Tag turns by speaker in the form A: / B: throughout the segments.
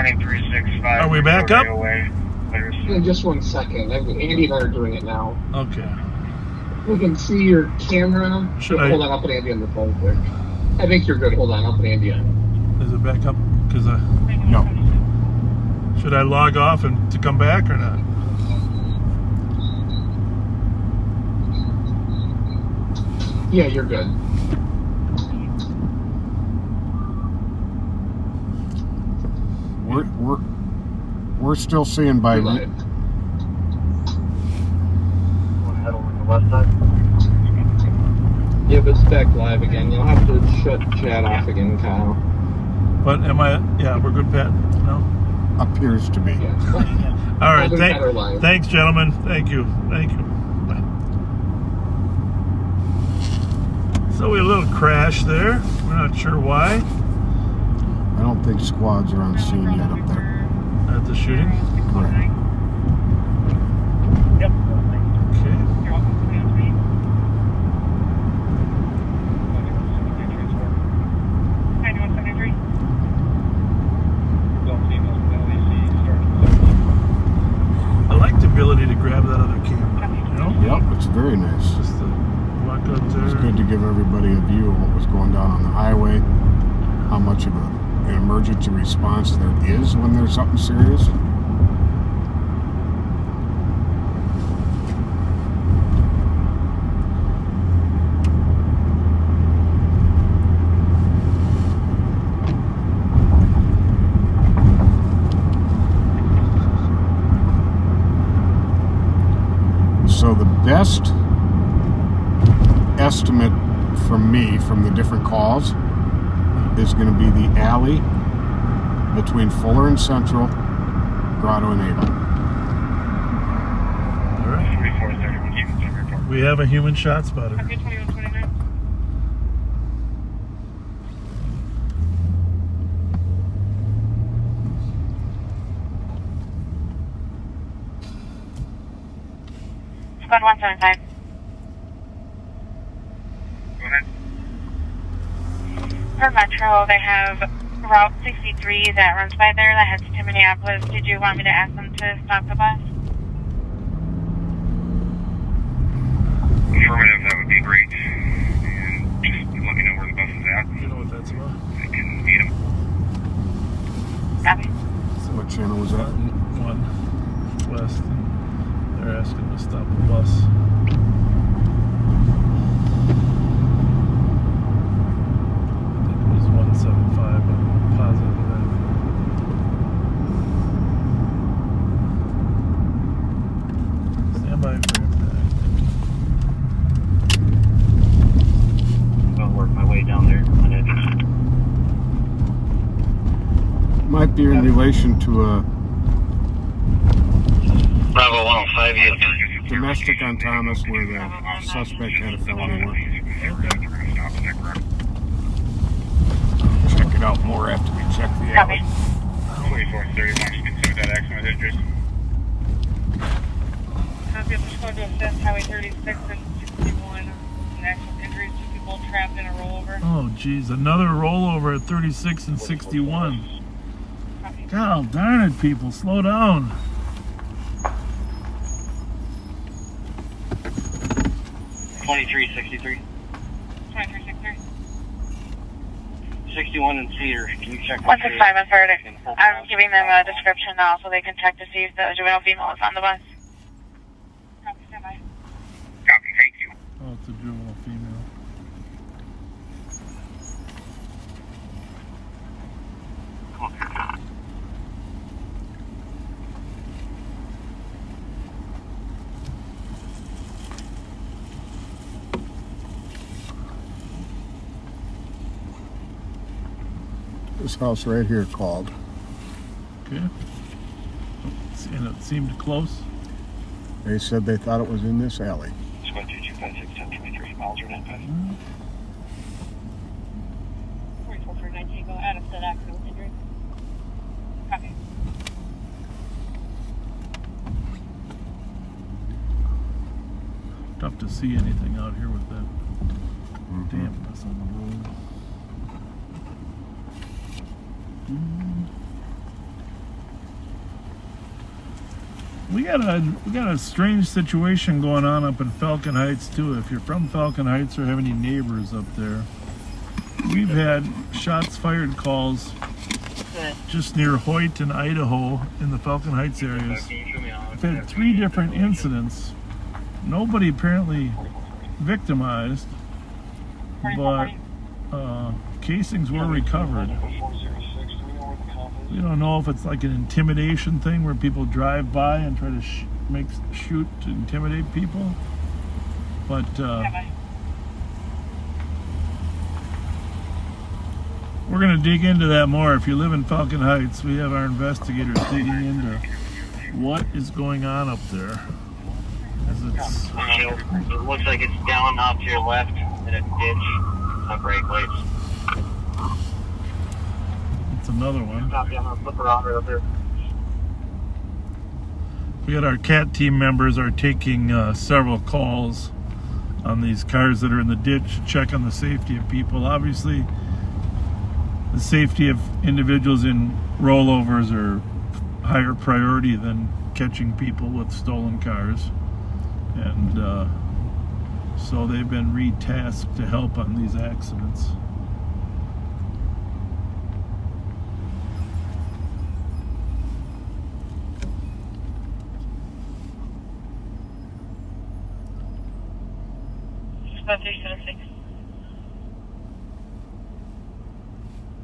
A: 2365.
B: Are we back up?
C: In just 1 second. Andy and I are doing it now.
B: Okay.
C: We can see your camera. Hold on, I'll put Andy on the phone quick. I think you're good. Hold on, I'll put Andy on.
B: Is it back up? Because
D: No.
B: Should I log off and to come back or not?
C: Yeah, you're good.
D: We're still seeing by.
C: You're live.
A: Want to head over to the west side?
C: Yeah, but it's back live again. You'll have to shut chat off again, Kyle.
B: But am I? Yeah, we're good, Pat. No.
D: Appears to be.
C: Yeah.
B: All right.
C: Better live.
B: Thanks, gentlemen. Thank you. Thank you. Bye. So we had a little crash there. We're not sure why.
D: I don't think squads are on scene yet up there.
B: At the shooting.
D: Correct.
A: Yep.
B: Okay.
A: You're welcome. 9173.
B: I like the ability to grab that other camera. You know.
D: Yep, it's very nice.
B: Just to walk up there.
D: It's good to give everybody a view of what was going down on the highway, how much of an emergency response there is when there's something serious. So the best estimate from me from the different calls is going to be the alley between Fuller and Central, Grotto and Avon.
B: All right. We have a human shot spotter.
A: Okay, 2129. Squad 175.
E: Go ahead.
A: For Metro, they have Route 63 that runs by there that heads to Minneapolis. Did you want me to ask them to stop the bus?
E: Affirmative, that would be great. And just let me know where the bus is at.
B: You know what that's about?
E: I can meet them.
A: Copy.
D: What channel was that?
B: One west. They're asking to stop the bus. I think it was 175, but I'm positive of that. Stand by for impact.
E: I'm going to work my way down there on it.
D: Might be in relation to a
E: Bravo 105, yes.
D: domestic on Thomas where the suspect had a felony work. Check it out more after we check the alley.
A: Copy.
E: 2431, you can see what that accident is, Idris.
A: Copy. I'm just going to assess Highway 36 and 61. An actual injuries, 2 people trapped in a rollover.
B: Oh, geez. Another rollover at 36 and 61.
A: Copy.
B: God darn it, people. Slow down.
E: 2363.
A: 2363.
E: 61 in Cedar. Can you check
A: 165, I'm sorry. I'm giving them a description now so they can check to see if the juvenile female is on the bus. Copy, stand by.
E: Copy, thank you.
B: Oh, it's a juvenile female.
D: This house right here called.
B: Okay. And it seemed close.
D: They said they thought it was in this alley.
E: Squad 2256, 1023 miles or 95.
A: 4419, go out of said accident with injury. Copy.
B: Tough to see anything out here with that dampness on the road. We got a strange situation going on up in Falcon Heights too. If you're from Falcon Heights or have any neighbors up there, we've had shots fired calls just near Hoyt and Idaho in the Falcon Heights areas. We've had 3 different incidents. Nobody apparently victimized, but casings were recovered. We don't know if it's like an intimidation thing where people drive by and try to shoot to intimidate people, but we're going to dig into that more. If you live in Falcon Heights, we have our investigators digging into what is going on up there.
F: It looks like it's down off to your left in a ditch on brake lights.
B: It's another one.
F: Copy, I'm gonna flip around right up there.
B: We got our CAT team members are taking several calls on these cars that are in the ditch, check on the safety of people. Obviously, the safety of individuals in rollovers are higher priority than catching people with stolen cars. And so they've been retasked to help on these accidents.
A: About 376.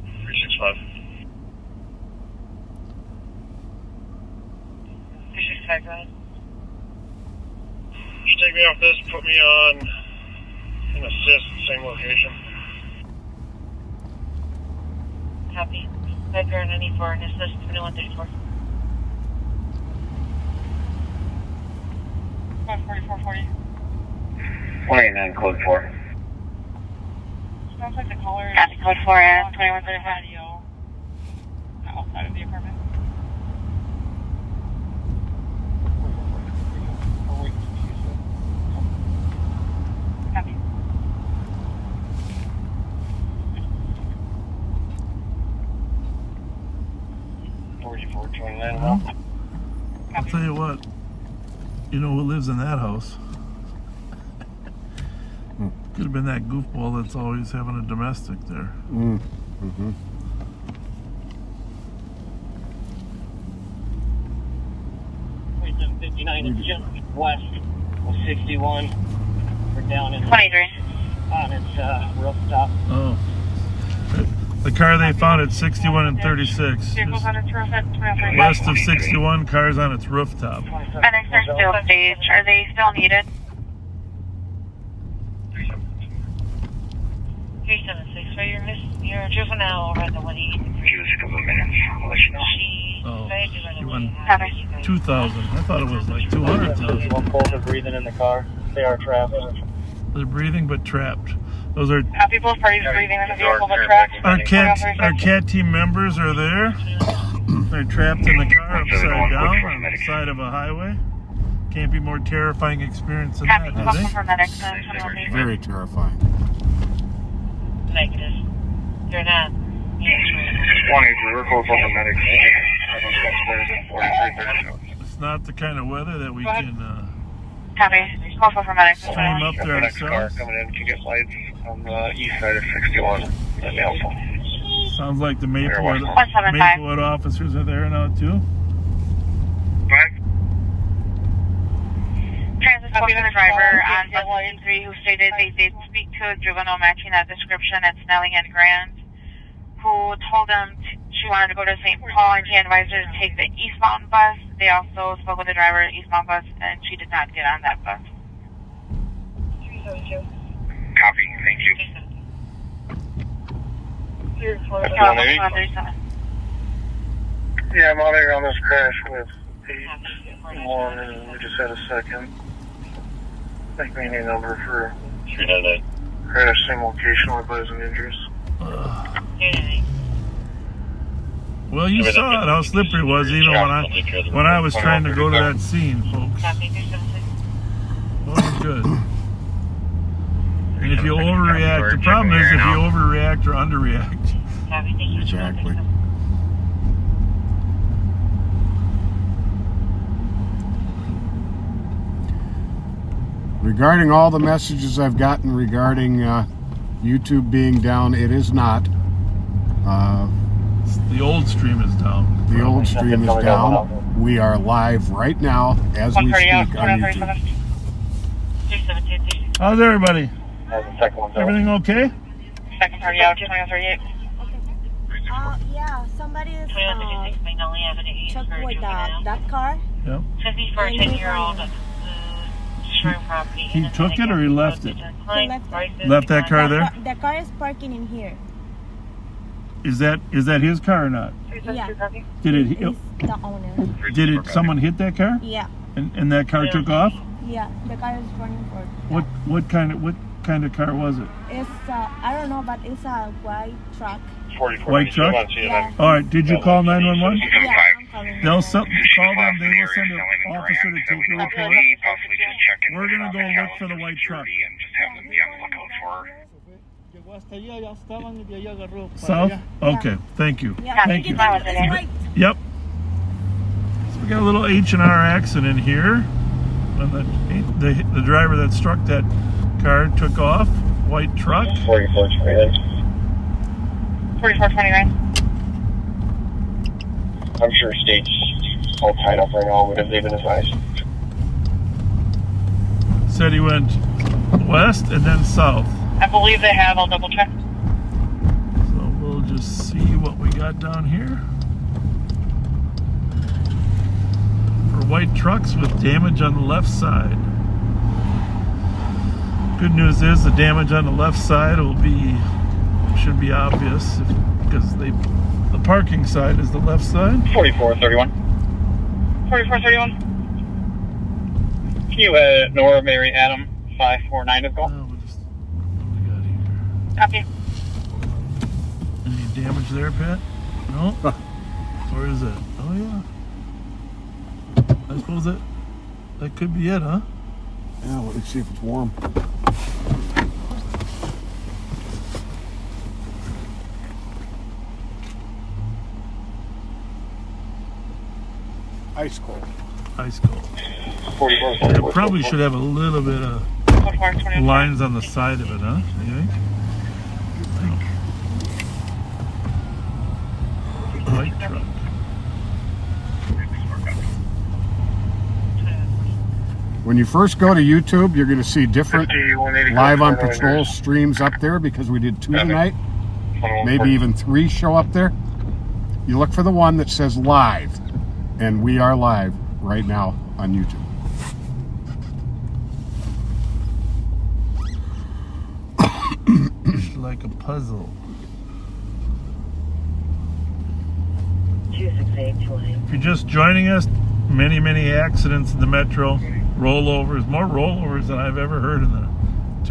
E: 365.
A: 365, go ahead.
E: Just take me off this, put me on an assist, same location.
A: Copy. Fletcher on 94 and assist 2134. 440.
F: 29 code 4.
A: Sounds like the caller is code 4 at 2135. Outside of the apartment. Copy.
B: Well, I'll tell you what, you know who lives in that house? Could have been that goofball that's always having a domestic there.
D: Mm-hmm.
F: 59 is just west of 61. We're down in
A: 23.
F: on its rooftop.
B: Oh. The car they found at 61 and 36.
A: Vehicles on its roof at 23.
B: West of 61, cars on its rooftop.
A: Medics are still staged. Are they still needed? 376. So you're juvenile over at the 183.
E: Give us a couple of minutes. I'll let you know.
B: Oh,
A: She
B: you went
A: Copy.
B: 2,000. I thought it was like 200,000.
F: Both are breathing in the car. They are trapped.
B: They're breathing but trapped. Those are
A: People's parties breathing in the vehicle but trapped.
B: our CAT team members are there. They're trapped in the car upside down on the side of a highway. Can't be more terrifying experience than
A: Copy.
B: that, do
A: Welcome
B: they?
A: for medics.
D: Very terrifying.
A: Negative. You're not.
E: 183, we're close on the medics.
B: It's not the kind of weather that we can
A: Copy. Call for medics.
B: climb up there
E: Next car
B: ourselves.
E: coming in to get lights on the east side of 61. That'd be helpful.
B: Sounds like the Maplewood
A: 175.
B: officers are there now too.
A: Transit spoke to the driver on bus 53 who stated they did speak to a juvenile matching that description at Snelling and Grand, who told them she wanted to go to St. Paul and he advised her to take the eastbound bus. They also spoke with the driver of the eastbound bus and she did not get on that bus. 372.
E: Copy, thank you. Yeah, I'm out here on this crash with 8-1 and we just had a second. I think we need a number for 398. Crash, same location with those injuries.
B: Well, you saw it, how slippery it was even when I was trying to go to that scene, folks. It wasn't good. And if you overreact, the problem is if you overreact or underreact.
D: Exactly. Regarding all the messages I've gotten regarding YouTube being down, it is not.
B: The old stream is down.
D: The old stream is down. We are live right now as we speak on YouTube.
B: How's everybody? Everything okay?
A: Second party out, 2138.
G: Yeah, somebody is took with that car.
B: Yep.
A: 50 for a 10-year-old destroying property.
B: He took it or he left it?
G: He left it.
B: Left that car there?
G: The car is parking in here.
B: Is that his car or not?
G: Yeah.
B: Did it?
G: He's the owner.
B: Did it? Someone hit that car?
G: Yeah.
B: And that car took off?
G: Yeah. The car is running for.
B: What kind of car was it?
G: It's I don't know, but it's a white truck.
B: White truck?
G: Yeah.
B: All right. Did you call 911?
G: Yeah, I'm calling.
B: They'll call them. They will send an officer to take your report. We're gonna go look for the white truck. South? Okay. Thank you.
G: Yeah.
B: Thank you.
G: It's white.
B: Yep. So we got a little H&R accident here. When the driver that struck that car took off. White truck.
A: 4429.
F: I'm sure state's all tied up right now. What have they been advised?
B: Said he went west and then south.
A: I believe they have. I'll double check.
B: So we'll just see what we got down here. For white trucks with damage on the left side. Good news is the damage on the left side should be obvious because the parking side is the left side.
F: 4431.
A: 4431.
F: Can you Nora Mary Adam 549 is call?
B: What do we got here?
A: Copy.
B: Any damage there, Pat? No? Where is it? Oh yeah. I suppose that could be it, huh?
D: Yeah, let me see if it's warm. Ice cold.
B: Ice cold.
F: 44.
B: It probably should have a little bit of lines on the side of it, huh? You think? White truck.
D: When you first go to YouTube, you're going to see different live on patrol streams up there because we did 2 tonight. Maybe even 3 show up there. You look for the one that says live, and we are live right now on YouTube.
B: It's like a puzzle.
A: 26828.
B: If you're just joining us, many accidents in the metro, rollovers, more rollovers than I've ever heard in the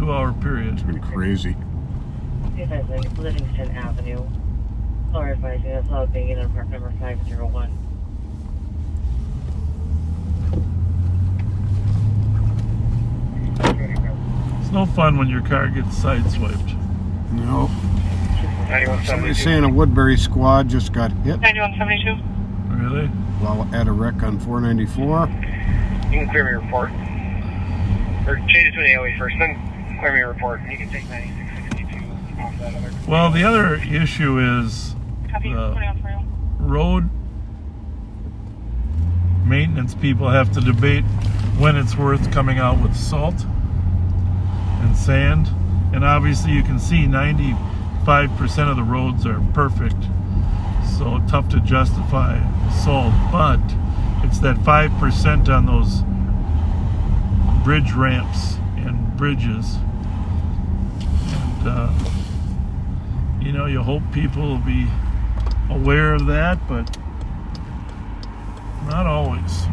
B: 2-hour period.
D: It's been crazy.
A: Livingston Avenue. Floor advising us all being in apartment number 501.
B: It's no fun when your car gets sideswiped.
D: No. Somebody's saying a Woodbury squad just got hit
A: 9172.
B: Really?
D: while at a wreck on 494.
F: You can clear me a report. Or change it to an AOE first, then clear me a report, and you can take 9662 off that other.
B: Well, the other issue is road maintenance people have to debate when it's worth coming out with salt and sand. And obviously you can see 95% of the roads are perfect. So tough to justify salt, but it's that 5% on those bridge ramps and bridges. And, you know, you hope people will be aware of that, but not always.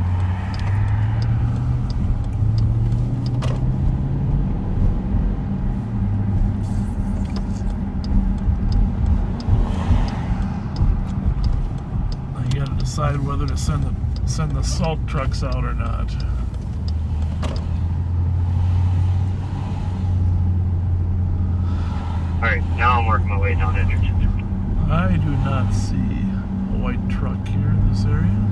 B: You gotta decide whether to send the salt trucks out or not.
F: Alright, now I'm working my way down entrance.
B: I do not see a white truck here in this area.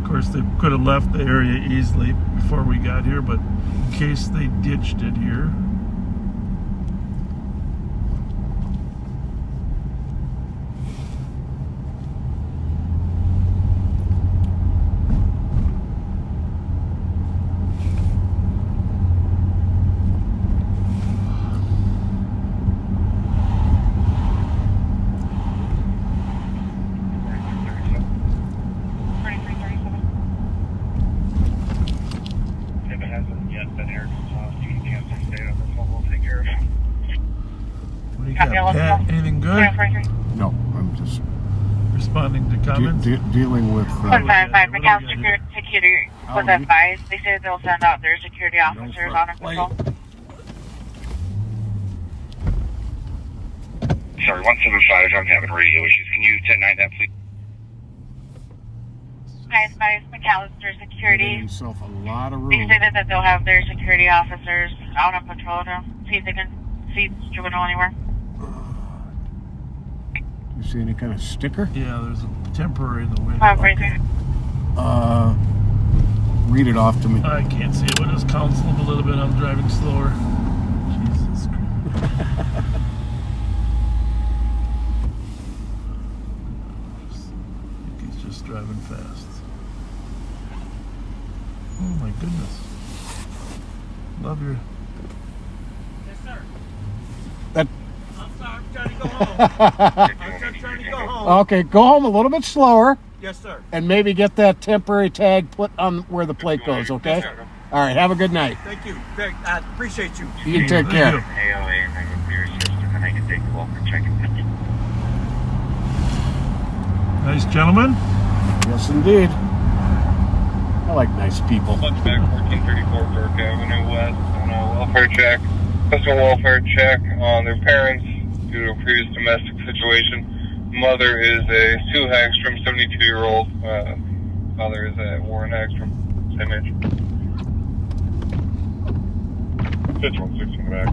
B: Of course, they could have left the area easily before we got here, but in case they ditched it here. Pat, anything good?
D: No, I'm just
B: Responding to comments?
D: dealing with...
A: 155 McAllen security was advised. They said they'll send out their security officers on patrol.
H: Sorry, 175, I'm having radio issues. Can you 10-9 that, please?
A: Advised McAllister security.
D: himself a lot of
A: They
D: room.
A: said that they'll have their security officers out on patrol to see if they can see juvenile anywhere.
D: You see any kind of sticker?
B: Yeah, there's a temporary in the window.
A: Right there.
D: Read it off to me.
B: I can't see it. We'll just counsel him a little bit. I'm driving slower. Jesus Christ. I think he's just driving fast. Oh my goodness. Love your...
I: Yes, sir.
D: That.
I: I'm sorry, I'm trying to go home. I'm just trying to go home.
D: Okay, go home a little bit slower.
I: Yes, sir.
D: And maybe get that temporary tag put on where the plate goes, okay?
I: Yes, sir.
D: All right, have a good night.
I: Thank you. I appreciate you.
D: You take care.
H: AOA, and I can clear your system, and I can take the wall for checking.
B: Nice gentleman.
D: Yes, indeed. I like nice people.
E: Back 1434 Burke Avenue West on a welfare check. Personal welfare check on their parents due to a previous domestic situation. Mother is a Sue Hagstrom, 72-year-old. Father is a Warren Hagstrom. Same age. 5116 in the back.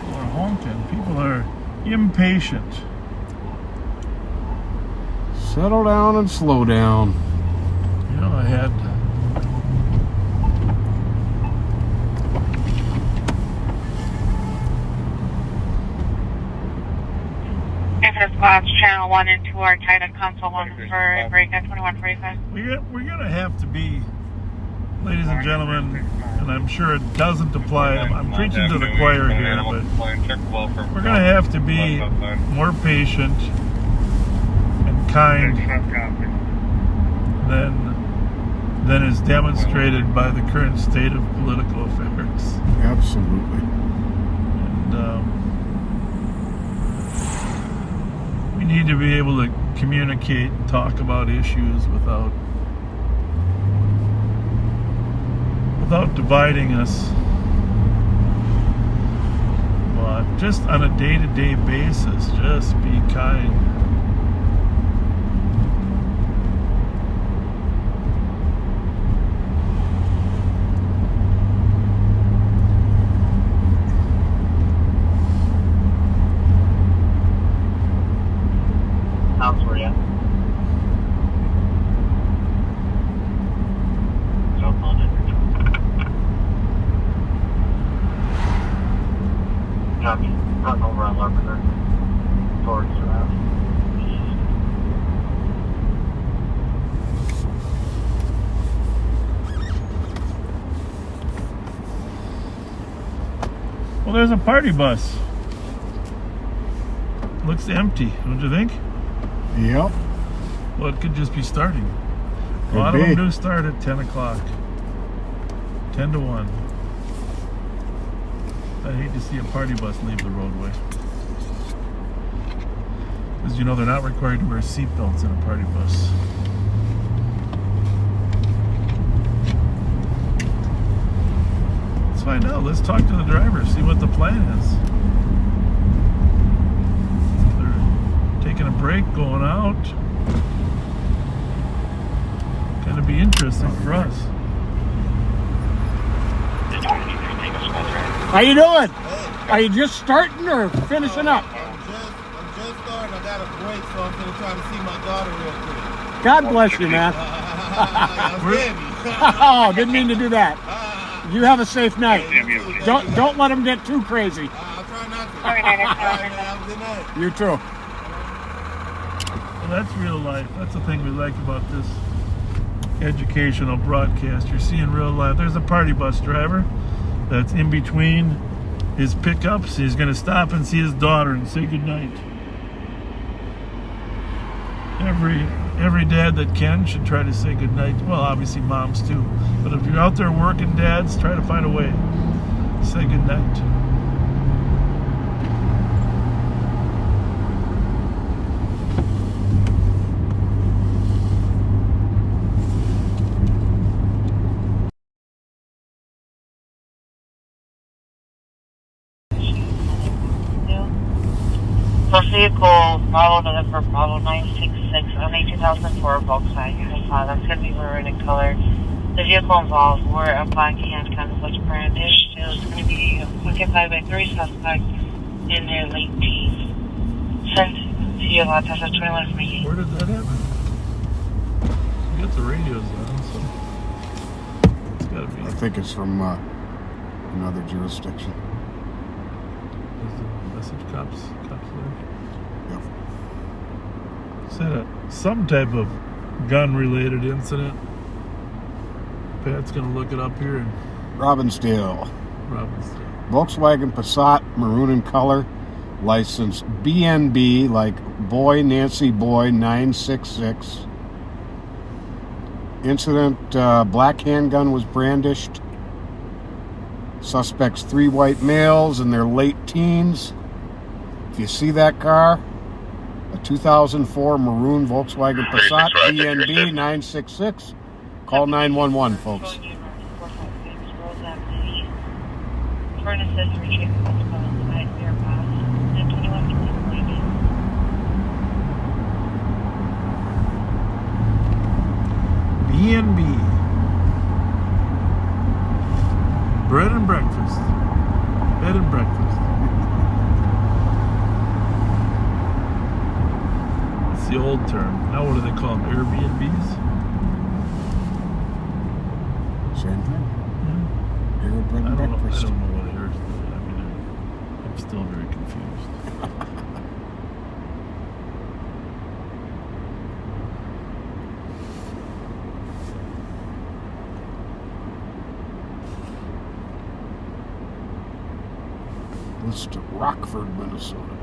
B: People are honking. People are impatient.
D: Settle down and slow down.
B: You know, I had...
A: If it's Squad's channel 1 and 2 are tied at console 1 for a break at 2145.
B: We're going to have to be, ladies and gentlemen, and I'm sure it doesn't apply, I'm preaching to the choir here, but we're going to have to be more patient and kind than is demonstrated by the current state of political affairs.
D: Absolutely.
B: And we need to be able to communicate and talk about issues without dividing us, but just on a day-to-day basis, just be kind.
F: How's for you? Jump on it. Copy. Run over on Larpenteur. Towards east.
B: Well, there's a party bus. Looks empty, don't you think?
D: Yep.
B: Well, it could just be starting. A
D: Could
B: lot of them
D: be.
B: do start at 10 o'clock. 10 to 1. I'd hate to see a party bus leave the roadway. Because you know they're not required to wear seatbelts in a party bus. Let's find out. Let's talk to the driver, see what the plan is. They're taking a break, going out. Gonna be interesting for us.
D: How you doing? Are you just starting or finishing up?
I: I'm just starting. I got a break, so I'm gonna try to see my daughter real quick.
D: God bless you, man.
I: I'm heavy.
D: Oh, didn't mean to do that. You have a safe night. Don't let them get too crazy.
I: I'll try not to.
A: Sorry, Nana.
I: Have a good night.
D: You too.
B: Well, that's real life. That's the thing we like about this educational broadcast. You're seeing real life. There's a party bus driver that's in between his pickups. He's going to stop and see his daughter and say goodnight. Every dad that can should try to say goodnight. Well, obviously moms too. But if you're out there working, dads, try to find a way. Say goodnight.
A: The vehicle model number Bravo 966 on a 2004 Volkswagen. That's going to be maroon in color. The vehicle involved were a black handgun which brandished. It was going to be occupied by 3 suspects in their late teens. Sent to you lot test of 2148.
B: Where did that happen? You got the radios on, so it's got to be.
D: I think it's from another jurisdiction.
B: Is the message cops there?
D: Yep.
B: Is that some type of gun-related incident? Pat's gonna look it up here in
D: Robbinsdale.
B: Robbinsdale.
D: Volkswagen Passat, maroon in color, license BNB, like Boy Nancy Boy 966. Incident, black handgun was brandished. Suspects 3 white males in their late teens. If you see that car, a 2004 maroon Volkswagen Passat BNB 966, call 911, folks.
B: B&B. Bread and breakfast. Bed and breakfast. That's the old term. Now what do they call them? Airbnbs?
D: Same thing.
B: Yeah.
D: Air bread and breakfast.
B: I don't know what air is. I mean, I'm still very confused.
D: Let's to Rockford, Minnesota.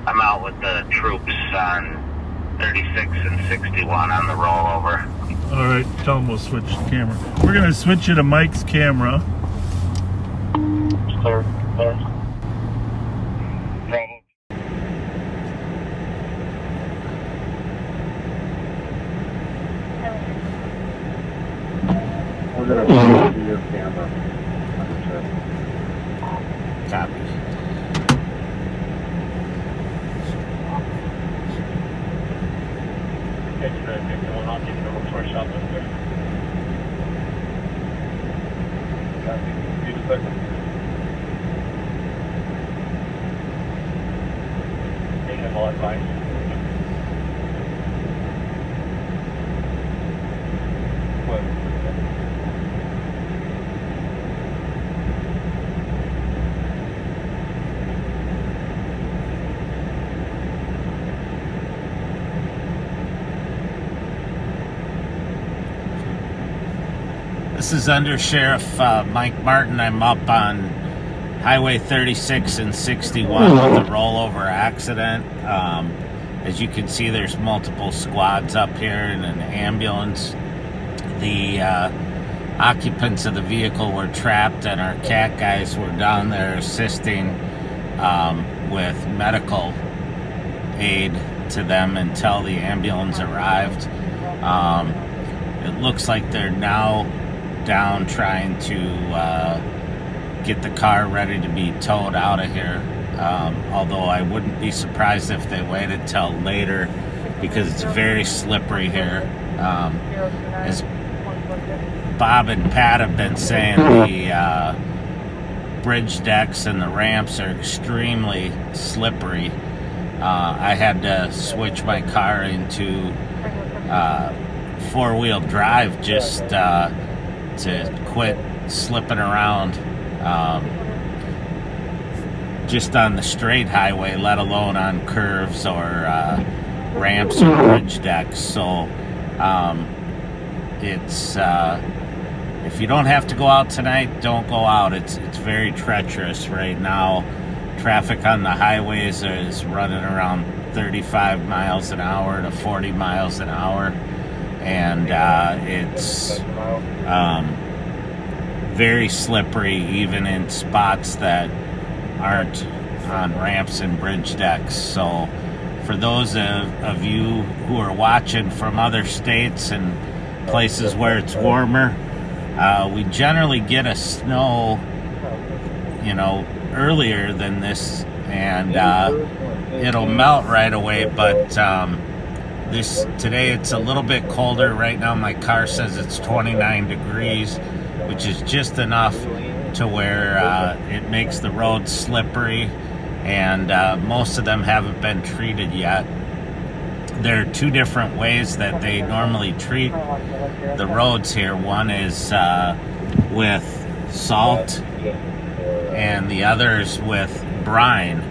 H: I'm out with the troops on 36 and 61 on the rollover.
B: All right, tell them we'll switch the camera. We're going to switch you to Mike's camera.
H: Clear. Bravo.
C: We're going to see your camera.
D: Copy.
J: This is Under Sheriff Mike Martin. I'm up on Highway 36 and 61 with a rollover accident. As you can see, there's multiple squads up here and an ambulance. The occupants of the vehicle were trapped, and our CAT guys were down there assisting with medical aid to them until the ambulance arrived. It looks like they're now down trying to get the car ready to be towed out of here. Although I wouldn't be surprised if they waited till later because it's very slippery here. As Bob and Pat have been saying, the bridge decks and the ramps are extremely slippery. I had to switch my car into four-wheel drive just to quit slipping around just on the straight highway, let alone on curves or ramps or bridge decks. So it's if you don't have to go out tonight, don't go out. It's very treacherous right now. Traffic on the highways is running around 35 miles an hour to 40 miles an hour, and it's very slippery even in spots that aren't on ramps and bridge decks. So for those of you who are watching from other states and places where it's warmer, we generally get a snow, earlier than this, and it'll melt right away. But today it's a little bit colder. Right now my car says it's 29 degrees, which is just enough to where it makes the roads slippery, and most of them haven't been treated yet. There are two different ways that they normally treat the roads here. One is with salt, and the other is with brine.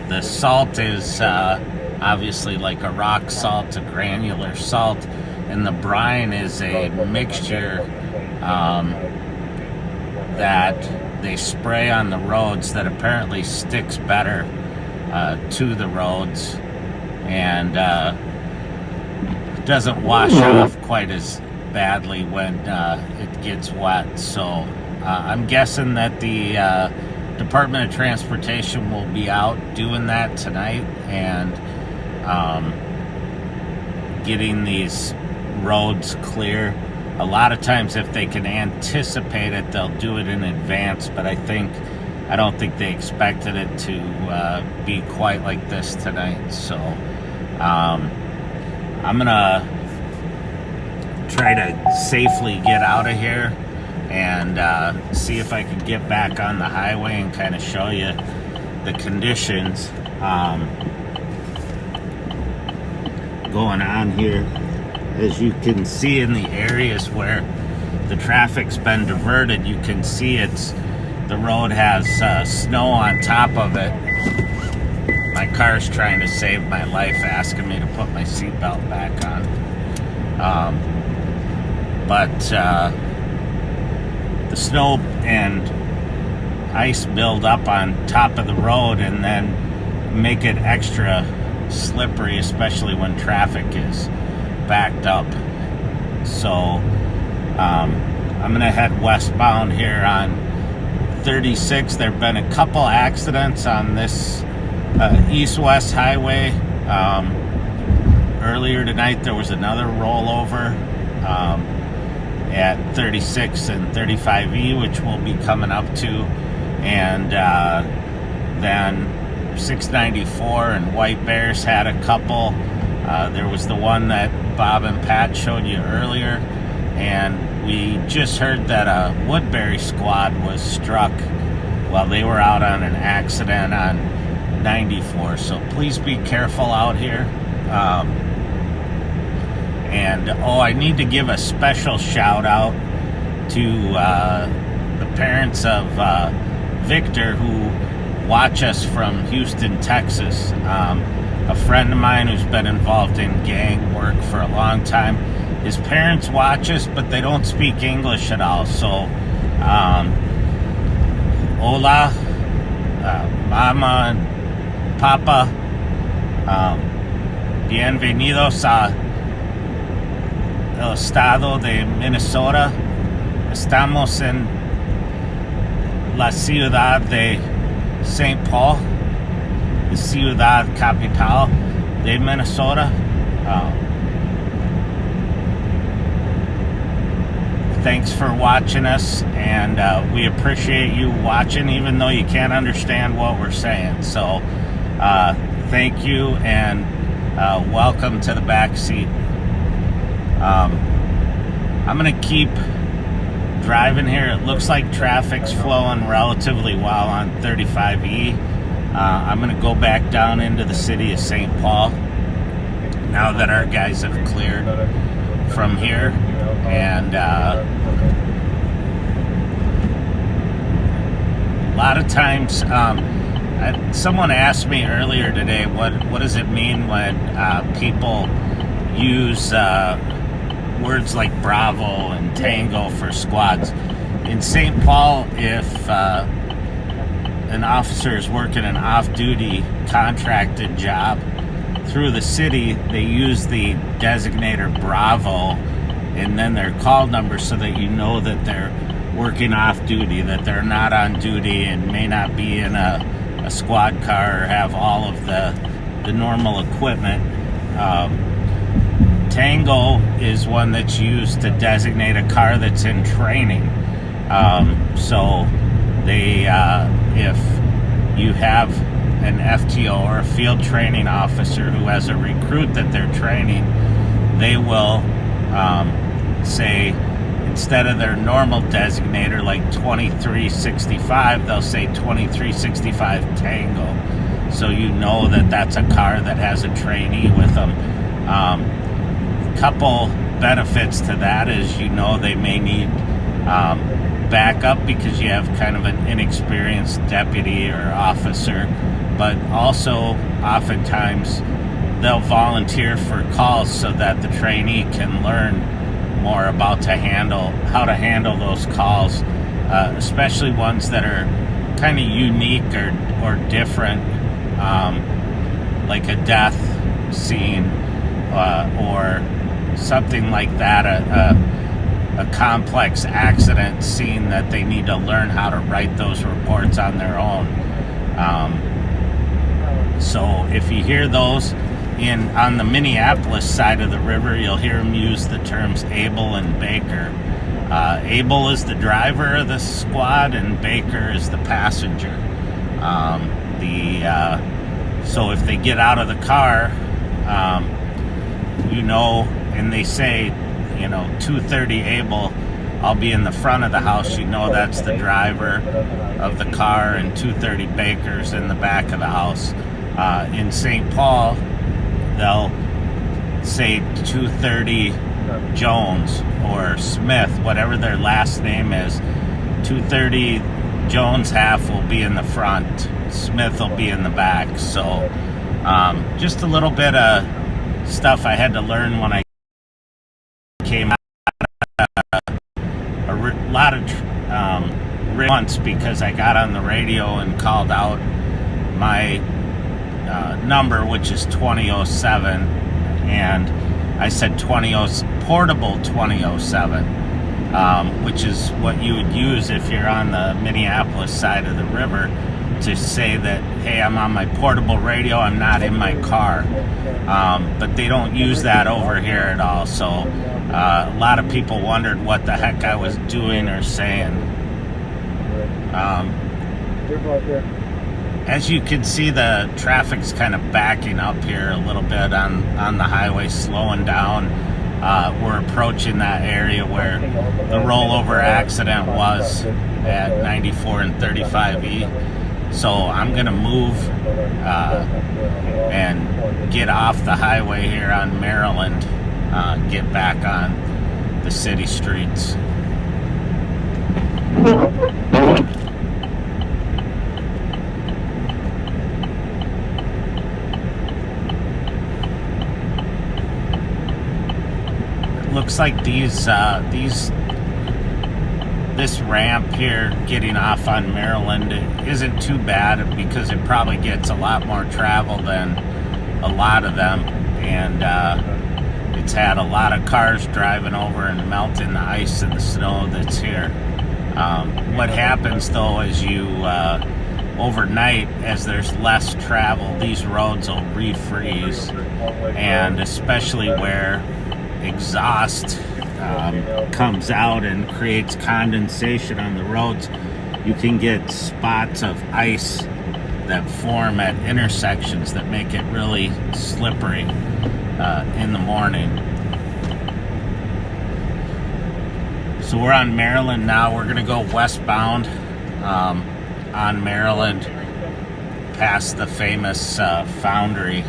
J: The salt is obviously like a rock salt, a granular salt, and the brine is a mixture that they spray on the roads that apparently sticks better to the roads, and doesn't wash off quite as badly when it gets wet. So I'm guessing that the Department of Transportation will be out doing that tonight and getting these roads clear. A lot of times if they can anticipate it, they'll do it in advance, but I don't think they expected it to be quite like this tonight. So I'm gonna try to safely get out of here and see if I can get back on the highway and kind of show you the conditions going on here. As you can see in the areas where the traffic's been diverted, you can see the road has snow on top of it. My car's trying to save my life, asking me to put my seatbelt back on. But the snow and ice build up on top of the road and then make it extra slippery, especially when traffic is backed up. So I'm gonna head westbound here on 36. There have been a couple accidents on this east-west highway. Earlier tonight there was another rollover at 36 and 35E, which we'll be coming up to, and then 694 and White Bears had a couple. There was the one that Bob and Pat showed you earlier, and we just heard that a Woodbury squad was struck while they were out on an accident on 94. So please be careful out here. And I need to give a special shout out to the parents of Victor, who watch us from Houston, Texas. A friend of mine who's been involved in gang work for a long time. His parents watch us, but they don't speak English at all. So, hola, mama and papa, bienvenidos a el estado de Minnesota. Estamos en la ciudad de St. Paul, the ciudad capital de Minnesota. thanks for watching us, and we appreciate you watching, even though you can't understand what we're saying. So thank you, and welcome to the back seat. I'm gonna keep driving here. It looks like traffic's flowing relatively well on 35E. I'm gonna go back down into the city of St. Paul now that our guys have cleared from here. And a lot of times, someone asked me earlier today, what does it mean when people use words like Bravo and Tango for squads? In St. Paul, if an officer is working an off-duty contracted job through the city, they use the designator Bravo and then their call number, so that you know that they're working off-duty, that they're not on duty and may not be in a squad car or have all of the normal equipment. Tango is one that's used to designate a car that's in training. So they, if you have an FTO or a field training officer who has a recruit that they're training, they will say, instead of their normal designator like 2365, they'll say 2365 Tango. So you know that that's a car that has a trainee with them. Couple benefits to that is, you know, they may need backup because you have kind of an inexperienced deputy or officer, but also oftentimes they'll volunteer for calls so that the trainee can learn more about how to handle those calls, especially ones that are kind of unique or different, like a death scene or something like that, a complex accident scene that they need to learn how to write those reports on their own. So if you hear those on the Minneapolis side of the river, you'll hear them use the terms Abel and Baker. Abel is the driver of the squad and Baker is the passenger. So if they get out of the car, and they say, 2:30 Abel, I'll be in the front of the house, that's the driver of the car, and 2:30 Baker's in the back of the house. In St. Paul, they'll say 2:30 Jones or Smith, whatever their last name is. 2:30 Jones half will be in the front, Smith will be in the back. So just a little bit of stuff I had to learn when I came out. A lot of once, because I got on the radio and called out my number, which is 2007, and I said portable 2007, which is what you would use if you're on the Minneapolis side of the river, to say that, hey, I'm on my portable radio, I'm not in my car. But they don't use that over here at all. So a lot of people wondered what the heck I was doing or saying. As you can see, the traffic's kind of backing up here a little bit on the highway, slowing down. We're approaching that area where the rollover accident was at 94 and 35E. So I'm going to move and get off the highway here on Maryland, get back on the city streets. It looks like this ramp here getting off on Maryland isn't too bad, because it probably gets a lot more travel than a lot of them, and it's had a lot of cars driving over and melting the ice and the snow that's here. What happens though is overnight, as there's less travel, these roads will refreeze, and especially where exhaust comes out and creates condensation on the roads, you can get spots of ice that form at intersections that make it really slippery in the morning. So we're on Maryland now. We're going to go westbound on Maryland past the famous foundry.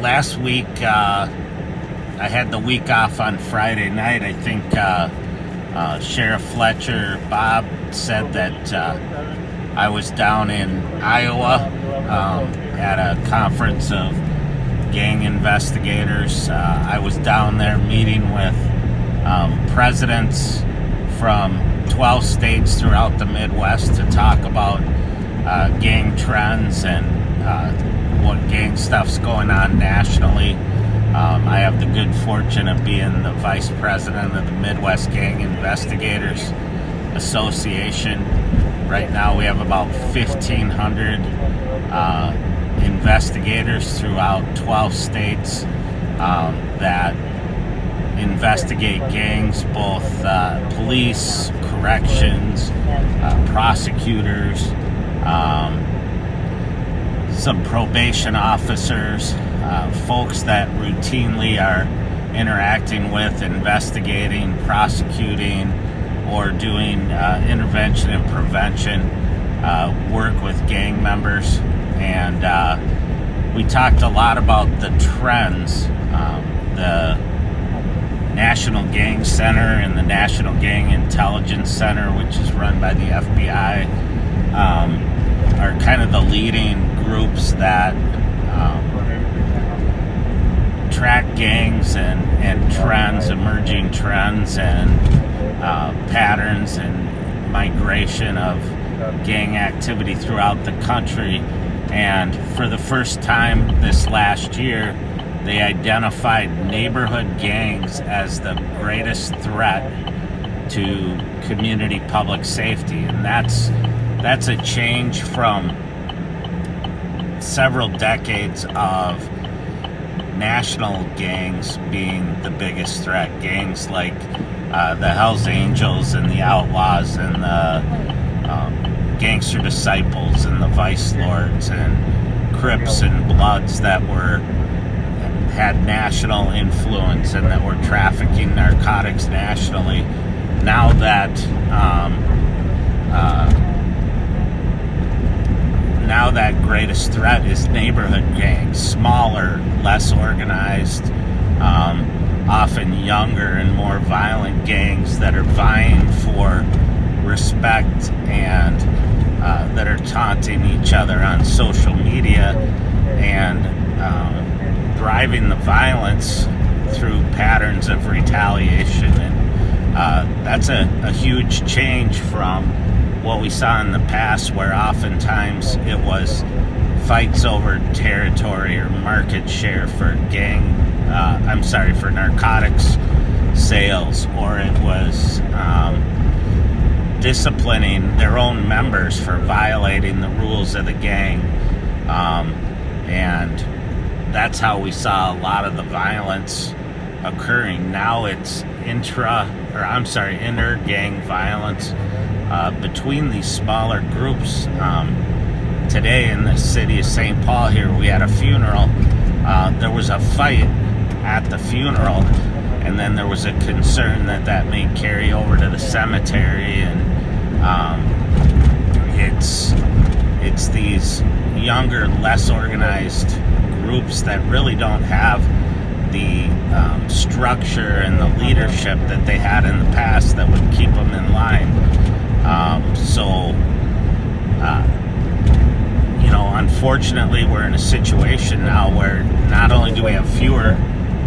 J: Last week, I had the week off on Friday night. I think Sheriff Fletcher, Bob, said that I was down in Iowa at a conference of gang investigators. I was down there meeting with presidents from 12 states throughout the Midwest to talk about gang trends and what gang stuff's going on nationally. I have the good fortune of being the vice president of the Midwest Gang Investigators Association. Right now we have about 1,500 investigators throughout 12 states that investigate gangs, both police, corrections, prosecutors, some probation officers, folks that routinely are interacting with, investigating, prosecuting, or doing intervention and prevention work with gang members. And we talked a lot about the trends. The National Gang Center and the National Gang Intelligence Center, which is run by the FBI, are kind of the leading groups that track gangs and trends, emerging trends and patterns and migration of gang activity throughout the country. And for the first time this last year, they identified neighborhood gangs as the greatest threat to community public safety. And that's a change from several decades of national gangs being the biggest threat. Gangs like the Hells Angels and the Outlaws and the Gangster Disciples and the Vice Lords and Crips and Bloods that had national influence and that were trafficking narcotics nationally. Now that greatest threat is neighborhood gangs, smaller, less organized, often younger and more violent gangs that are vying for respect and that are taunting each other on social media and driving the violence through patterns of retaliation. And that's a huge change from what we saw in the past, where oftentimes it was fights over territory or market share for for narcotics sales, or it was disciplining their own members for violating the rules of the gang. And that's how we saw a lot of the violence occurring. Now it's inter-gang violence between these smaller groups. Today in the city of St. Paul here, we had a funeral. There was a fight at the funeral, and then there was a concern that may carry over to the cemetery, and it's these younger, less organized groups that really don't have the structure and the leadership that they had in the past that would keep them in line. Unfortunately, we're in a situation now where not only do we have fewer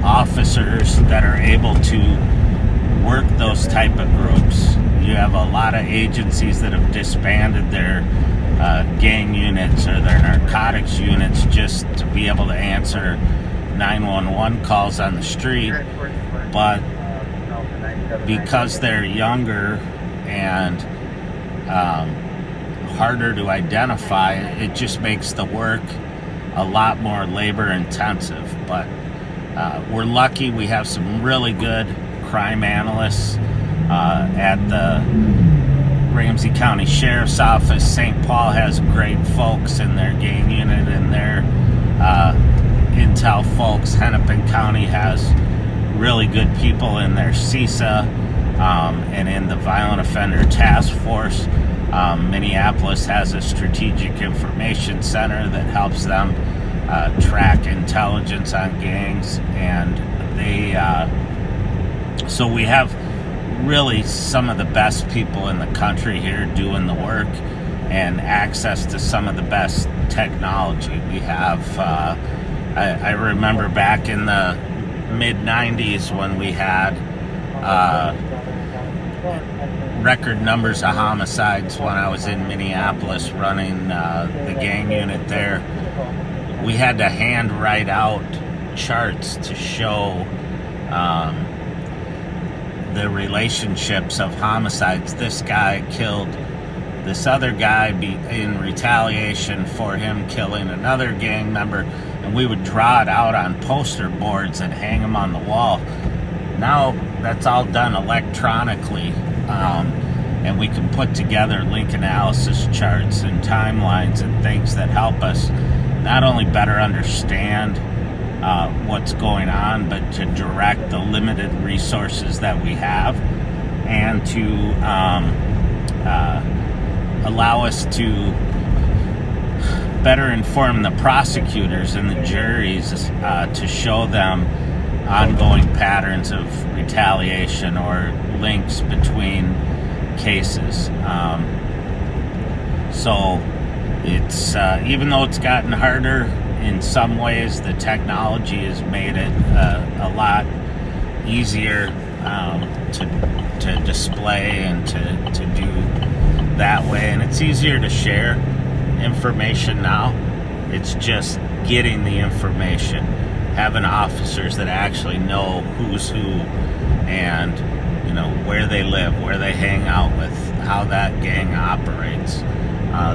J: officers that are able to work those type of groups, you have a lot of agencies that have disbanded their gang units or their narcotics units just to be able to answer 911 calls on the street, but because they're younger and harder to identify, it just makes the work a lot more labor intensive. But we're lucky we have some really good crime analysts at the Ramsey County Sheriff's Office. St. Paul has great folks in their gang unit and their intel folks. Hennepin County has really good people in their CISA and in the Violent Offender Task Force. Minneapolis has a strategic information center that helps them track intelligence on gangs, and so we have really some of the best people in the country here doing the work and access to some of the best technology. We have, I remember back in the mid-90s when we had record numbers of homicides when I was in Minneapolis running the gang unit there. We had to hand write out charts to show the relationships of homicides. This guy killed this other guy in retaliation for him killing another gang member, and we would draw it out on poster boards and hang them on the wall. Now that's all done electronically, and we can put together link analysis charts and timelines and things that help us not only better understand what's going on, but to direct the limited resources that we have, and to allow us to better inform the prosecutors and the juries to show them ongoing patterns of retaliation or links between cases. So it's even though it's gotten harder in some ways, the technology has made it a lot easier to display and to do that way, and it's easier to share information now. It's just getting the information, having officers that actually know who's who, and where they live, where they hang out with, how that gang operates.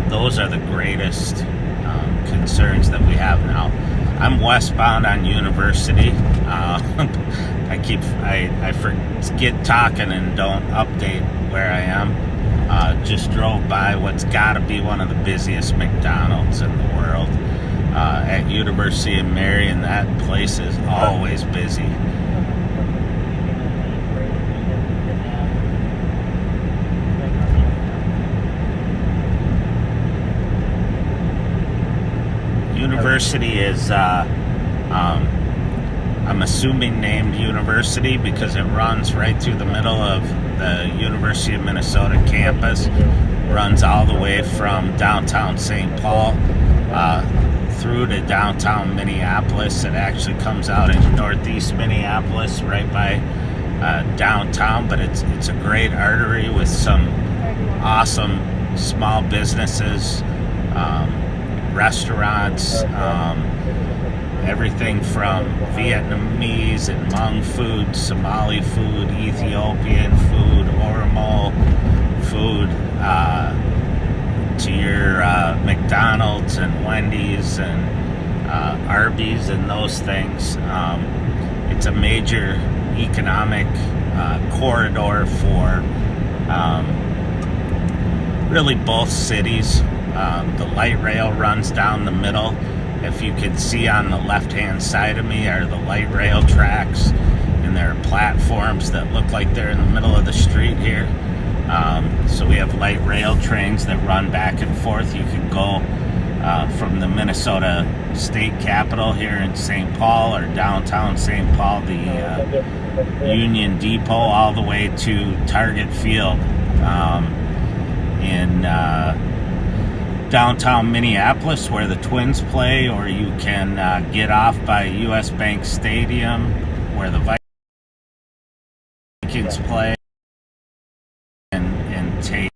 J: Those are the greatest concerns that we have now. I'm westbound on University. I forget talking and don't update where I am. Just drove by what's got to be one of the busiest McDonald's in the world at University of Marion. That place is always busy. University is, I'm assuming named University because it runs right through the middle of the University of Minnesota campus, runs all the way from downtown St. Paul through to downtown Minneapolis. It actually comes out in northeast Minneapolis right by downtown, but it's a great artery with some awesome small businesses, restaurants, everything from Vietnamese and Hmong food, Somali food, Ethiopian food, Oromo food, to your McDonald's and Wendy's and Arby's and those things. It's a major economic corridor for really both cities. The light rail runs down the middle. If you can see on the left-hand side of me are the light rail tracks, and there are platforms that look like they're in the middle of the street here. So we have light rail trains that run back and forth. You can go from the Minnesota State Capitol here in St. Paul or downtown St. Paul, the Union Depot, all the way to Target Field in downtown Minneapolis where the Twins play, or you can get off by US Bank Stadium where the Vikings play and take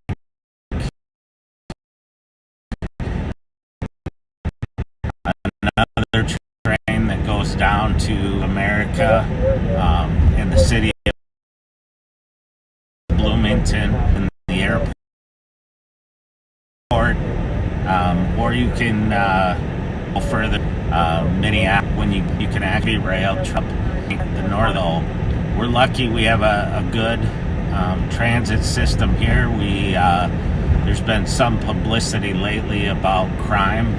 J: another train that goes goes down to America in the city of Bloomington in the airport, or you can go further, Minneapolis, when you can actually rail truck the north. We're lucky we have a good transit system here. There's been some publicity lately about crime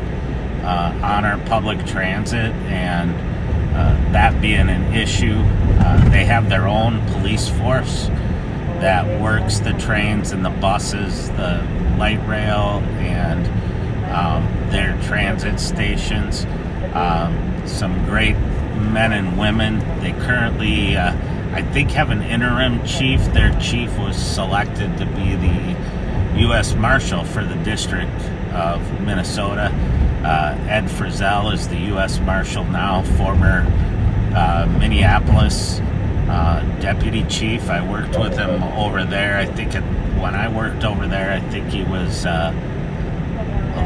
J: on our public transit, and that being an issue. They have their own police force that works the trains and the buses, the light rail, and their transit stations. Some great men and women. They currently, I think, have an interim chief. Their chief was selected to be the U.S. Marshal for the District of Minnesota. Ed Frizzell is the U.S. Marshal now, former Minneapolis deputy chief. I worked with him over there. I think when I worked over there, I think he was a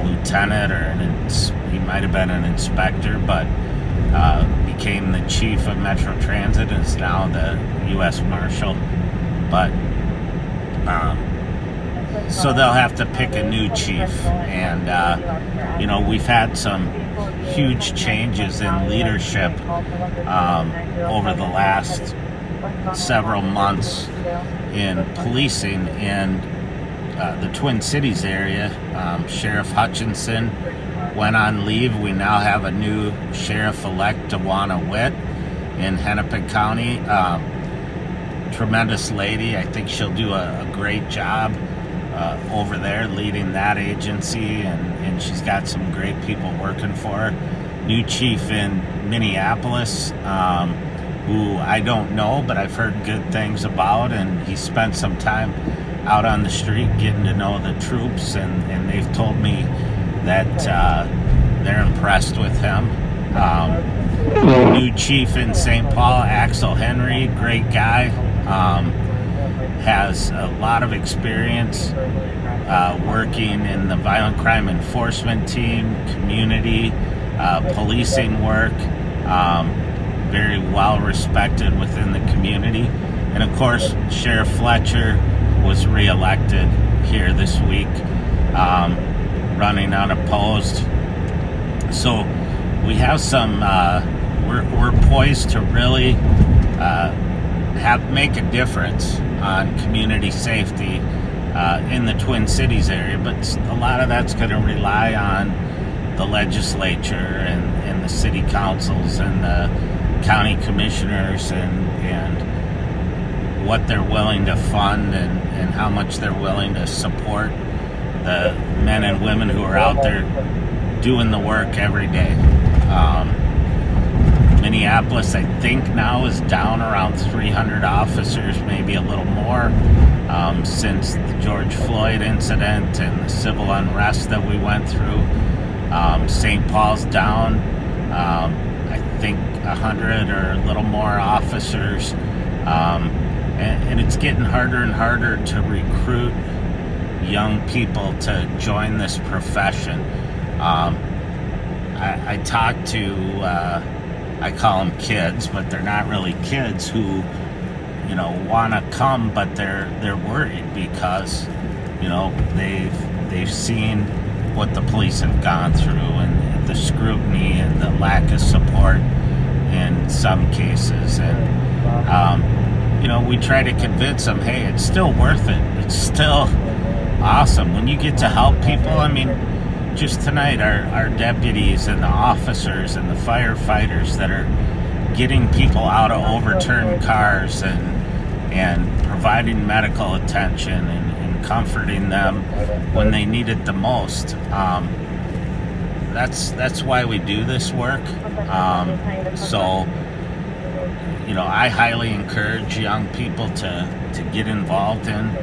J: lieutenant, or he might have been an inspector, but became the chief of Metro Transit and is now the U.S. Marshal. But so they'll have to pick a new chief, and we've had some huge changes in leadership over the last several months in policing in the Twin Cities area. Sheriff Hutchinson went on leave. We now have a new sheriff-elect, Dewana Witt, in Hennepin County. Tremendous lady. I think she'll do a great job over there leading that agency, and she's got some great people working for her. New chief in Minneapolis, who I don't know, but I've heard good things about, and he spent some time out on the street getting to know the troops, and they've told me that they're impressed with him. New chief in St. Paul, Axel Henry, great guy, has a lot of experience working in the violent crime enforcement team, community policing work, very well respected within the community. And of course, Sheriff Fletcher was re-elected here this week, running unopposed. So we have some, we're poised to really make a difference on community safety in the Twin Cities area, but a lot of that's going to rely on the legislature and the city councils and the county commissioners and what they're willing to fund and how much they're willing to support the men and women who are out there doing the work every day. Minneapolis, I think, now is down around 300 officers, maybe a little more, since the George Floyd incident and the civil unrest that we went through. St. Paul's down, I think, 100 or a little more officers, and it's getting harder and harder to recruit young people to join this profession. I talk to, I call them kids, but they're not really kids, who, want to come, but they're worried because, they've seen what the police have gone through and the scrutiny and the lack of support in some cases. And, we try to convince them, hey, it's still worth it. It's still awesome. When you get to help people, I mean, just tonight, our deputies and the officers and the firefighters that are getting people out of overturned cars and providing medical attention and comforting them when they need it the most. That's why we do this work. So, I highly encourage young people to get involved in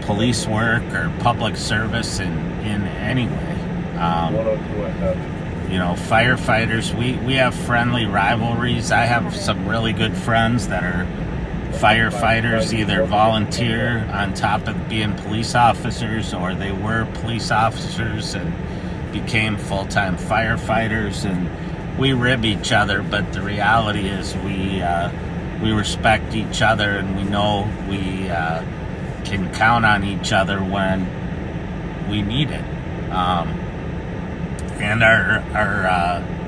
J: police work or public service in any way. Firefighters, we have friendly rivalries. I have some really good friends that are firefighters, either volunteer on top of being police officers, or they were police officers and became full-time firefighters. And we rib each other, but the reality is we respect each other, and we know we can count on each other when we need it. And our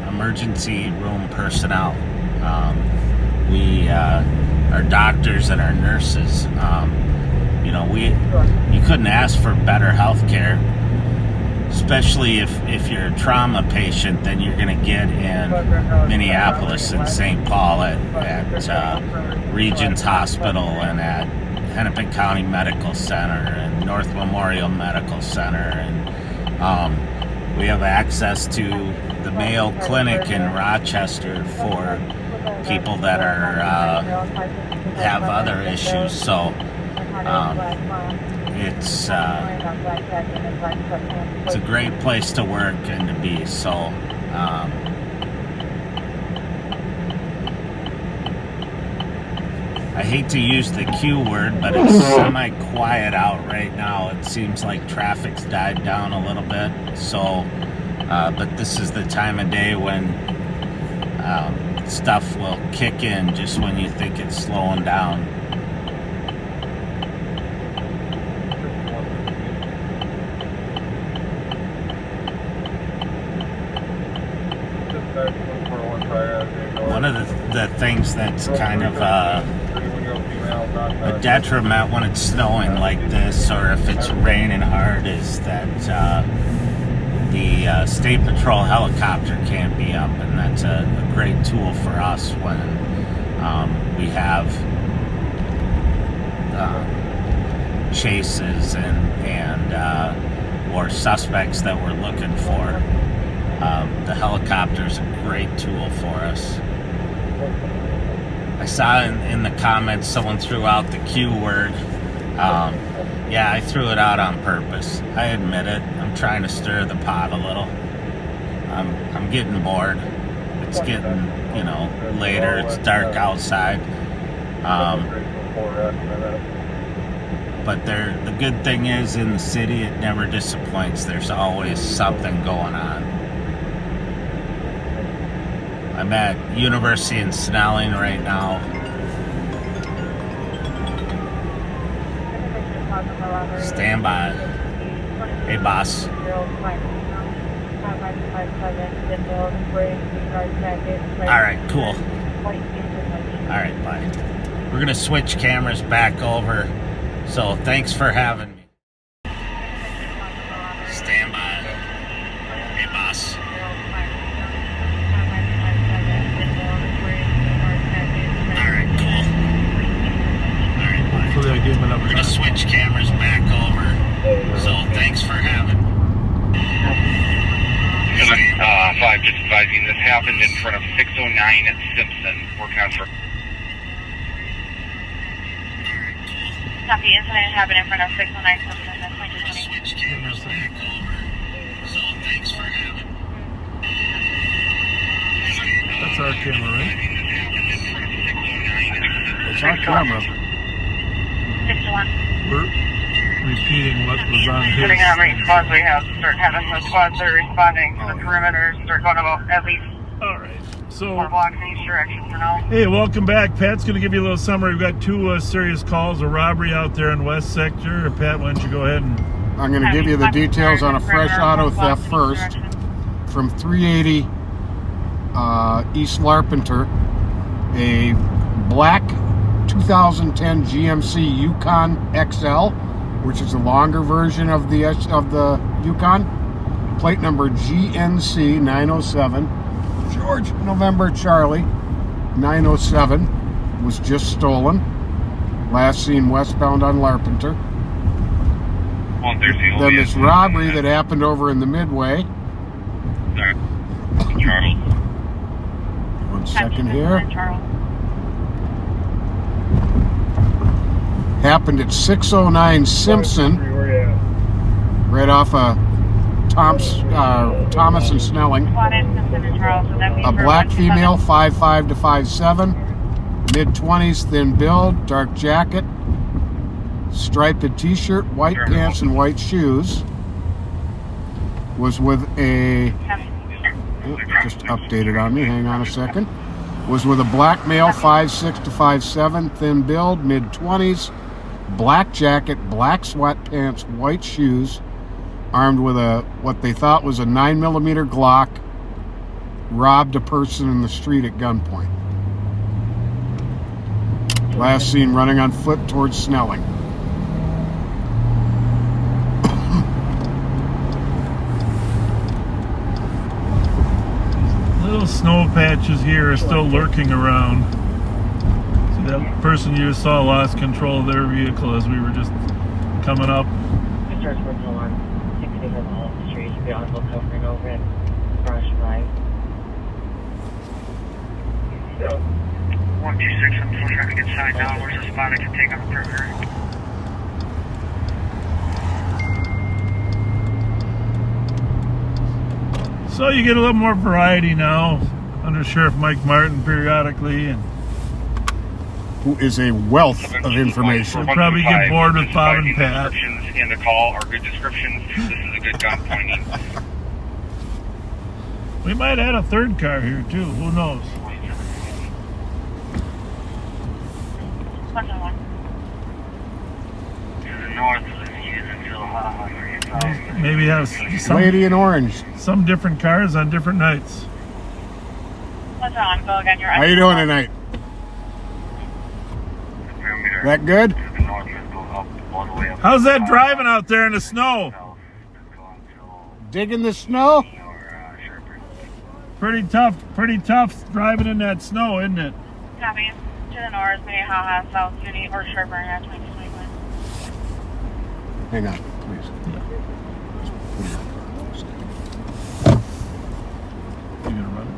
J: emergency room personnel, our doctors and our nurses, you couldn't ask for better health care, especially if you're a trauma patient than you're going to get in Minneapolis and St. Paul at Regents Hospital and at Hennepin County Medical Center and North Memorial Medical Center, and we have access to the Mayo Clinic in Rochester for people that have other issues. So it's a great place to work and to be. So I hate to use the Q word, but it's semi-quiet out right now. It seems like traffic's died down a little bit. So, but this is the time of day when stuff will kick in just when you think it's slowing down. One of the things that's kind of a detriment when it's snowing like this, or if it's raining hard, is that the State Patrol helicopter can't be up, and that's a great tool for us when we have chases and or suspects that we're looking for. The helicopter's a great tool for us. I saw in the comments someone threw out the Q word. Yeah, I threw it out on purpose. I admit it. I'm trying to stir the pot a little. I'm getting bored. It's getting, later. It's dark outside. But the good thing is, in the city, it never disappoints. There's always something going on. I'm at University in Snelling right now. Stand by. Hey, boss. All right, cool. All right, bye. We're going to switch cameras back over. So thanks for having me. Stand by. Hey, boss. We're going to switch cameras back over. So thanks for having me.
K: 5, just advising this happened in front of 609 at Simpson. Working on for.
A: The incident happened in front of 609 Simpson. That's my
J: switch cameras back over. So thanks for having me.
B: That's our camera, right?
D: It's our camera.
A: 6-1.
B: We're repeating what was on his.
A: Depending on how many squads we have, start having the squads that are responding to the perimeter, start going about at least
B: all right. So
A: 4 blocks in each direction for now.
B: Hey, welcome back. Pat's going to give you a little summary. We've got 2 serious calls, a robbery out there in West Sector. Pat, why don't you go ahead and...
D: I'm going to give you the details on a fresh auto theft first. From 380 East Larpenteur, a black 2010 GMC Yukon XL, which is a longer version of the Yukon. Plate number GNC 907. George November Charlie 907 was just stolen. Last seen westbound on Larpenteur. Then this robbery that happened over in the Midway.
K: Charles.
D: 1 second here. Happened at 609 Simpson, right off of Thomas and Snelling. A black female, 5'5" to 5'7", mid-20s, thin build, dark jacket, striped t-shirt, white pants, and white shoes. Was with a just updated on me. Hang on a second. Was with a black male, 5'6" to 5'7", thin build, mid-20s, black jacket, black sweatpants, white shoes, armed with what they thought was a 9mm Glock, robbed a person in the street at gunpoint. Last seen running on foot towards Snelling.
B: Little snow patches here are still lurking around. See, that person you just saw lost control of their vehicle as we were just coming up.
L: Discharge for alarm. 6 days on the street. The auto covering over it. Brush right.
F: 126, I'm still trying to get signed down. Where's the spot I can take on the perimeter?
B: So you get a little more variety now under Sheriff Mike Martin periodically, and
D: who is a wealth of information.
B: You'll probably get bored with Bob and Pat.
K: Descriptions in the call are good descriptions. This is a good gun pointing.
B: We might add a third car here too. Who knows? Maybe have some
D: lady in orange.
B: Some different cars on different nights.
A: What's on? Go again.
D: How you doing tonight? That good?
B: How's that driving out there in the snow?
D: Digging the snow?
B: Pretty tough driving in that snow, isn't it?
A: Copy. To the north, Minnehaha, South Uni, or Sherburne at 2021.
D: Hang on, please.
B: You gonna run it?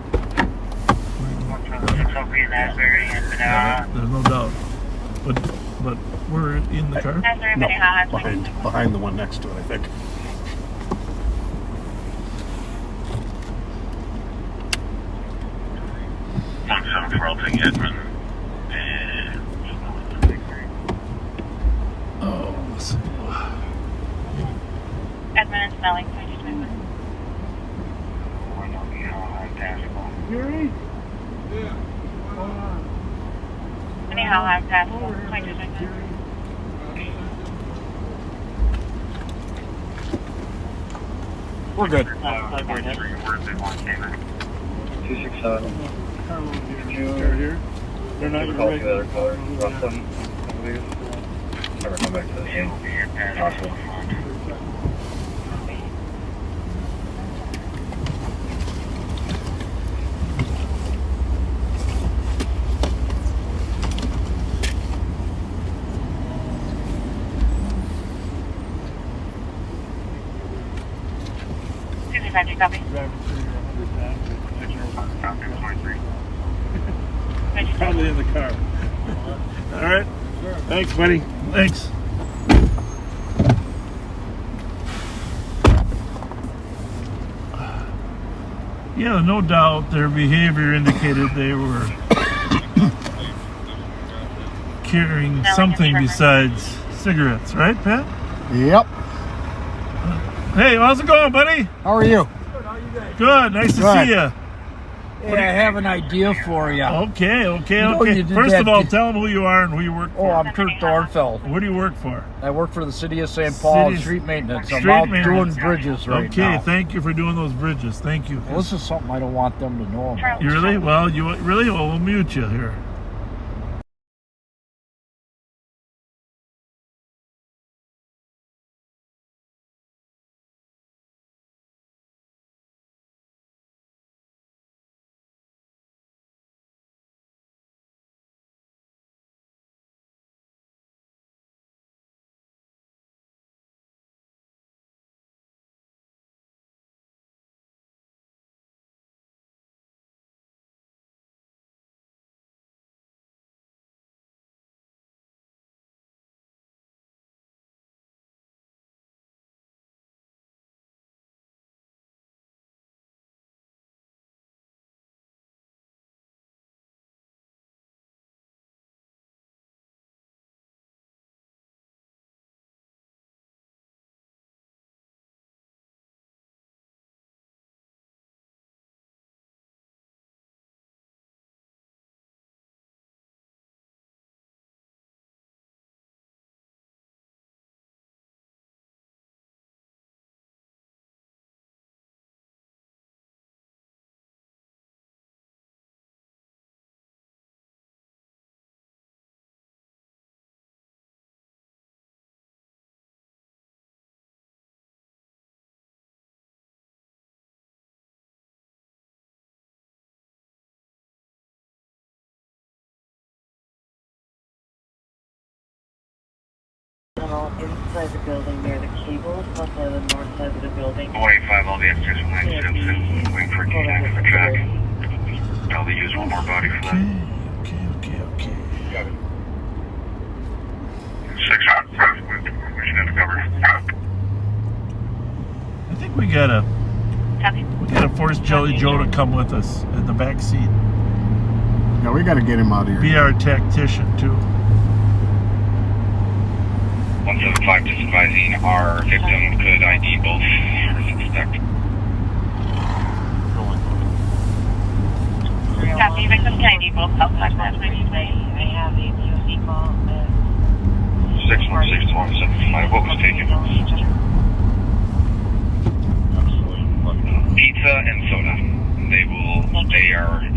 B: There's no doubt. But we're in the car?
D: No, behind the one next to it, I think.
B: Oh, let's see.
A: Edmund and Snelling, 2021. Minnehaha, Passable, 2021.
D: We're good.
F: 267.
B: Here? They're not
F: Call the other color. Roughly. Never come back to the scene. Possible.
A: Copy.
B: Probably in the car. All right. Thanks, buddy. Thanks. Yeah, no doubt their behavior indicated they were carrying something besides cigarettes, right, Pat?
D: Yep.
B: Hey, how's it going, buddy?
D: How are you?
B: Good. Nice to see you.
M: Hey, I have an idea for you.
B: Okay.
M: You
B: First of all, tell them who you are and who you work for.
M: Oh, I'm Kurt Dornfeld.
B: What do you work for?
M: I work for the City of St. Paul street maintenance. I'm out doing bridges right now.
B: Okay, thank you for doing those bridges. Thank you.
M: Well, this is something I don't want them to know about.
B: You really? Well, we'll mute you here.
L: tunnel inside the building near the cables, outside the north side of the building.
K: 185, all the extras from 9 Simpson, waiting for K9 for track. Probably use one more body for that.
B: Okay.
K: Got it. 6 out, we should have it covered.
B: I think we gotta force Jelly Joe to come with us in the back seat.
D: Yeah, we gotta get him out of here.
B: Be our tactician too.
K: 175 just advising our victim could ID both as suspect.
A: Copy, victim can ID both outside that.
L: I have a POC call.
K: 616175, what was taken? Pizza and soda. They are in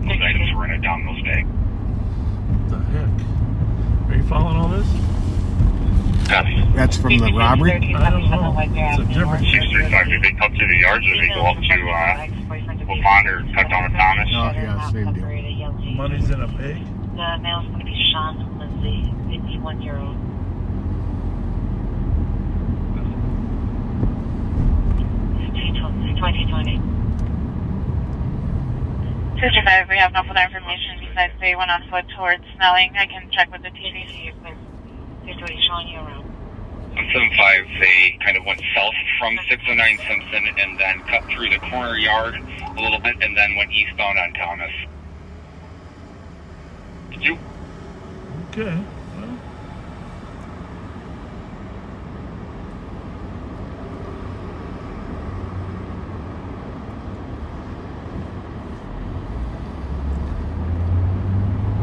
K: those items were in a Domino's bag.
B: What the heck? Are you following all this?
K: Copy.
D: That's from the robbery?
B: I don't know. It's a different
K: 635, did they come to the yards or did they go up to Wilpon or cut down to Thomas?
D: Oh, yeah, same deal.
B: Money's in a bag.
L: The male's going to be Sean Lindsay, 51-year-old. 2020.
A: 225, we have no further information besides they went on foot towards Snelling. I can check with the TC.
L: Here's what he's showing you around.
K: 175, they kind of went south from 609 Simpson and then cut through the corner yard a little bit and then went eastbound on Thomas. Did you?
B: Okay. Well.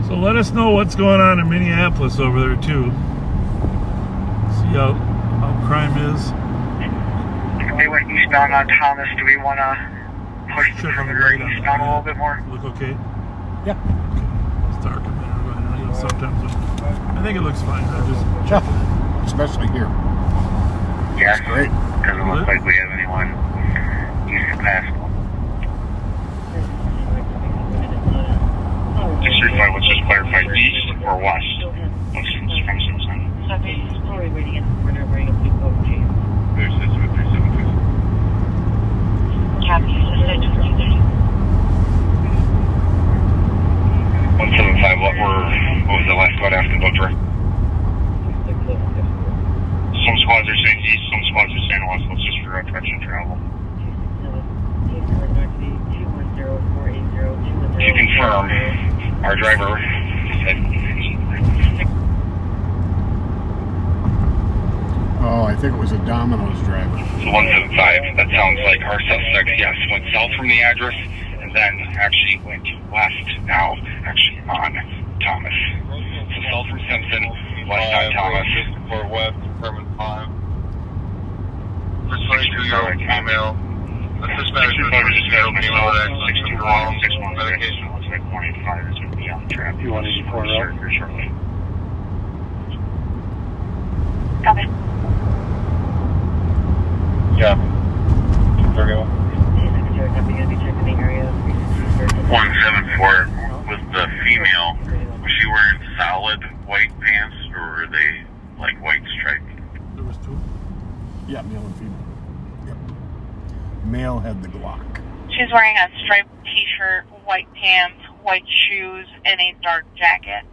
B: So let us know what's going on in Minneapolis over there too. See how crime is.
F: They went eastbound on Thomas. Do we want to push the perimeter eastbound a little bit more?
B: Look okay?
D: Yeah.
B: It's dark in there, but you know, sometimes I think it looks fine. I just
D: check it. Especially here.
F: Yes.
D: That's great.
F: Doesn't look like we have anyone east past.
K: 635, let's just clarify, east or west? From Simpson.
L: He's probably waiting in the corner wearing a blue coat too.
K: There's 372.
L: Copy, suspect 2030.
K: 175, what was the last squad asking about, Dre? Some squads are saying east, some squads are saying west. Let's just figure out direction travel. To confirm, our driver said.
D: Oh, I think it was a Domino's driver.
K: So 175, that sounds like our suspect, yes, went south from the address and then actually went west now, actually on Thomas. So south from Simpson, west on Thomas.
E: For west, Department 5. For 22-year-old female. The suspect is just female that actually wrong medication.
K: Looks like 185 is going to be on the trap.
F: You want to report up?
K: Here shortly.
A: Copy.
E: Yeah. There you go.
H: 174 with the female. Was she wearing solid white pants or were they like white striped?
B: There was two.
D: Yeah, male and female. Yep. Male had the Glock.
A: She's wearing a striped t-shirt, white pants, white shoes, and a dark jacket.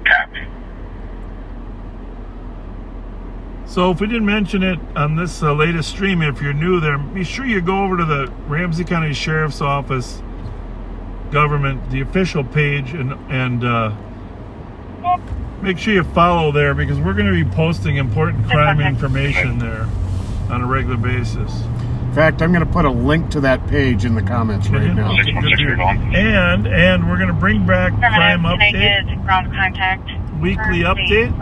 H: Copy.
B: So if we didn't mention it on this latest stream, if you're new there, be sure you go over to the Ramsey County Sheriff's Office government, the official page, and make sure you follow there because we're going to be posting important crime information there on a regular basis.
D: In fact, I'm going to put a link to that page in the comments right now.
B: And we're going to bring back crime update,
A: ground contact,
B: weekly update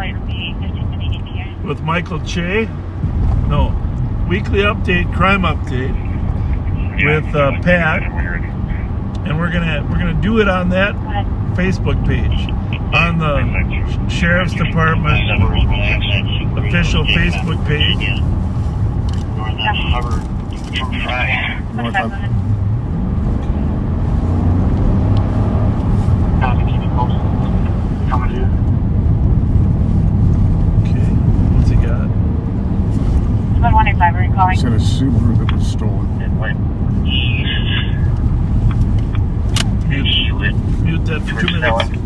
B: with Michael Che. No, weekly update, crime update with Pat, and we're gonna do it on that Facebook page, on the Sheriff's Department official Facebook page.
A: calling?
D: Said a Subaru that was stolen.
H: It went east.
B: Mute that for 2 minutes.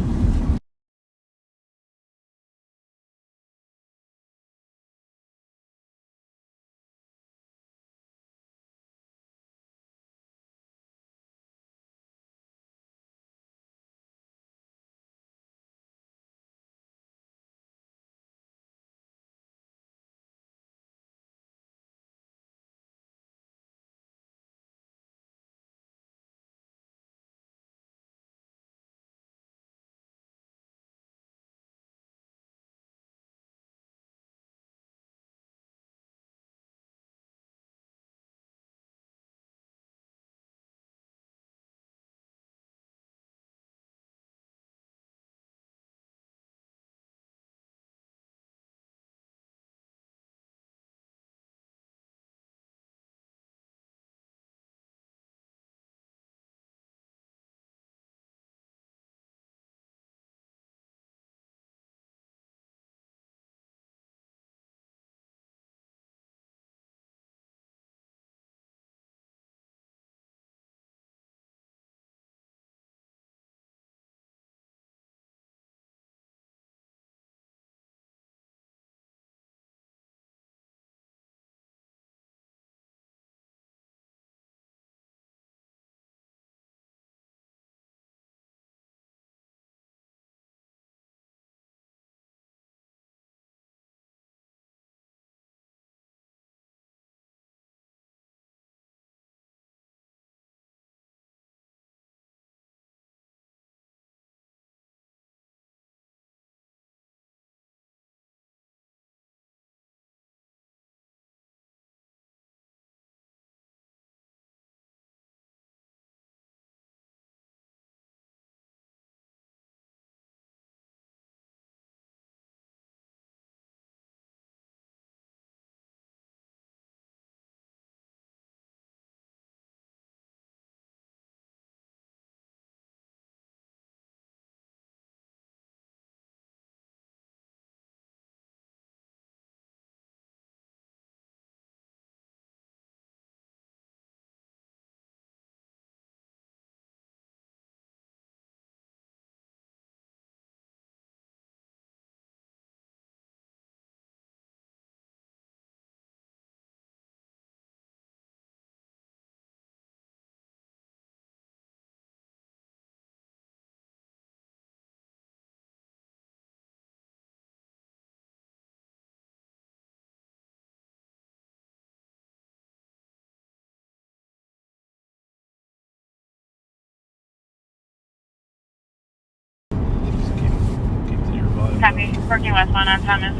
A: Copy. Working westbound on Thomas.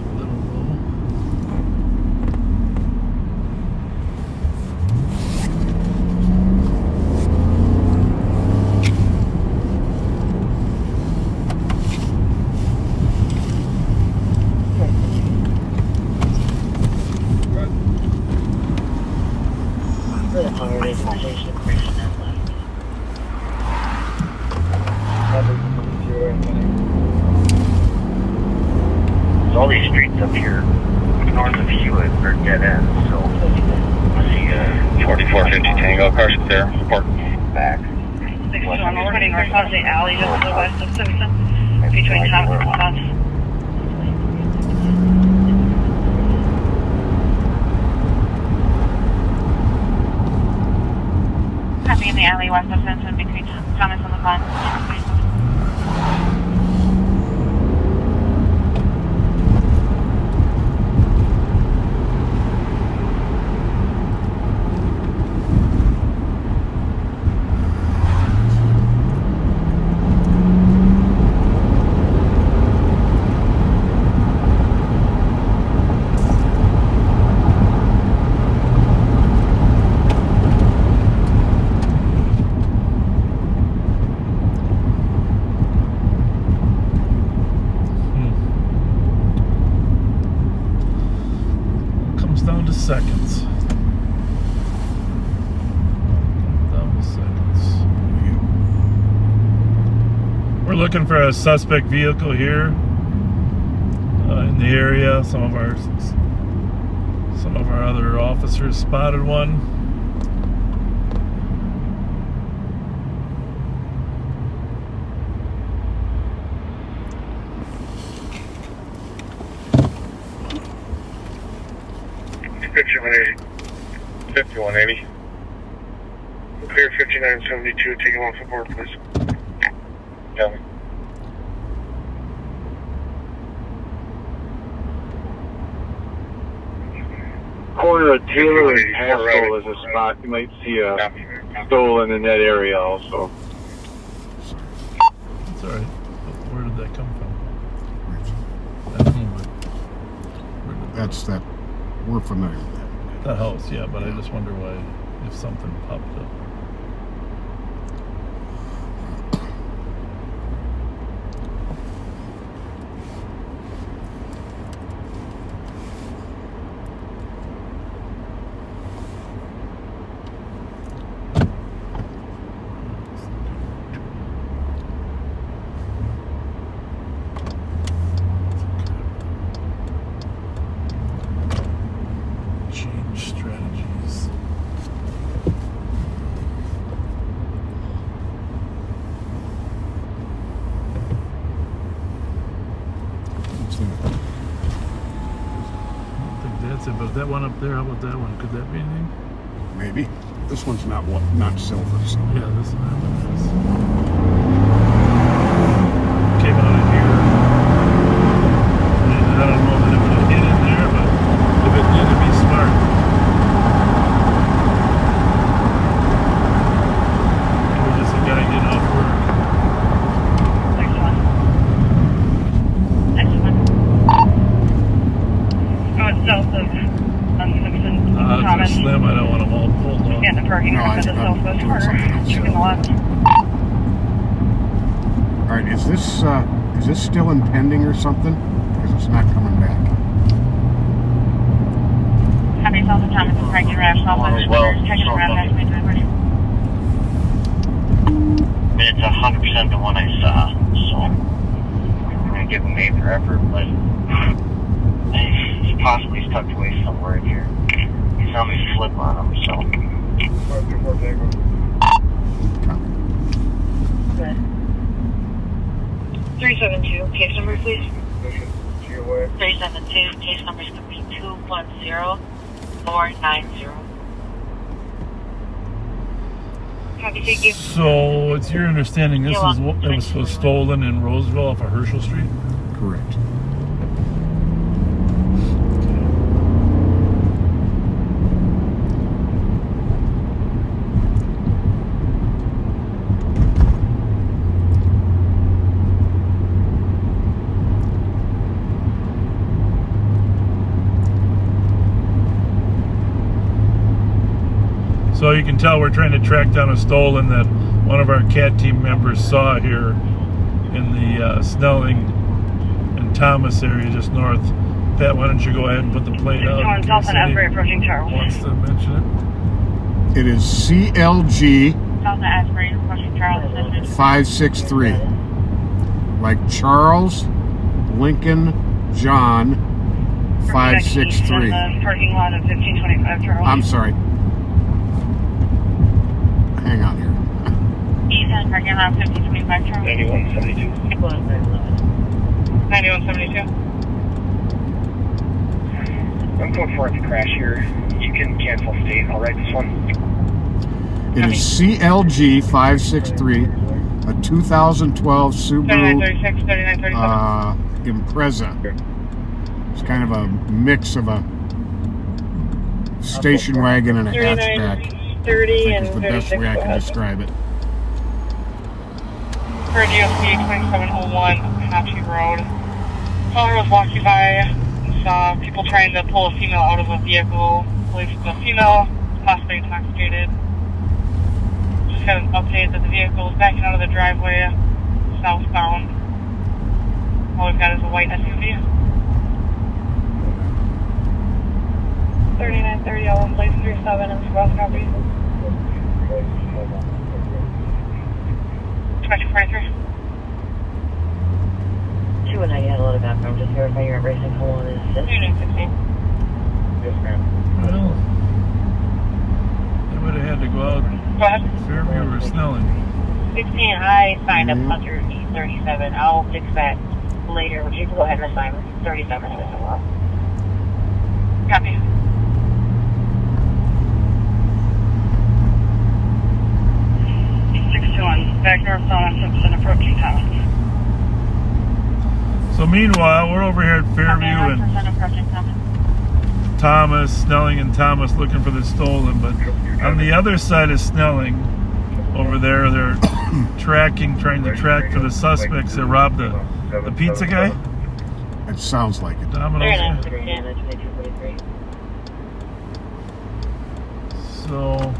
H: All these streets up here north of Hewitt are dead ends, so I see 4450 Tango cars there, report back.
A: 61 reporting north of the alley just to the west of Simpson, between Thomas and Bus. Copy in the alley west of Simpson, between Thomas and the Bus.
B: Down to seconds. Down to seconds. We're looking for a suspect vehicle here in the area. Some of of our other officers spotted one.
E: $5180. Clear 5972. Take him off the board, please. Copy.
F: Corner of Taylor and Pascal is a spot. You might see a stolen in that area also.
B: It's alright. Where did that come from?
D: That's that. We're familiar with that.
B: The house, yeah, but I just wonder why, if something popped up. Strategies. I don't think that's it, but that one up there, how about that one? Could that be anything?
D: Maybe. This one's not silver, so.
B: Yeah, this one is. Came out of here. And I don't know that it would have hit in there, but if it did, it'd be smart. It was just a guy getting off work.
A: South of Simpson.
B: It's slim. I don't want them all pulled off.
A: Yeah, the parking lot to the southwest corner. Chicken lot.
D: All right, is this still impending or something? Because it's not coming back.
A: Happy South of Thomas and Frankie Rash, southwest corner. Checking around that way.
H: I mean, it's 100% the one I saw, so I'm gonna give him A for effort, but he's possibly stuck away somewhere in here. He saw me flip on him, so.
A: Good. 372, case number please. 372, case number is going to be 210490. Copy, thank you.
B: So it's your understanding this is what was stolen in Roseville off of Herschel Street?
D: Correct.
B: So you can tell we're trying to track down a stolen that one of our CAT team members saw here in the Snelling and Thomas area just north. Pat, why don't you go ahead and put the plate out?
A: South and Asbury approaching Charles.
B: Wants to mention it.
D: It is CLG
A: South and Asbury approaching Charles.
D: 563. Like Charles, Lincoln, John, 563.
A: Parking lot of 1525 Charles.
D: I'm sorry. Hang on here.
A: East End parking lot 1525 Charles.
E: 9172.
A: 9172.
F: I'm going for it to crash here. You can cancel state. I'll write this one.
D: It is CLG 563, a 2012 Subaru
A: 3936,
D: Impreza. It's kind of a mix of a station wagon and a hatchback.
A: 30 and
D: Is the best way I can describe it.
A: For GSP 2701 Apache Road. Caller was walking by and saw people trying to pull a female out of a vehicle. Believes the female possibly intoxicated. Just got an update that the vehicle is backing out of the driveway southbound. All we've got is a white SUV. 3930 Ellen Place 37 and Cross copy. 2243.
L: 2 and I had a lot of background. Just verify you're embracing call on assist.
A: 2960.
F: Yes, ma'am.
B: had to go out Fairview or Snelling.
L: 16, I signed up under E37. I'll fix that later. Would you go ahead and assign 37 as well?
A: Copy.
N: Back north on Simpson approaching town.
B: So meanwhile, we're over here at Fairview and Thomas, Snelling and Thomas looking for the stolen, but on the other side of Snelling, over there, they're trying to track for the suspects that robbed the pizza guy.
D: It sounds like it.
B: Domino's. So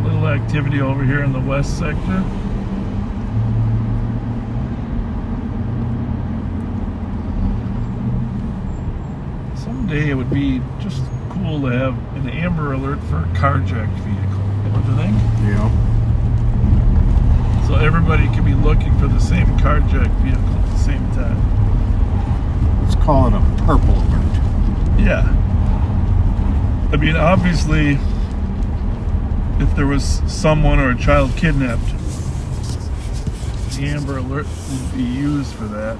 B: little activity over here in the west sector. Someday it would be just cool to have an Amber Alert for a carjacked vehicle, don't you think?
D: Yeah.
B: So everybody can be looking for the same carjacked vehicle at the same time.
D: Let's call it a purple alert.
B: Yeah. I mean, obviously, if there was someone or a child kidnapped, the Amber Alert would be used for that.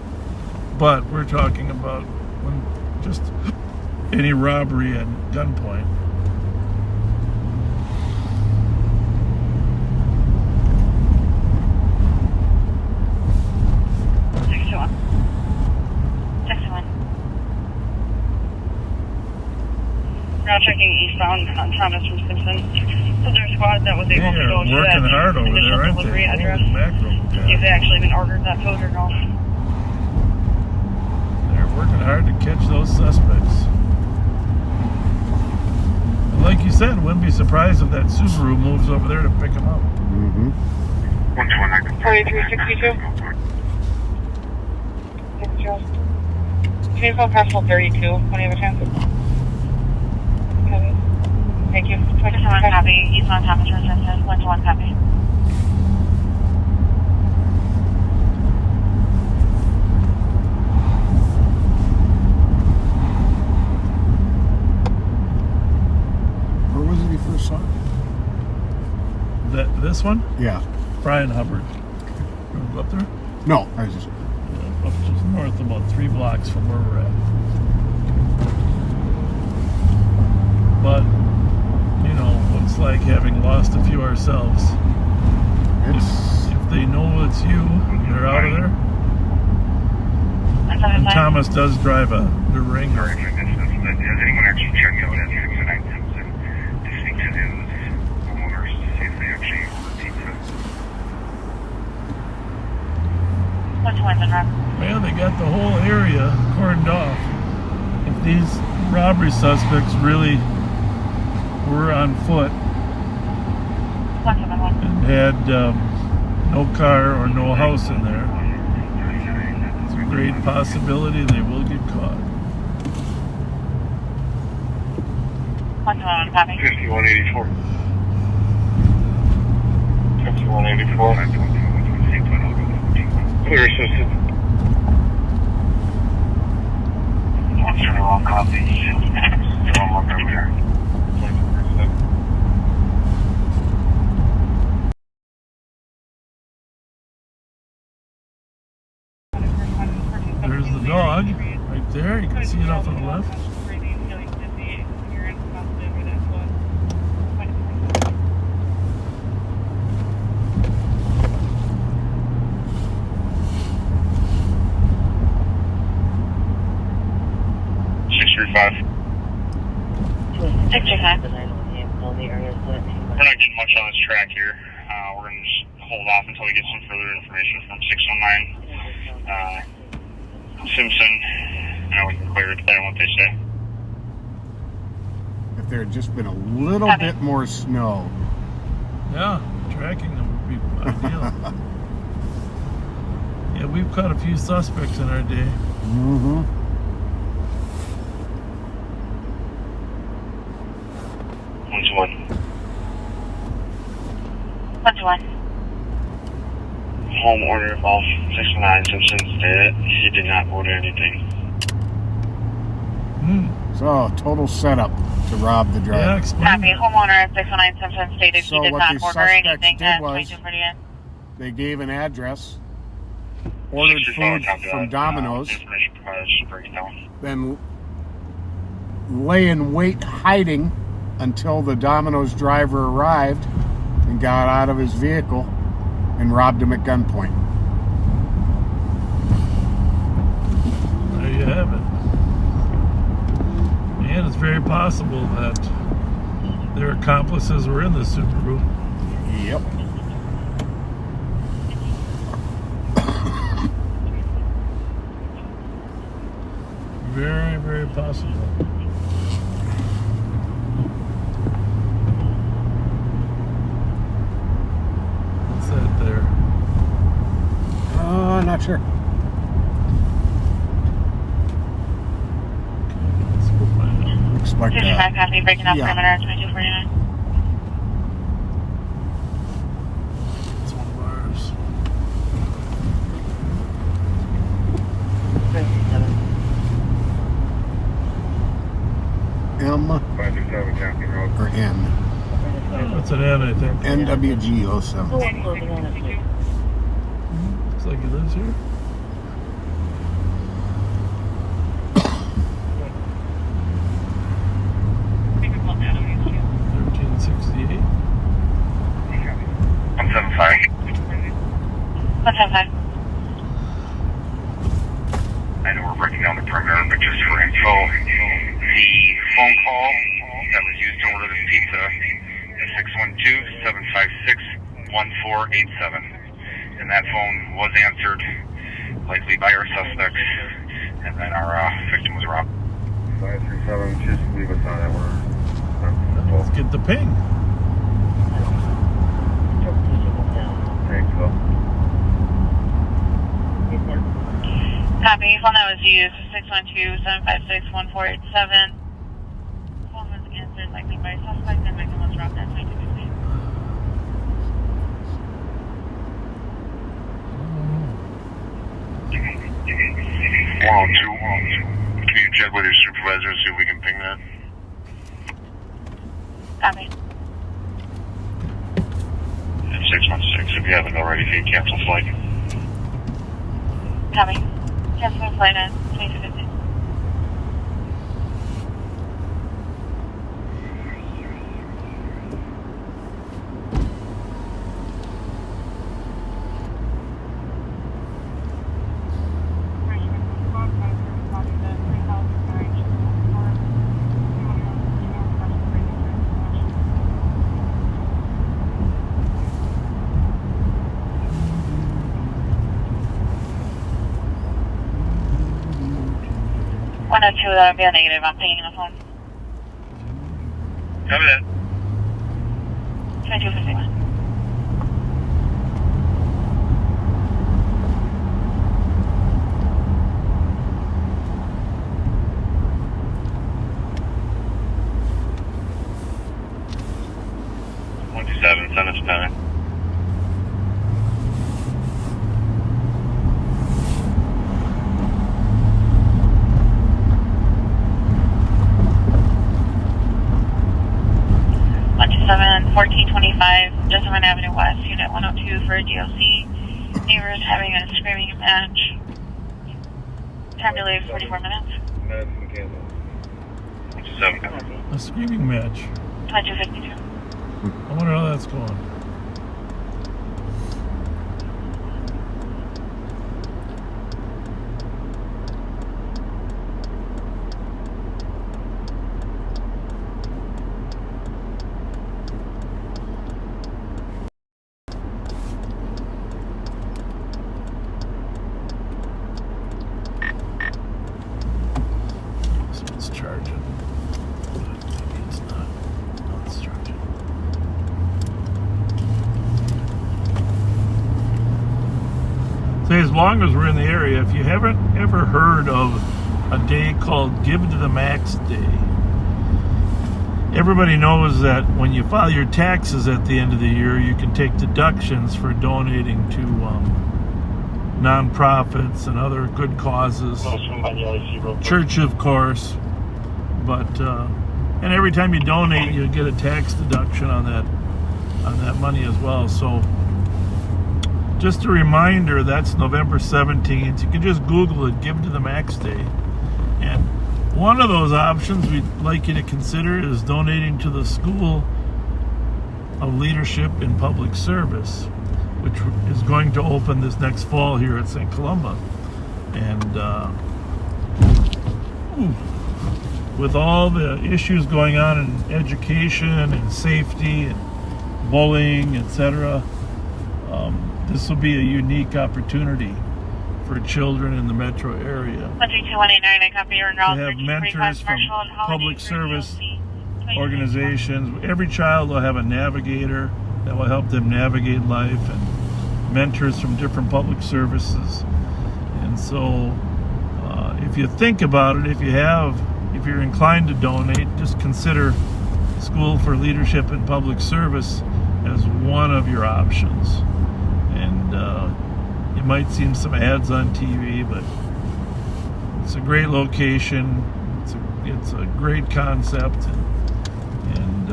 B: But we're talking about when just any robbery at gunpoint.
N: Now checking eastbound on Thomas from Simpson. So there's a squad that was able to go to that
B: working hard over
N: initial
B: there, aren't
N: delivery
B: they?
N: address.
B: Yeah.
N: See if they actually even ordered that food or not.
B: They're working hard to catch those suspects. And like you said, wouldn't be surprised if that Subaru moves over there to pick them up.
D: Mm-hmm.
A: 4362. Can you go parcel 32 when you have a chance? Thank you. 21 copy. Eastbound Thomas Resistance. 1-1 copy.
D: Where was it you first saw it?
B: This one?
D: Yeah.
B: Brian Hubbard. You want to go up there?
D: No, I was just...
B: Up just north, about 3 blocks from where we're at. But, you know, it's like having lost a few ourselves. If they know it's you, they're out of there. And Thomas does drive the Ranger.
K: Has anyone actually checked out at 6 and 9 Simpson to speak to those homeowners to see if they actually ordered pizza?
B: Well, they got the whole area cordoned off. If these robbery suspects really were on foot and had no car or no house in there, it's a great possibility they will get caught.
E: 5184. 5184. Clear assisted.
K: All copies. Still on over here.
B: There's the dog right there. You can see it off on the left.
K: We're not getting much on this track here. We're going to just hold off until we get some further information from 619 Simpson. Now we can clear it depending on what they say.
D: If there had just been a little bit more snow.
B: Yeah, tracking them would be ideal. Yeah, we've caught a few suspects in our day.
D: Mm-hmm.
K: Home order of all 619 Simpson stated he did not order anything.
D: So, total setup to rob the driver.
B: Yeah, explain.
A: Copy. Homeowner at 619 Simpson stated
D: So
A: he did
D: what
A: not
D: these
A: order
D: suspects
A: anything
D: did
A: at
D: was-
A: 2248.
D: They gave an address, ordered food from Domino's, then lay in wait hiding until the Domino's driver arrived and got out of his vehicle and robbed him at gunpoint.
B: There you have it. And it's very possible that their accomplices were in the Subaru.
D: Yep.
B: Very, very possible. What's that there?
D: I'm not sure.
B: Let's go find out.
D: Looks like
A: 55 copy, breaking up
D: yeah.
A: perimeter 2249.
B: It's one of ours.
D: M
E: 567 County Road.
D: or N.
B: Oh, it's an N, I think.
D: NWG07.
B: Looks like he lives here. $13.68.
K: 175.
A: 175.
K: I know we're breaking down the perimeter, but just for info, the phone call that was used to order this pizza is 612-756-1487. And that phone was answered, likely by our suspects, and then our victim was robbed.
E: 537, just leave us on that word.
B: Let's get the ping.
E: Thanks, Phil.
A: Copy. Phone that was used is 612-756-1487. Phone was answered likely by suspect and victim was robbed at 2250.
K: Can you check with your supervisor and see if we can ping that?
A: Copy.
K: 616, if you haven't already, can you cancel flight?
A: Copy. Canceling flight at 2250. One or two, that would be a negative. I'm pinging the phone.
K: Copy that.
A: 2251.
K: Send us time.
A: Seven 1425 Jessamine Avenue West, Unit 102 for a DLC. Neighbors having a screaming match. Time delay 44 minutes.
B: A screaming match.
A: 2252.
B: I wonder how that's going. So it's charging. Maybe it's not. No, it's charging. Say, as long as we're in the area, if you haven't ever heard of a day called Give to the Max Day, everybody knows that when you file your taxes at the end of the year, you can take deductions for donating to nonprofits and other good causes. Church, of course. But and every time you donate, you get a tax deduction on that money as well. So just a reminder, that's November 17th. You can just Google it, Give to the Max Day. And one of those options we'd like you to consider is donating to the School of Leadership in Public Service, which is going to open this next fall here at St. Columba. And with all the issues going on in education and safety and bullying, etc., this will be a unique opportunity for children in the metro area to have mentors from public service organizations. Every child will have a navigator that will help them navigate life, and mentors from different public services. And so if you think about it, if you're inclined to donate, just consider School for Leadership in Public Service as one of your options. And you might see some ads on TV, but it's a great location. It's a great concept. And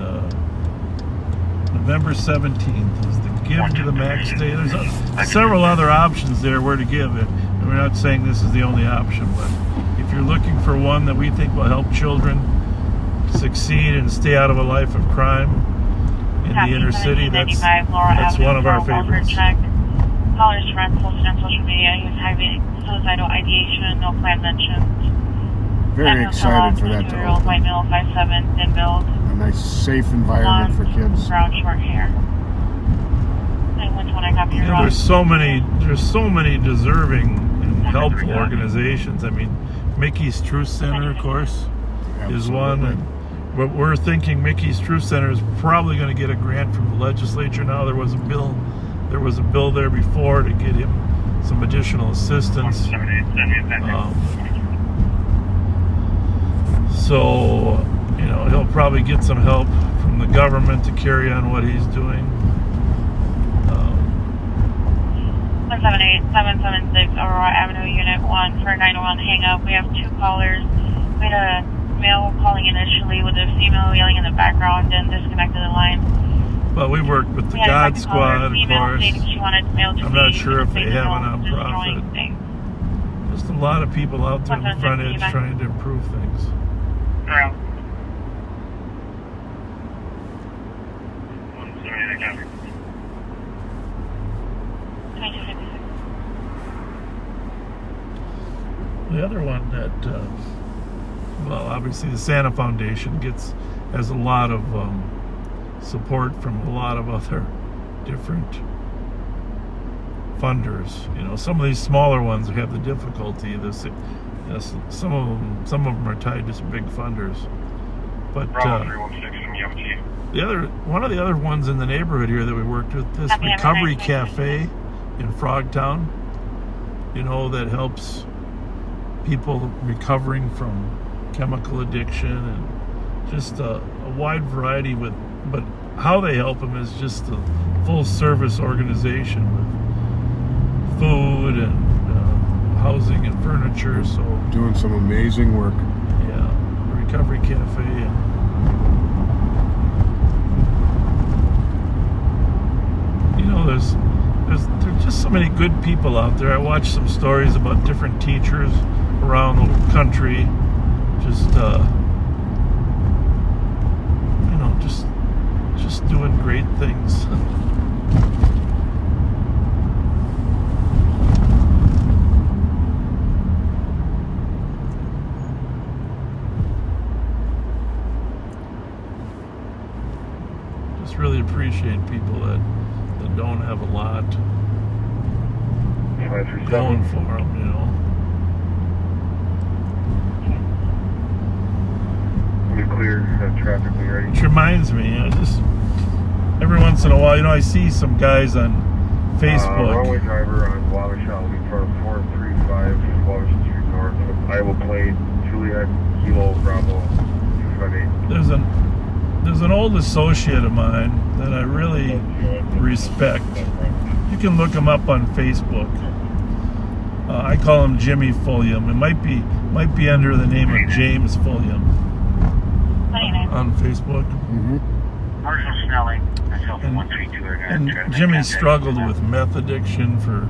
B: November 17th is the Give to the Max Day. There's several other options there where to give it. And we're not saying this is the only option, but if you're looking for one that we think will help children succeed and stay out of a life of crime in the inner city, that's one of our favorites.
A: College friends posted on social media. He was having suicidal ideation, no plan mentioned.
D: Very excited for that to open.
A: White male, 5'7", thin build.
D: A nice, safe environment for kids.
A: Brown, short hair.
B: There's so many deserving and helpful organizations. I mean, Mickey's Truth Center, of course, is one. And what we're thinking, Mickey's Truth Center is probably going to get a grant from the legislature now. There was a bill there before to get him some additional assistance. So, he'll probably get some help from the government to carry on what he's doing.
A: 178-776 Aurora Avenue, Unit 1 for 901 hang-up. We have 2 callers. We had a male calling initially with a female yelling in the background and disconnected the line.
B: Well, we worked with the God Squad, of course. I'm not sure if they have a nonprofit. Just a lot of people out there on the front edge trying to improve things. The other one that, obviously the Santa Foundation has a lot of support from a lot of other different funders. Some of these smaller ones have the difficulty. Some of them are tied to some big funders. But one of the other ones in the neighborhood here that we worked with, this Recovery Cafe in Frogtown, that helps people recovering from chemical addiction and just a wide variety but how they help them is just a full service organization with food and housing and furniture. So
D: doing some amazing work.
B: Yeah, Recovery Cafe. There's just so many good people out there. I watched some stories about different teachers around the country, just doing great things. Just really appreciate people that don't have a lot going for them,
E: Clear, traffically ready.
B: Which reminds me, just every once in a while, I see some guys on Facebook.
E: Runway driver on Wabasha in front of 435 Wabasha Street North with Iowa plate, Juliet, Kilo, Bravo, 258.
B: There's an old associate of mine that I really respect. You can look him up on Facebook. I call him Jimmy Fulliam. It might be under the name of James Fulliam. on Facebook.
H: Marshall Snelling.
B: And Jimmy struggled with meth addiction for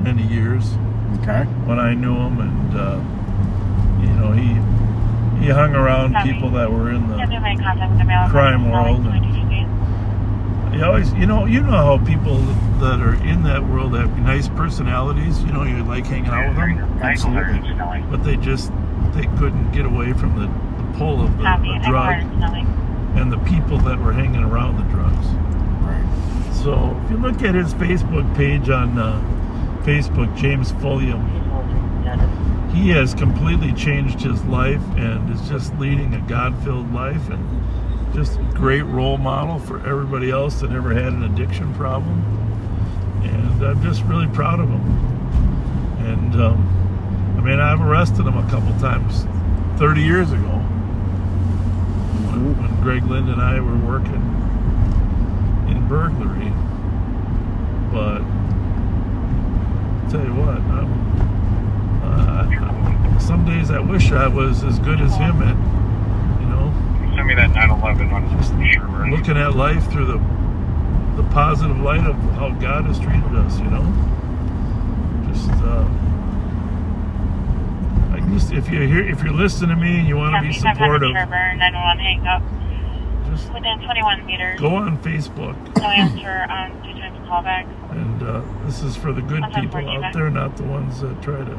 B: many years.
D: Okay.
B: When I knew him, and you know, he hung around people that were in the crime world. And he always, you know how people that are in that world have nice personalities. You know, you like hanging out with them.
D: Absolutely.
B: But they couldn't get away from the pull of the drug and the people that were hanging around the drugs.
D: Right.
B: So if you look at his Facebook page on Facebook, James Fulliam, he has completely changed his life and is just leading a God-filled life and just a great role model for everybody else that ever had an addiction problem. And I'm just really proud of him. And I mean, I've arrested him a couple times 30 years ago when Greg Lind and I were working in burglary. But I'll tell you what, some days I wish I was as good as him at, you know,
F: Send me that 911 on sure.
B: looking at life through the positive light of how God has treated us, you know. Just if you're listening to me and you want to be supportive, just
A: within 21 meters.
B: Go on Facebook.
A: No answer on 2 times callback.
B: And this is for the good people out there, not the ones that try to.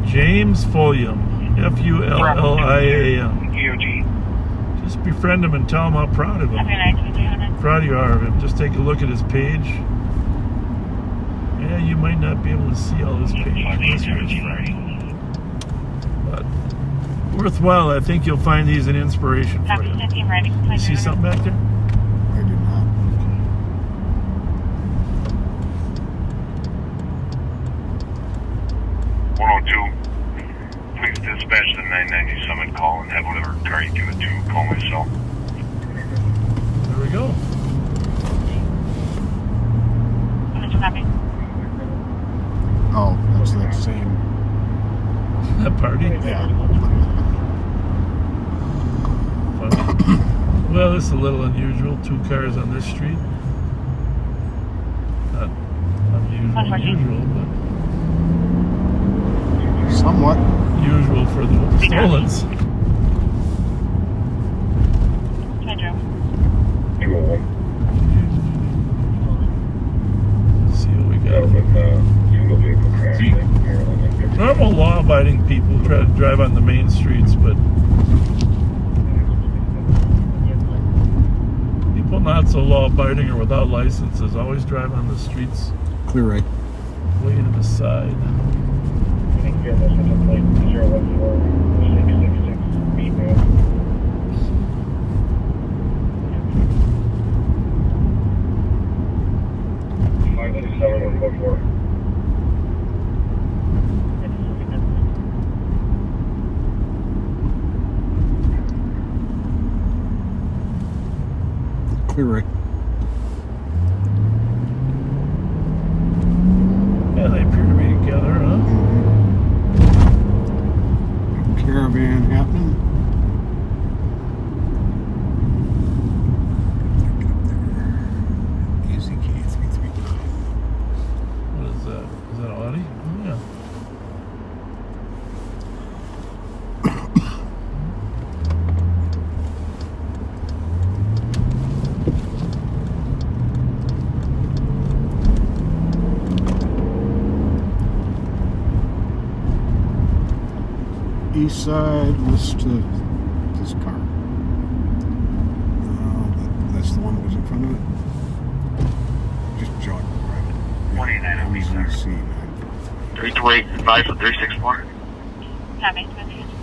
B: James Fulliam, Fulliam. Just befriend him and tell him how proud of him. Proud you are of him. Just take a look at his page. Yeah, you might not be able to see all his page. But worthwhile. I think you'll find he's an inspiration for you. You see something back there?
D: I do not.
K: 102. Please dispatch the 990 summon call and have whatever car you give it to call my cell.
B: There we go.
D: Oh, that's that same.
B: That party?
D: Yeah.
B: Well, this is a little unusual. 2 cars on this street. Not unusual, but
D: somewhat
B: usual for the stolens. Let's see what we got. Normal law-abiding people try to drive on the main streets, but people not so law-abiding or without licenses always drive on the streets.
D: Clear right.
B: Way to the side.
D: Clear right.
B: Yeah, they appear to be together, huh?
D: Caravan happening. Easy key 339.
B: What is that? Is that Audi? Oh, yeah.
D: East side was to this car. That's the one that was in front of it. Just jog right.
H: 29 on east side. 328 advice for 364.
A: Copy.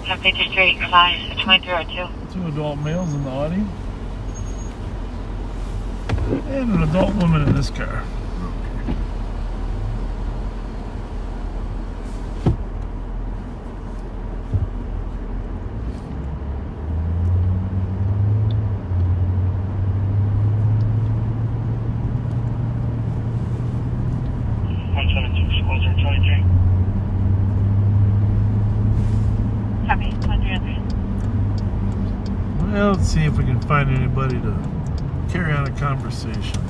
A: Copy, straight 5, 2302.
B: 2 adult males in the Audi. And an adult woman in this car.
F: closer, 23.
A: Copy, 23.
B: Well, let's see if we can find anybody to carry on a conversation.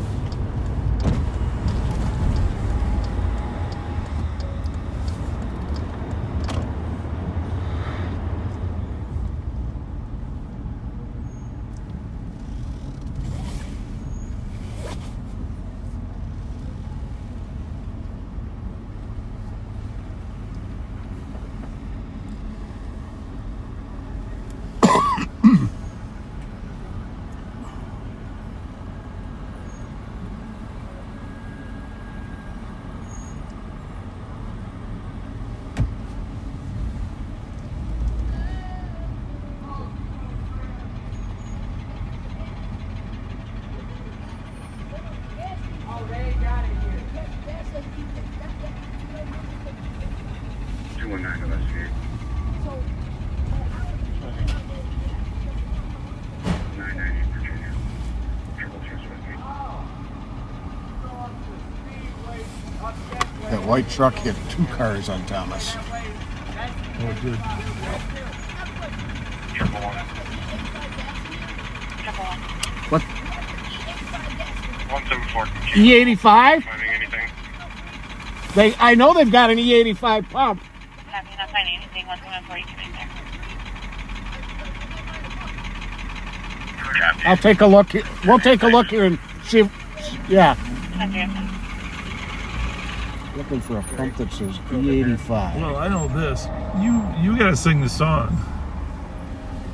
D: That white truck hit 2 cars on Thomas.
B: Oh, it did.
D: What?
E: 174.
D: E85?
E: Finding anything?
D: I know they've got an E85 pump.
A: Copy, not finding anything. 174, you can make there.
D: I'll take a look. We'll take a look here and see if, yeah. Looking for a pump that says E85.
B: Well, I know this. You gotta sing the song.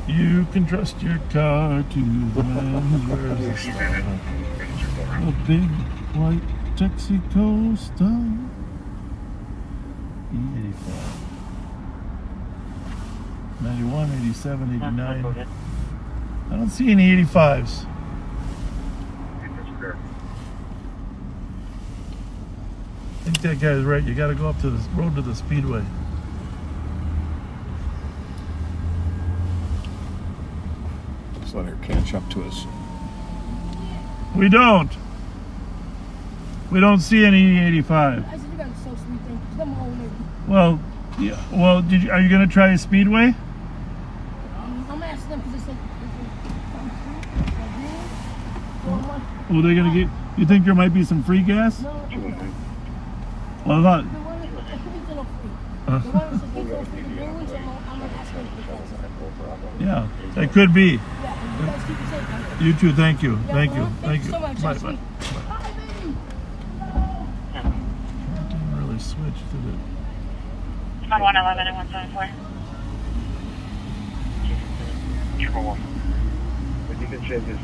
B: You can trust your car to the man who wears the star. A big white Texaco E85. 91, 87, 89. I don't see any 85s. I think that guy's right. You got to go up to the road to the speedway.
D: Let's let her catch up to us.
B: We don't see any 85. Well, yeah. Well, are you going to try a speedway?
G: I'm asking them because it's
B: Oh, they're going to get. You think there might be some free gas?
G: no.
B: Well, not. Yeah, that could be. You too. Thank you. Thank you. Thank you. Bye. Bye. Didn't really switch, did it?
A: On 111 and 174.
E: Triple one.
F: But you can change this.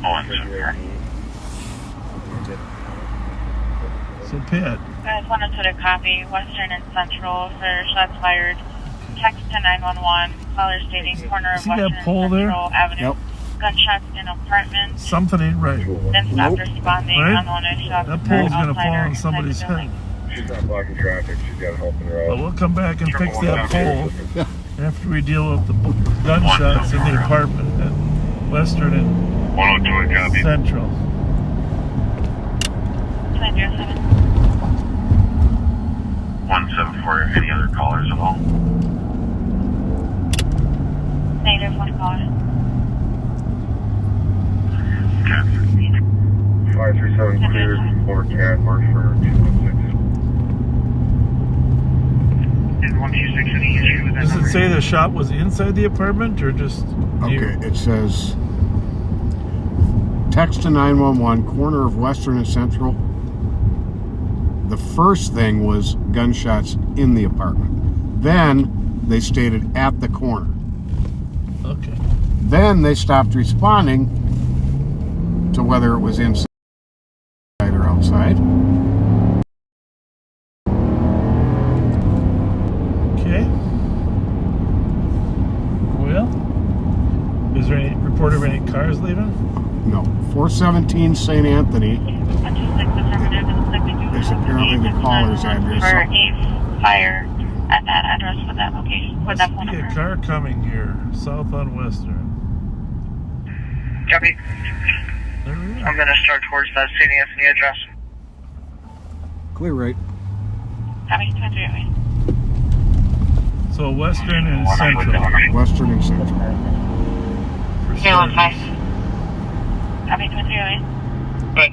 B: So, Pat.
A: Guys, wanted to copy Western and Central for shots fired. Text to 911. Caller stating corner of
B: See
A: Western
B: that
A: and
B: pole there?
A: Central Avenue.
D: Yep.
A: Gunshots in apartment.
B: Something ain't right.
A: Then stopped responding.
B: Right?
A: Unwanted shots.
B: That pole's
A: fired
B: gonna fall
A: outside or
B: on somebody's
A: inside the
B: head.
A: building.
E: She's not blocking traffic. She's got helping her
B: But
E: out.
B: we'll come back and fix that pole after we deal with the gunshots in the apartment at Western and
E: 102, copy.
B: Central.
A: 907.
H: 174. Any other callers at all?
A: Negative, one caller.
E: 537 cleared for CAD mark for 216.
F: And 126 any issue with that
B: Does it
F: number?
B: say the shot was inside the apartment or just near?
D: Okay, it says text to 911, corner of Western and Central. The first thing was gunshots in the apartment. Then they stated at the corner.
B: Okay.
D: Then they stopped responding to whether it was inside or outside.
B: Okay. Well, is there any report of any cars leaving?
D: No. 417 St. Anthony
A: 126 affirmative.
D: is apparently the caller's address.
A: For a fire at that address with that location, with that phone
B: See a
A: number.
B: car coming here, south on Western.
F: Copy.
B: There we
F: I'm
B: are.
F: going to start towards that St. Anthony address.
D: Clear right.
A: Copy, 2308.
B: So Western and Central.
D: Western and Central.
A: 015. Copy, 2308.
H: But.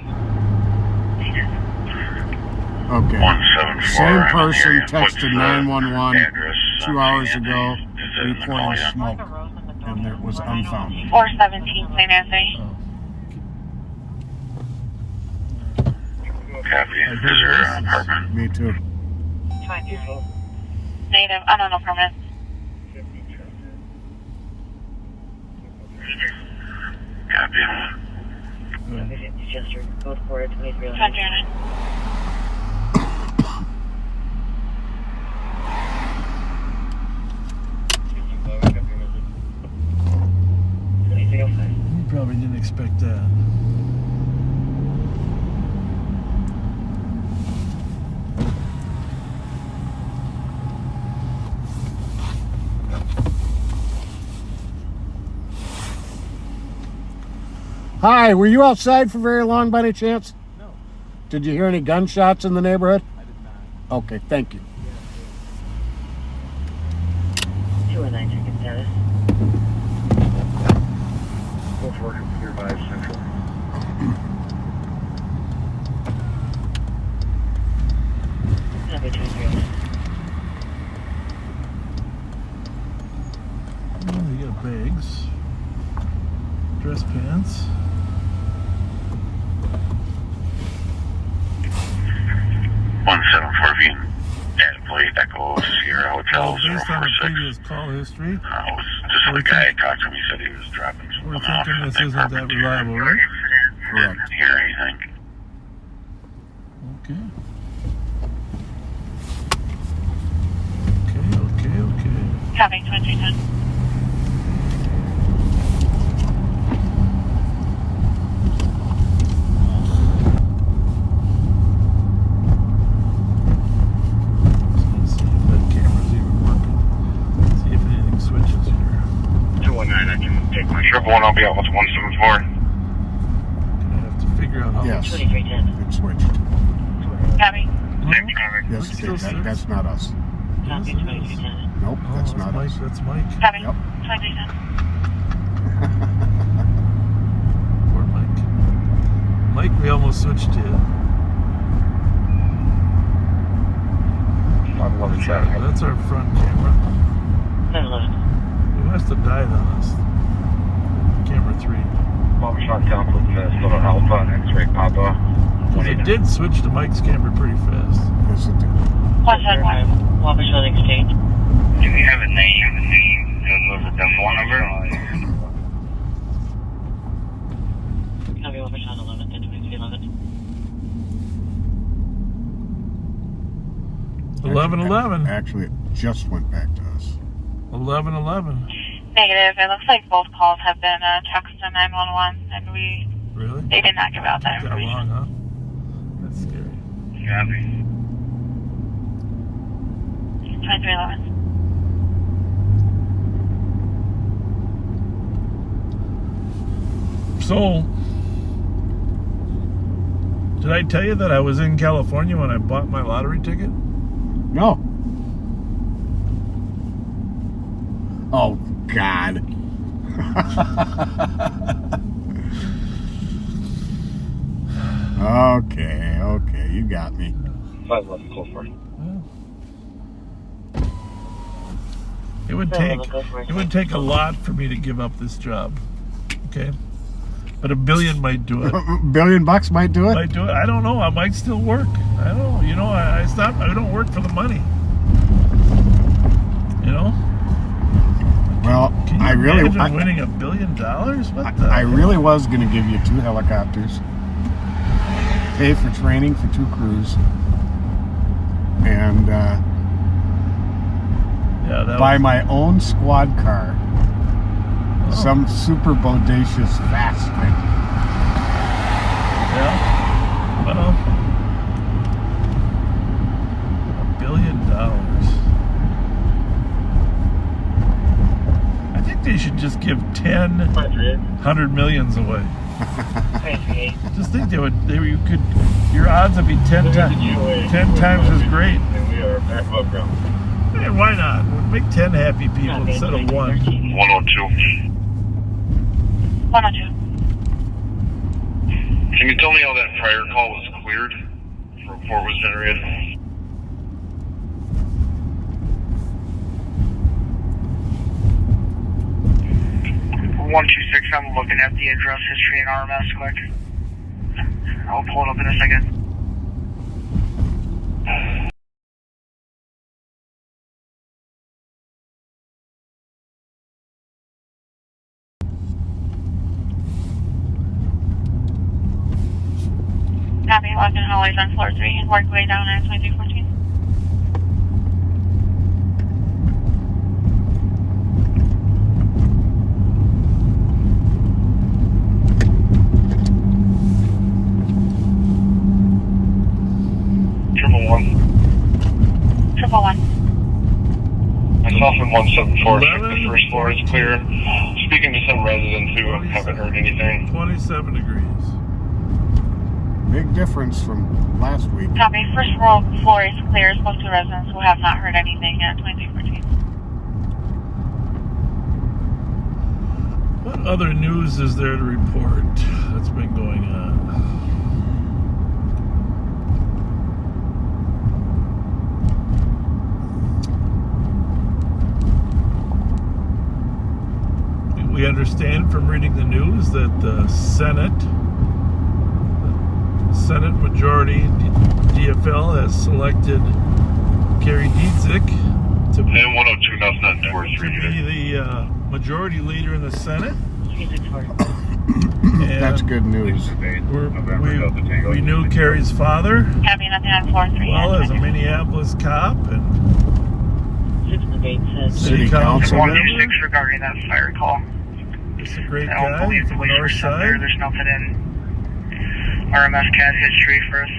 D: Okay.
H: 174.
D: Same person texted 911 2 hours ago reporting smoke, and it was unfounded.
A: 417 St. Anthony.
H: Copy. Is there an apartment?
D: Me too.
A: Native, unknown permanent.
H: Copy.
L: Chester, code 42309.
A: 2309.
B: You probably didn't expect that.
D: Hi, were you outside for very long by any chance? No. Did you hear any gunshots in the neighborhood?
O: I did not.
D: Okay, thank you.
L: 219, check status.
F: 4435 Central.
L: Copy, 2309.
B: Oh, you got bags. Dress pants.
H: 174 being at plate Echo Sierra Hotel.
B: Based on the previous call history,
H: Just the guy talked to me, said he was dropping
B: we're
H: something off.
B: thinking this isn't that reliable, right?
H: Correct. Didn't hear anything.
B: Okay.
A: Copy, 2310.
B: Let's see if that camera's even working. See if anything switches here.
H: 219, I can take my 111, I'll be out with 174.
B: I have to figure out how
D: Yes,
L: 2310.
D: it switched.
A: Copy.
D: Yes, it did. That's not us.
L: Copy, 2310.
D: Nope, that's not
B: Mike.
D: us.
B: That's Mike.
A: Copy,
D: Yep.
A: 2310.
B: Poor Mike. Mike, we almost switched to you. That's our front camera.
L: 711.
B: Who has to die on us? Camera 3.
F: Barbershop Temple, Minnesota Alpha, X-Ray Papa.
B: Because it did switch to Mike's camera pretty fast.
D: Yes, it did.
A: 171.
L: Wabash Exchange.
H: Do we have a name? Was it the phone number?
L: Copy, Wabash 11, 2311.
B: 1111.
D: Actually, it just went back to us.
B: 1111.
A: Negative. It looks like both calls have been texted to 911, and
B: Really?
A: they did not give out that
B: That
A: information.
B: long, huh? That's scary.
H: Copy.
A: 2311.
B: So, did I tell you that I was in California when I bought my lottery ticket?
D: No. Oh, God. Okay, you got me.
F: 511, close for.
B: It would take a lot for me to give up this job. Okay? But $1 billion might do it.
D: $1 billion might do it?
B: Might do it. I don't know. I might still work. I don't know. You know, I don't work for the money. You know?
D: Well,
B: Can you
D: I really
B: imagine winning $1 billion? What the?
D: I really was going to give you 2 helicopters, pay for training for 2 crews, and buy my own squad car. Some super bodacious fast thing.
B: Yeah. Well, $1 billion. I think they should just give 10 100 millions away. Just think you could. Your odds would be 10 times as great.
H: there above ground.
B: Hey, why not? We'll make 10 happy people instead of 1.
K: 102.
A: 102.
K: Can you tell me how that prior call was cleared? The report was generated.
F: 126, I'm looking at the address history in RMS quick. I'll pull it up in a second.
A: Copy, walking hallways on floor 3 and work way down at 2314. Triple one.
K: Myself and 174, check the first floor is clear. Speaking to some residents who haven't heard anything.
B: 27 degrees.
D: Big difference from last week.
A: Copy, first floor is clear. Spoke to residents who have not heard anything at 2314.
B: What other news is there to report that's been going on? We understand from reading the news that the Senate majority, DFL, has selected Gary Dietzick to be,
K: and 102, nothing, not 2 or 3
B: to be the majority leader in the Senate.
D: That's good news.
B: We knew Carrie's father
A: Copy, nothing on floor 3.
B: well as a Minneapolis cop and city council
F: 126 regarding that fire call.
B: He's a great
F: I don't
B: guy
F: believe
B: from the
F: police
B: north
F: were sent there.
B: side.
F: There's nothing in RMS CAD history for us.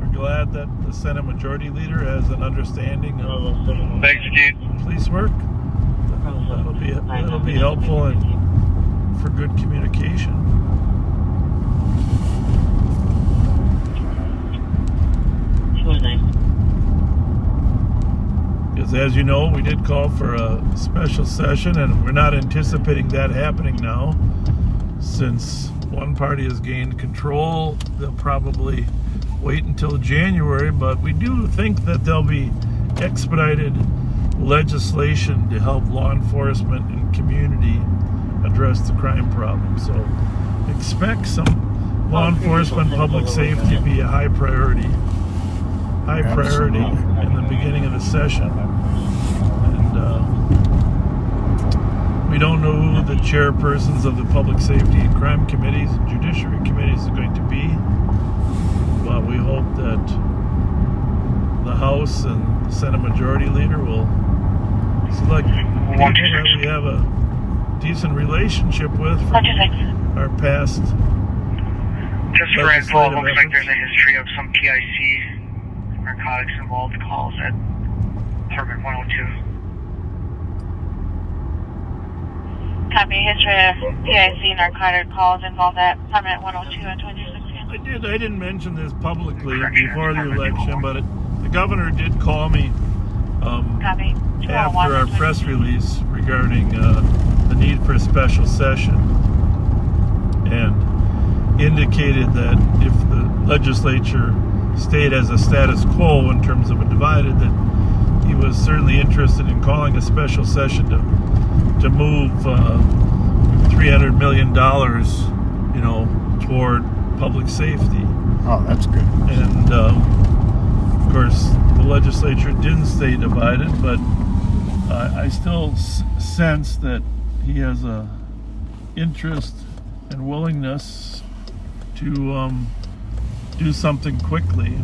B: We're glad that the Senate Majority Leader has an understanding of
K: Thanks, Keith.
B: police work. That'll be helpful and for good communication. Because as you know, we did call for a special session, and we're not anticipating that happening now. Since one party has gained control, they'll probably wait until January, but we do think that there'll be expedited legislation to help law enforcement and community address the crime problem. So expect some law enforcement, public safety to be a high priority in the beginning of the session. And we don't know who the chairpersons of the public safety and crime committees and judiciary committees are going to be, but we hope that the House and the Senate Majority Leader will select people that we have a decent relationship with from our past.
F: Just for info, it looks like there's a history of some PIC narcotics involved calls at apartment 102.
A: Copy, history of PIC narcotic calls involved at apartment 102 and 2016.
B: I didn't mention this publicly before the election, but the governor did call me after our press release regarding the need for a special session, and indicated that if the legislature stayed as a status quo in terms of a divided, that he was certainly interested in calling a special session to move $300 million, toward public safety.
D: Oh, that's good.
B: And of course, the legislature didn't stay divided, but I still sense that he has a interest and willingness to do something quickly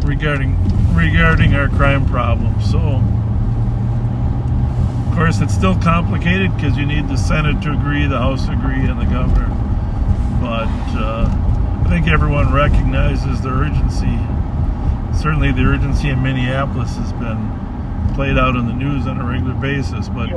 B: regarding our crime problem. So, of course, it's still complicated because you need the Senate to agree, the House to agree, and the governor. But I think everyone recognizes the urgency. Certainly the urgency in Minneapolis has been played out in the news on a regular basis, but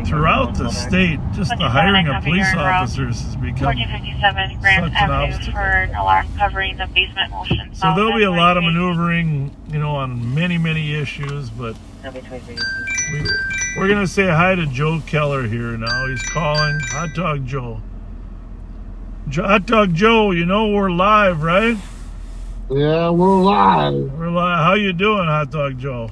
B: throughout the state, just the hiring of police officers has become
A: 1457
B: such
A: Grand
B: an
A: Avenue
B: obstacle.
A: for an alarm covering the basement motion.
B: So there'll be a lot of maneuvering, you know, on many, many issues, but we're going to say hi to Joe Keller here now. He's calling. Hot Dog Joe. Hot Dog Joe, you know we're live, right?
O: Yeah, we're live.
B: We're live. How you doing, Hot Dog Joe?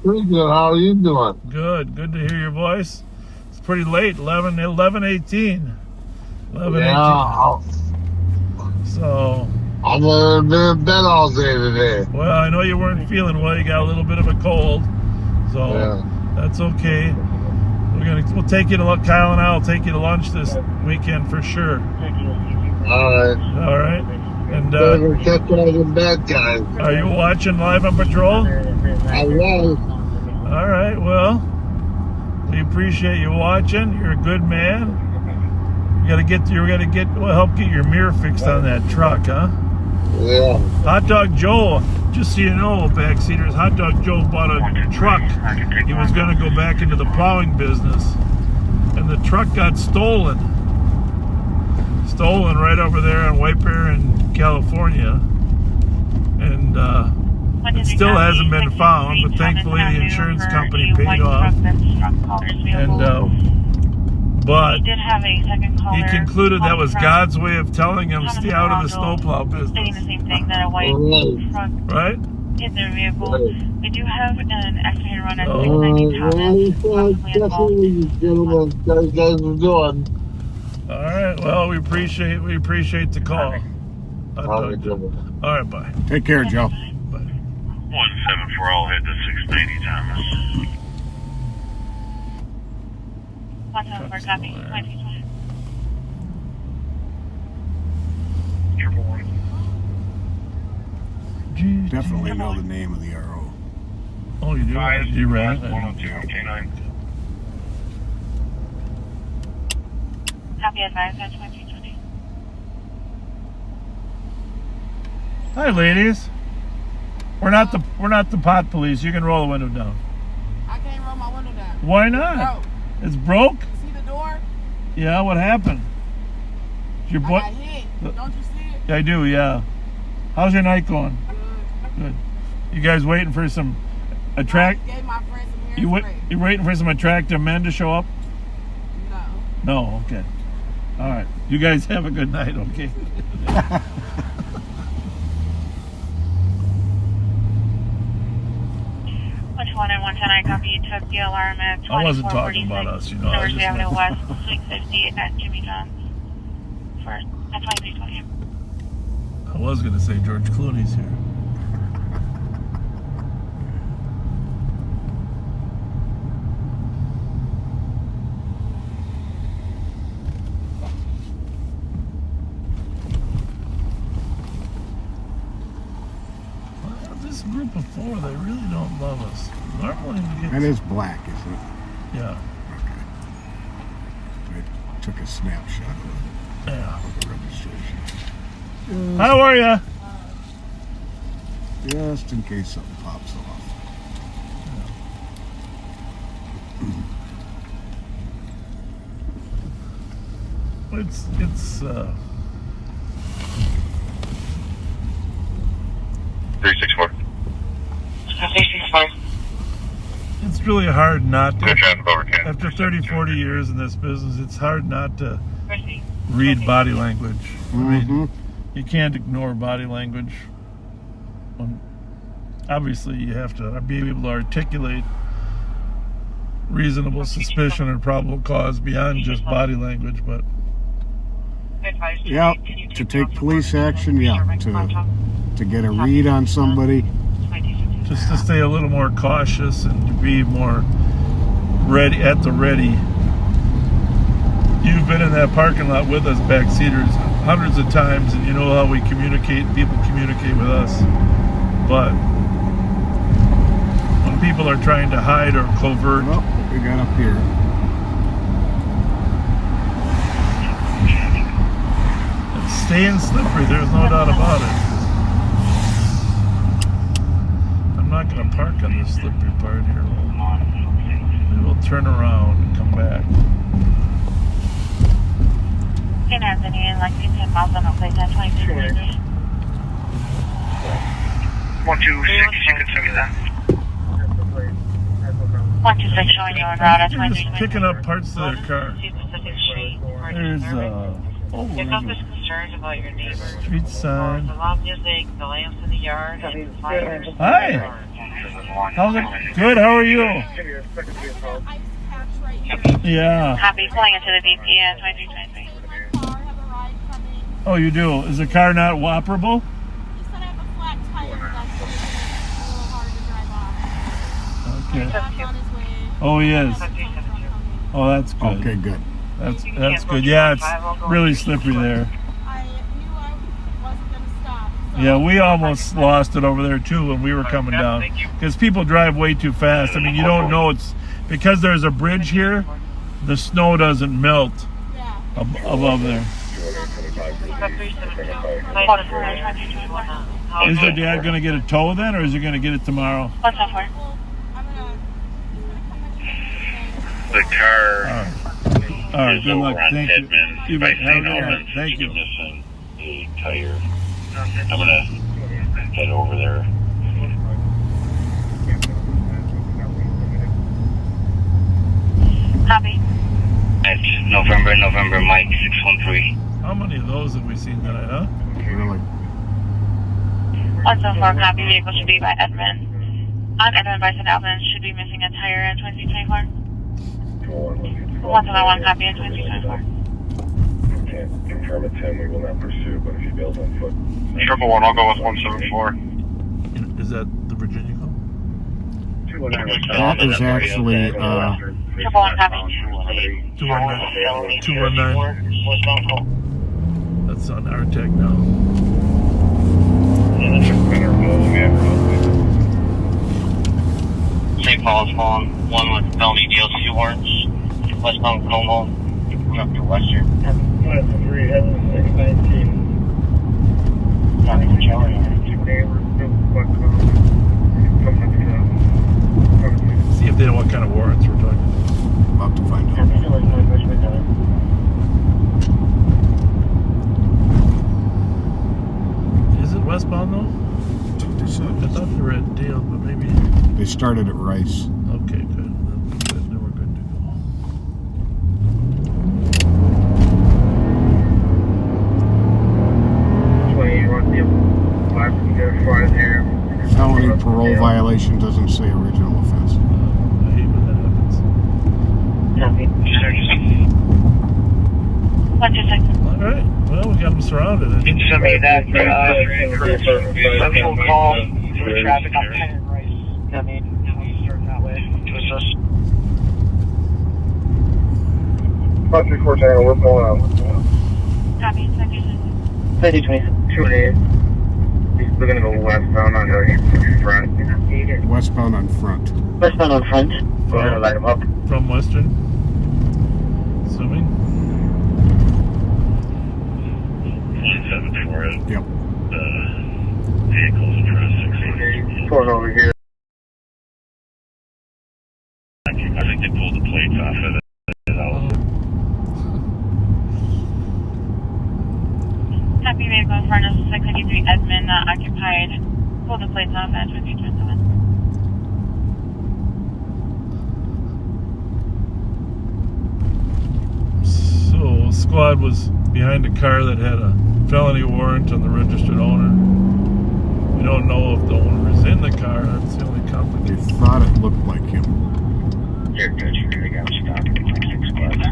O: Pretty good. How are you doing?
B: Good. Good to hear your voice. It's pretty late, 11:18.
O: Yeah.
B: So
O: I've been in bed all day today.
B: well, I know you weren't feeling well. You got a little bit of a cold, so that's okay. We'll take you to Kyle and I'll take you to lunch this weekend for sure.
O: All right.
B: And
O: catch all the bad guys.
B: are you watching Live on Patrol?
O: I was.
B: All right. Well, we appreciate you watching. You're a good man. We'll help get your mirror fixed on that truck, huh?
O: Yeah.
B: Hot Dog Joe, just so you know, backseaters, Hot Dog Joe bought a truck. He was going to go back into the plowing business, and the truck got stolen. Stolen right over there on White Bear in California, and it still hasn't been found, but thankfully the insurance company paid off. And but
A: he did have a second caller.
B: he concluded that was God's way of telling him stay out of the snowplow business.
A: Saying the same thing, that a white truck
B: right?
A: hit their vehicle. We do have an accident run at 690 Thomas.
O: Definitely, gentlemen, guys are doing.
B: All right. Well, we appreciate the call. All right, bye.
D: Take care, Joe.
K: 174, I'll head to 690 Thomas.
A: 174, copy. 1920.
D: Definitely know the name of the RO.
B: Oh, you do? You ran?
K: 102, K9.
A: Copy advised at 2020.
B: Hi, ladies. We're not the pot police. You can roll the window down.
G: I can't roll my window down.
B: Why not? It's broke.
G: You see the door?
B: Yeah. What happened? Your boy.
G: I got hit. Don't you see it?
B: I do. Yeah. How's your night going? Good. You guys waiting for some attract?
G: I gave my friend some hairspray.
B: You waiting for some attractive men to show up?
G: No.
B: No. Okay. All right. You guys have a good night. Okay.
A: 121 and 110, I copy. You took the alarm at 2446.
B: I wasn't talking about us, you know.
A: University Avenue West, 650 at Jimmy John's at 2320.
B: I was going to say George Clooney's here. This group of four, they really don't love us. Normally we get...
D: That is black, isn't it?
B: Yeah.
D: Okay. I took a snapshot of the registration.
B: How are you?
D: Just in case something pops off.
B: It's
K: 364.
A: 364.
B: It's really hard not to,
K: Good traffic over Canada.
B: after 30, 40 years in this business, it's hard not to read body language. I mean, you can't ignore body language. Obviously, you have to be able to articulate reasonable suspicion or probable cause beyond just body language, but...
D: Yeah, to take police action, to get a read on somebody.
B: Just to stay a little more cautious and to be more ready, at the ready. You've been in that parking lot with us, backseaters, hundreds of times, and you know how we communicate, people communicate with us. But when people are trying to hide or covert...
D: Well, we got up here.
B: It's staying slippery, there's no doubt about it. I'm not going to park on this slippery part here. We'll turn around and come back.
A: St. Anthony and Lexington, miles on the place at 23.
F: 126, you can send me that.
A: 126 showing you en route at
B: They're
A: 23.
B: just picking up parts of their car. There's
A: If there's concerns about your neighbors,
B: street sign.
A: the loud music, the lamps in the yard, and the fire.
B: Hi. How's it? Good. How are you? Yeah.
A: Happy pulling into the BP at 2323.
B: Oh, you do. Is the car not operable? Okay. Oh, he is. Oh, that's good.
D: Okay, good.
B: That's good. Yeah, it's really slippery there. Yeah, we almost lost it over there too when we were coming down because people drive way too fast. I mean, you don't know it's because there's a bridge here. The snow doesn't melt above there. Is their dad going to get a tow then, or is he going to get it tomorrow?
A: What's that for?
K: The car.
B: All right, good luck.
K: On
B: Thank
K: Edmund
B: you.
K: by
B: Have a
K: St.
B: good night.
K: Albans.
B: Thank you.
K: Missing a tire. I'm gonna head over there.
A: Copy.
H: At November Mike 613.
B: How many of those have we seen tonight, huh?
D: Really?
A: 174 copy. Vehicle should be by Edmund. On Edmund by St. Albans should be missing a tire at 2324. 171 copy at 2324.
E: Confirm at 10, we will not pursue, but if he bails on foot.
F: 111, I'll go with 174.
B: Is that the Virginia call?
D: That is actually,
A: 111 copy.
B: 219. That's on our tech now.
H: St. Paul's calling. One with felony DLC warrants. Westbound Como. Coming up to Western.
F: 3, heading 619.
H: Copy, Charlie.
B: See if they know what kind of warrants we're talking about.
D: About to find out.
B: Is it westbound though? I thought they were at Dale, but maybe.
D: They started at Rice.
B: Okay, good. Then we're good to go.
D: Felony parole violation doesn't say original offense.
B: I hate when that happens.
A: Copy. 126.
B: All right. Well, we got them surrounded. I think.
F: Send me that central call for traffic on 10 and Rice. I mean, starting that way to assist.
E: 534 Tango, what's going on?
A: Copy.
F: 288.
E: We're going to go westbound on the front.
D: Westbound on front.
H: Westbound on front.
E: Go ahead and light them up.
B: From Western. Assuming.
K: 174.
D: Yep.
K: Vehicles in front of 6.
E: Pulling over here.
K: I think they pulled the plates off of it.
A: Copy. Vehicle in front of 693 Edmund occupied. Pull the plates off at 2327.
B: So, squad was behind a car that had a felony warrant on the registered owner. We don't know if the owner is in the car. That's the only
D: They
B: complication.
D: thought it looked like him.
H: You're good. You're going to go stop. 6 squad.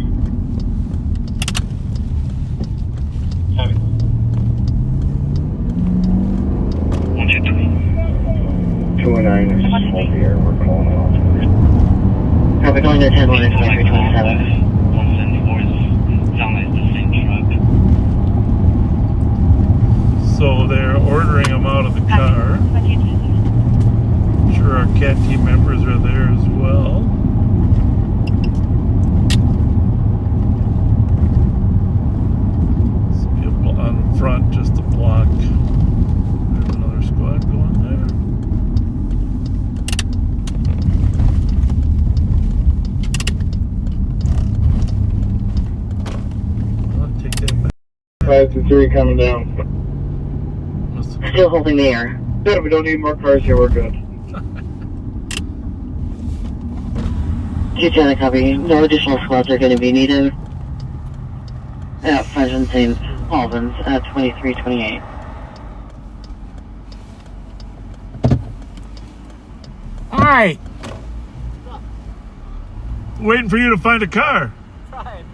E: 209 is over here. We're calling out.
H: Copy, going to 10 127. 174 sound like the same truck.
B: So they're ordering him out of the car. I'm sure our CAT team members are there as well. Some people on front just to block. There's another squad going there.
O: 3 coming down.
L: Still holding the air.
O: Good, we don't need more cars here, we're good.
L: 210, copy. No additional squads are going to be needed at Fletcher and St. Albans at 2328.
D: Hi.
B: Waiting for you to find a car.
G: Trying.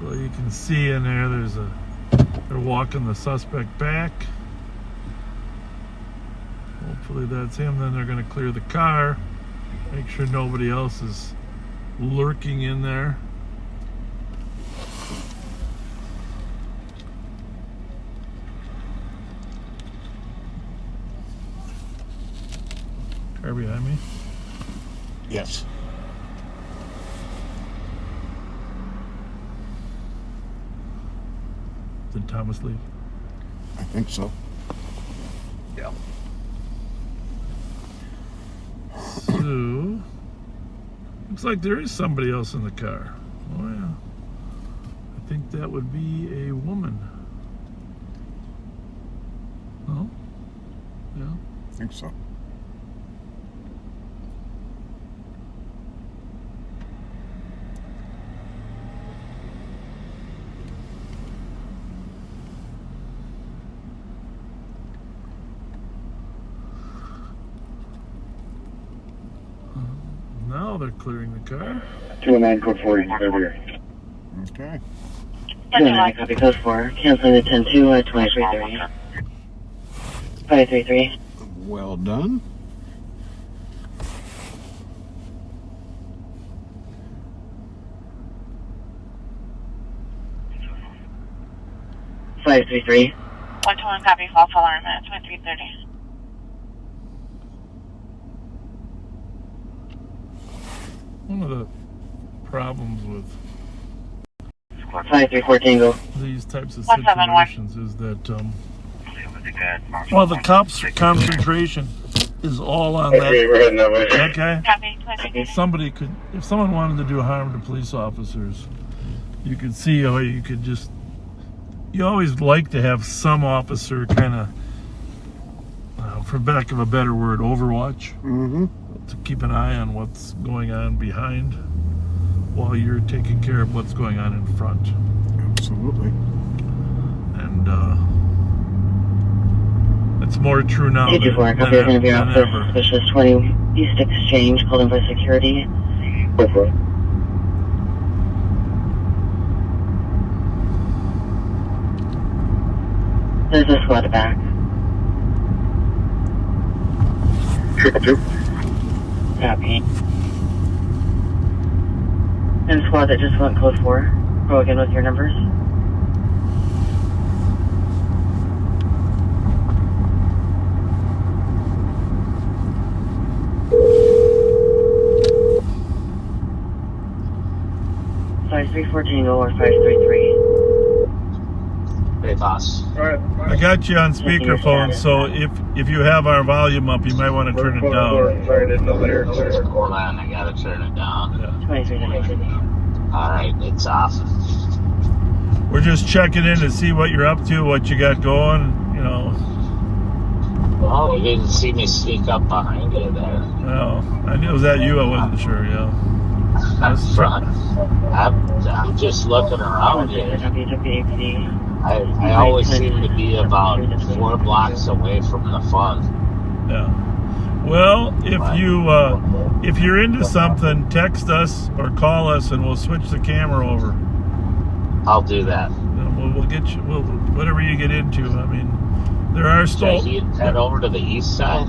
B: So you can see in there, they're walking the suspect back. Hopefully that's him. Then they're going to clear the car. Make sure nobody else is lurking in there. Car behind me?
D: Yes.
B: Did Thomas leave?
D: I think so.
B: Yeah. So, looks like there is somebody else in the car. Oh yeah. I think that would be a woman. Oh? Yeah.
D: I think so.
B: Now they're clearing the car.
O: 209 code 40 over here.
D: Okay.
L: 209, copy code 4. Canceling the 10-2 at 2330. 533.
D: Well done.
L: Five 3-3.
A: 121, copy. False alarm at 2330.
B: One of the problems with
L: 534 Tango.
B: these types of
A: 171.
B: situations is that, well, the cops' concentration is all on that.
O: Okay, we're heading that way.
B: Okay.
A: Copy. 2330.
B: Somebody could, if someone wanted to do harm to police officers, you could see how you could just, you always like to have some officer kind of, for lack of a better word, overwatch.
D: Mm-hmm.
B: To keep an eye on what's going on behind while you're taking care of what's going on in front.
D: Absolutely.
B: And it's more true now
L: 224,
B: than
L: copy. We're going to be off
B: ever.
L: the suspicious 20 East Exchange, called in by security.
O: Over.
L: There's a squad back.
O: 222.
L: Copy. And squad that just went code 4. Go again with your numbers. Sorry, 3-4 Tango or 533.
H: Hey, boss.
B: I got you on speakerphone, so if you have our volume up, you might want to turn it down.
H: Hold on, I gotta turn it down.
B: Yeah.
L: 23.
H: Alright, it's off.
B: We're just checking in to see what you're up to, what you got going, you know.
H: Well, you didn't see me sneak up behind you there.
B: No, I knew it was that you, I wasn't sure, yeah.
H: I'm just looking around here. I always seem to be about 4 blocks away from the fun.
B: Yeah. Well, if you're into something, text us or call us, and we'll switch the camera over.
H: I'll do that.
B: We'll get you. Whatever you get into. I mean, there are still.
H: Should I head over to the east side?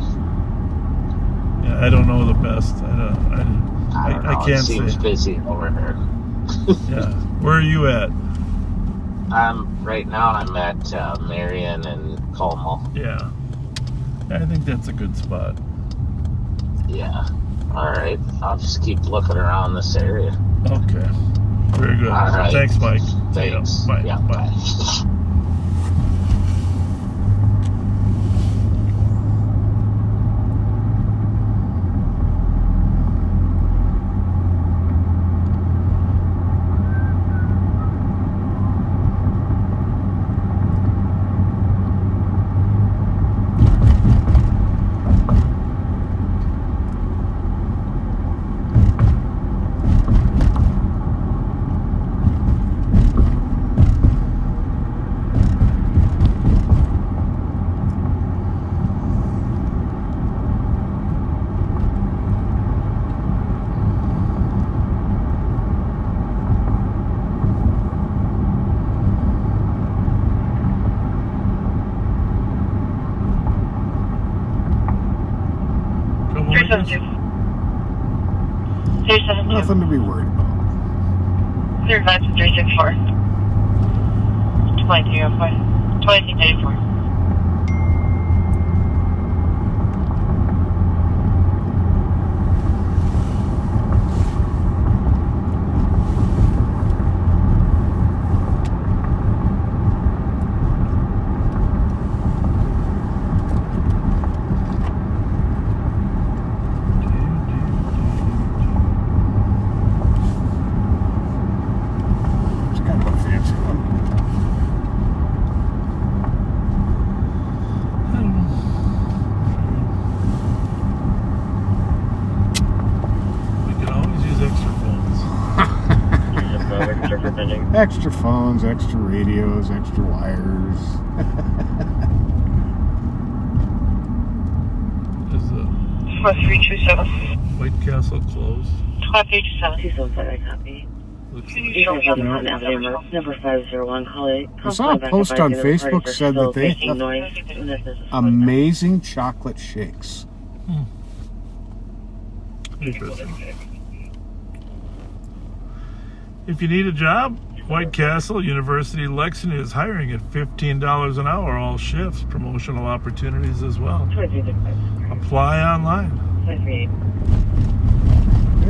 B: Yeah, I don't know the best. I
H: don't know.
B: can't
H: It seems
B: say.
H: busy over here.
B: Yeah. Where are you at?
H: Right now I'm at Marion and Como.
B: Yeah. I think that's a good spot.
H: Yeah. All right. I'll just keep looking around this area.
B: Okay. Very good.
H: All right.
B: Thanks, Mike.
H: Thanks.
B: Bye.
H: Yeah, bye.
B: address?
A: 372.
D: Nothing to be worried about.
A: Clear advice to 364. 2304. 2334.
D: It's kind of a fancy one.
B: We can always use extra phones.
D: Extra phones, extra radios, extra wires.
B: Is the
A: 4327.
B: White Castle closed?
A: 5327.
L: 275, I copy.
B: Looks
L: Number 501, call it.
D: I saw a post on Facebook said that they have amazing chocolate shakes.
B: interesting. If you need a job, White Castle University Lexington is hiring at $15 an hour, all shifts, promotional opportunities as well. Apply online.
D: They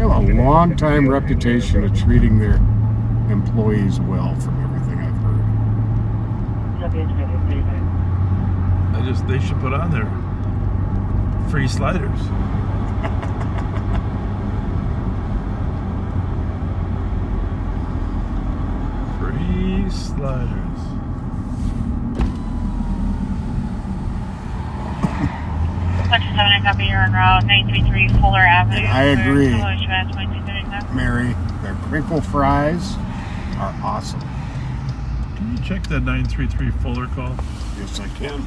D: have a long time reputation of treating their employees well, from everything I've heard.
B: They should put on their free sliders. Free sliders.
A: Fletcher 7, I copy, you're en route 933 Fuller Avenue.
D: I agree.
A: 2239.
D: Mary, their crinkle fries are awesome.
B: Can you check that 933 Fuller call?
D: Yes, I can.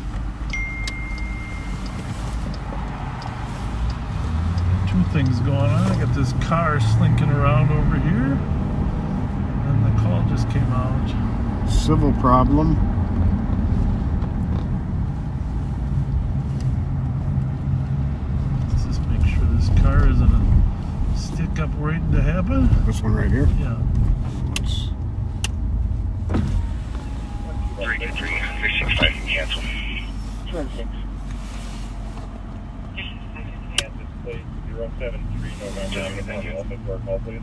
B: Two things going on. I got this car slinking around over here, and the call just came out.
D: Civil problem.
B: Let's just make sure this car isn't a stick up waiting to happen.
D: This one right here?
B: Yeah.
K: 365, cancel.
L: 216.
K: 073 November. Thank you. Open door call, please.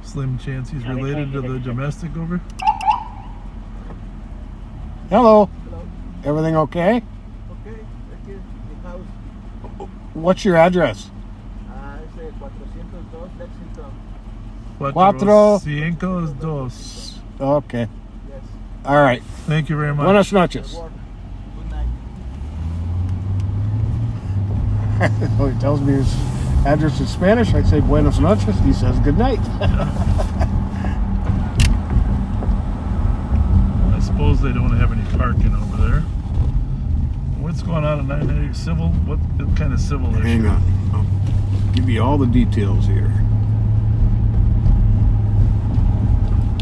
B: Slim chance he's related to the domestic over?
D: Hello. Everything okay?
I: Okay, thank you. The house,
D: What's your address?
I: it's 402 Lexington.
B: 452.
D: Okay.
I: Yes.
D: All right.
B: Thank you very much.
D: Buenas noches.
I: Good night.
D: Oh, he tells me his address in Spanish. I say buenas noches. He says good night.
B: I suppose they don't have any parking over there. What's going on in 980 civil? What kind of civil issue?
D: Hang on. I'll give you all the details here.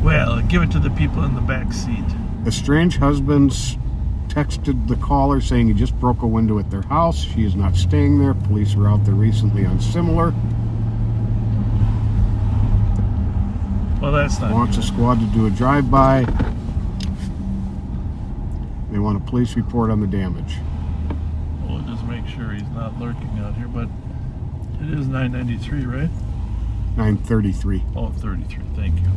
B: Well, give it to the people in the back seat.
D: Estranged husbands texted the caller saying he just broke a window at their house. She is not staying there. Police were out there recently on similar.
B: Well, that's not
D: Wants a squad to do a drive-by. They want a police report on the damage.
B: We'll just make sure he's not lurking out here, but it is 993, right?
D: 933.
B: Oh, 33, thank you.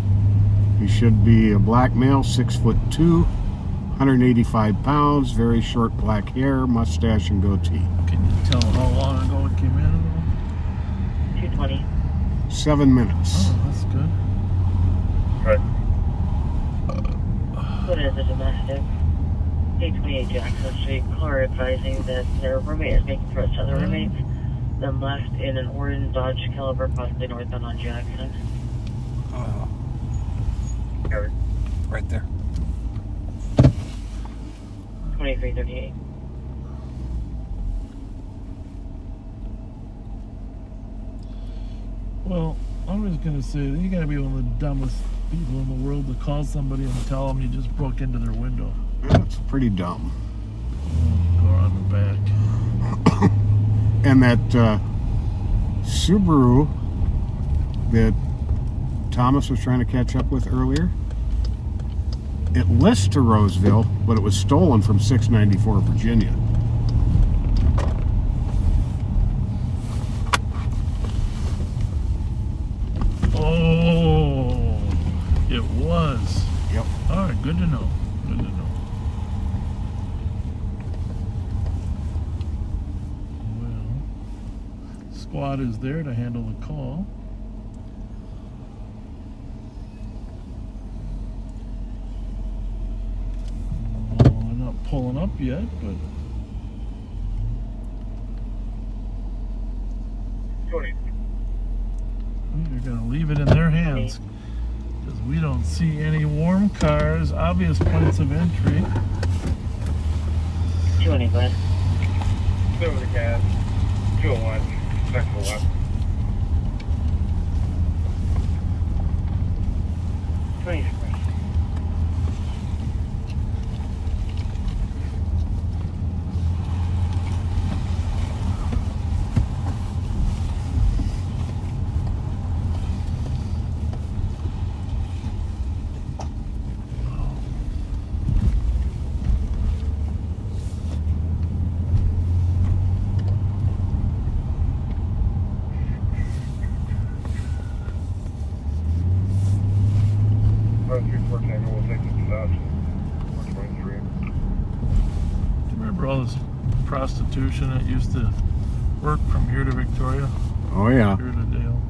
D: He should be a black male, 6'2", 185 pounds, very short black hair, mustache, and goatee.
B: Can you tell how long ago it came in?
L: 220.
D: 7 minutes.
B: Oh, that's good.
L: What is a domestic? 828 Jackson Street. Caller advising that their roommate is making threats to other roommates. Them left in an orange Dodge Caliber, possibly northbound on Jackson.
D: Right there.
L: 2338.
B: Well, I was going to say, you got to be one of the dumbest people in the world to call somebody and tell them you just broke into their window.
D: That's pretty dumb.
B: Go on the back.
D: And that Subaru that Thomas was trying to catch up with earlier, it lists to Roseville, but it was stolen from 694 Virginia.
B: Oh, it was.
D: Yep.
B: All right, good to know. Good to know. Well, squad is there to handle the call. They're not pulling up yet, but. You're going to leave it in their hands because we don't see any warm cars, obvious points of entry.
L: 220, bud.
E: Over the gas. 201. Second left.
L: 23.
B: Remember all this prostitution that used to work from here to Victoria?
D: Oh, yeah.
B: Here to Dale.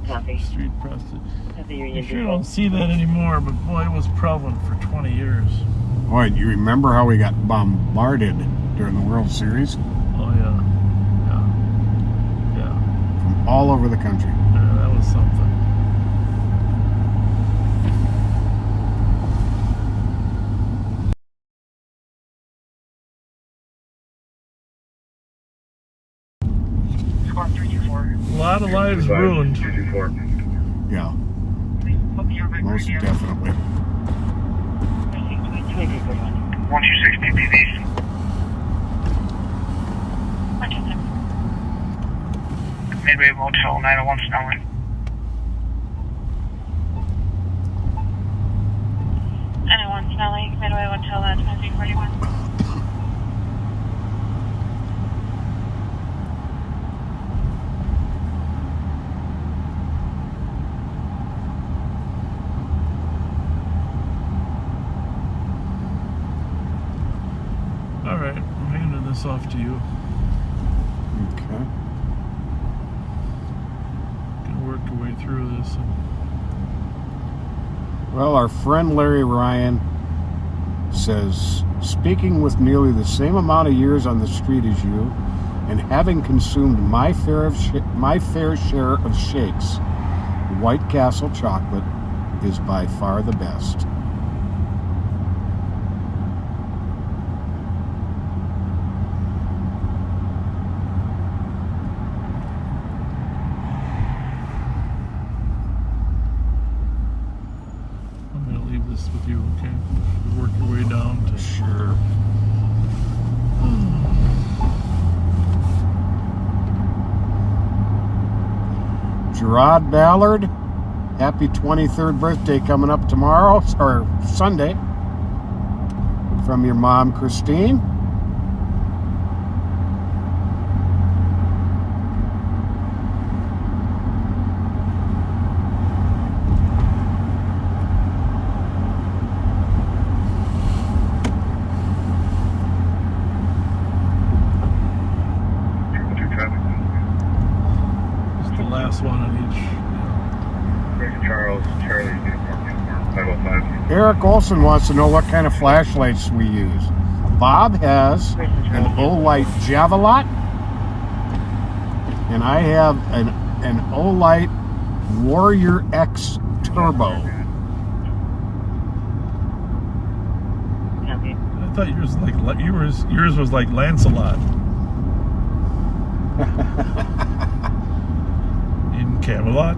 L: Copy.
B: Street prostitution.
L: Copy,
B: You sure don't see that anymore, but boy, it was prevalent for 20 years.
D: Boy, you remember how we got bombarded during the World Series?
B: Oh, yeah. Yeah.
D: From all over the country.
B: Yeah, that was something.
F: Squad 324.
B: A lot of lives ruined.
E: 224.
D: Yeah. Most definitely.
F: 126 PPVs. Midway Motel 901 Snelling.
A: 901 Snelling, Midway Motel 2341.
B: Alright, I'm handing this off to you.
D: Okay.
B: Gonna work your way through this.
D: Well, our friend Larry Ryan says, speaking with nearly the same amount of years on the street as you, and having consumed my fair share of shakes, White Castle chocolate is by far the best.
B: This with you, okay? You work your way down to
D: sure. Gerard Ballard, happy 23rd birthday coming up tomorrow, or Sunday, from your mom, Christine.
B: One on each.
E: Charles, Charlie, 505.
D: Eric Olson wants to know what kind of flashlights we use. Bob has an Olight Javelot, and I have an Olight Warrior X Turbo.
B: I thought yours was like Lancelot. Camelot.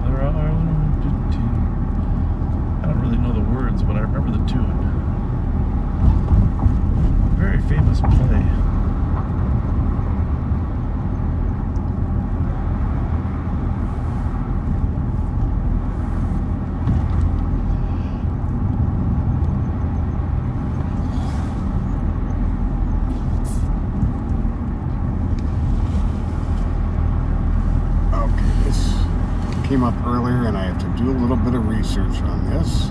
B: There are I don't really know the words, but I remember the tune. Very famous play.
D: Came up earlier and I have to do a little bit of research on this.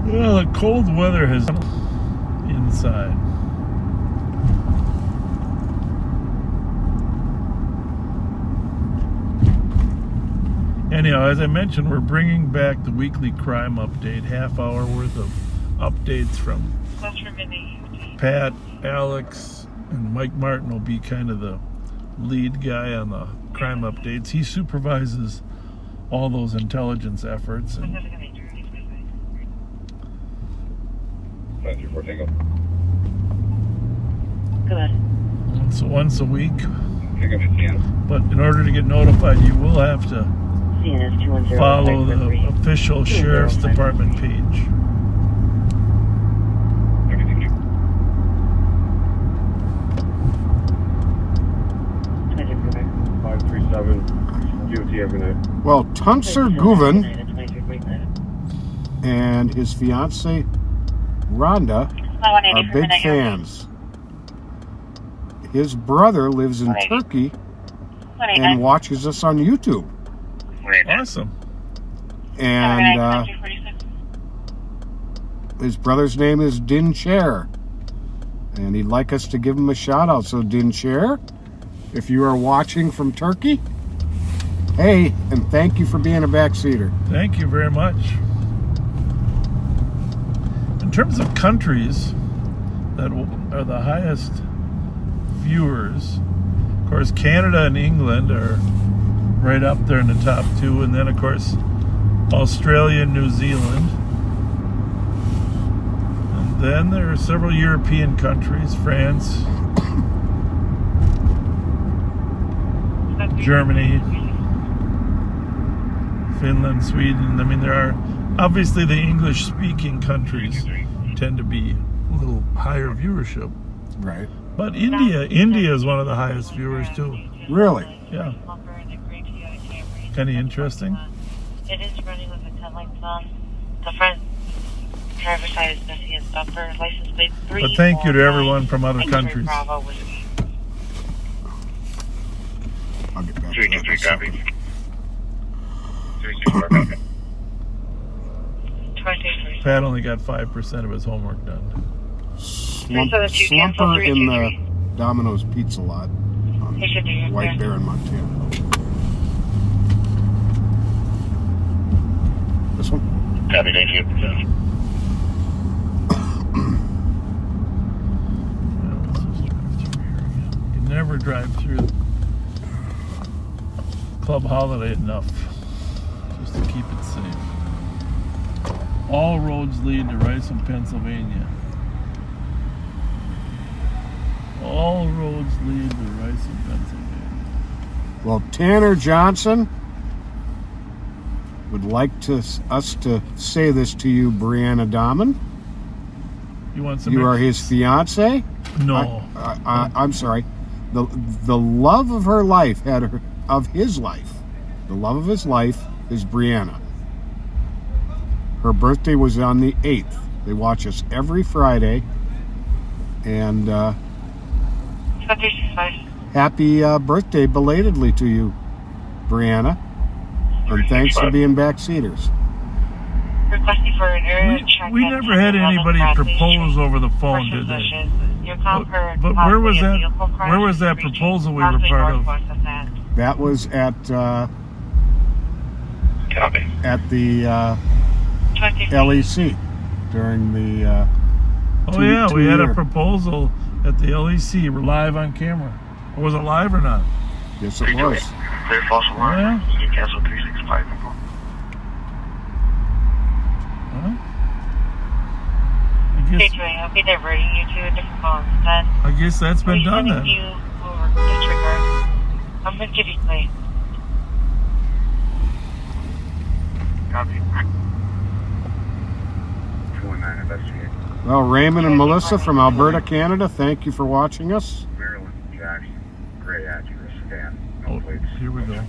B: Well, the cold weather has inside. Anyhow, as I mentioned, we're bringing back the weekly crime update, half-hour worth of updates from Pat, Alex, and Mike Martin will be kind of the lead guy on the crime updates. He supervises all those intelligence efforts. And once a week. But in order to get notified, you will have to follow the official Sheriff's Department page.
D: Well, Tuncer Guven and his fiancee Rhonda are big fans. His brother lives in Turkey and watches us on YouTube.
B: Awesome.
D: And his brother's name is Din Chair. And he'd like us to give him a shout out. So Din Chair, if you are watching from Turkey, hey, and thank you for being a backseater.
B: Thank you very much. In terms of countries that are the highest viewers, of course, Canada and England are right up there in the top two, and then, of course, Australia and New Zealand. And then there are several European countries, France, Germany, Finland, Sweden. I mean, there are obviously the English-speaking countries tend to be a little higher viewership.
D: Right.
B: But India is one of the highest viewers too.
D: Really?
B: Yeah. Kind of interesting.
L: It is running with a 10 lights on. The front driver's side is missing his bumper. License plate 3.
B: But thank you to everyone from other countries.
L: Bravo was
D: I'll get back to that.
B: Pat only got 5% of his homework done.
D: Slumper in the Domino's Pizza lot on White Bear in Montana. This one?
H: Copy, thank you.
B: You never drive through Club Holiday enough just to keep it safe. All roads lead to Riceham, Pennsylvania. All roads lead to Riceham, Pennsylvania.
D: Well, Tanner Johnson would like us to say this to you, Brianna Dahman.
B: You want some?
D: You are his fiance?
B: No.
D: I'm sorry. The love of her life of his life. The love of his life is Brianna. Her birthday was on the 8th. They watch us every Friday. And happy birthday belatedly to you, Brianna. And thanks for being backseaters.
B: We never had anybody propose over the phone, did they? But where was that proposal we were part of?
D: That was at
K: Copy.
D: at the LEC during the.
B: Oh yeah, we had a proposal at the LEC. We're live on camera. Or was it live or not?
D: Yes, it was.
K: Clear false alarm.
B: Yeah.
K: You can cancel 365.
A: I'll be diverting you to a different phone instead.
B: I guess that's been done then.
A: You over disregard. I'm going to give you play.
K: Copy. 219 investigate.
D: Well, Raymond and Melissa from Alberta, Canada, thank you for watching us.
K: Maryland, Jackson, gray accurate scan.
B: Oh, here we go.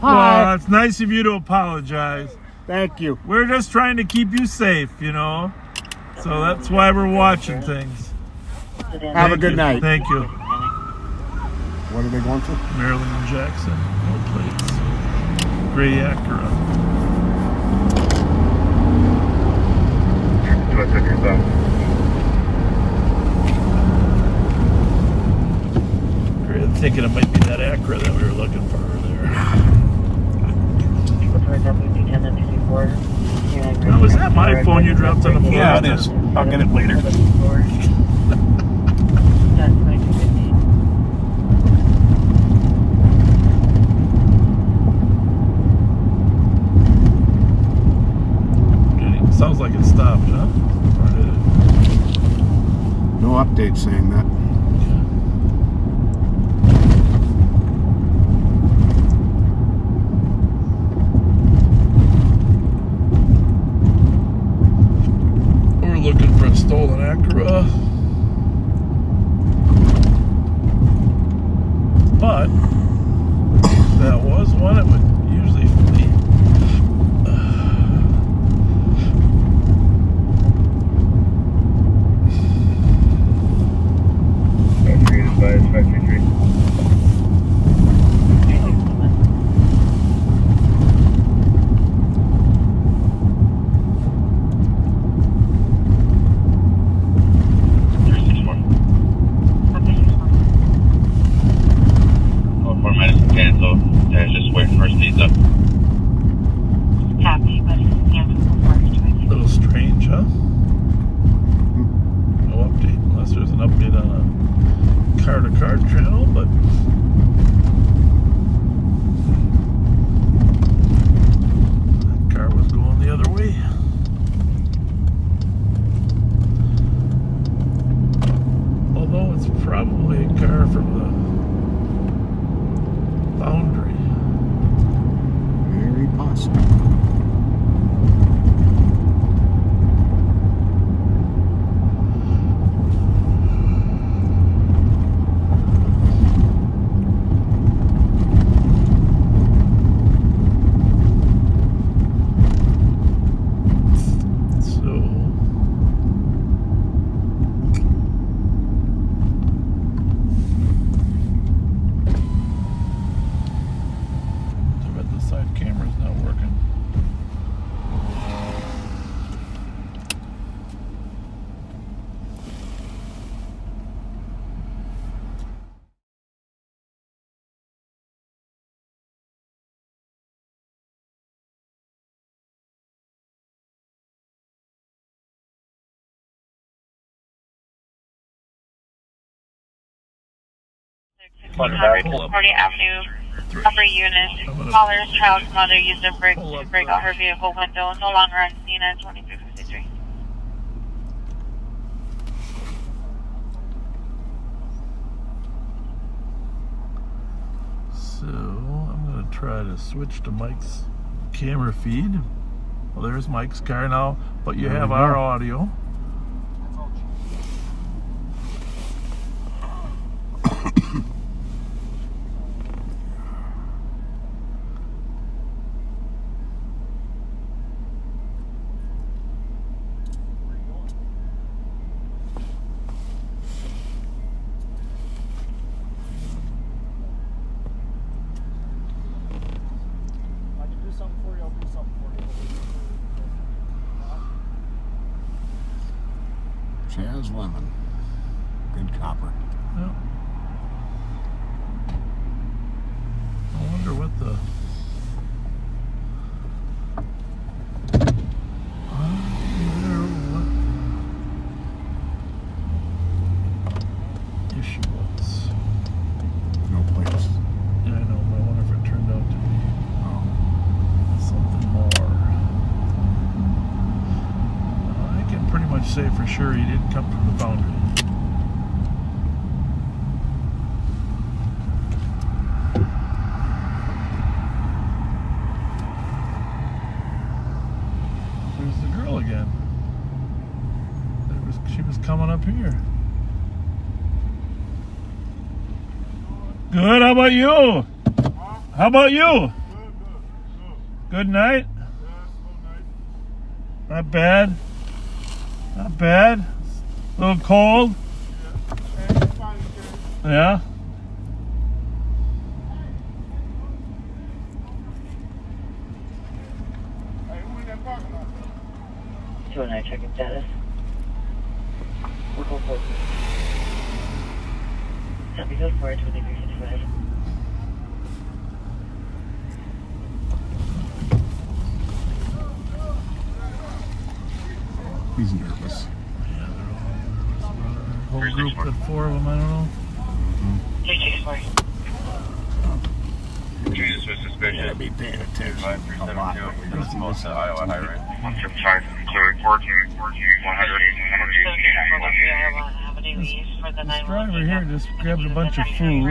D: Hi.
B: Well, it's nice of you to apologize.
D: Thank you.
B: We're just trying to keep you safe, you know. So that's why we're watching things.
D: Have a good night.
B: Thank you.
D: What are they going to?
B: Maryland and Jackson. No plates. Gray Acura. I'm thinking it might be that Acura that we were looking for earlier. Now, was that my phone you dropped on the floor?
K: Yeah, it is. I'll get it later.
B: Sounds like it stopped, huh? Or did it?
D: No update saying that. We're looking for a stolen Acura. But if that was one, it would usually flee.
A: California Avenue, upper unit. Caller's child's mother used a brick to break out her vehicle window. No longer on scene at 2353.
B: So I'm going to try to switch to Mike's camera feed. Well, there's Mike's car now, but you have our audio.
D: Chaz Lemon. Good copper.
B: Yep. the... issue was.
D: No place.
B: Yeah, I know, but I wonder if it turned out to be something more. I can pretty much say for sure he didn't come from the foundry. There's the girl again. She was coming up here. Good, how about you? How about you? Good night? Not bad. Not bad. A little cold. Yeah.
L: Two and I checking status. We're going for it. Copy, go for it, 2355.
D: He's nervous.
B: Yeah, they're all whole group, but 4 of them, I don't know.
L: 364.
E: Jesus was suspicious.
D: Yeah, be paying attention a lot.
E: Most of Iowa Highway.
K: 175, clear, 14, 100,
B: This driver here just grabbed a bunch of food,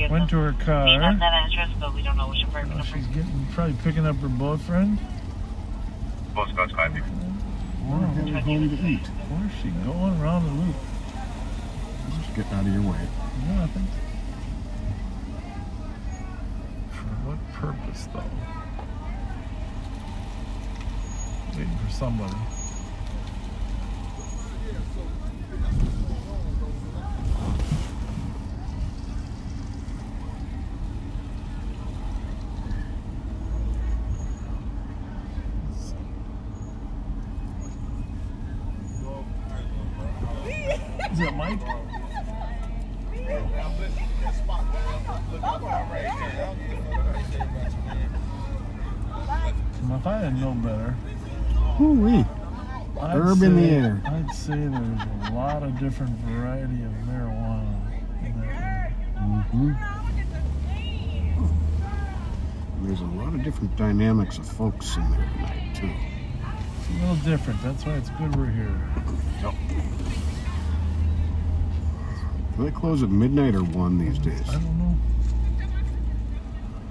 B: went to her car. Well, she's probably picking up her boyfriend.
K: Both Scott's copy.
D: Where are they going to eat?
B: Where's she going around the loop?
D: Just getting out of your way.
B: Yeah, I think. For what purpose, though? Waiting for somebody. Is that Mike? If I didn't know better,
D: Hoo-wee. Herb in the air.
B: I'd say there's a lot of different variety of marijuana in that area.
D: There's a lot of different dynamics of folks in there tonight, too.
B: It's a little different. That's why it's good we're here.
D: Yep. Do they close at midnight or 1 these days?
B: I don't know.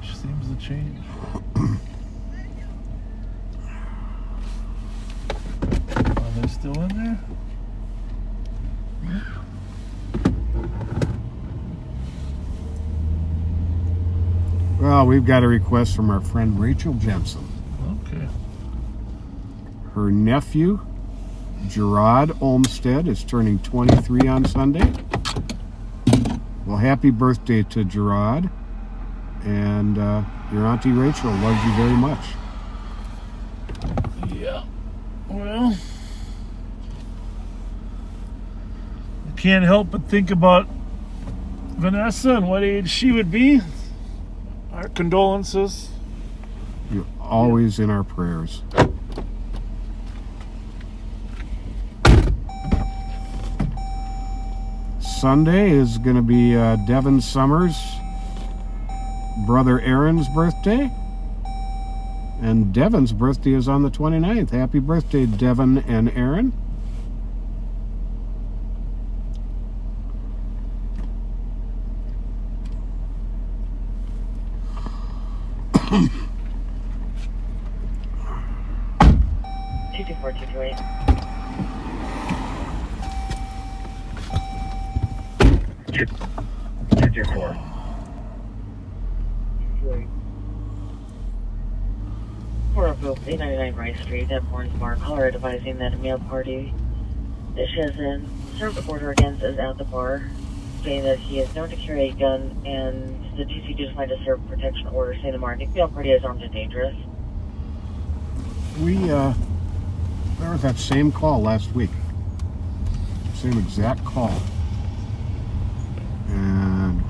B: It seems to change. Are they still in there?
D: Well, we've got a request from our friend Rachel Jensen.
B: Okay.
D: Her nephew, Gerard Olmsted, is turning 23 on Sunday. Well, happy birthday to Gerard. And your Auntie Rachel loves you very much.
B: Yeah. Well, I can't help but think about Vanessa and what age she would be. Our condolences.
D: You're always in our prayers. Sunday is going to be Devin Summers' brother Aaron's birthday. And Devin's birthday is on the 29th. Happy birthday, Devin and Aaron.
L: For both 899 Rice Street at Mornsmar, Colorado, advising that a male party that she has been served order against is at the bar, saying that he is known to carry a gun, and the TC just wanted to serve protection order, saying the male party is armed and dangerous.
D: There was that same call last week. Same exact call. And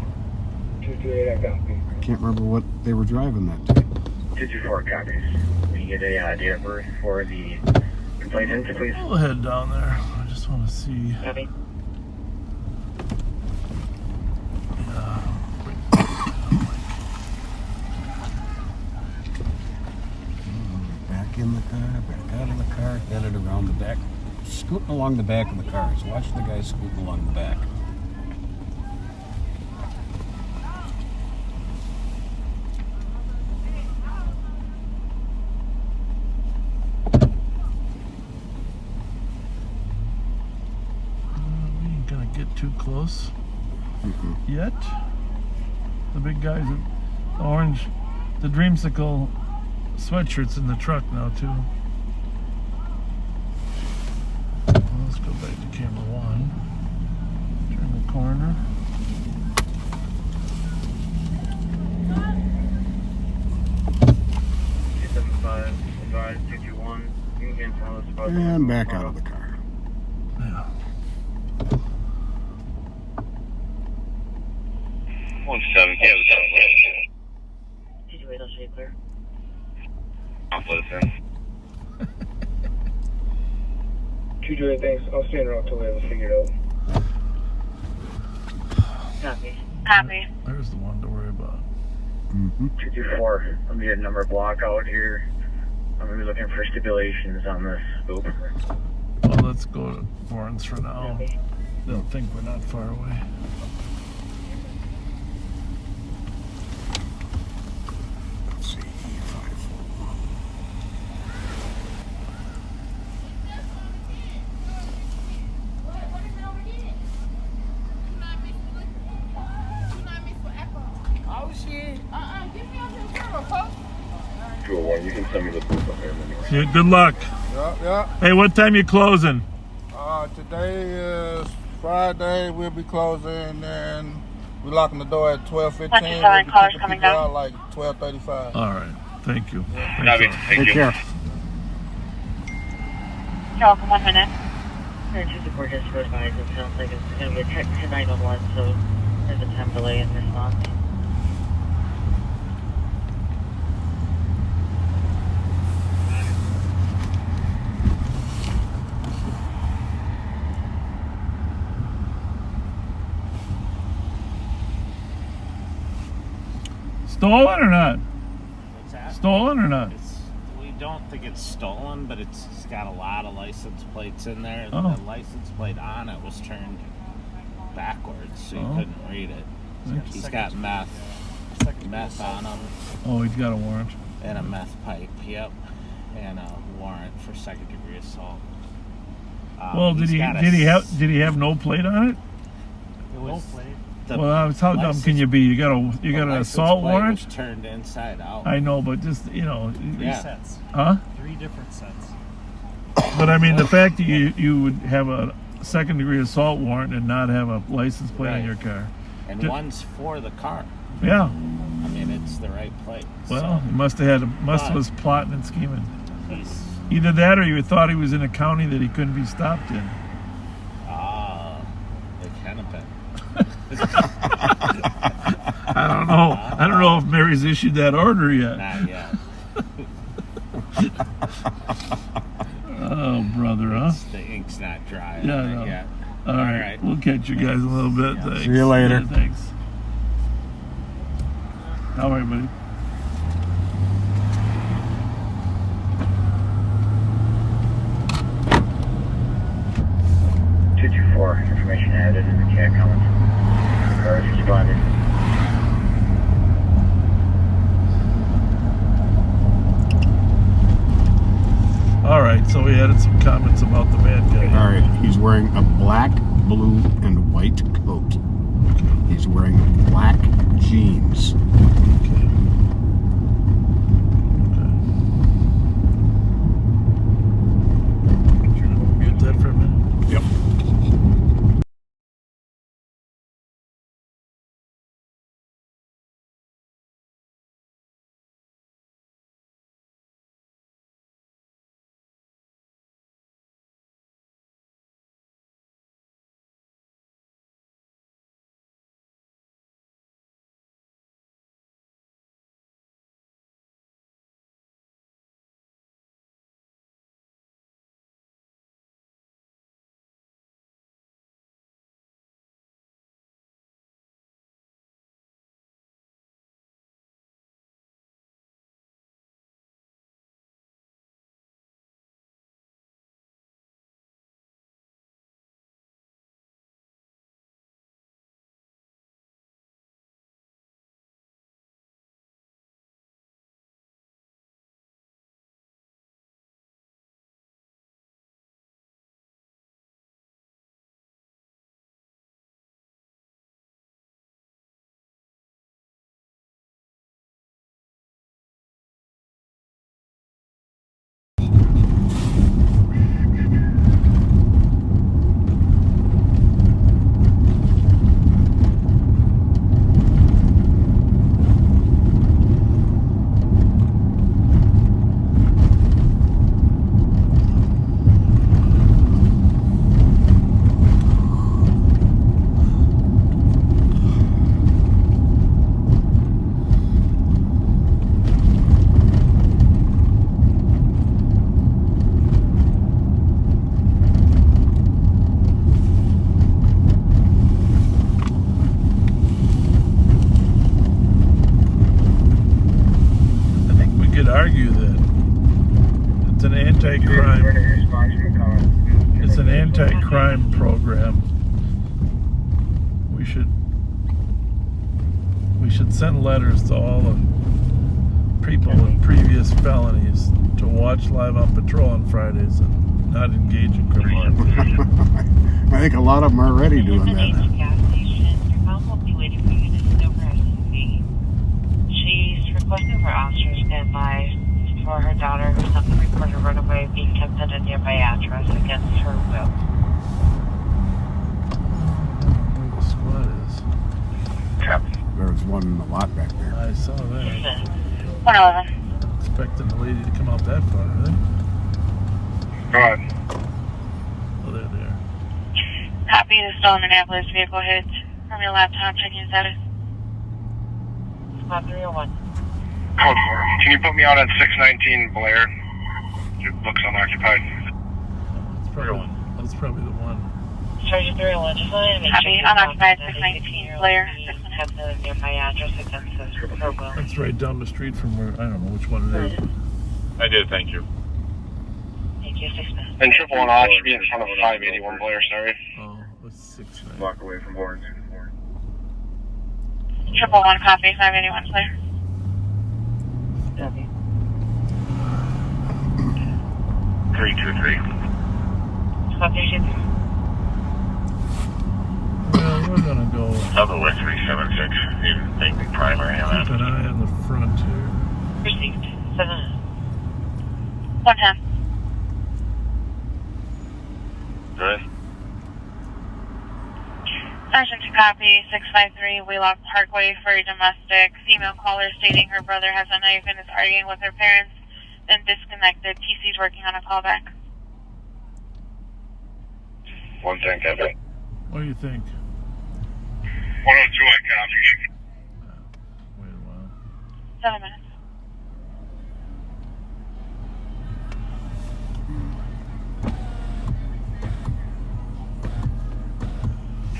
D: can't remember what they were driving that day.
H: 224 copies. Can you get a date of birth for the complainant, please?
B: We'll head down there. I just want to see.
L: Copy.
D: Back in the car, back out of the car, headed around the back, scooting along the back of the cars. Watch the guy scooting along the back.
B: We ain't gonna get too close yet. The big guys, the orange, the dreamsicle sweatshirts in the truck now too. Well, let's go back to camera 1. Turn the corner.
D: And back out of the car.
B: Yeah.
H: 17, yeah, it
L: Did you wait? I'll show you clear.
H: was listen.
F: 228, thanks. I'll stay in route till we have it figured out.
L: Copy.
A: Copy.
B: There's the one to worry about.
H: 224, I'm gonna get a number block out here. I'm gonna be looking for stipulations on this scoop.
B: Well, let's go to warrants for now. They'll think we're not far away.
D: Let's see, 541.
G: Oh shit. Give me up your camera, folks.
O: 201, you can send me the proof up here.
B: Yeah, good luck.
I: Yeah.
B: Hey, what time you closing?
I: Today is Friday. We'll be closing and we're locking the door at 12:15.
A: Fletcher,
I: We'll be
A: cars
I: kicking
A: coming
I: people
A: down.
I: out like 12:35.
B: All right. Thank you.
H: Copy. Thank you.
D: care.
A: You're welcome. 1 minute.
L: 224 just to advise, it sounds like it's going to be a text to 911, so there's a time delay in response.
B: Stolen or not?
J: What's that?
B: Stolen or not?
J: We don't think it's stolen, but it's got a lot of license plates in there.
B: Oh.
J: The license plate on it was turned backwards, so you
B: Oh.
J: couldn't read it. He's got meth on him.
B: Oh, he's got a warrant.
J: And a meth pipe, yep. And a warrant for second-degree assault.
B: Well, did he have no plate on it?
J: It was,
B: Well, how dumb can you be? You got an assault warrant?
J: Was turned inside out.
B: I know, but just
J: Three
P: sets.
B: Huh?
P: 3 different sets.
B: But I mean, the fact that you would have a second-degree assault warrant and not have a license plate on your car.
J: And one's for the car.
B: Yeah.
J: I mean, it's the right plate.
B: Well, he must have was plotting and scheming.
J: He's
B: Either that, or you thought he was in a county that he couldn't be stopped in.
J: It can have been.
B: I don't know. I don't know if Mary's issued that order yet.
J: Not yet.
B: Oh, brother, huh?
J: The ink's not dry
B: Yeah, I
J: on
B: know.
J: it yet.
B: All right. We'll catch you guys in a little bit. Thanks.
D: See you later.
B: Yeah, thanks. All right, buddy.
H: Information added in the chat comments. Cars responded.
B: All right, so we added some comments about the bad guy.
D: All right, he's wearing a black, blue, and white coat. He's wearing black jeans.
B: Get that for a minute?
D: Yep.
B: sent letters to all the people with previous felonies to watch Live on Patrol on Fridays and not engage in criminal activity.
D: I think a lot of them are already doing that.
L: Gas station. Your mom will be waiting for you to sit over SUV. She's requesting for officers standby for her daughter who's on the reported runaway being kept at a nearby address against her will.
B: Where the squad is.
D: There's one in the lot back there.
B: I saw that.
A: 111.
B: Expecting the lady to come out that far, are they?
E: Go ahead.
B: Oh, they're there.
A: Copy the stolen Annapolis vehicle hit from your laptop. Checking status.
L: Squad 301.
E: Code 4. Can you put me out on 619 Blair? It looks unoccupied.
B: That's probably the one.
L: Sergeant 301, just wanted to make
A: Copy,
L: sure
A: unoccupied 619 Blair.
L: have the nearby address against her will.
B: That's right down the street from where, I don't know which one it is.
E: I did, thank you.
L: Thank you, 6 minutes.
E: And 111 should be in front of 581 Blair, sorry.
B: Oh, it's 6-9.
E: Block away from Warrant.
A: 111, copy, 581 Blair.
L: Copy.
H: 323.
L: Squad 323.
B: Well, we're gonna go
H: Other way 376. You make me primary on
B: keep an eye on the front here.
L: Received. 7.
A: 110.
H: Good.
A: Sergeant to copy, 653 Wheelock Parkway for a domestic. Female caller stating her brother has a knife and is arguing with her parents, then disconnected. TC's working on a callback.
E: 110, copy.
B: What do you think?
E: 102, I copy.
B: Wait a while.
A: 7 minutes.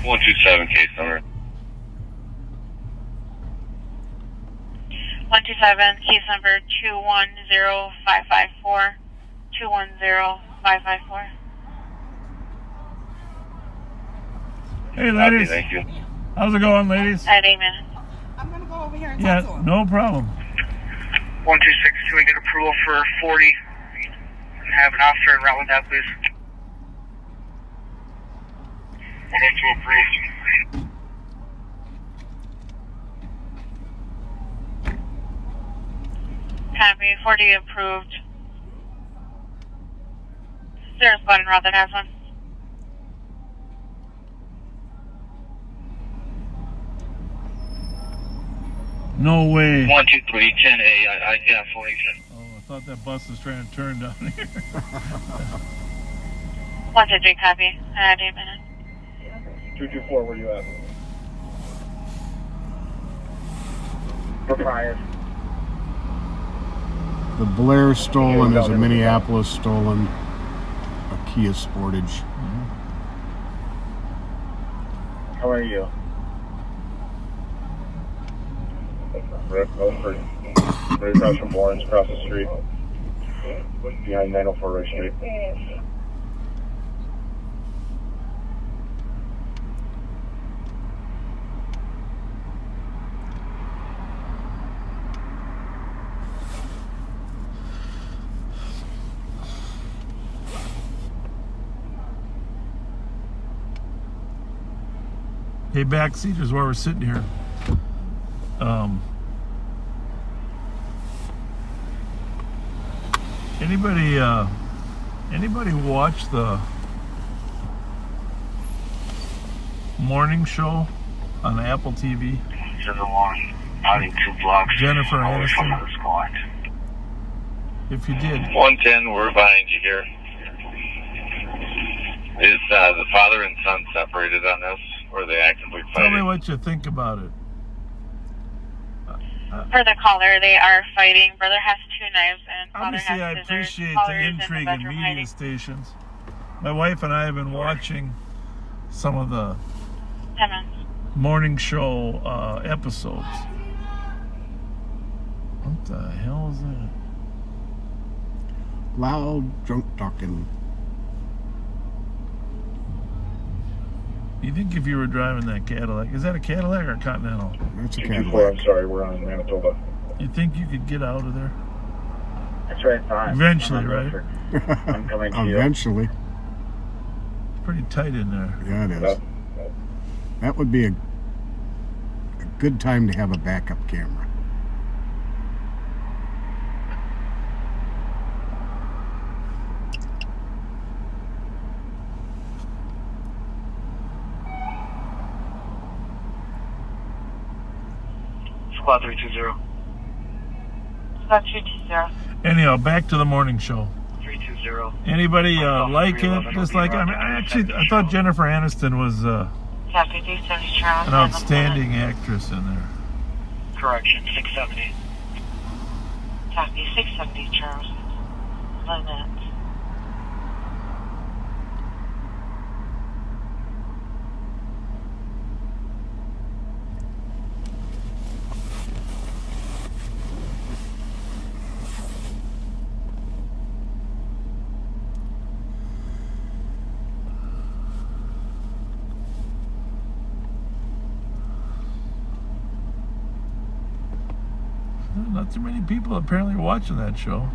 E: One 127 case number.
A: 127, case number 210554. 210554.
B: Hey, ladies.
E: Thank you.
B: How's it going, ladies?
A: At 8 minutes.
G: I'm going to go over here and
B: Yeah,
G: talk to him.
B: no problem.
F: 1262, we get approval for 40 and have an officer en route with that, please.
E: 102 approved.
A: Copy, 40 approved. Is there a squad en route that has one?
B: No way.
H: 123, 10A, I got 40.
B: Oh, I thought that bus was trying to turn down here.
A: 123, copy. At 8 minutes.
O: 224, where you at?
D: The Blair stolen is a Minneapolis stolen, a Kia Sportage.
O: How are you? Rick, Milford. Right across from Warren's, across the street. Behind 904 Ray Street.
B: Hey, backseaters, while we're sitting here. Anybody watch the morning show on Apple TV?
H: To the one, I think 2 blocks.
B: Jennifer
H: away from
B: Aniston?
H: the squad.
B: If you did.
H: 110, we're behind you here. Is the father and son separated on this, or are they actively
B: Tell me
H: fighting?
B: what you think about it.
A: For the caller, they are fighting. Brother has 2 knives and father
B: Obviously, I
A: has scissors.
B: appreciate
A: Caller
B: the
A: is in
B: intrigue in
A: bedroom
B: media
A: hiding.
B: stations. My wife and I have been watching some of the
A: 10 minutes.
B: morning show episodes. What the hell is that?
D: Loud drunk talking.
B: You think if you were driving that Cadillac, is that a Cadillac or a Continental?
D: That's a
O: 224,
D: Cadillac.
O: I'm sorry, we're on Manitoba.
B: You think you could get out of there?
H: That's right, fine.
B: Eventually, right?
H: I'm coming to you.
D: Eventually.
B: It's pretty tight in there.
D: Yeah, it is. That would be a good time to have a backup camera.
F: Squad 320.
A: Squad 320.
B: Anyhow, back to the morning show.
F: 320.
B: Anybody like it? Dislike it? I thought Jennifer Aniston was
A: Copy 370 Charles.
B: an outstanding actress in there.
F: Correction, 670.
A: Copy 670 Charles. Lynette.
B: Not too many people apparently watching that show.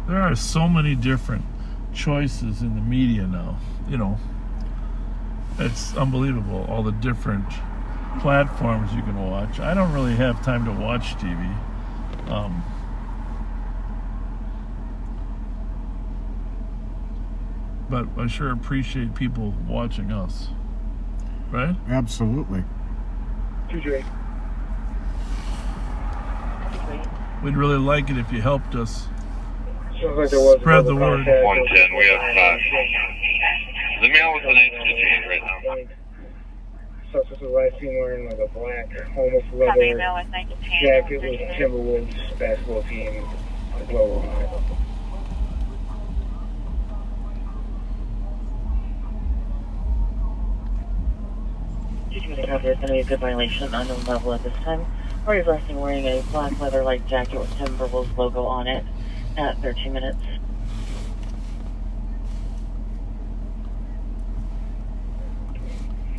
B: There are so many different choices in the media now, you know. It's unbelievable, all the different platforms you can watch. I don't really have time to watch TV. But I sure appreciate people watching us. Right?
D: Absolutely.
O: 2J.
B: We'd really like it if you helped us
O: Spread
B: the word.
K: 110, we have the male was an 8 right now.
C: Suspect was last seen wearing like a black, almost
A: Copy
C: leather
A: email with 1910.
C: jacket with Timberwolves basketball team logo on it.
L: There's going to be a good violation, unknown level at this time. Or he's last seen wearing a black leather-like jacket with Timberwolves logo on it at 13 minutes.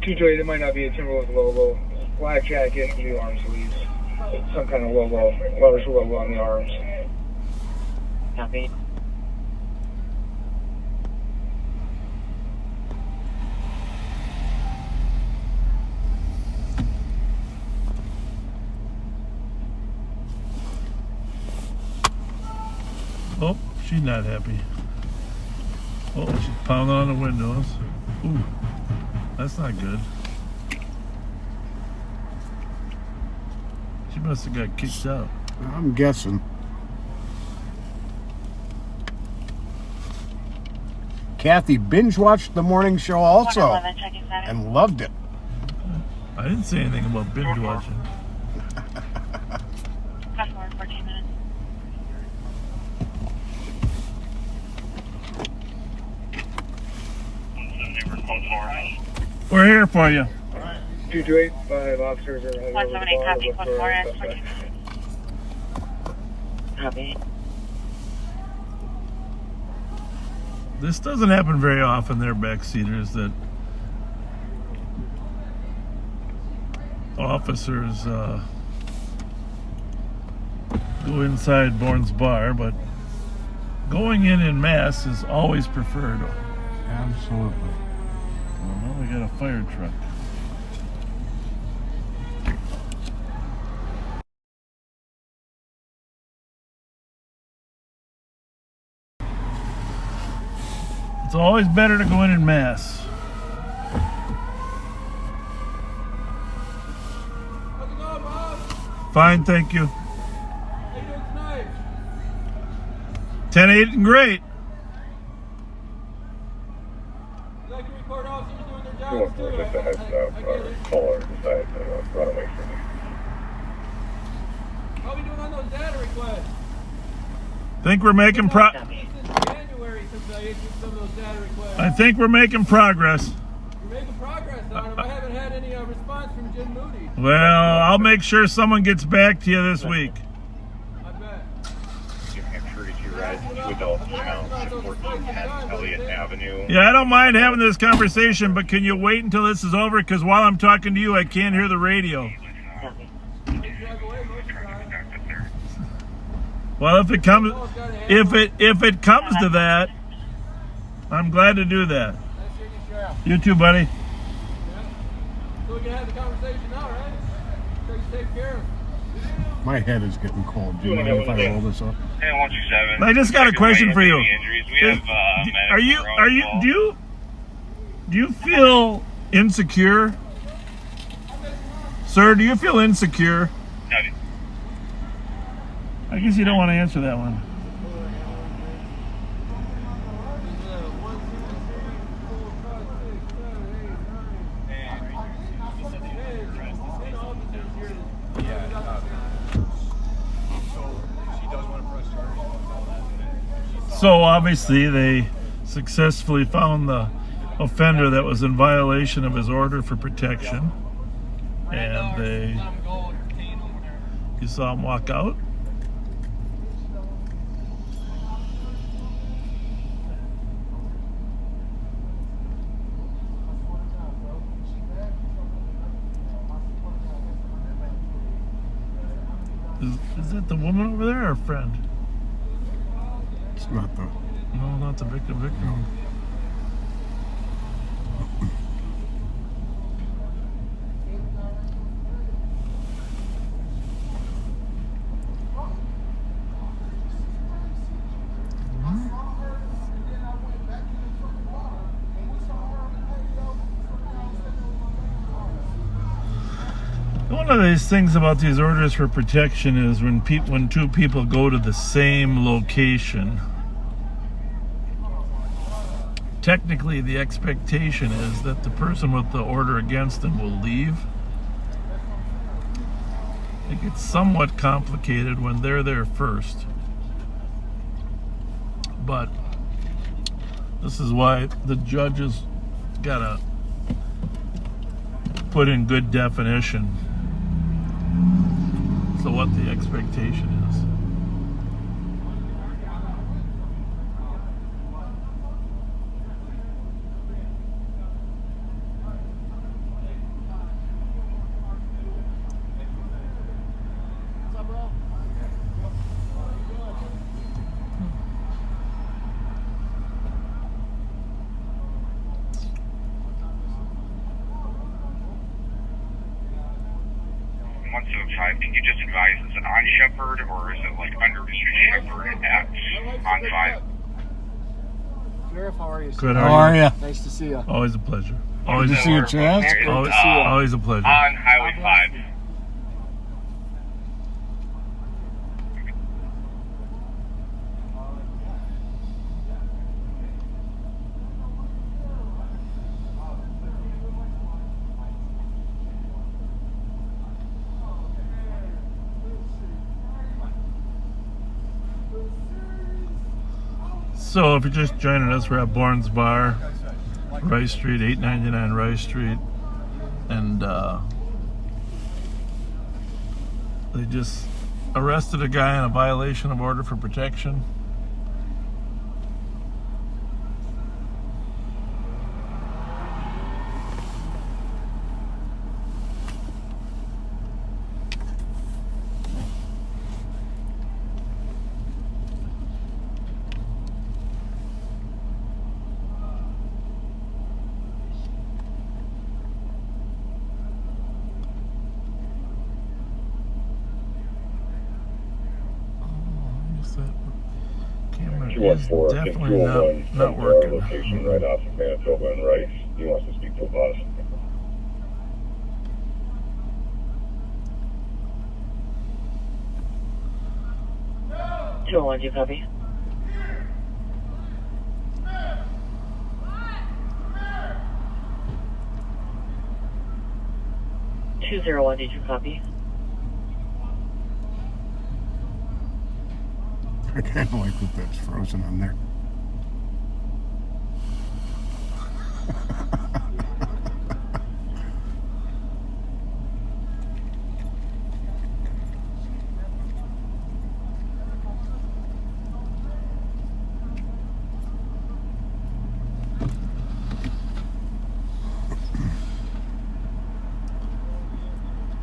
C: TJ, there might not be a Timberwolves logo. Black jacket, new arm sleeves. Some kind of logo, large logo on the arms.
L: Copy.
B: Oh, she's not happy. Oh, she's pounding on the windows. Ooh, that's not good. She must have got kicked out.
D: I'm guessing. Kathy binge-watched the morning show also and loved it.
B: I didn't say anything about binge watching.
A: Fast forward 14 minutes.
B: We're here for you.
C: 228, 5 officers are heading over the
A: 178,
C: bar
A: copy,
C: to look for
A: 14
C: a
A: minutes.
C: suspect.
L: Copy.
B: This doesn't happen very often. They're backseaters that officers go inside Bourne's bar, but going in mass is always preferred.
D: Absolutely.
B: Well, now we got a fire truck. It's always better to go in mass.
G: How's it going, Bob?
B: Fine, thank you.
G: How you doing tonight?
B: 10-8 and great.
G: You like to record officers doing their
O: You want
G: jobs too?
O: just a heads up, our caller decided to run away from me.
G: How are we doing on those data requests?
B: Think we're making I think we're making progress.
Q: You're making progress on him. I haven't had any response from Jim Moody.
B: Well, I'll make sure someone gets back to you this week.
Q: I bet.
B: Yeah, I don't mind having this conversation, but can you wait until this is over? Because while I'm talking to you, I can't hear the radio. Well, if it comes to that, I'm glad to do that. You too, buddy.
Q: So we can have the conversation now, right? So you take care of it.
D: My head is getting cold. Do you mind if I roll this up?
E: And 127.
B: I just got a question for you. Do you feel insecure? Sir, do you feel insecure?
E: No.
B: I guess you don't want to answer that one. So obviously they successfully found the offender that was in violation of his order for protection, and you saw him walk out. Is that the woman over there or a friend?
D: It's not the...
B: No, not the victim. One of these things about these orders for protection is when two people go to the same location, technically the expectation is that the person with the order against them will leave. It gets somewhat complicated when they're there first. But this is why the judges gotta put in good definition so what the expectation is.
K: Can you just advise, is it on Shepherd or is it like under Street Shepherd at on 5?
Q: Sheriff, how are you?
B: Good, how are you?
Q: Nice to see you.
B: Always a pleasure.
D: Always to see you, Chaz.
B: Always a pleasure.
K: On Highway 5.
B: So if you're just joining us, we're at Bourne's Bar, Rice Street, 899 Rice Street, and they just arrested a guy on a violation of order for protection. Definitely not working.
O: Location right off of Manitoba and Rice. He wants to speak to a boss.
L: 201, do you copy? Did you copy?
D: I kind of like that that's frozen on there.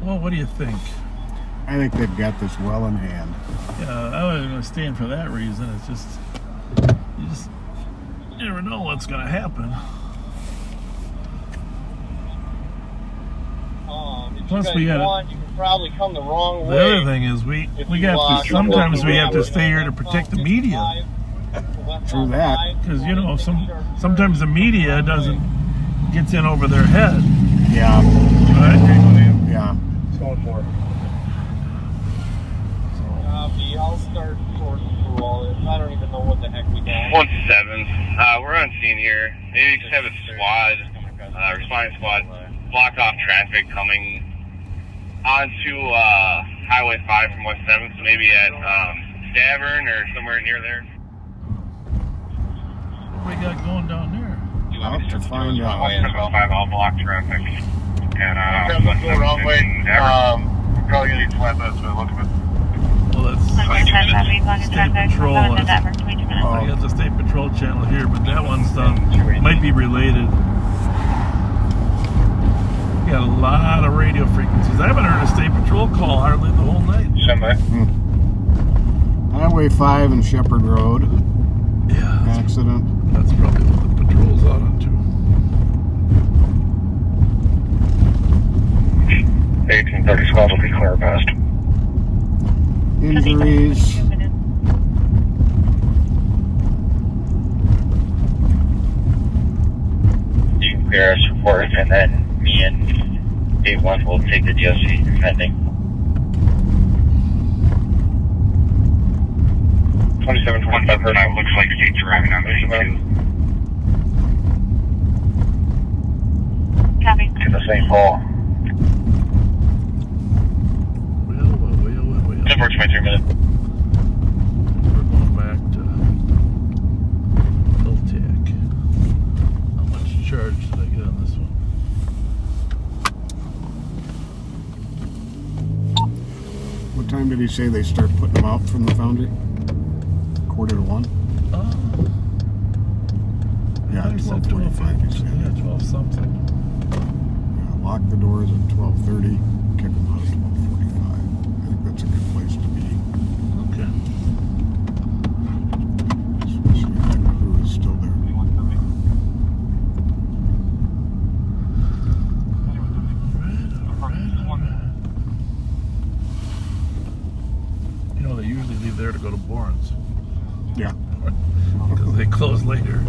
B: Well, what do you think?
D: I think they've got this well in hand.
B: Yeah, I wasn't going to stand for that reason. It's just, you never know what's going to happen. Plus, we got.
R: You can probably come the wrong way.
B: The other thing is, we have to. Sometimes we have to stay here to protect the media.
D: True that.
B: Because sometimes the media gets in over their head.
D: Yeah.
B: Right.
D: Yeah.
R: Going for it. I'll start sorting through all this. I don't even know what the heck we got.
E: 1-7. We're on scene here. Maybe just have a squad, responding squad, block off traffic coming onto Highway 5 from 1-7, so maybe at Stavern or somewhere near there.
B: What we got going down there?
D: I'll have to find out.
E: 1-7-5, I'll block traffic. And
R: let's go wrong way. We're probably gonna need flatbeds, so look at it.
B: Well, that's State Patrol. I got the State Patrol channel here, but that one's might be related. We got a lot of radio frequencies. I haven't heard a State Patrol call hardly the whole night.
E: Semi.
D: Highway 5 and Shepherd Road.
B: Yeah.
D: Accident.
B: That's probably what the patrol's out on too.
H: 1830 squad will be clear past.
D: Injuries.
H: You can clear us report, and then me and 8-1 will take the DOC defending.
K: 2725 looks like state driving on the
A: Copy.
H: To the St. Paul. 10-4, 23 minutes.
B: We're going back to Philtech. How much charge did I get on this one?
D: What time did he say they start putting them out from the foundry? 1:45? Yeah, 12:45 you said.
B: Yeah, 12 something.
D: Yeah, lock the doors at 12:30, kick them out at 12:45. I think that's a good place to be.
B: Okay.
D: Especially if that crew is still there.
B: You know, they usually leave there to go to Bourne's.
D: Yeah.
B: Because they close later.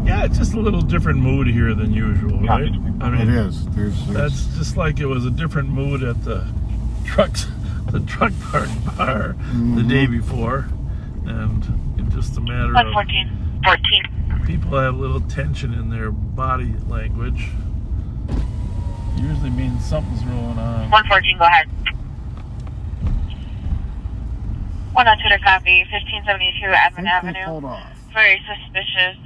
B: Yeah, it's just a little different mood here than usual, right? I mean,
D: it is.
B: That's just like it was a different mood at the truck park bar the day before, and it's just a matter of
A: 14.
B: People have a little tension in their body language. Usually means something's rolling on.
A: 114, go ahead. 102 to copy, 1572 Admin Avenue.
D: Hold off.
A: Very suspicious.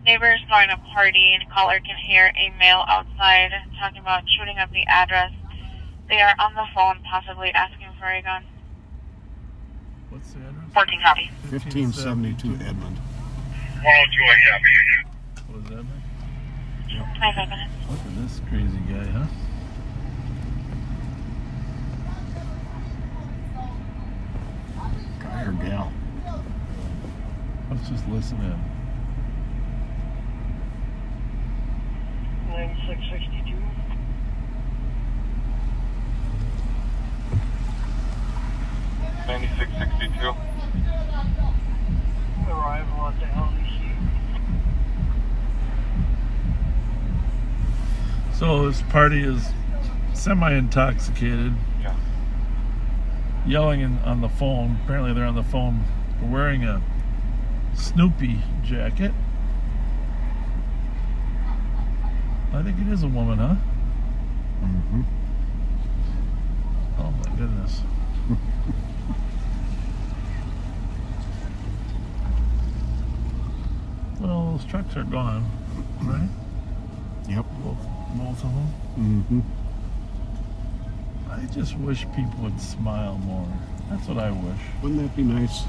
A: Neighbors throwing a party, and caller can hear a male outside talking about shooting up the address They are on the phone, possibly asking for a gun.
B: What's the address?
A: 14 copy.
D: 1572 Edmond.
E: 102, I copy.
B: What does that mean?
A: 25 minutes.
B: Look at this crazy guy, huh?
D: Guy or gal?
B: Let's just listen in.
F: 9662. Arrival at the LDC.
B: So this party is semi-intoxicated,
E: Yeah.
B: yelling on the phone. Apparently they're on the phone wearing a Snoopy jacket. I think it is a woman, huh?
D: Mm-hmm.
B: Oh my goodness. Well, those trucks are gone, right?
D: Yep.
B: Both of them.
D: Mm-hmm.
B: I just wish people would smile more. That's what I wish.
D: Wouldn't that be nice?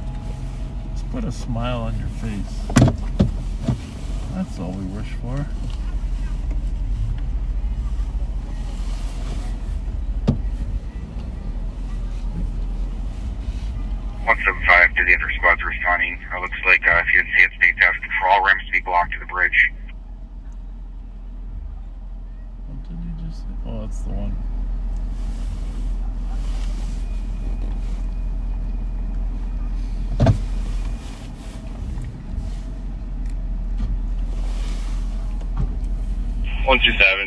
B: Let's put a smile on your face. That's all we wish for.
K: To the other squads responding. Looks like if you didn't see it, State Task Patrol, Ramsey blocked to the bridge.
B: What did you just say? Oh, that's the one.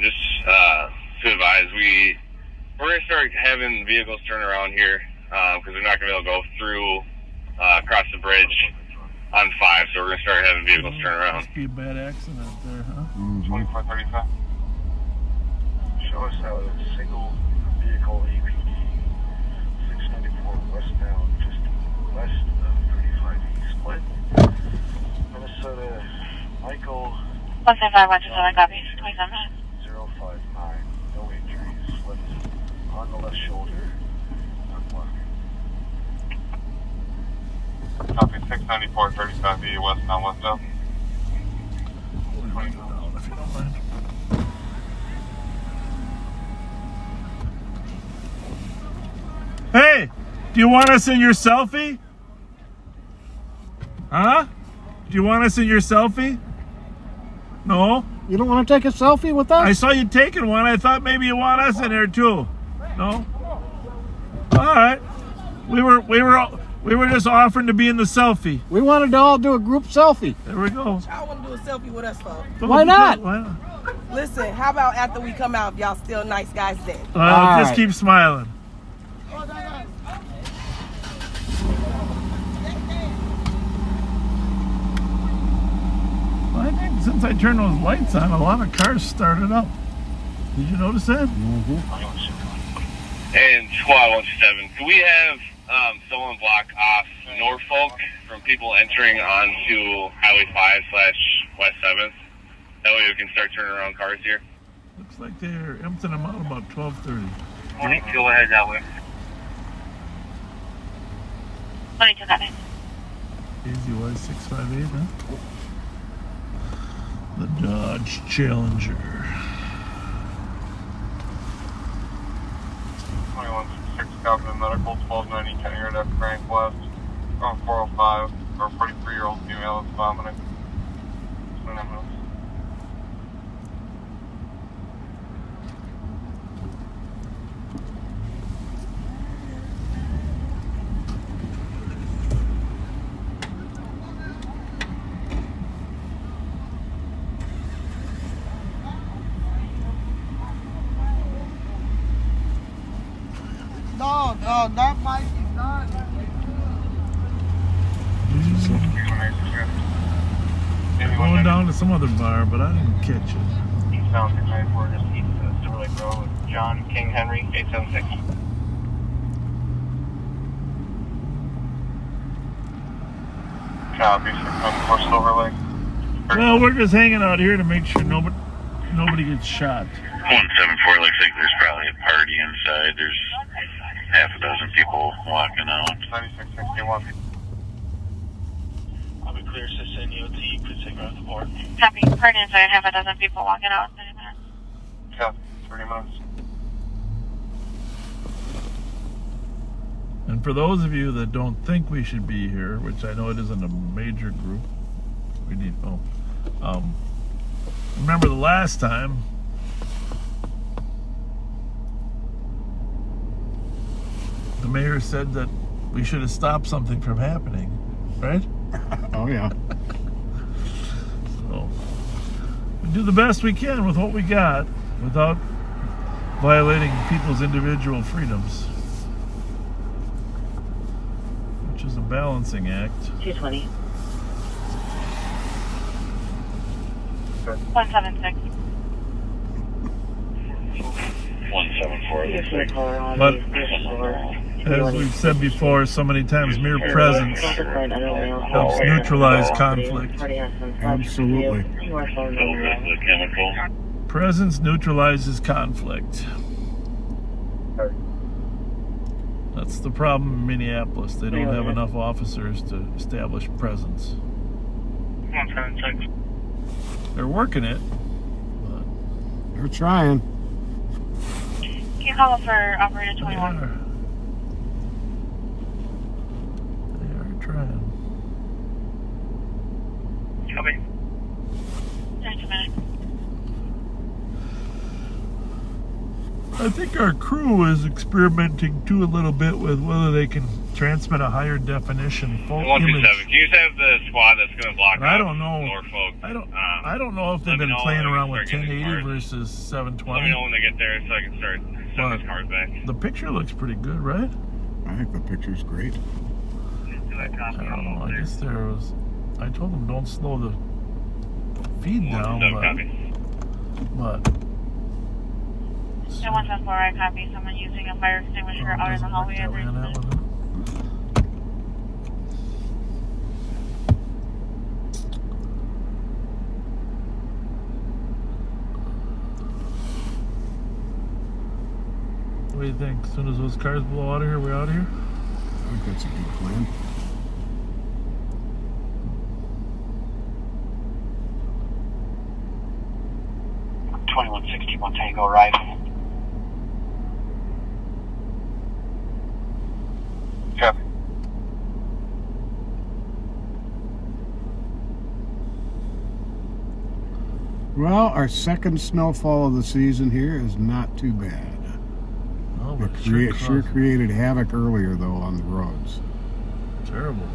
E: Just to advise, we're going to start having vehicles turn around here because they're not going to be able to go through across the bridge on 5, so we're going to start having vehicles turn around.
B: Must be a bad accident there, huh?
E: 2435.
O: Show us how a single vehicle APD 694 westbound, just west of 35 East Split. Minnesota, Michael.
A: 175, 127, copy. 27 minutes.
O: 059. No injuries. Left on the left shoulder.
E: Copy 694, 35 E westbound, westbound.
B: We'll write it down if you don't mind. Hey, do you want us in your selfie? Huh? Do you want us in your selfie? No?
D: You don't want to take a selfie with us?
B: I saw you taking one. I thought maybe you want us in there too. No? All right. We were just offering to be in the selfie.
D: We wanted to all do a group selfie.
B: There we go.
G: Y'all want to do a selfie with us, folks?
D: Why not?
B: Why not?
G: Listen, how about after we come out, if y'all still nice guys then?
B: Just keep smiling. Well, I think since I turned those lights on, a lot of cars started up. Did you notice that?
D: Mm-hmm.
E: And squad 17, can we have someone block off Norfolk from people entering onto Highway 5/West 7th? That way we can start turning around cars here.
B: Looks like they're emptying them out about 12:30.
H: Go ahead that way.
A: 22 copy.
B: Easy Y 658, huh? The Dodge Challenger.
E: 21-6 Calvin Medical, 1290 County Road F. Frank West, 405, or 43-year-old female is vomiting.
G: No, that might be not.
B: Going down to some other bar, but I didn't catch it.
H: Eastbound 694, just east of Silver Lake Road, John King Henry, 876.
E: Copy, 694 Silver Lake.
B: Well, we're just hanging out here to make sure nobody gets shot.
K: 174, looks like there's probably a party inside. There's
E: 9661.
K: I'll be clear, assistant EOT. Please take her off the board.
A: Copy. Pardon, so I have a dozen people walking out in 30 minutes.
E: Copy. 30 minutes.
B: And for those of you that don't think we should be here, which I know it isn't a major group, we need, remember the last time the mayor said that we should have stopped something from happening, right?
D: Oh, yeah.
B: So, we do the best we can with what we got without violating people's individual freedoms, which is a balancing act.
L: 220.
A: 176.
K: 174.
B: But as we've said before so many times, mere presence helps neutralize conflict.
D: Absolutely.
B: Presence neutralizes conflict. That's the problem in Minneapolis. They don't have enough officers to establish presence.
K: 176.
B: They're working it, but
D: they're trying.
A: Can you call for operator 21?
B: They are trying.
K: Copy.
A: Just a minute.
B: I think our crew is experimenting too a little bit with whether they can transmit a higher definition full
K: 127.
B: image.
K: Can you just have the squad that's going to block
B: I don't know.
K: Norfolk?
B: I don't know if they've been playing around with 1080 versus 720.
K: Let me know when they get there so I can start sending these cars back.
B: The picture looks pretty good, right?
D: I think the picture's great.
B: I don't know. I guess there was. I told them don't slow the feed down, but.
A: 174, I copy. Someone using a fire extinguisher out in the hallway.
B: What do you think? As soon as those cars blow out of here, we're out of here?
D: I think that's a good plan.
H: .2161 Tango Rifle.
E: Copy.
D: Well, our second snowfall of the season here is not too bad.
B: Oh,
D: It
B: but
D: sure created havoc earlier, though, on the roads.
B: Terrible.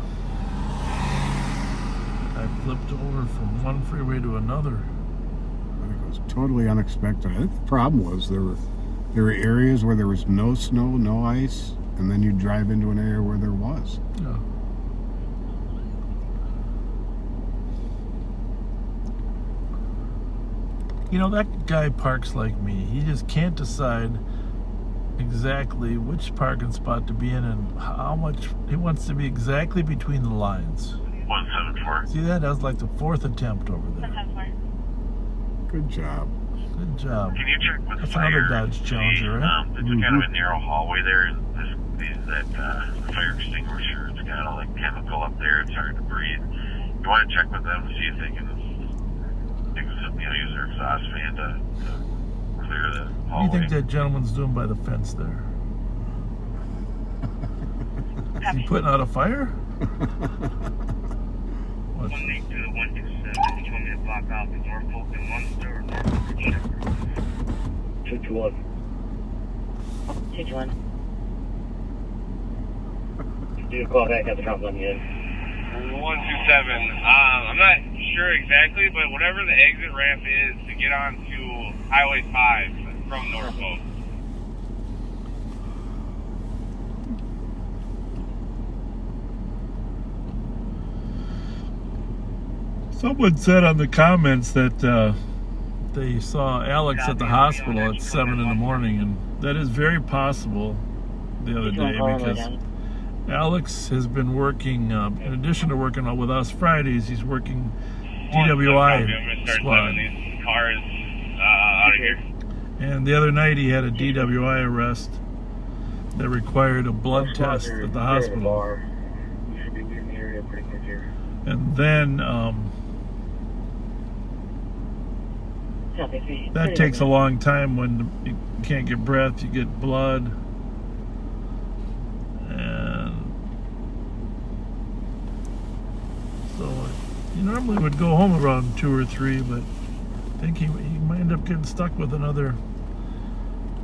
B: I flipped over from one freeway to another.
D: I think it was totally unexpected. I think the problem was there were areas where there was no snow, no ice, and then you drive into an area where there was.
B: Yeah. You know, that guy parks like me. He just can't decide exactly which parking spot to be in and how much. He wants to be exactly between the lines.
K: 174.
B: See that? That was like the fourth attempt over there.
A: 174.
D: Good job.
B: Good job.
K: Can you check with
B: That's
K: fire?
B: another Dodge Challenger, right?
K: It's kind of a narrow hallway there. That fire extinguisher, it's got all that chemical up there. It's hard to breathe. You want to check with them to see if they can use their exhaust fan to clear the hallway.
B: What do you think that gentleman's doing by the fence there? Is he putting out a fire? What?
F: 182 to 127. You want me to block out the Norfolk and Munster or Norfolk?
H: 221.
L: 221.
H: Do a call back at the front line again.
K: 127. I'm not sure exactly, but whatever the exit ramp is to get onto Highway 5 from Norfolk.
B: Someone said on the comments that they saw Alex at the hospital at 7 in the morning, and that is very possible the other day because Alex has been working, in addition to working with us Fridays, he's working DWI squad.
K: These cars out of here.
B: And the other night he had a DWI arrest that required a blood test at the hospital.
O: You should be leaving the area pretty quick here.
B: And then that takes a long time when you can't get breath, you get blood. And so you normally would go home around 2 or 3, but I think he might end up getting stuck with another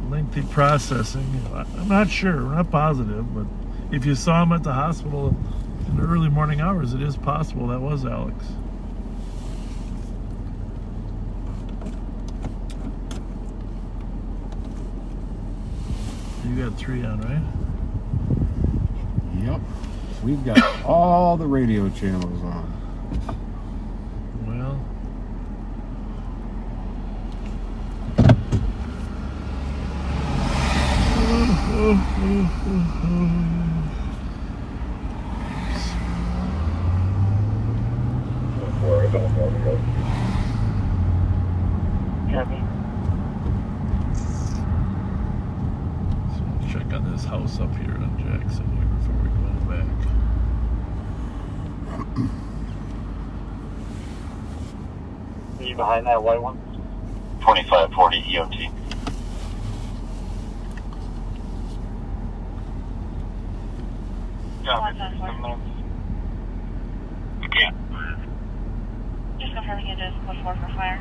B: lengthy processing. I'm not sure, we're not positive, but if you saw him at the hospital in the early morning hours, it is possible that was Alex. You got 3 on, right?
D: Yep. We've got all the radio channels on.
B: Well,
L: Copy.
B: so check on this house up here on Jackson here before we go back.
H: Are you behind that white one? 2540 EOT.
A: Yeah. Just confirming it is code 4 for fire.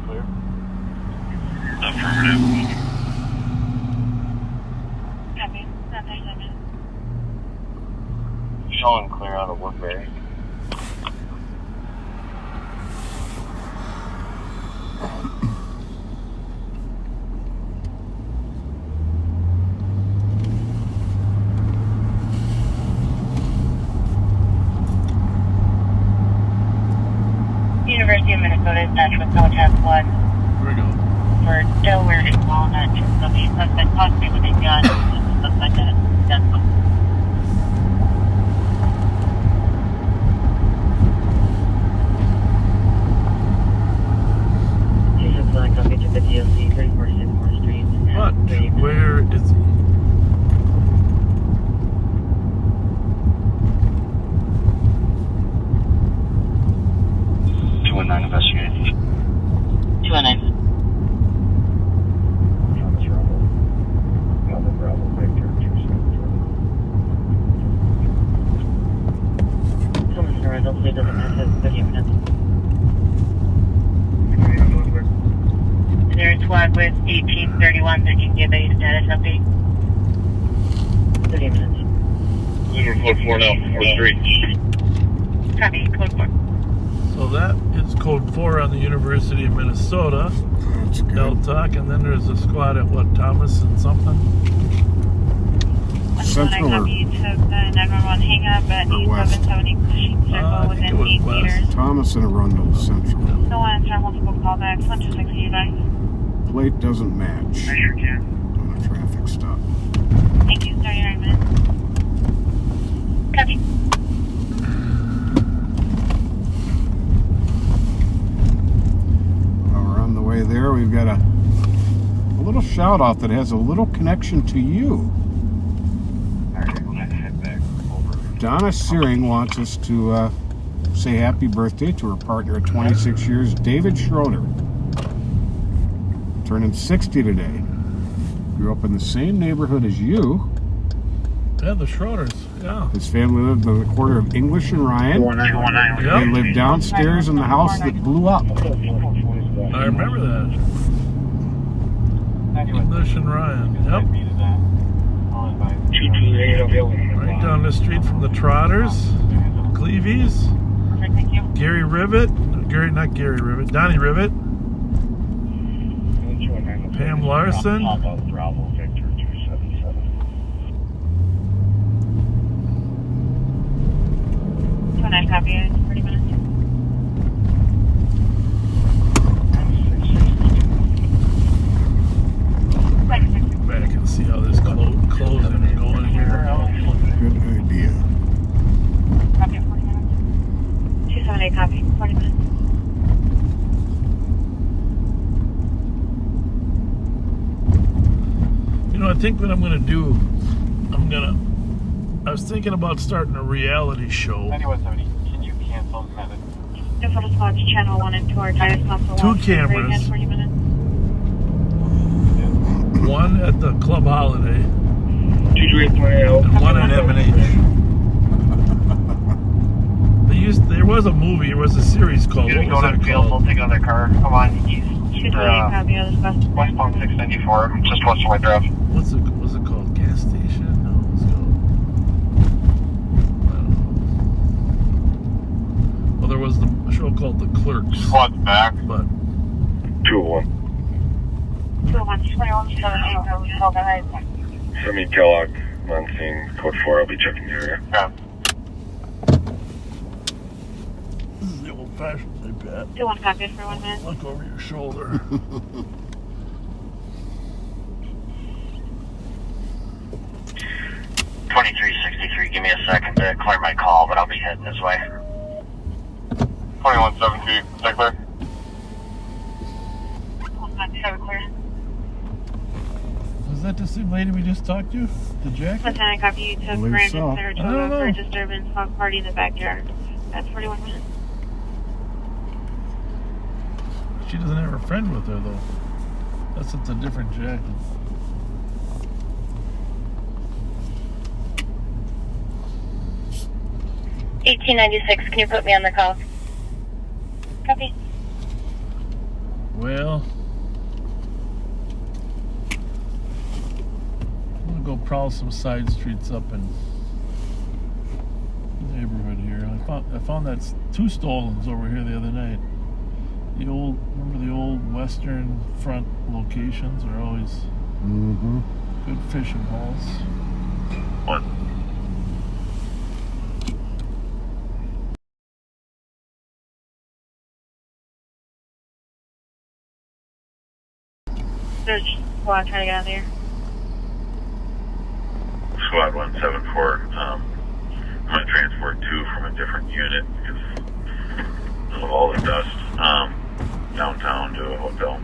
H: Clear.
A: Affirmative. Copy. Not there's a minute.
H: Showing clear out of Woodbury.
A: University of Minnesota is matched with no task 1
B: Here we go.
A: for Delaware and Walnut. So the suspect possibly with a gun. The suspect had a gun.
L: Jesus, copy to the DLC, 3464 Street.
B: But where is he?
H: Investigating.
A: 219.
O: Thomas Bravo. Bravo, Bravo, Victor, 273.
L: Thomas Bravo, hopefully doesn't have his video minutes.
A: And there's squad with 1831 that can give a status update.
L: 30 minutes.
H: Lunar code 4 now, or 3.
A: Copy, code 4.
B: So that is code 4 on the University of Minnesota.
D: That's good.
B: They'll talk, and then there's a squad at what, Thomas and something?
D: Central or
A: Copy, took the 911 hang up at
D: west?
A: 8770 Cushing
B: I
A: Circle
B: think it
A: within
B: was
A: 8
B: west.
A: meters.
D: Thomas and Arundel Central.
A: No answer, multiple callbacks, 126 back.
D: Plate doesn't match.
F: I sure can.
D: On a traffic stop.
A: Thank you, 39 minutes. Copy.
D: There we've got a little shout out that has a little connection to you. Donna Searing wants us to say happy birthday to her partner of 26 years, David Schroeder, turning 60 today. Grew up in the same neighborhood as you.
B: Yeah, the Schroeders, yeah.
D: His family lived on the corner of English and Ryan. They lived downstairs in the house that blew up.
B: I remember that. English and Ryan, yep. Right down the street from the Trotters, Cleavies, Gary Rivet, not Gary Rivet, Donnie Rivet, Pam Larson.
A: I copy it, 30 minutes.
B: Back and see how this closing is going here.
D: Good idea.
A: Copy it, 40 minutes. 278 copy, 40 minutes.
B: You know, I think what I'm going to do I was thinking about starting a reality show.
R: 9170. Can you cancel the method?
A: Different spots, channel 1 and 2 are tied.
B: 2 cameras.
A: 40 minutes.
B: One at the Club Holiday.
E: And
B: one at M&H. There was a movie, there was a series called, what was that
F: field,
B: called?
F: we'll take another car. Come on, east.
A: Copy of this bus.
F: Westbound 694, just west of White Drive.
B: What's it called? Gas station? No, what's it called? I don't know. Well, there was the show called The Clerks.
E: Squad's back.
B: But
E: 201.
A: 2178, Falcon Heights.
E: Send me Kellogg on scene, code 4. I'll be checking the area.
F: Yeah.
B: This is the old-fashioned iPad.
A: 21 copies for 1 minute.
B: Look over your shoulder.
H: 2363, give me a second to clear my call, but I'll be heading this way.
E: 2172, is that clear?
A: 197 clear.
B: Was that the same lady we just talked to? The jacket?
A: Lieutenant, copy. You took
D: Believe
A: Brandon
D: so.
A: Saratoga for disturbance, hog party in the backyard. That's 41 minutes.
B: She doesn't have her friend with her, though. That's a different jacket.
A: $18.96, can you put me on the call? Copy.
B: Well, I'm gonna go prowl some side streets up in the neighborhood here. I found that 2 stolens over here the other night. Remember the old Western Front locations are always good fishing holes.
E: One.
A: Search squad trying to get out of here.
E: Squad 174. I'm going to transport 2 from a different unit because of all the dust downtown to a hotel.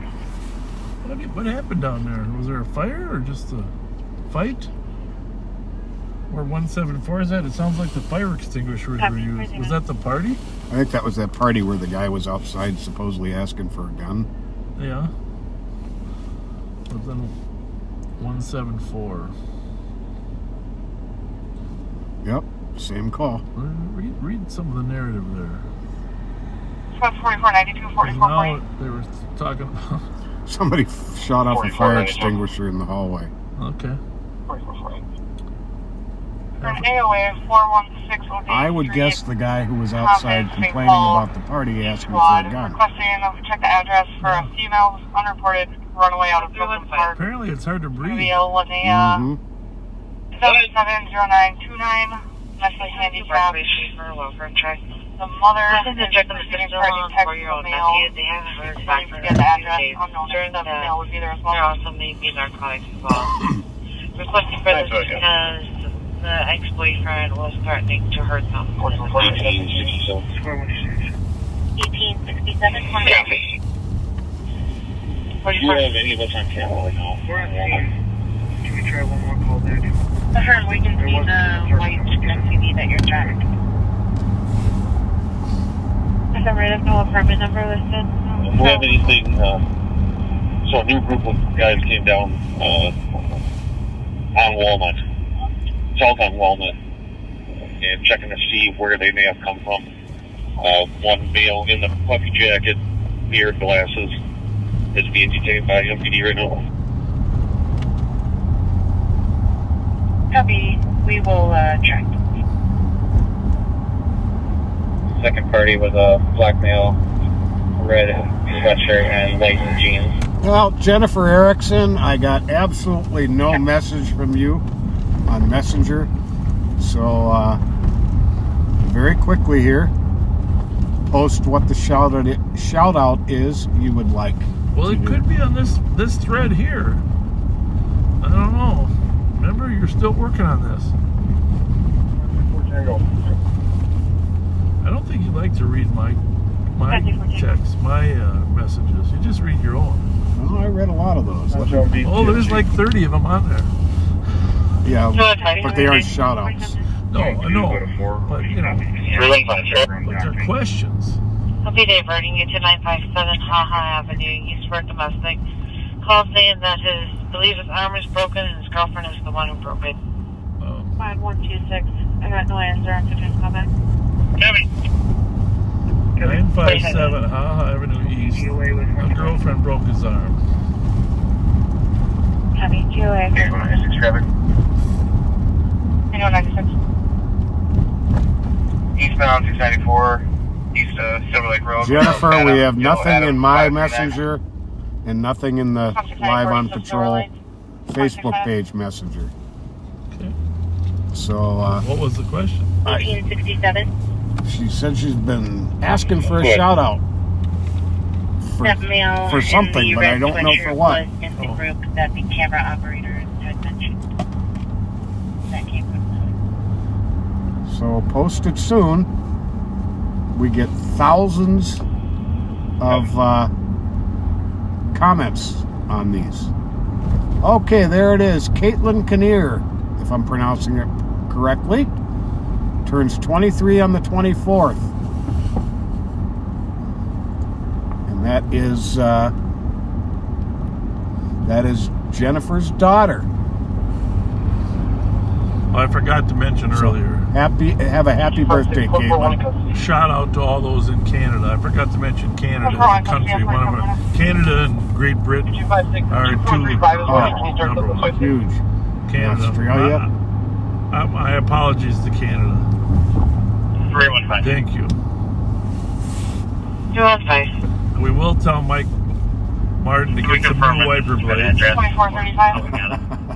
B: What happened down there? Was there a fire or just a fight? Where 174 is at? It sounds like the fire extinguishers were used. Was that the party?
D: I think that was that party where the guy was outside supposedly asking for a gun.
B: Yeah. But then 174.
D: Yep, same call.
B: Read some of the narrative there.
A: Squad 4492, 44.
B: Now they were talking about...
D: Somebody shot off a fire extinguisher in the hallway.
B: Okay.
A: 44. An AOA 416.
D: I would guess the guy who was outside complaining about the party asking for a gun.
A: Requesting check the address for a female unreported runaway out of Brooklyn Park.
B: Apparently it's hard to breathe.
A: 770929, mentally handicapped. The mother is getting party text from male. They haven't heard back from the address. Unknown if the male would be there as well.
L: There also may be narcotics involved. Requesting for this because the ex-boyfriend was threatening to hurt them.
A: 1867.
H: Do you have any of us on camera right now?
F: Can we try one more call there?
A: Sure, we can see the white SUV that you're driving. Is there right of no apartment number listed?
H: Do you have anything, so a new group of guys came down on Walnut, south on Walnut, and checking to see where they may have come from. One male in the puffy jacket, beard, glasses, is being detained by MPD right now.
A: Copy. We will check.
H: Second party was a black male, red sweatshirt and white jeans.
D: Well, Jennifer Erickson, I got absolutely no message from you on Messenger. So, very quickly here, post what the shout out is you would like.
B: Well, it could be on this thread here. I don't know. Remember, you're still working on this. I don't think you like to read my texts, my messages. You just read your own.
D: Well, I read a lot of those.
B: Oh, there's like 30 of them on there.
D: Yeah, but they aren't shout-outs.
B: No, I know, but you know, but they're questions.
A: He'll be diverting you to 957 Haha Avenue, East for domestic. Call saying that believes his arm is broken and his girlfriend is the one who broke it. 5126. I got no answer after this comment.
B: 957 Haha Avenue East. A girlfriend broke his arm.
A: Copy. GOA.
E: 196 traffic.
A: 196.
E: Eastbound 694, east Silver Lake Road.
D: Jennifer, we have nothing in my messenger and nothing in the Live on Patrol Facebook page messenger.
B: Okay.
D: So,
B: what was the question?
A: 1867.
D: She said she's been asking for a shout out for something, but I don't know for what.
A: In the group that the camera operator had mentioned. That came from.
D: So post it soon. We get thousands of comments on these. Okay, there it is. Caitlin Kinnear, if I'm pronouncing it correctly, turns 23 on the 24th. And that is Jennifer's daughter.
B: I forgot to mention earlier.
D: Have a happy birthday, Caitlin.
B: Shout out to all those in Canada. I forgot to mention Canada as a country. Canada and Great Britain are two
D: huge.
B: Canada.
D: Australia.
B: My apologies to Canada.
E: 315.
B: Thank you.
A: 215.
B: We will tell Mike Martin to get some new wiper blades.
A: 2435.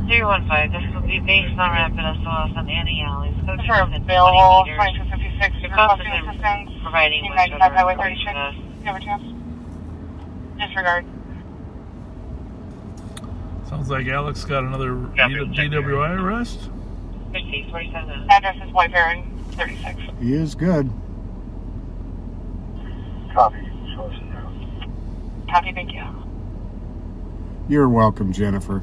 A: 315. This will be based on rapid SOS on any alleys.
N: Sure, available.
A: 2256. The cost of providing
N: Highway 36. You have a chance? Disregard.
B: Sounds like Alex got another DWI arrest.
A: 5047.
N: Address is White Heron 36.
D: He is good.
O: Copy.
N: Copy, thank you.
D: You're welcome, Jennifer.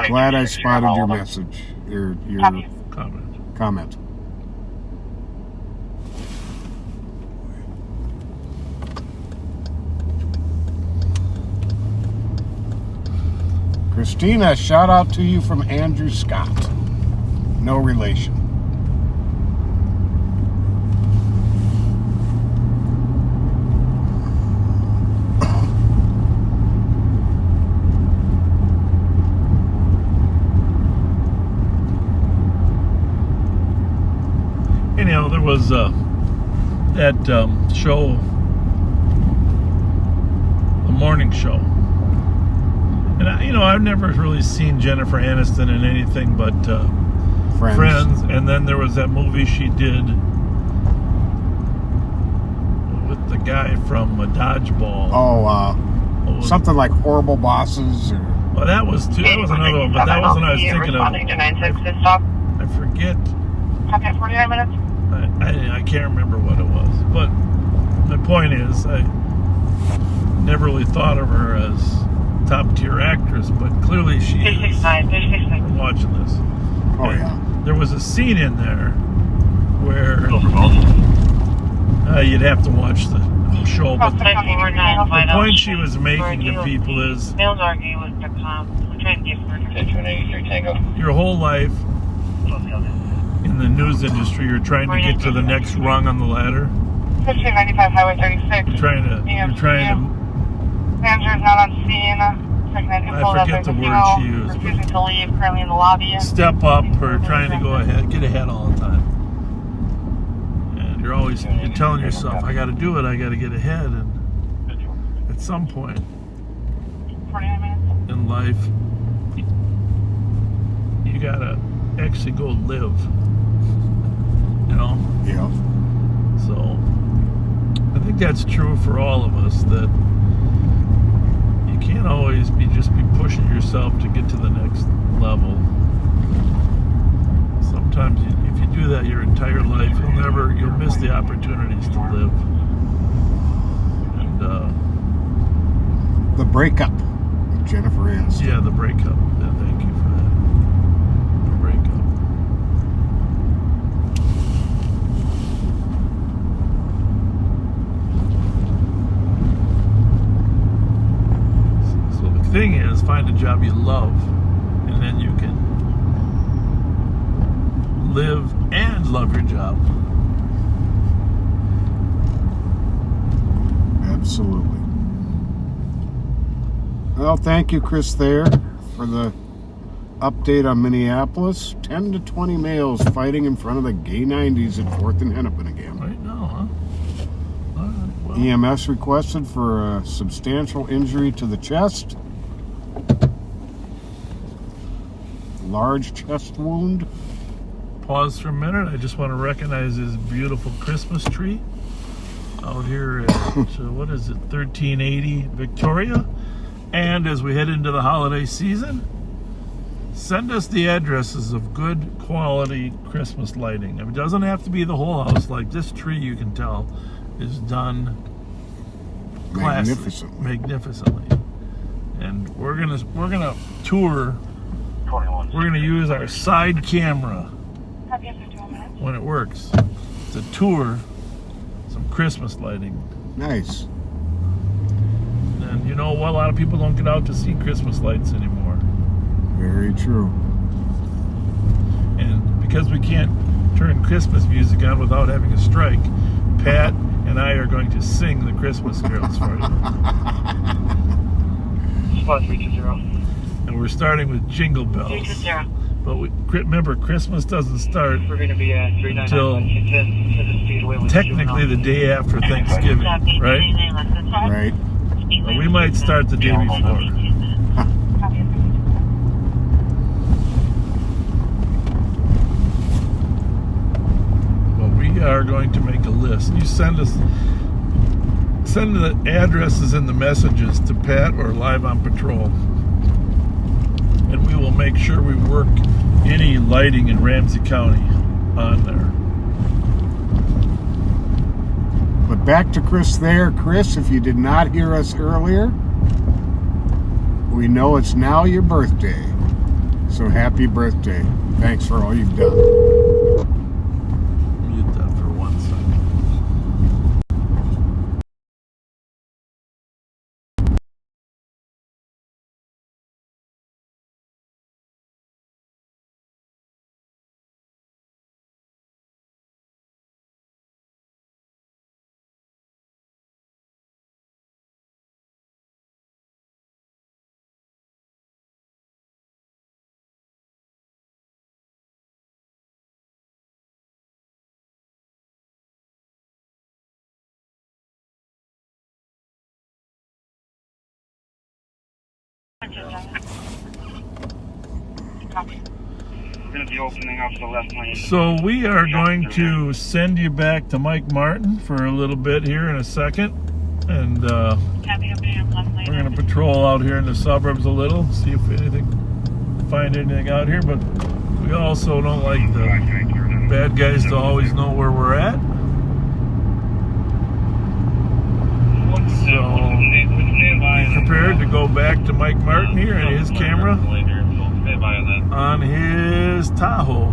D: Glad I spotted your message, your comment. Christina, shout out to you from Andrew Scott. No relation.
B: Anyhow, there was that show, the morning show. And, I've never really seen Jennifer Aniston in anything but Friends. And then there was that movie she did with the guy from Dodgeball.
D: Something like Horrible Bosses.
B: Well, that was another one, but that was what I was thinking of. I forget.
N: Copy at 49 minutes.
B: I can't remember what it was. But my point is, I never really thought of her as top tier actress, but clearly she is. I'm watching this.
D: Oh yeah.
B: There was a scene in there where you'd have to watch the show, but the point she was making to people is your whole life in the news industry, you're trying to get to the next rung on the ladder.
N: 1595 Highway 36.
B: You're trying to.
N: Manager is not on scene.
B: I forget the word she used.
N: Refusing to leave, currently in the lobby.
B: Step up or trying to go ahead, get ahead all the time. And you're telling yourself, I got to do it, I got to get ahead. And at some point in life, you got to actually go live.
D: Yeah.
B: So I think that's true for all of us, that you can't always just be pushing yourself to get to the next level. Sometimes if you do that your entire life, you'll miss the opportunities to live. And
D: the breakup with Jennifer Aniston.
B: Yeah, the breakup. Yeah, thank you for that. find a job you love, and then you can live and love your job.
D: Absolutely. Well, thank you, Chris, there for the update on Minneapolis. 10 to 20 males fighting in front of the gay 90s at 4th and Hennepin again.
B: Right now, huh? All right, well.
D: EMS requested for a substantial injury to the chest. Large chest wound.
B: Pause for a minute. I just want to recognize this beautiful Christmas tree out here at, what is it, 1380 Victoria. And as we head into the holiday season, send us the addresses of good quality Christmas lighting. I mean, it doesn't have to be the whole house. Like this tree, you can tell, is done magnificently. And we're gonna tour. We're gonna use our side camera when it works to tour some Christmas lighting.
D: Nice.
B: And you know what? A lot of people don't get out to see Christmas lights anymore.
D: Very true.
B: And because we can't turn Christmas music on without having a strike, Pat and I are going to sing the Christmas carols for you.
F: Spot 320.
B: And we're starting with Jingle Bells.
F: 320.
B: But remember, Christmas doesn't start
F: We're going to be at 399.
B: until technically the day after Thanksgiving, right?
D: Right.
B: Or we might start the day before. But we are going to make a list. You send the addresses and the messages to Pat or Live on Patrol, and we will make sure we work any lighting in Ramsey County on there.
D: But back to Chris there. Chris, if you did not hear us earlier, we know it's now your birthday. So happy birthday. Thanks for all you've done.
B: Mute that for 1 second.
F: We're going to be opening up the left lane.
B: So we are going to send you back to Mike Martin for a little bit here in a second. And we're going to patrol out here in the suburbs a little, see if find anything out here. But we also don't like the bad guys to always know where we're at. So be prepared to go back to Mike Martin here and his camera on his Tahoe.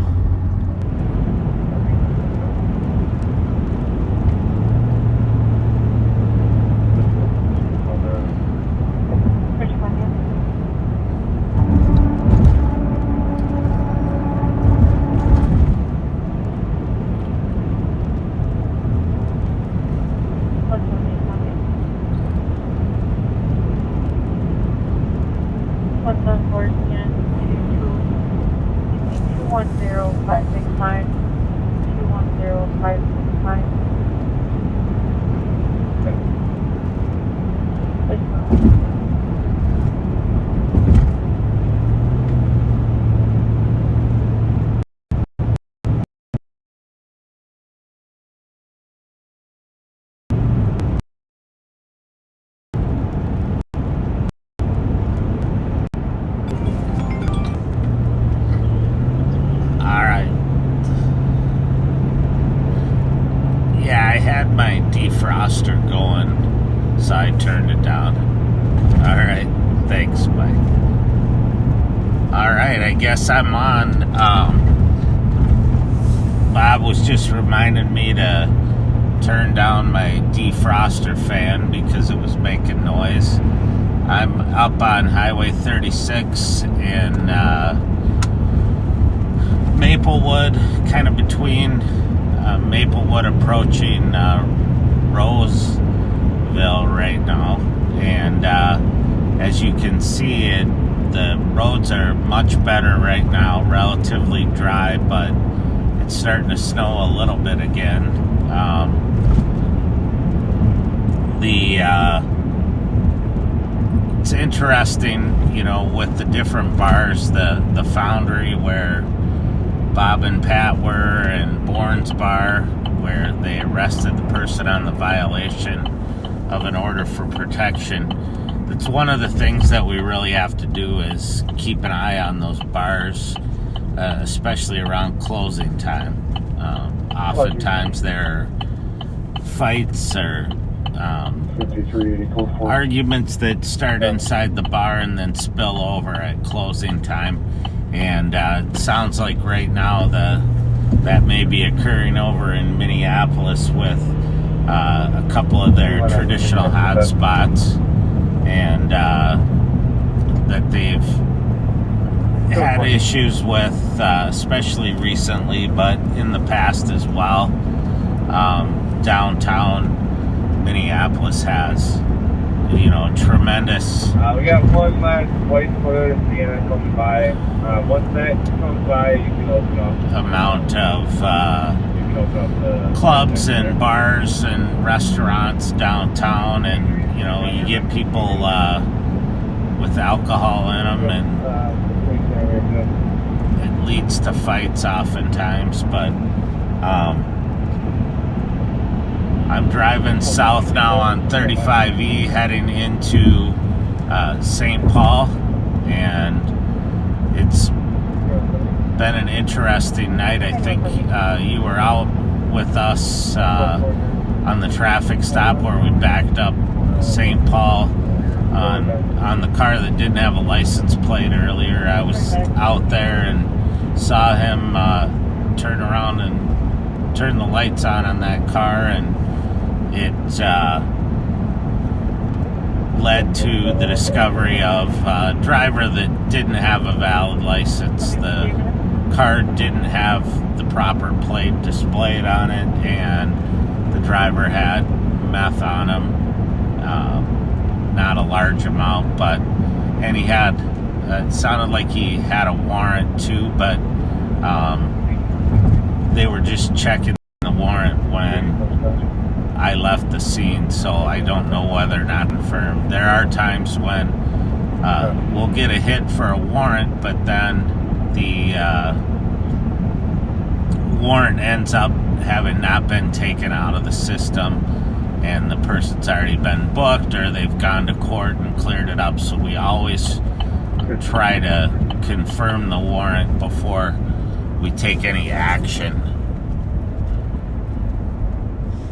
B: Defroster going, so I turned it down. Alright, thanks, Mike. Alright, I guess I'm on. Bob was just reminding me to turn down my defroster fan because it was making noise.
J: I'm up on Highway 36 in Maplewood, kind of between Maplewood approaching Roseville right now. And as you can see, the roads are much better right now, relatively dry, but it's starting to snow a little bit again. It's interesting, you know, with the different bars, the Foundry where Bob and Pat were, and Bourne's bar where they arrested the person on the violation of an order for protection. It's one of the things that we really have to do is keep an eye on those bars, especially around closing time. Oftentimes there are fights or arguments that start inside the bar and then spill over at closing time. And it sounds like right now that may be occurring over in Minneapolis with a couple of their traditional hot spots, and that they've had issues with, especially recently, but in the past as well. Downtown Minneapolis has, you know, tremendous.
O: We got one last white footer Sienna coming by. Once that comes by, you can open up.
J: Amount of clubs and bars and restaurants downtown, and you know, you get people with alcohol in them, and it leads to fights oftentimes. But I'm driving south now on 35E heading into St. Paul, and it's been an interesting night. I think you were out with us on the traffic stop where we backed up St. Paul on the car that didn't have a license plate earlier. I was out there and saw him turn around and turn the lights on that car, and it led to the discovery of a driver that didn't have a valid license. The car didn't have the proper plate displayed on it, and the driver had meth on him. Not a large amount, and he had, it sounded like he had a warrant too, but they were just checking the warrant when I left the scene, so I don't know whether or not confirmed. There are times when we'll get a hit for a warrant, but then the warrant ends up having not been taken out of the system, and the person's already been booked, or they've gone to court and cleared it up. So we always try to confirm the warrant before we take any action.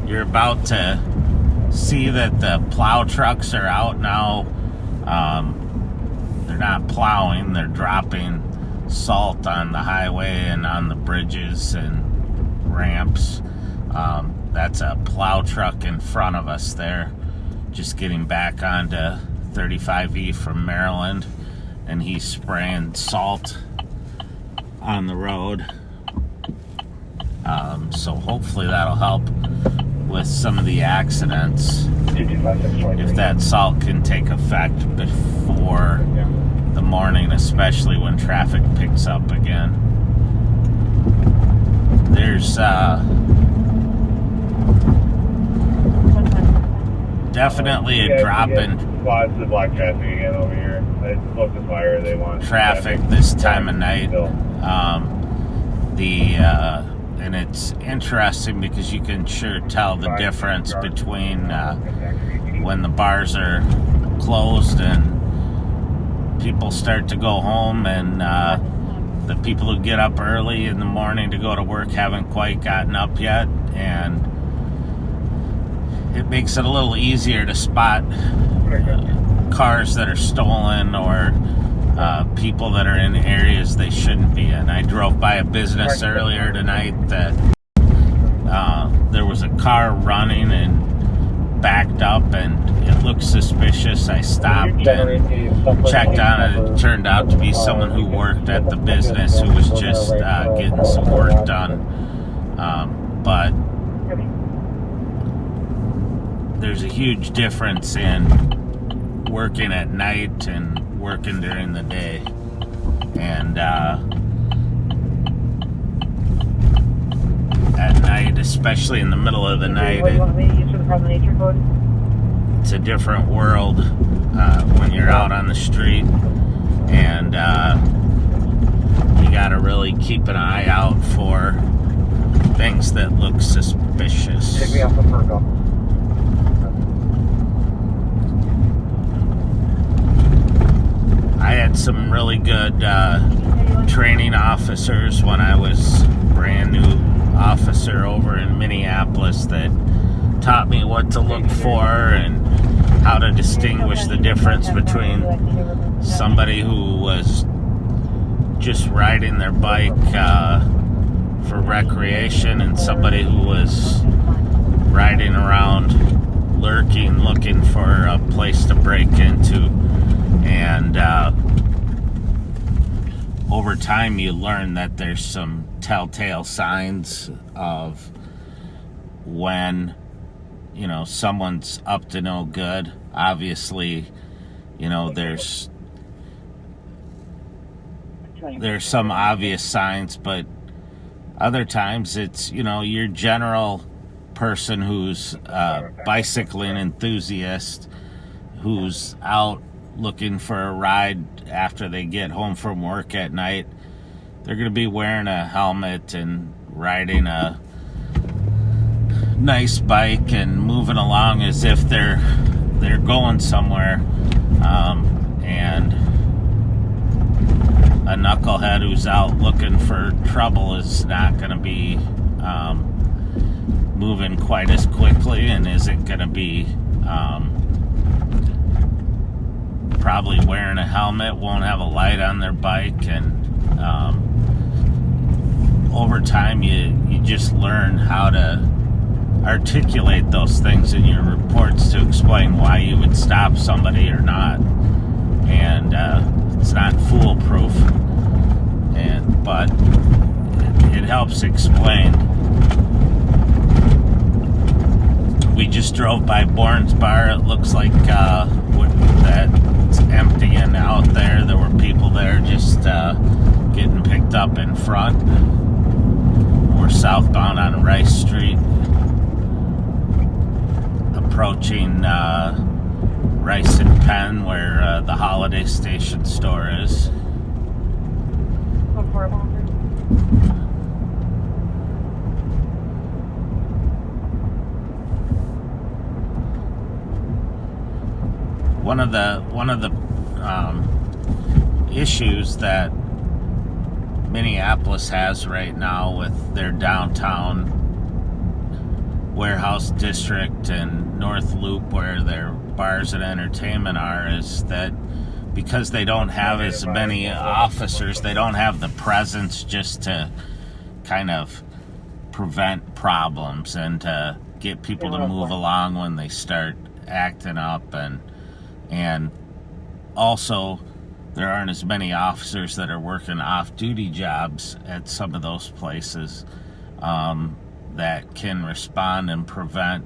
J: You're about to see that the plow trucks are out now. They're not plowing, they're dropping salt on the highway and on the bridges and ramps. That's a plow truck in front of us there, just getting back onto 35E from Maryland, and he's spraying salt on the road. So hopefully that'll help with some of the accidents, if that salt can take effect before the morning, especially when traffic picks up again. There's definitely a drop in traffic this time of night. And it's interesting because you can sure tell the difference between when the bars are closed and people start to go home, and the people who get up early in the morning to go to work haven't quite gotten up yet, and it makes it a little easier to spot cars that are stolen or people that are in areas they shouldn't be in. I drove by a business earlier tonight that there was a car running, and backed up and it looked suspicious. I stopped and checked on it. It turned out to be someone who worked at the business who was just getting some work done. But there's a huge difference in working at night and working during the day. And at night, especially in the middle of the night, it's a different world when you're out on the street, and you gotta really keep an eye out for things that look suspicious.
O: Take me off the Virgo.
J: I had some really good training officers when I was brand new officer over in Minneapolis that taught me what to look for and how to distinguish the difference between somebody who was just riding their bike for recreation and somebody who was riding around lurking, looking for a place to break into. And over time you learn that there's some telltale signs of when, you know, someone's up to no good. Obviously, you know, there's some obvious signs, but other times it's, you know, your general person who's a bicycling enthusiast who's out looking for a ride after they get home from work at night. They're going to be wearing a helmet and riding a nice bike and moving along as if they're going somewhere. And a knucklehead who's out looking for trouble is not going to be moving quite as quickly and isn't going to be probably wearing a helmet, won't have a light on their bike, and over time you just learn how to articulate those things in your reports to explain why you would stop somebody or not. And it's not foolproof, but it helps explain. We just drove by Bourne's Bar. It looks like that's empty and out there. There were people there just getting picked up in front. We're southbound on Rice Street, approaching Rice and Penn, where the Holiday Station store is. One of the issues that Minneapolis has right now with their downtown warehouse district and North Loop, where their bars and entertainment are, is that because they don't have as many officers, they don't have the presence just to kind of prevent problems and to get people to move along when they start acting up. And also, there aren't as many officers that are working off-duty jobs at some of those places that can respond and prevent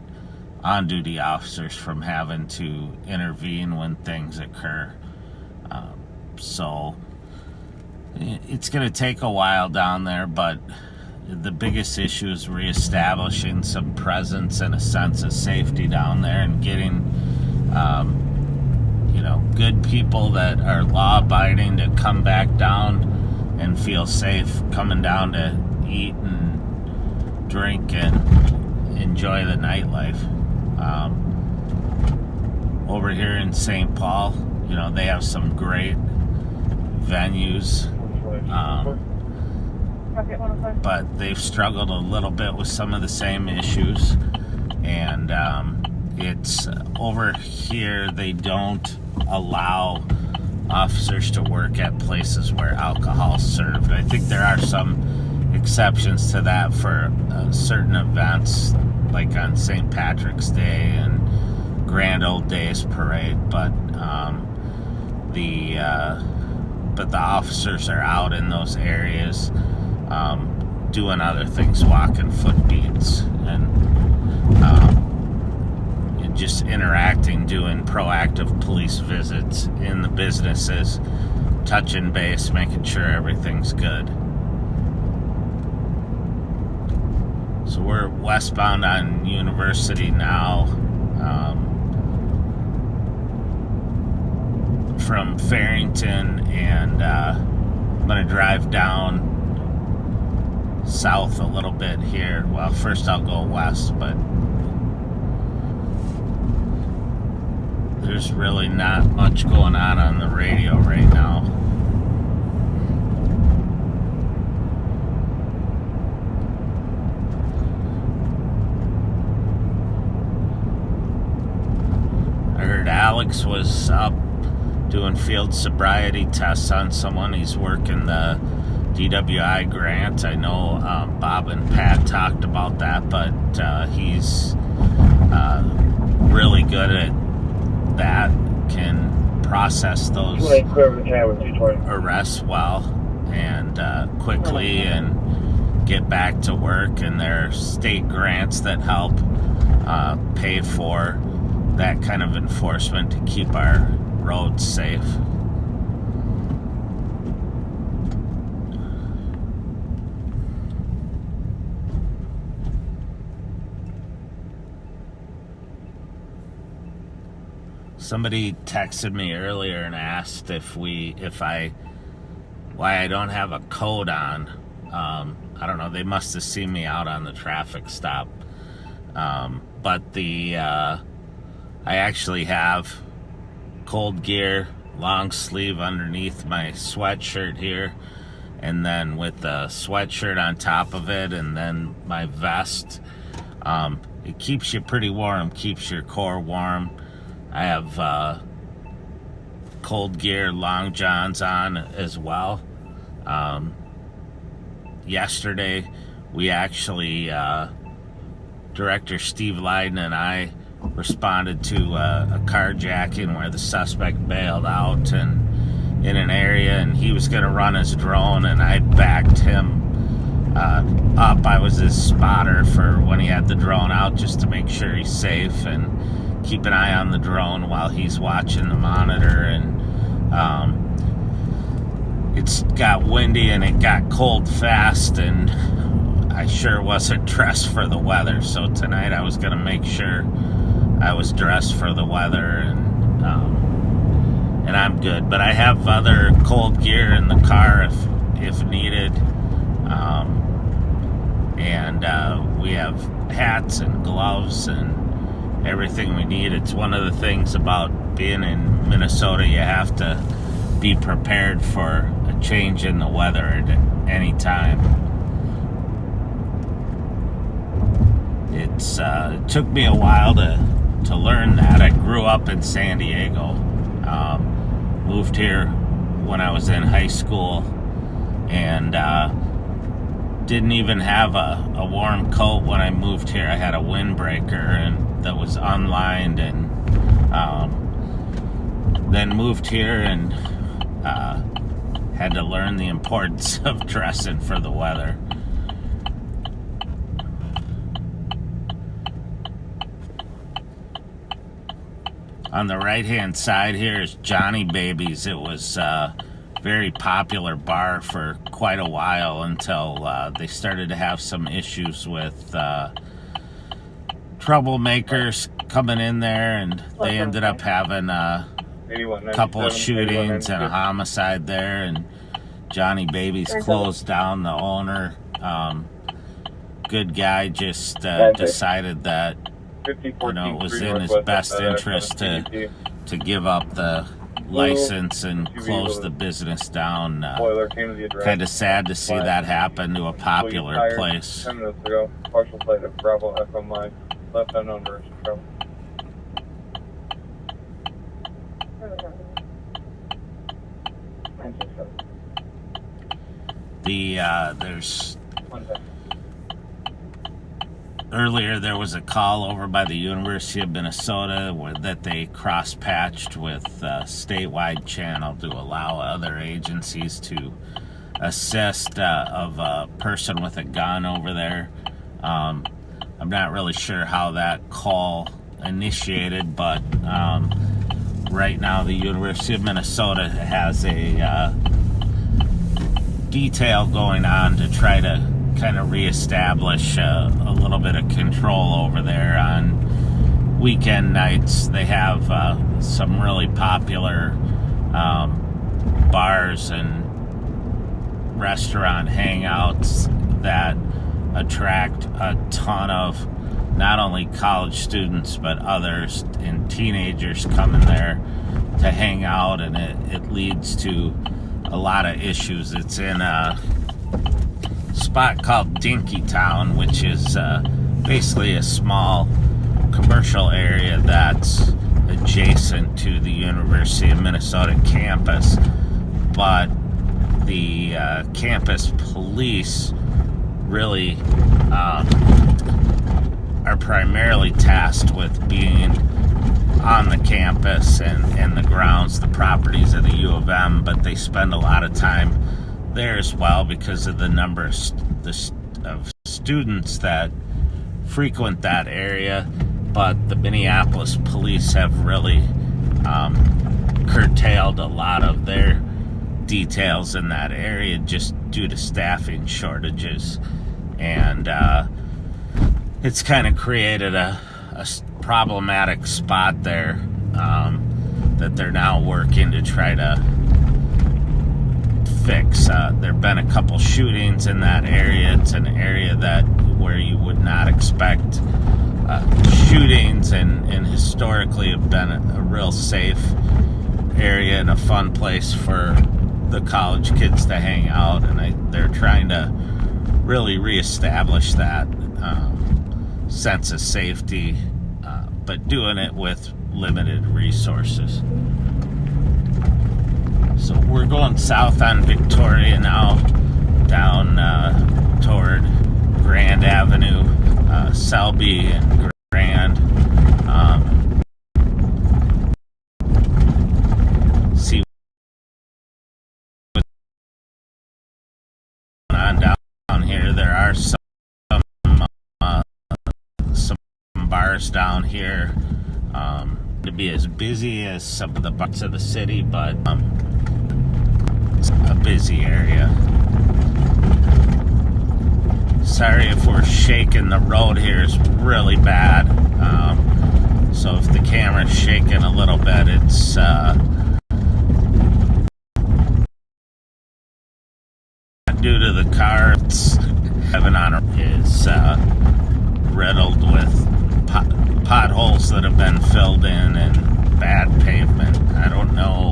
J: on-duty officers from having to intervene when things occur. So it's going to take a while down there, but the biggest issue is reestablishing some presence and a sense of safety down there and getting good people that are law-abiding to come back down and feel safe coming down to eat and drink and enjoy the nightlife. Over here in St. Paul, they have some great venues, but they've struggled a little bit with some of the same issues. And it's over here, they don't allow officers to work at places where alcohol is served. I think there are some exceptions to that for certain events, like on St. Patrick's Day and grand old days parade, but the officers are out in those areas doing other things, walking foot beats, and just interacting, doing proactive police visits in the businesses, touching base, making sure everything's good. So we're westbound on University now, from Farrington, and I'm going to drive down south a little bit here. Well, first I'll go west, but there's really not much going on the radio right now. I heard Alex was up doing field sobriety tests on someone. He's working the DWI grant. I know Bob and Pat talked about that, but he's really good at that, can process those arrests well and quickly and get back to work. And there are state grants that help pay for that kind of enforcement to keep our roads safe. Somebody texted me earlier and asked why I don't have a code on. I don't know, they must have seen me out on the traffic stop. But I actually have cold gear, long sleeve underneath my sweatshirt here, and then with the sweatshirt on top of it, and then my vest. It keeps you pretty warm, keeps your core warm. I have cold gear, long johns on as well. Yesterday, we actually, Director Steve Leiden and I responded to a carjacking where the suspect bailed out and in an area, and he was going to run his drone, and I backed him up. I was his spotter for when he had the drone out, just to make sure he's safe and keep an eye on the drone while he's watching the monitor. And it's got windy and it got cold fast, and I sure wasn't dressed for the weather. So tonight I was going to make sure I was dressed for the weather, and I'm good. But I have other cold gear in the car if needed, and we have hats and gloves and everything we need. It's one of the things about being in Minnesota, you have to be prepared for a change in the weather at any time. It took me a while to learn that. I grew up in San Diego, moved here when I was in high school, and didn't even have a warm coat when I moved here. I had a windbreaker and that was unlined, and then moved here and had to learn the importance of dressing for the weather. On the right-hand side here is Johnny Babies. It was a very popular bar for quite a while until they started to have some issues with troublemakers coming in there, and they ended up having a couple of shootings and a homicide there, and Johnny Babies closed down. The owner, good guy, just decided that it was in his best interest to give up the license and close the business down. Kind of sad to see that happen to a popular place.
E: 10 minutes ago, partial flight of Bravo FM Line, left unknown direction travel.
J: Earlier, there was a call over by the University of Minnesota that they cross-patched with a statewide channel to allow other agencies to assist of a person with a gun over there. I'm not really sure how that call initiated, but right now the University of Minnesota has a detail going on to try to kind of reestablish a little bit of control over there. On weekend nights, they have some really popular bars and restaurant hangouts that attract a ton of not only college students but others and teenagers coming there to hang out, and it leads to a lot of issues. It's in a spot called Dinkytown, which is basically a small commercial area that's adjacent to the University of Minnesota campus, but the campus police really are primarily tasked with being on the campus and the grounds, the properties of the U of M, but they spend a lot of time there as well because of the number of students that frequent that area. But the Minneapolis police have really curtailed a lot of their details in that area just due to staffing shortages, and it's kind of created a problematic spot there that they're now working to try to fix. There have been a couple shootings in that area. It's an area where you would not expect shootings, and historically have been a real safe area and a fun place for the college kids to hang out, and they're trying to really reestablish that sense of safety, but doing it with limited resources. So we're going south on Victoria now, down toward Grand Avenue, Selby and Grand. See what's going on down here. There are some bars down here. To be as busy as some of the parts of the city, but it's a busy area. Sorry if we're shaking. The road here is really bad, so if the camera's shaking a little bit, it's due to the car. It's having on is riddled with potholes that have been filled in and bad pavement. I don't know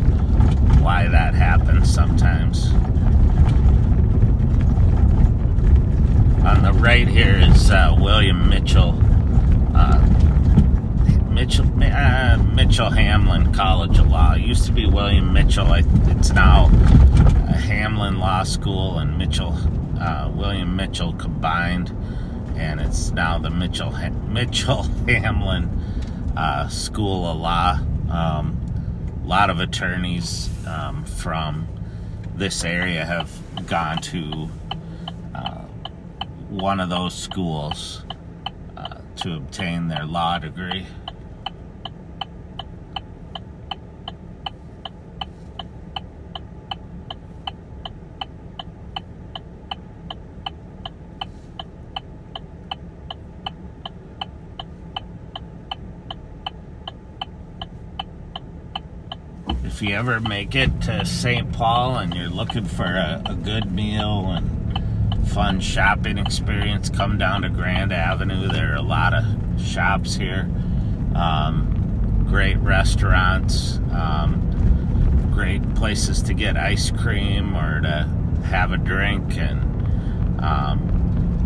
J: why that happens sometimes. On the right here is William Mitchell Hamlin College of Law. It used to be William Mitchell. It's now Hamlin Law School and William Mitchell combined, and it's now the Mitchell Hamlin School of Law. A lot of attorneys from this area have gone to one of those schools to obtain their law degree. If you ever make it to St. Paul and you're looking for a good meal and fun shopping experience, come down to Grand Avenue. There are a lot of shops here, great restaurants, great places to get ice cream or to have a drink, and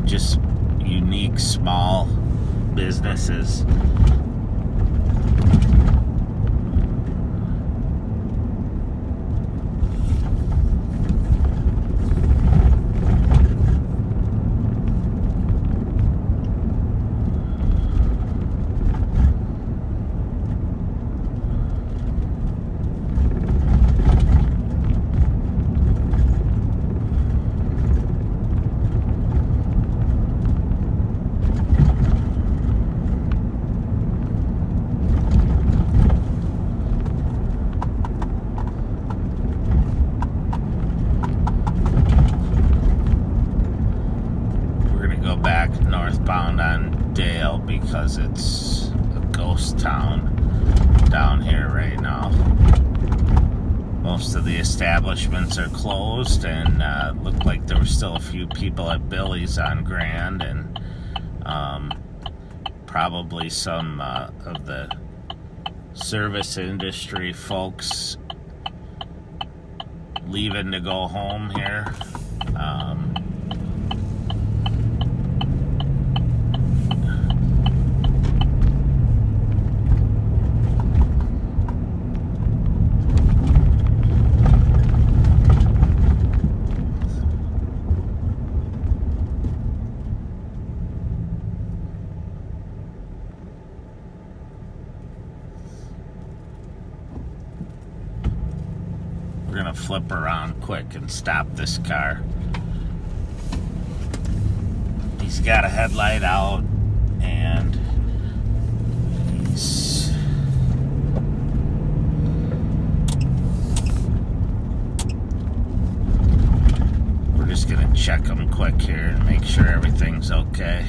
J: just unique small businesses. Dale because it's a ghost town down here right now. Most of the establishments are closed, and looked like there were still a few people at Billy's on Grand, and probably some of the service industry folks leaving to go home here. We're gonna flip around quick and stop this car. He's got a headlight out, and he's we're just gonna check him quick here and make sure everything's okay.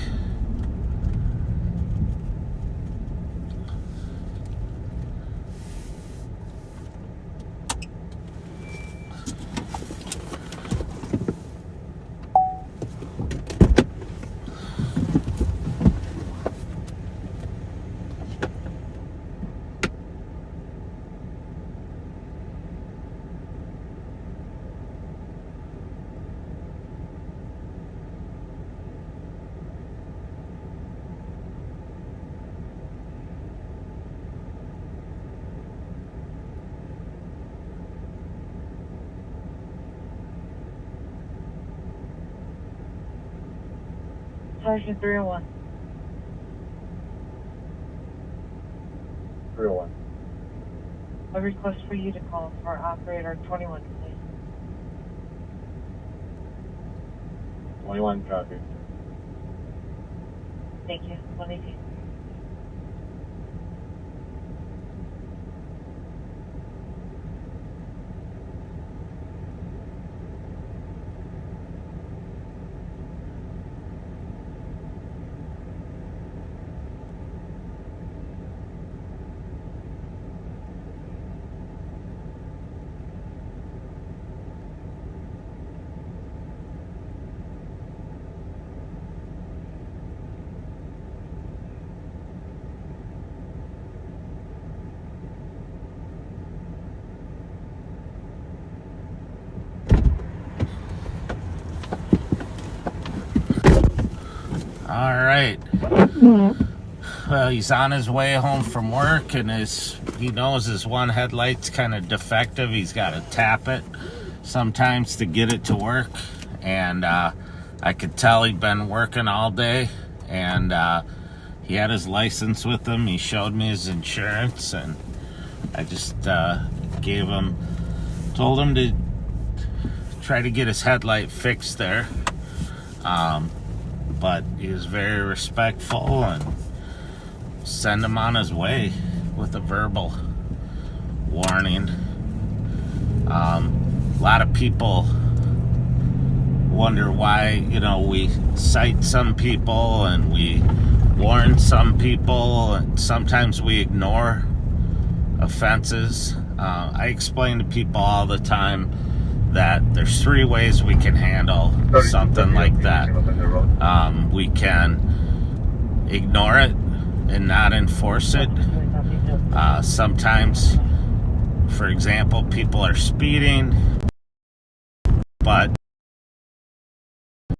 L: Sergeant 301.
O: 301.
L: A request for you to call for operator 21, please.
O: 21 copy.
L: Thank you. 118.
J: All right. Well, he's on his way home from work, and he knows his one headlight's kind of defective. He's got to tap it sometimes to get it to work, and I could tell he'd been working all day, and he had his license with him. He showed me his insurance, and I just told him to try to get his headlight fixed there. But he was very respectful and sent him on his way with a verbal warning. A lot of people wonder why, we cite some people and we warn some people, and sometimes we ignore offenses. I explain to people all the time that there's 3 ways we can handle something like that. We can ignore it and not enforce it. Sometimes, for example, people are speeding, but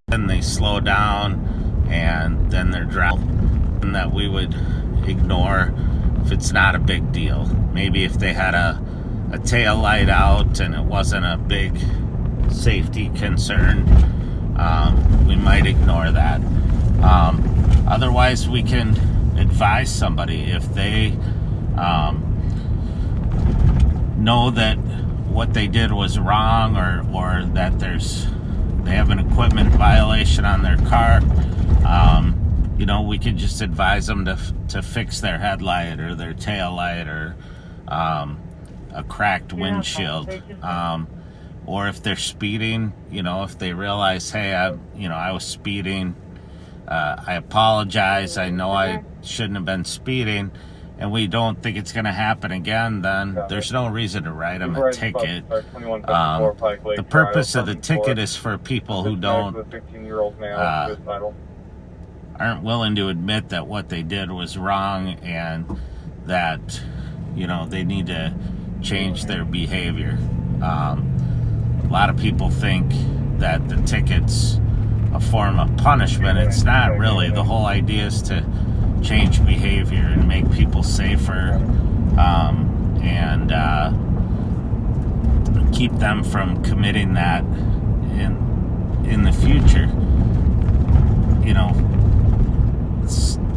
J: then they slow down and then they're driving, and that we would ignore if it's not a big deal. Maybe if they had a tail light out and it wasn't a big safety concern, we might ignore that. Otherwise, we can advise somebody if they know that what they did was wrong, or that they have an equipment violation on their car. We could just advise them to fix their headlight or their tail light, or a cracked windshield, or if they're speeding, if they realize, hey, I was speeding, I apologize. I know I shouldn't have been speeding, and we don't think it's going to happen again, then there's no reason to write them a ticket. The purpose of the ticket is for people who aren't willing to admit that what they did was wrong and that, you know, they need to change their behavior. A lot of people think that the ticket's a form of punishment. It's not really. The whole idea is to change behavior and make people safer, and keep them from committing that in the future. You know,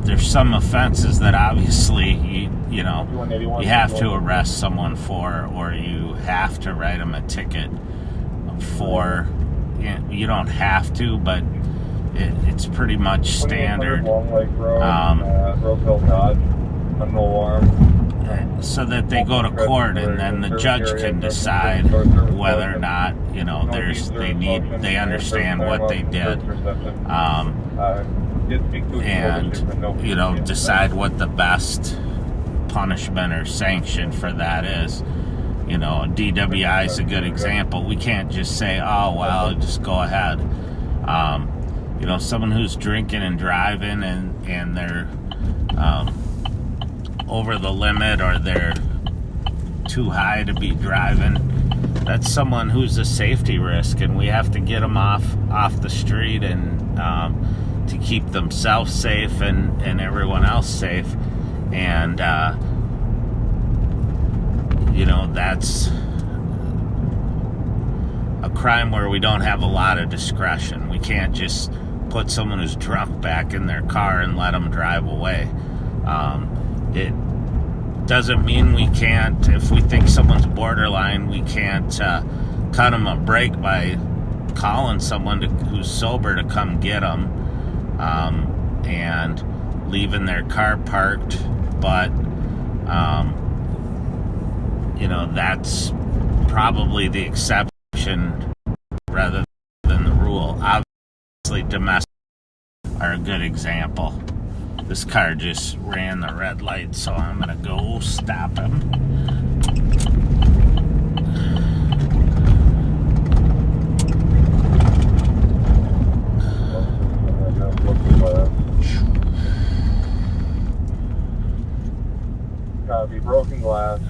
J: there's some offenses that obviously you have to arrest someone for, or you have to write them a ticket for. You don't have to, but it's pretty much standard. So that they go to court, and then the judge can decide whether or not, you know, they understand what they did, and, you know, decide what the best punishment or sanction for that is. You know, DWI is a good example. We can't just say, oh, well, just go ahead. You know, someone who's drinking and driving and they're over the limit, or they're too high to be driving, that's someone who's a safety risk, and we have to get them off the street, and to keep themselves safe and everyone else safe. And you know, that's a crime where we don't have a lot of discretion. We can't just put someone who's drunk back in their car and let them drive away. It doesn't mean we can't, if we think someone's borderline, we can't cut them a break by calling someone who's sober to come get them, and leaving their car parked. But you know, that's probably the exception rather than the rule. Obviously, domestic are a good example. This car just ran the red light, so I'm going to go stop him.
E: Copy, broken glass.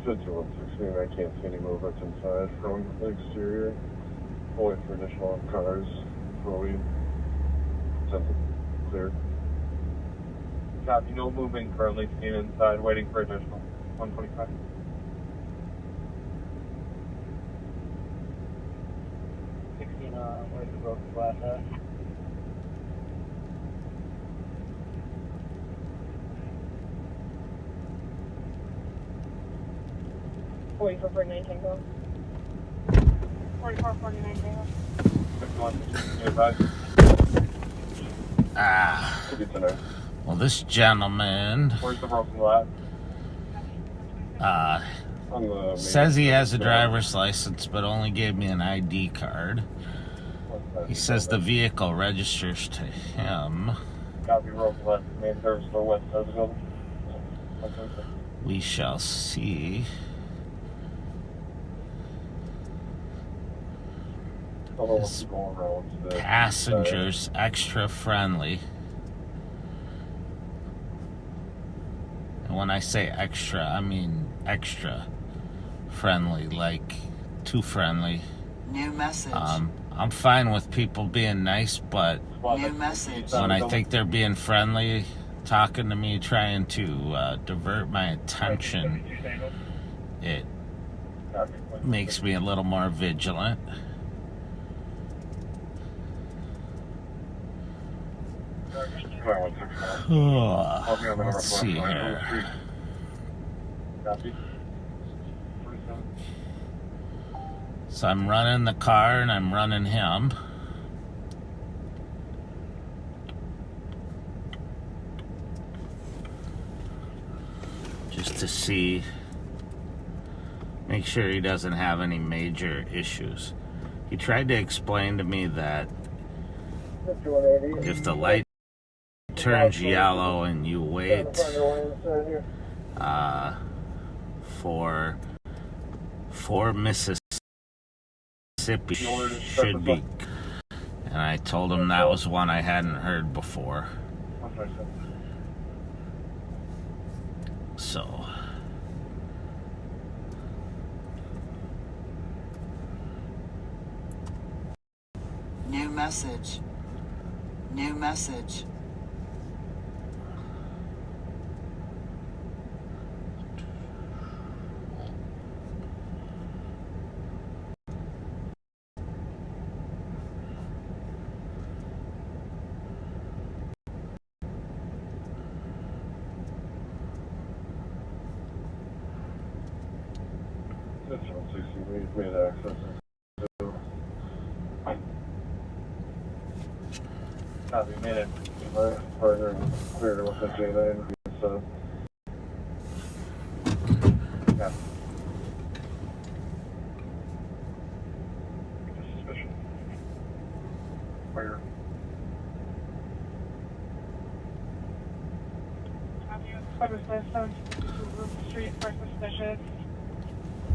E: It's 116. I can't see any movements inside from the exterior. Only for additional cars before we send it clear. Copy, no movement currently seen inside, waiting for additional. 125. Where's the broken glass at?
N: Wait for 49 Tango. 44, 49 Tango.
E: 51,
J: Well, this gentleman
O: Where's the broken glass?
J: says he has a driver's license, but only gave me an ID card. He says the vehicle registers to him.
O: Copy, broken glass. Main service door west side of the building.
J: We shall see. His passengers extra friendly. And when I say extra, I mean extra friendly, like too friendly.
S: New message.
J: I'm fine with people being nice, but
S: New message.
J: when I think they're being friendly, talking to me, trying to divert my attention, it makes me a little more vigilant. Let's see here. So I'm running the car and I'm running him. Just to see, make sure he doesn't have any major issues. He tried to explain to me that if the light turns yellow and you wait for Mississippi should be, and I told him that was one I hadn't heard before. So
S: New message. New message.
O: That's 160. We've made access. Copy, made it. My partner cleared with the J9 interview, so. Yeah. Suspicion. Where?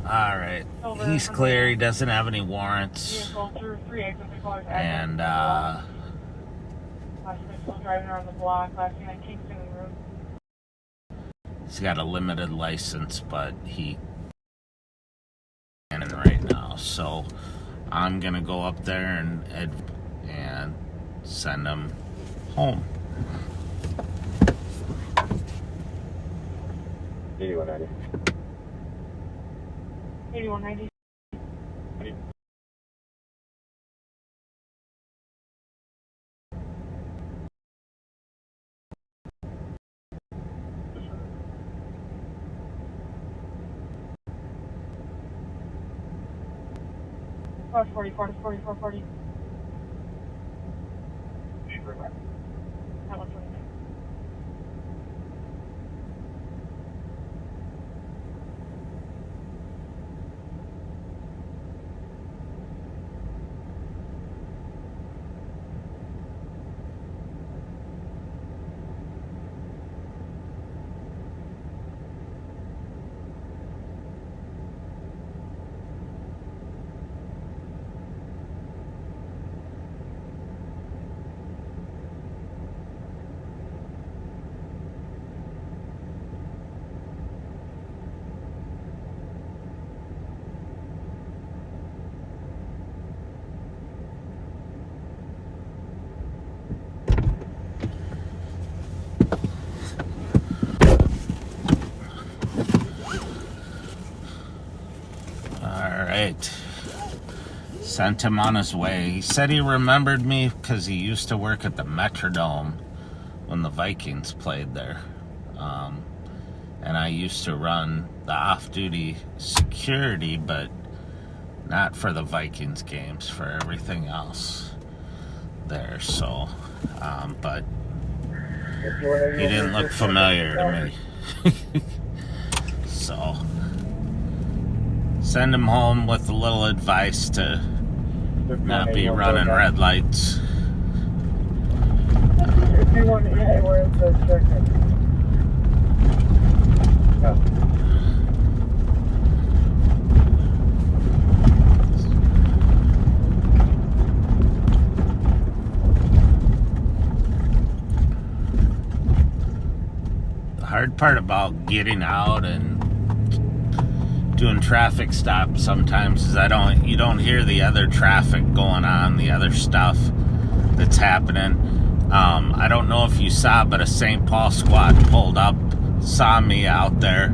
J: alright, he's clear, he doesn't have any warrants, and
A: driving around the block, last thing I Kingston Road.
J: he's got a limited license, but he can't right now, so I'm gonna go up there and send him home.
O: 8190.
A: 8190. Oh, 44 to 4440. That one's right there.
J: Alright, sent him on his way. He said he remembered me because he used to work at the Metrodome when the Vikings played there. And I used to run the off-duty security, but not for the Vikings games, for everything else there. So, but He didn't look familiar to me. So, send him home with a little advice to not be running red lights.
F: If you want anywhere, it says check in.
J: The hard part about getting out and doing traffic stops sometimes is you don't hear the other traffic going on, the other stuff that's happening. I don't know if you saw, but a St. Paul squad pulled up, saw me out there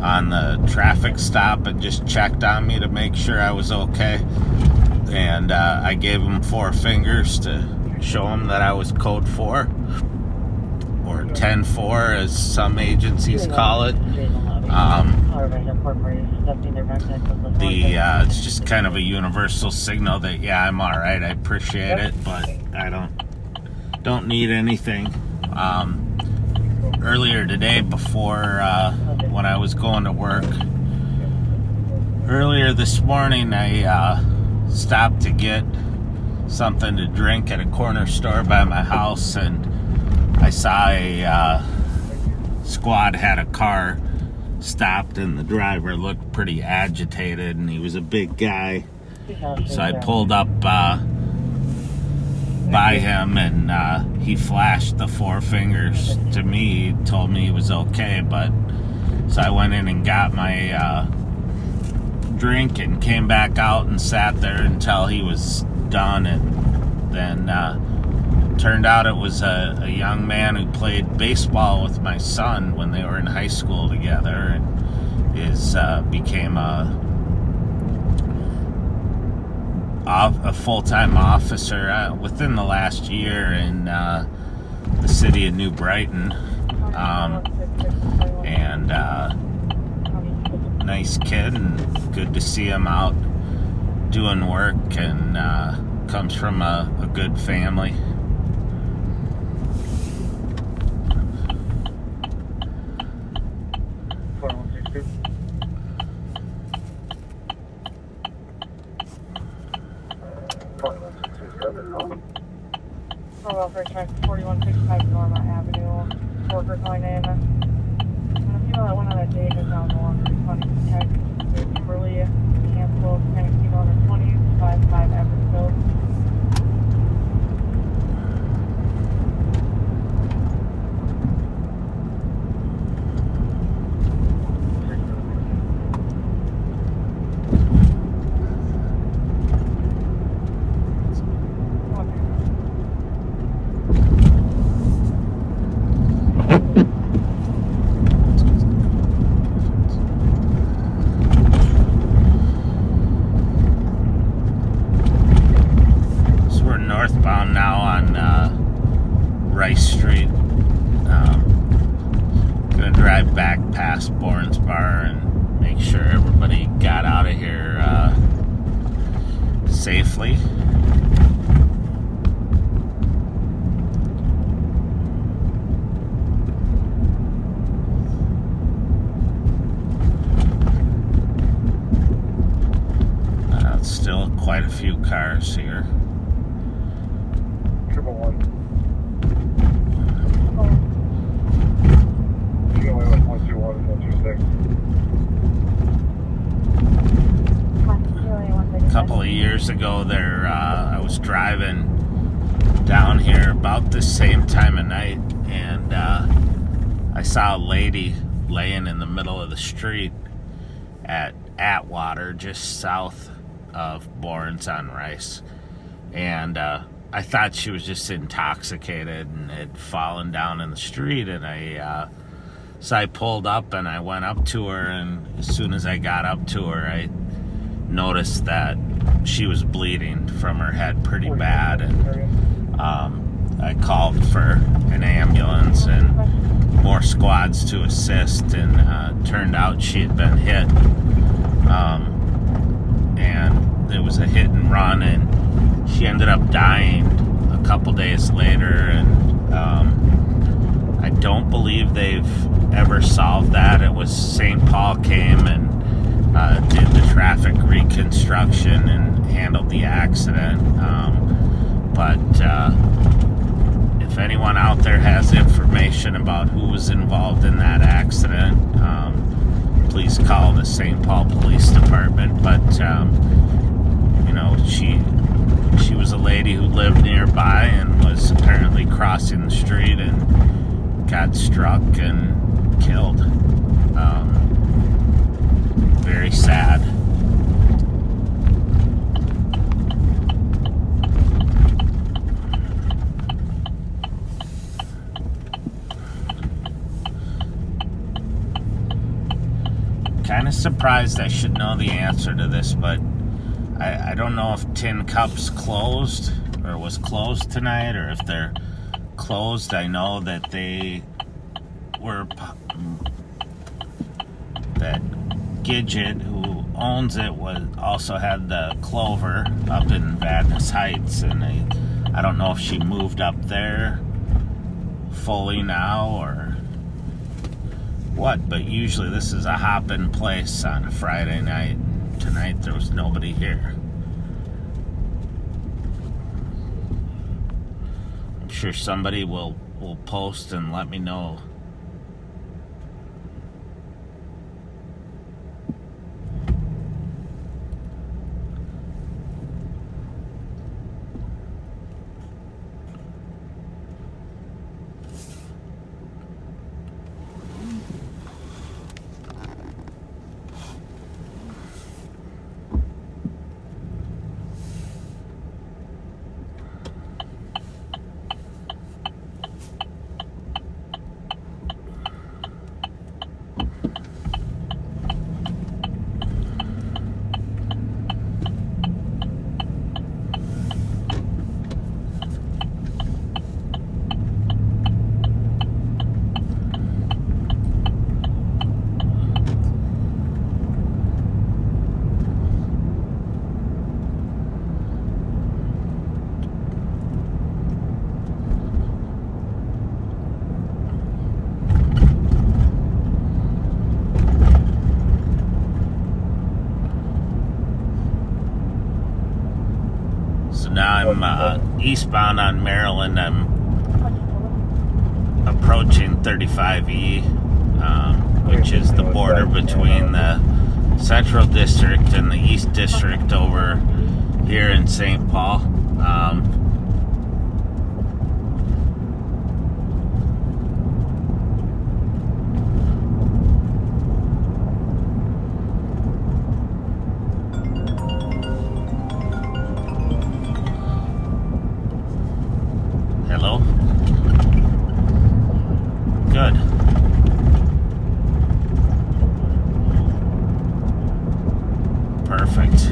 J: on the traffic stop and just checked on me to make sure I was okay. And I gave them 4 fingers to show them that I was code 4, or 10-4 as some agencies call it. It's just kind of a universal signal that, yeah, I'm all right, I appreciate it, but I don't need anything. Earlier today, before when I was going to work, earlier this morning, I stopped to get something to drink at a corner store by my house, and I saw a squad had a car stopped, and the driver looked pretty agitated, and he was a big guy. So I pulled up by him, and he flashed the 4 fingers to me. He told me he was okay, but so I went in and got my drink and came back out and sat there until he was done, and then turned out it was a young man who played baseball with my son when they were in high school together, and became a full-time officer within the last year in the city of New Brighton, and nice kid, and good to see him out doing work, and comes from a good family.
F: Welfare check 4165 Norma Avenue, worker calling in. And a female that went on a date is now no longer responding to text. Kimberly canceled, and a female on 2055 Eversville.
J: Northbound now on Rice Street. Gonna drive back past Bourne's Bar and make sure everybody got out of here safely. Still quite a few cars here.
O: 111. You only went 121 and 126.
J: A couple of years ago there, I was driving down here about the same time of night, and I saw a lady laying in the middle of the street at Atwater, just south of Bourne's on Rice, and I thought she was just intoxicated and had fallen down in the street, and so I pulled up and I went up to her, and as soon as I got up to her, I noticed that she was bleeding from her head pretty bad, and I called for an ambulance and more squads to assist, and turned out she had been hit, and it was a hit and run, and she ended up dying a couple days later, and they've ever solved that. It was St. Paul came and did the traffic reconstruction and handled the accident. But if anyone out there has information about who was involved in that accident, please call the St. Paul Police Department. But you know, she was a lady who lived nearby and was apparently crossing the street and got struck and killed. Very sad. Kind of surprised. I should know the answer to this, but I don't know if Tin Cup's closed or was closed tonight, or if they're closed. I know that they were, that Gidget, who owns it, also had the Clover up in Falcon Heights, and I don't know if she moved up there fully now or what, but usually this is a hopping place on a Friday night. Tonight there was nobody here. I'm sure somebody will post and let me know. Now I'm eastbound on Maryland. I'm approaching 35E, which is the border between the Central District and the East District over here in St. Paul. Hello? Good. Perfect.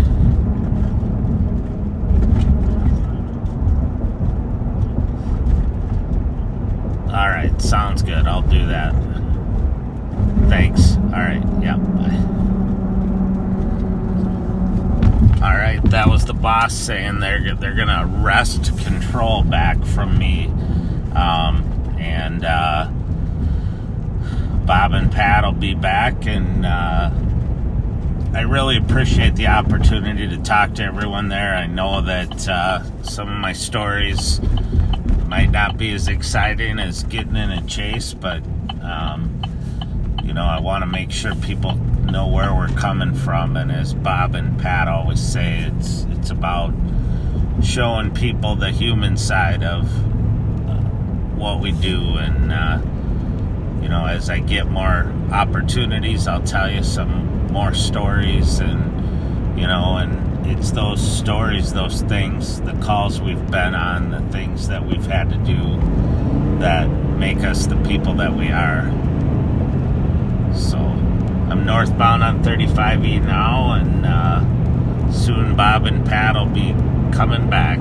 J: All right, sounds good. I'll do that. Thanks. All right, yeah, bye. All right, that was the boss saying they're gonna wrest control back from me, and Bob and Pat will be back, and I really appreciate the opportunity to talk to everyone there. I know that some of my stories might not be as exciting as getting in a chase, but you know, I want to make sure people know where we're coming from, and as Bob and Pat always say, it's about showing people the human side of what we do, and you know, as I get more opportunities, I'll tell you some more stories, and you know, and it's those stories, those things, the calls we've been on, the things that we've had to do that make us the people that we are. So I'm northbound on 35E now, and soon Bob and Pat will be coming back.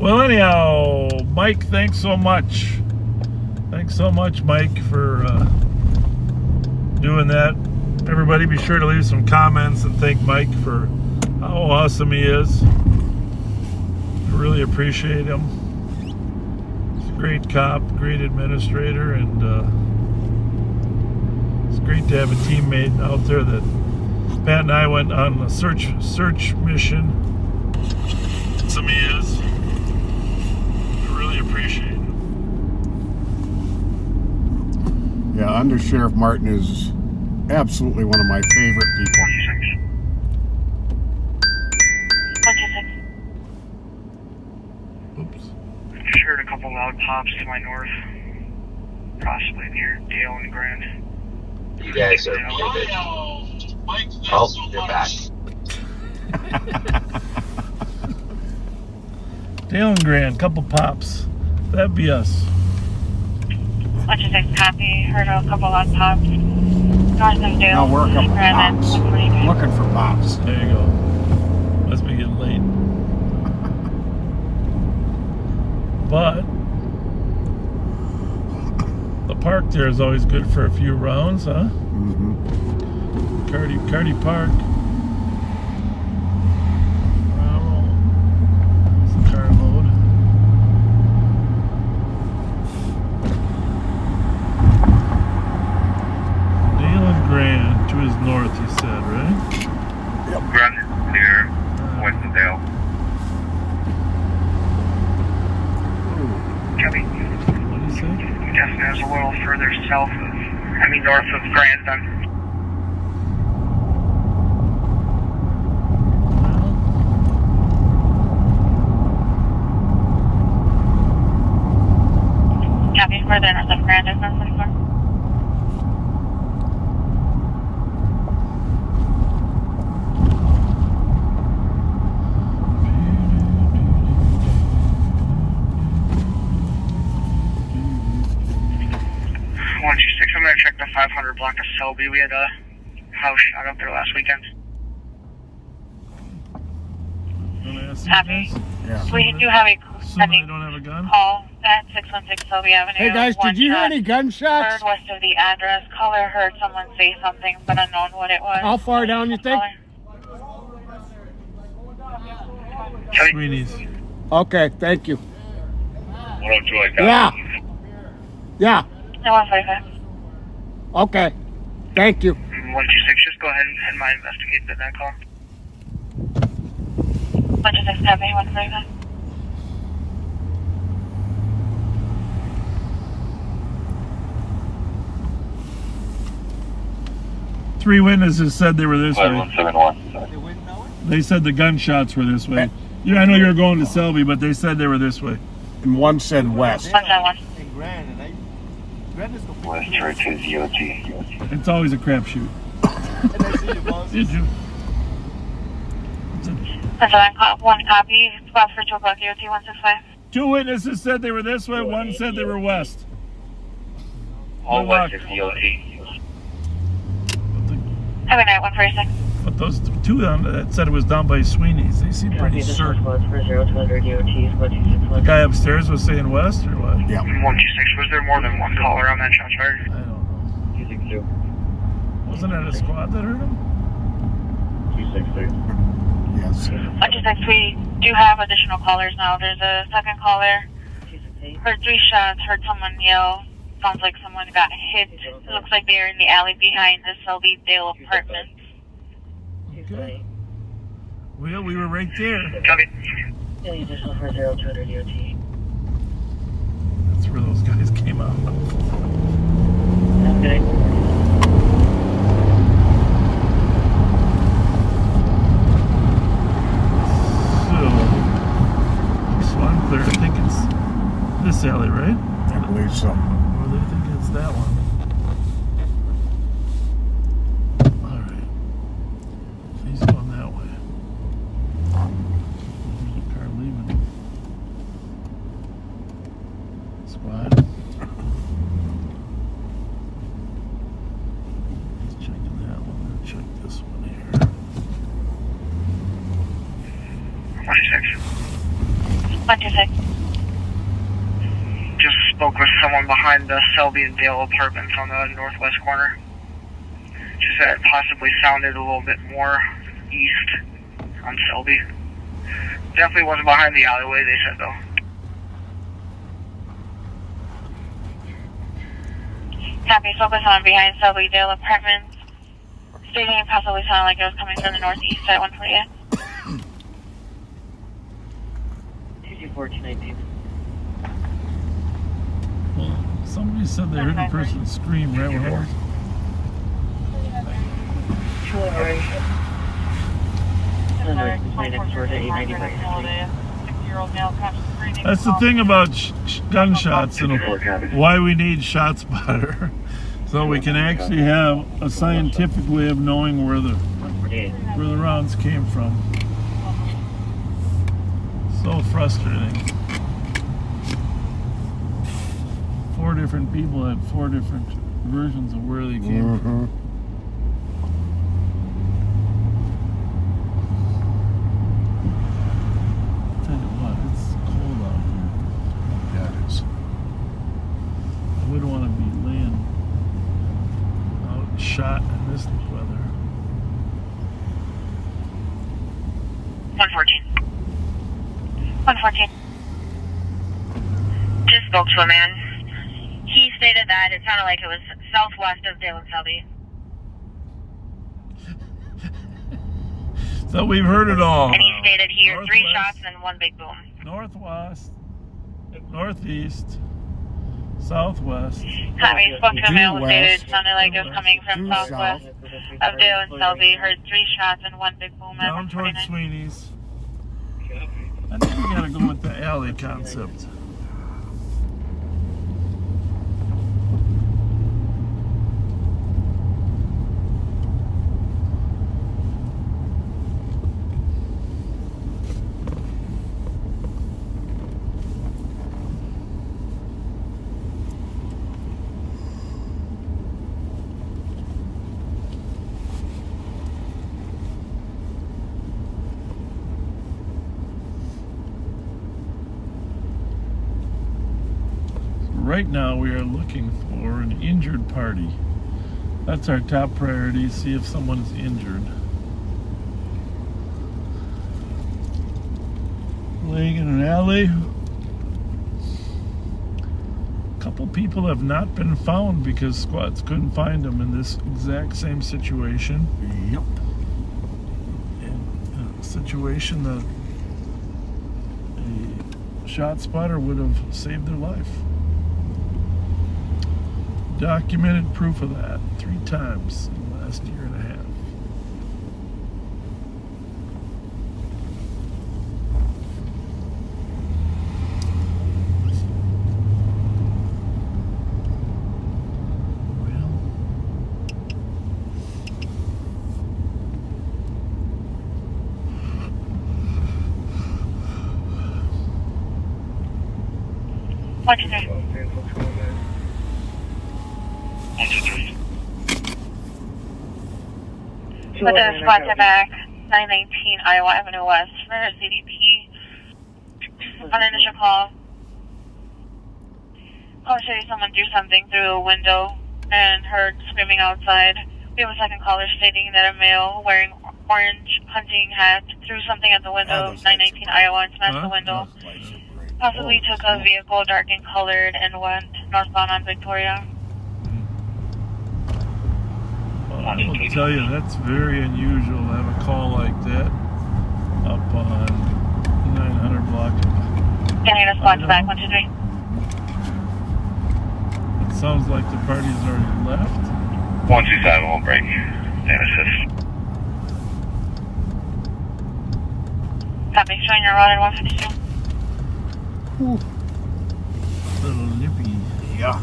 B: Well, anyhow, Mike, thanks so much. Thanks so much, Mike, for doing that. Everybody be sure to leave some comments and thank Mike for how awesome he is. I really appreciate him. He's a great cop, great administrator, and it's great to have a teammate out there that Pat and I went on a search mission. Some he is. I really appreciate it.
D: Yeah, Under Sheriff Martin is absolutely one of my favorite people.
A: 126.
B: Oops.
N: Just heard a couple loud pops to my north, possibly near Dale and Grand.
C: You guys are muted. Oh, you're back.
B: Dale and Grand, couple pops. That'd be us.
A: 126 copy. Heard a couple loud pops. North of Dale.
D: Now work up
A: Grand
D: pops.
A: and 143.
D: Looking for pops.
B: There you go. Must be getting late. But the park there is always good for a few rounds, huh?
D: Mm-hmm.
B: Cardi Park. Bravo. It's a carload. Dale and Grand to his north, he said, right?
D: Yep.
K: Grand is clear, west of Dale.
N: Kelly,
B: What did he say?
N: I'm guessing there's a little further north of Grand then.
A: Copy. Further north of Grand is 144.
N: I'm gonna check the 500 block of Selby. We had a house shot up there last weekend.
A: Copy.
D: Yeah.
A: We do have a
B: Assuming they don't have a gun.
A: call at 616 Selby Avenue.
D: Hey guys, did you hear any gunshots?
A: Heard west of the address. Caller heard someone say something, but unknown what it was.
D: How far down you think?
B: Sweeney's.
D: Okay, thank you.
K: 102, I got
D: Yeah. Yeah.
A: No, 145.
D: Okay. Thank you.
N: 126, just go ahead and have my investigate that call.
A: 126 copy. 145.
B: Three witnesses said they were this way.
K: 5171.
B: They said the gunshots were this way. Yeah, I know you were going to Selby, but they said they were this way.
D: And one said west.
A: 191.
K: West Church is UOT.
B: It's always a crapshoot. Did you?
A: One copy. Spot for 2 o'clock. UOT 165.
B: Two witnesses said they were this way. One said they were west.
K: All west is UOT.
A: Have a night. 146.
B: But those two that said it was down by Sweeney's, they seem pretty certain. The guy upstairs was saying west or what?
D: Yeah.
N: 126, was there more than one caller on that shot fired?
B: I don't know.
K: 262.
B: Wasn't it a squad that heard him?
K: 263.
D: Yes.
A: 126, we do have additional callers now. There's a second caller. Heard 3 shots, heard someone yell. Sounds like someone got hit. It looks like they're in the alley behind the Selby Dale apartment.
B: Okay. Well, we were right there.
N: Copy.
L: Additional 40200 DOT.
B: That's where those guys came out.
L: Okay.
B: So I'm clear. I think it's this alley, right?
D: I believe so.
B: Or they think it's that one. All right. He's going that way. There's a car leaving. Squad.
A: 126.
N: Just spoke with someone behind the Selby and Dale apartments on the northwest corner. She said it possibly sounded a little bit more east on Selby. Definitely wasn't behind the alleyway, they said, though.
A: Copy, spoke with someone behind Selby Dale apartments, stating it possibly sounded like it was coming from the northeast at 148.
L: 224-219.
B: Well, somebody said they heard a person scream right when I was. That's the thing about gunshots and why we need shot spotter, so we can actually have a scientific way of knowing where the rounds came from. So frustrating. 4 different people had 4 different versions of where they came from. Tell you what, it's cold out here.
D: Yeah, it is.
B: I wouldn't want to be laying out shot in this weather.
A: 114. 114. Just spoke to a man. He stated that it sounded like it was southwest of Dale and Selby.
B: So we've heard it all.
A: And he stated he heard 3 shots and 1 big boom.
B: Northwest, northeast, southwest.
A: Copy, spoke to a man who stated it sounded like it was coming from southwest of Dale and Selby. Heard 3 shots and 1 big boom at
B: Down towards
A: 149.
B: Sweeney's. I think we gotta go with the alley concept. Right now we are looking for an injured party. That's our top priority, see if someone is injured. Laying in an alley. A couple people have not been found because squads couldn't find them in this exact same situation.
D: Yep.
B: In a situation that a shot spotter would have saved their life. Documented proof of that 3 times in the last year and a half.
A: What is it?
H: 123.
A: With the squad to back, 919 Iowa Avenue West for ZDP. On initial call. Call showed someone do something through a window and heard screaming outside. We have a second caller stating that a male wearing orange hunting hat threw something at the window of 919 Iowa and smashed the window. Possibly took a vehicle dark and colored and went northbound on Victoria.
B: Well, I will tell you, that's very unusual to have a call like that up on 900 block.
A: Getting a squad to back, 123.
B: It sounds like the party's already left.
H: 127 will break. And assist.
A: Copy, showing your route at 152.
B: Little nippy.
D: Yeah.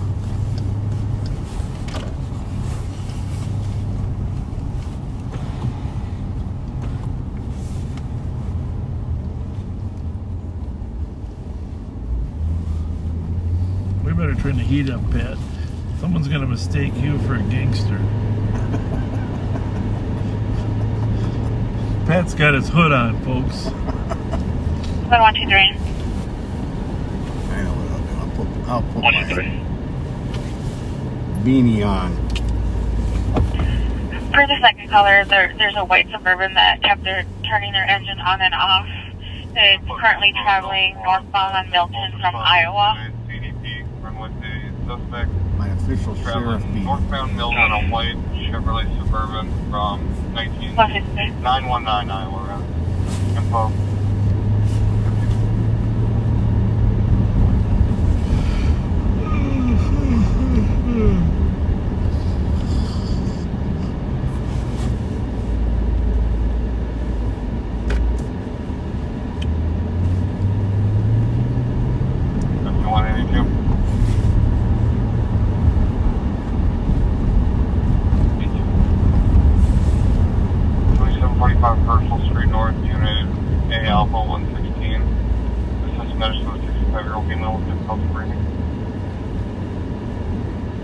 B: We better turn the heat up, Pat. Someone's gonna mistake you for a gangster. Pat's got his hood on, folks.
A: 123.
D: I'll put my beanie on.
A: For the second caller, there's a white Suburban that kept turning their engine on and off. It's currently traveling northbound on Milton from Iowa.
D: My official sheriff beanie.
E: Northbound Milton on a white Chevrolet Suburban from 919 Iowa Road. Info.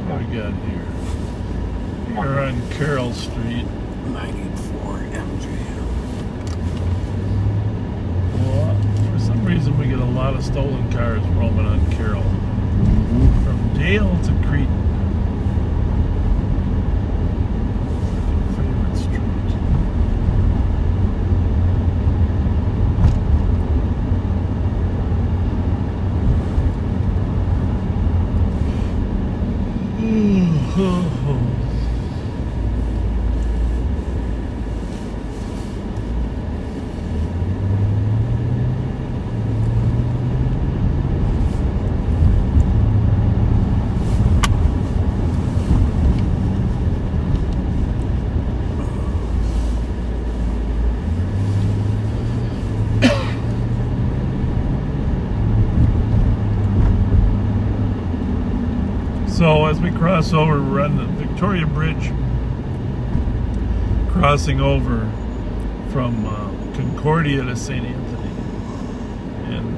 B: What do we got here? We're on Carroll Street.
D: 984 MJ.
B: Well, for some reason we get a lot of stolen cars roaming on Carroll. From Dale to Cretan. Favorite street. So as we cross over, we're on the Victoria Bridge, crossing over from Concordia to St. Anthony. And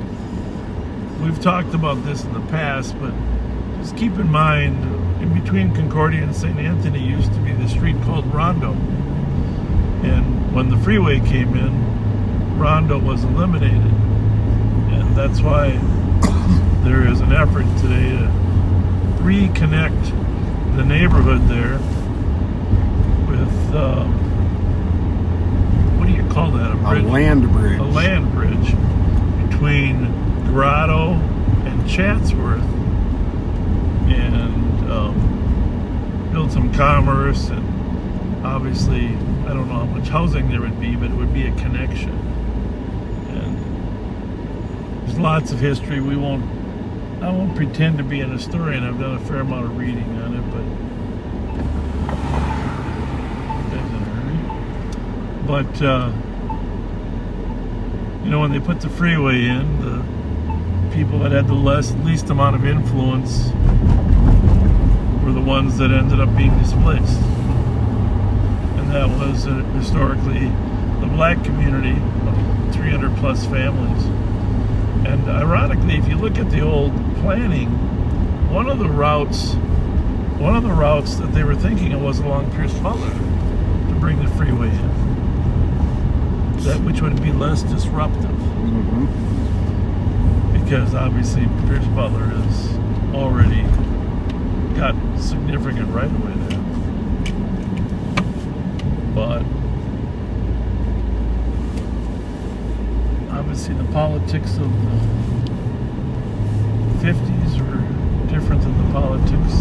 B: we've talked about this in the past, but just keep in mind, in between Concordia and St. Anthony used to be the street called Rondo. And when the freeway came in, Rondo was eliminated. And that's why there is an effort today to reconnect the neighborhood there with what do you call that? A bridge?
D: A land bridge.
B: A land bridge between Grotto and Chatsworth, and build some commerce, and obviously I don't know how much housing there would be, but it would be a connection. And there's lots of history. I won't pretend to be an historian. I've done a fair amount of reading on it, but you know, when they put the freeway in, the people that had the least amount of influence were the ones that ended up being displaced, and that was historically the black community of 300 plus families. And ironically, if you look at the old planning, one of the routes that they were thinking of was along Pierce Butler to bring the freeway in, which would be less disruptive. Because obviously Pierce Butler has already got significant right of way there. But obviously the politics of the 50s were different than the politics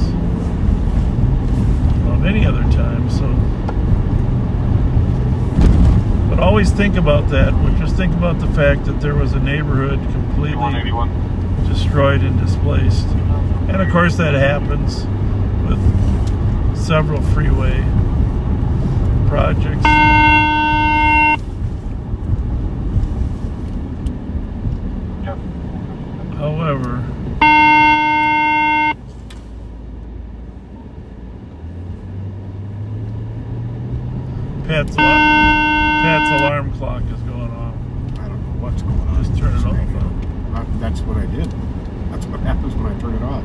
B: of any other time. So, but always think about that. Just think about the fact that there was a neighborhood completely destroyed and displaced. And of course that happens with several freeway projects. However, Pat's alarm clock is going off.
D: I don't know what's going on.
B: Just turn it off.
D: That's what I did. That's what happens when I turn it off.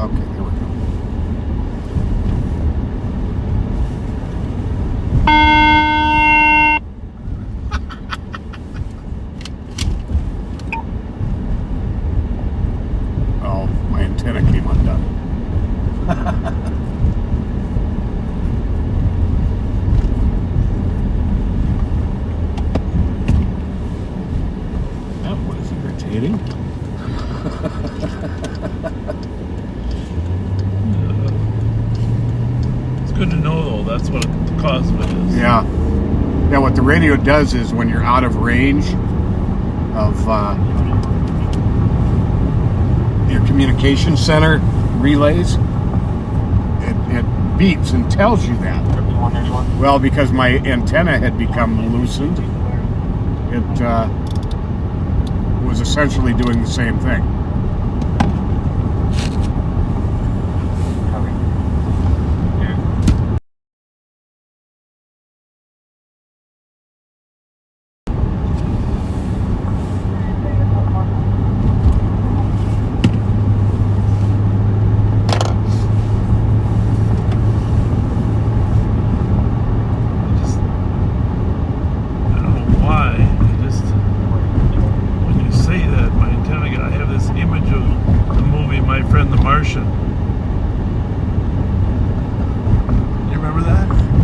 D: Okay, there we go.
B: cause of it is.
D: Yeah. Yeah, what the radio does is when you're out of range of your communication center relays, it beeps and tells you that. Well, because my antenna had become loosened, it was essentially doing the same thing.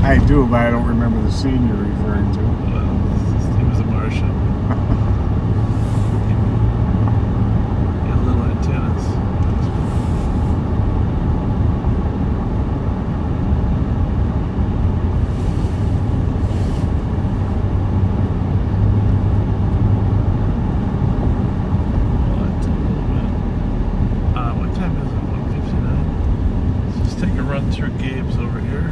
D: I do, but I don't remember the scene you're referring to.
B: Well, he was a Martian. He had little antennas. What time is it? 1:59. Let's just take a run through Gabe's over here.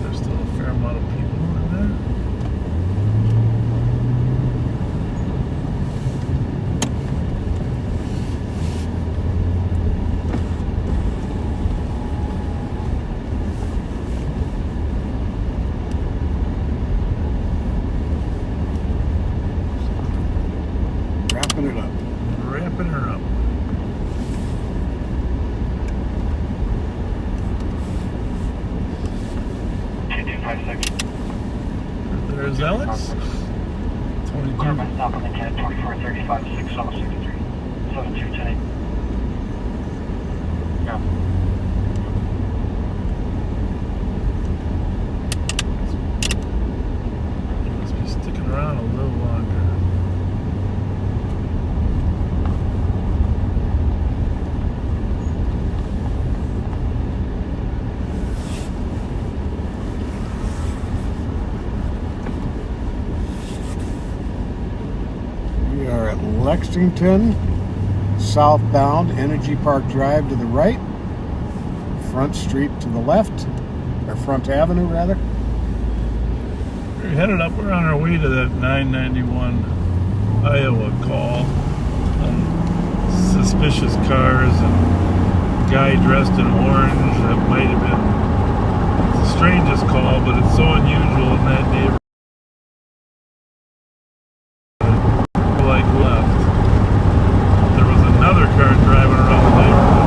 B: There's still a fair amount of people in there.
D: Wrapping it up.
B: Wrapping her up. There's Alex. 22.
R: Stop on the 10, 2435, 6063, 7210. Yeah.
B: He must be sticking around a little longer.
D: Lexington, southbound, Energy Park Drive to the right, Front Street to the left, or Front Avenue rather.
B: We're headed up, we're on our way to that 991 Iowa call on suspicious cars and a guy dressed in orange. That might have been the strangest call, but it's so unusual in that neighborhood. Another car driving around the neighborhood.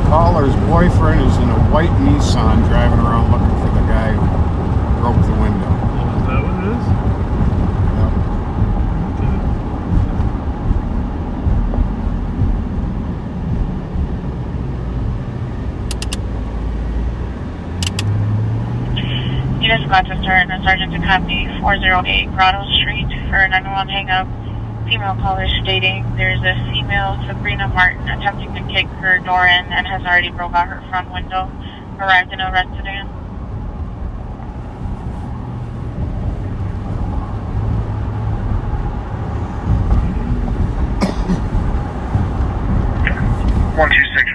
D: Caller's boyfriend is in a white Nissan driving around looking for the guy who broke the window.
B: Oh, is that what it is?
D: Yep.
A: Units got to start and Sergeant to copy 408 Grotto Street for 911 hang-up. Female caller stating there's a female Sabrina Martin attempting to kick her door in and has already broke out her front window. Arrived and arrested in.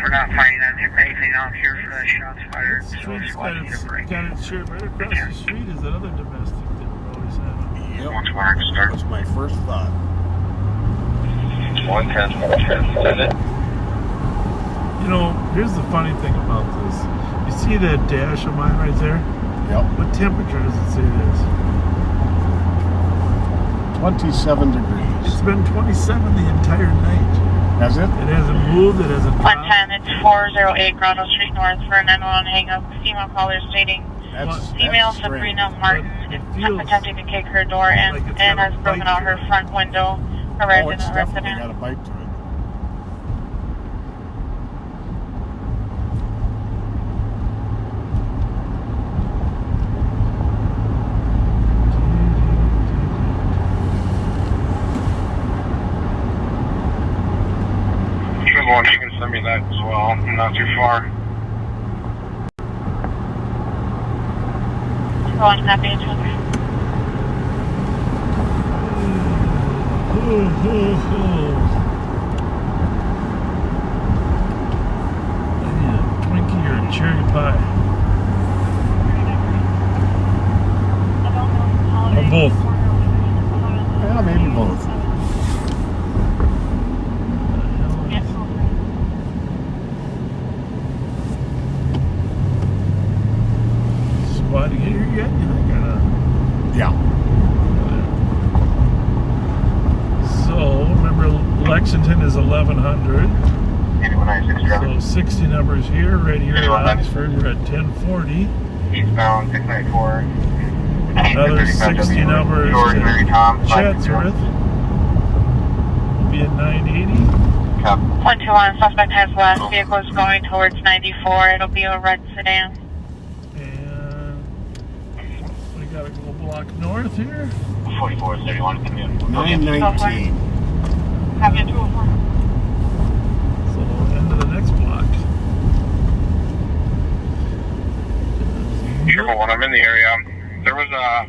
N: We're not finding anything out here for the shots fired.
B: Street's kind of sure right across the street is another domestic that we're always having.
D: Yep. That's my first thought.
E: 110.
B: You know, here's the funny thing about this. You see that dash of mine right there?
D: Yep.
B: What temperature does it say it is?
D: 27 degrees.
B: It's been 27 the entire night.
D: Has it?
B: It hasn't moved, it hasn't dropped.
A: 110, it's 408 Grotto Street North for 911 hang-up. Female caller stating female Sabrina Martin attempting to kick her door in and has broken out her front window. Arrived in a resident.
D: Got a bite to it.
E: one, you can send me that as well. I'm not too far.
A: 2-1, copy, 2-3.
B: I need a Twinkie or a cherry pie. Or both.
D: Yeah, maybe both.
B: Squad to get here yet?
D: Yeah.
B: So, remember Lexington is 1100. So 60 numbers here, right here at Oxford, we're at 1040.
E: Eastbound 694.
B: Another 60 numbers to Chatsworth. We'll be at 980.
A: 121, suspect has left. Vehicle is going towards 94. It'll be a red sedan.
B: And we gotta go block north here.
H: 44, 31, come in.
D: 919.
A: Have you 204?
B: So, end of the next block.
E: Triple one, I'm in the area. There was a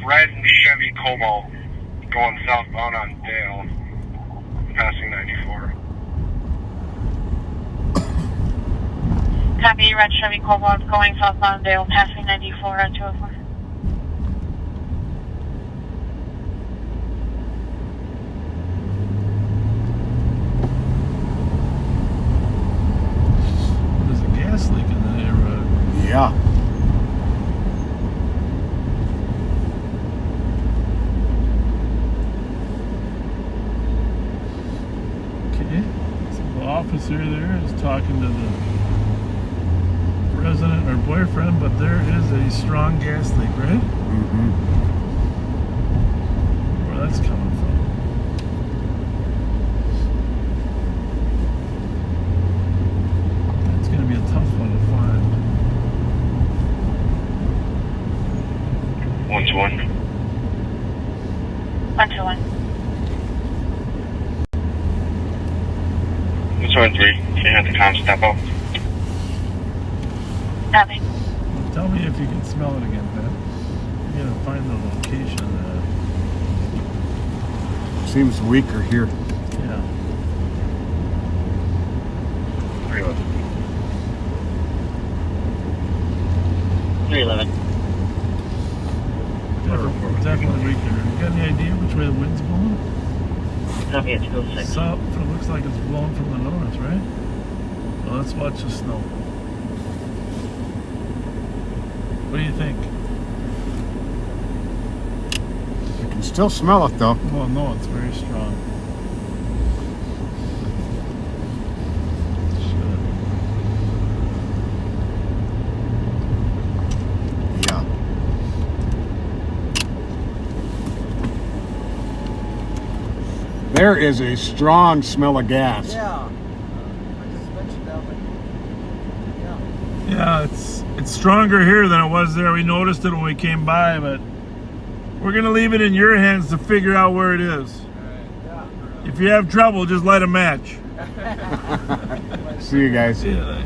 E: red Chevy Cobalt going southbound on Dale, passing 94.
A: Copy, red Chevy Cobalt going southbound Dale, passing 94 on 204.
B: There's a gas leak in the neighborhood.
D: Yeah.
B: Okay. So the officer there is talking to the resident or boyfriend, but there is a strong gas leak, right?
D: Mm-hmm.
B: Where that's coming from. It's going to be a tough one to find.
H: 121.
A: 121.
H: 123. Can you have the com step up?
A: Copy.
B: Tell me if you can smell it again, Pat. You gotta find the location of that.
D: Seems weaker here.
B: Yeah.
H: 311.
B: Definitely weaker. You got any idea which way the wind's blowing?
L: Copy at 206.
B: South. It looks like it's blowing from the north, right? Well, let's watch the snow. What do you think?
D: You can still smell it though.
B: Well, no, it's very strong.
D: Yeah. There is a strong smell of gas.
R: Yeah. I just mentioned that, but
B: Yeah, it's stronger here than it was there. We noticed it when we came by, but we're gonna leave it in your hands to figure out where it is. If you have trouble, just light a match.
D: See you guys.
B: See you.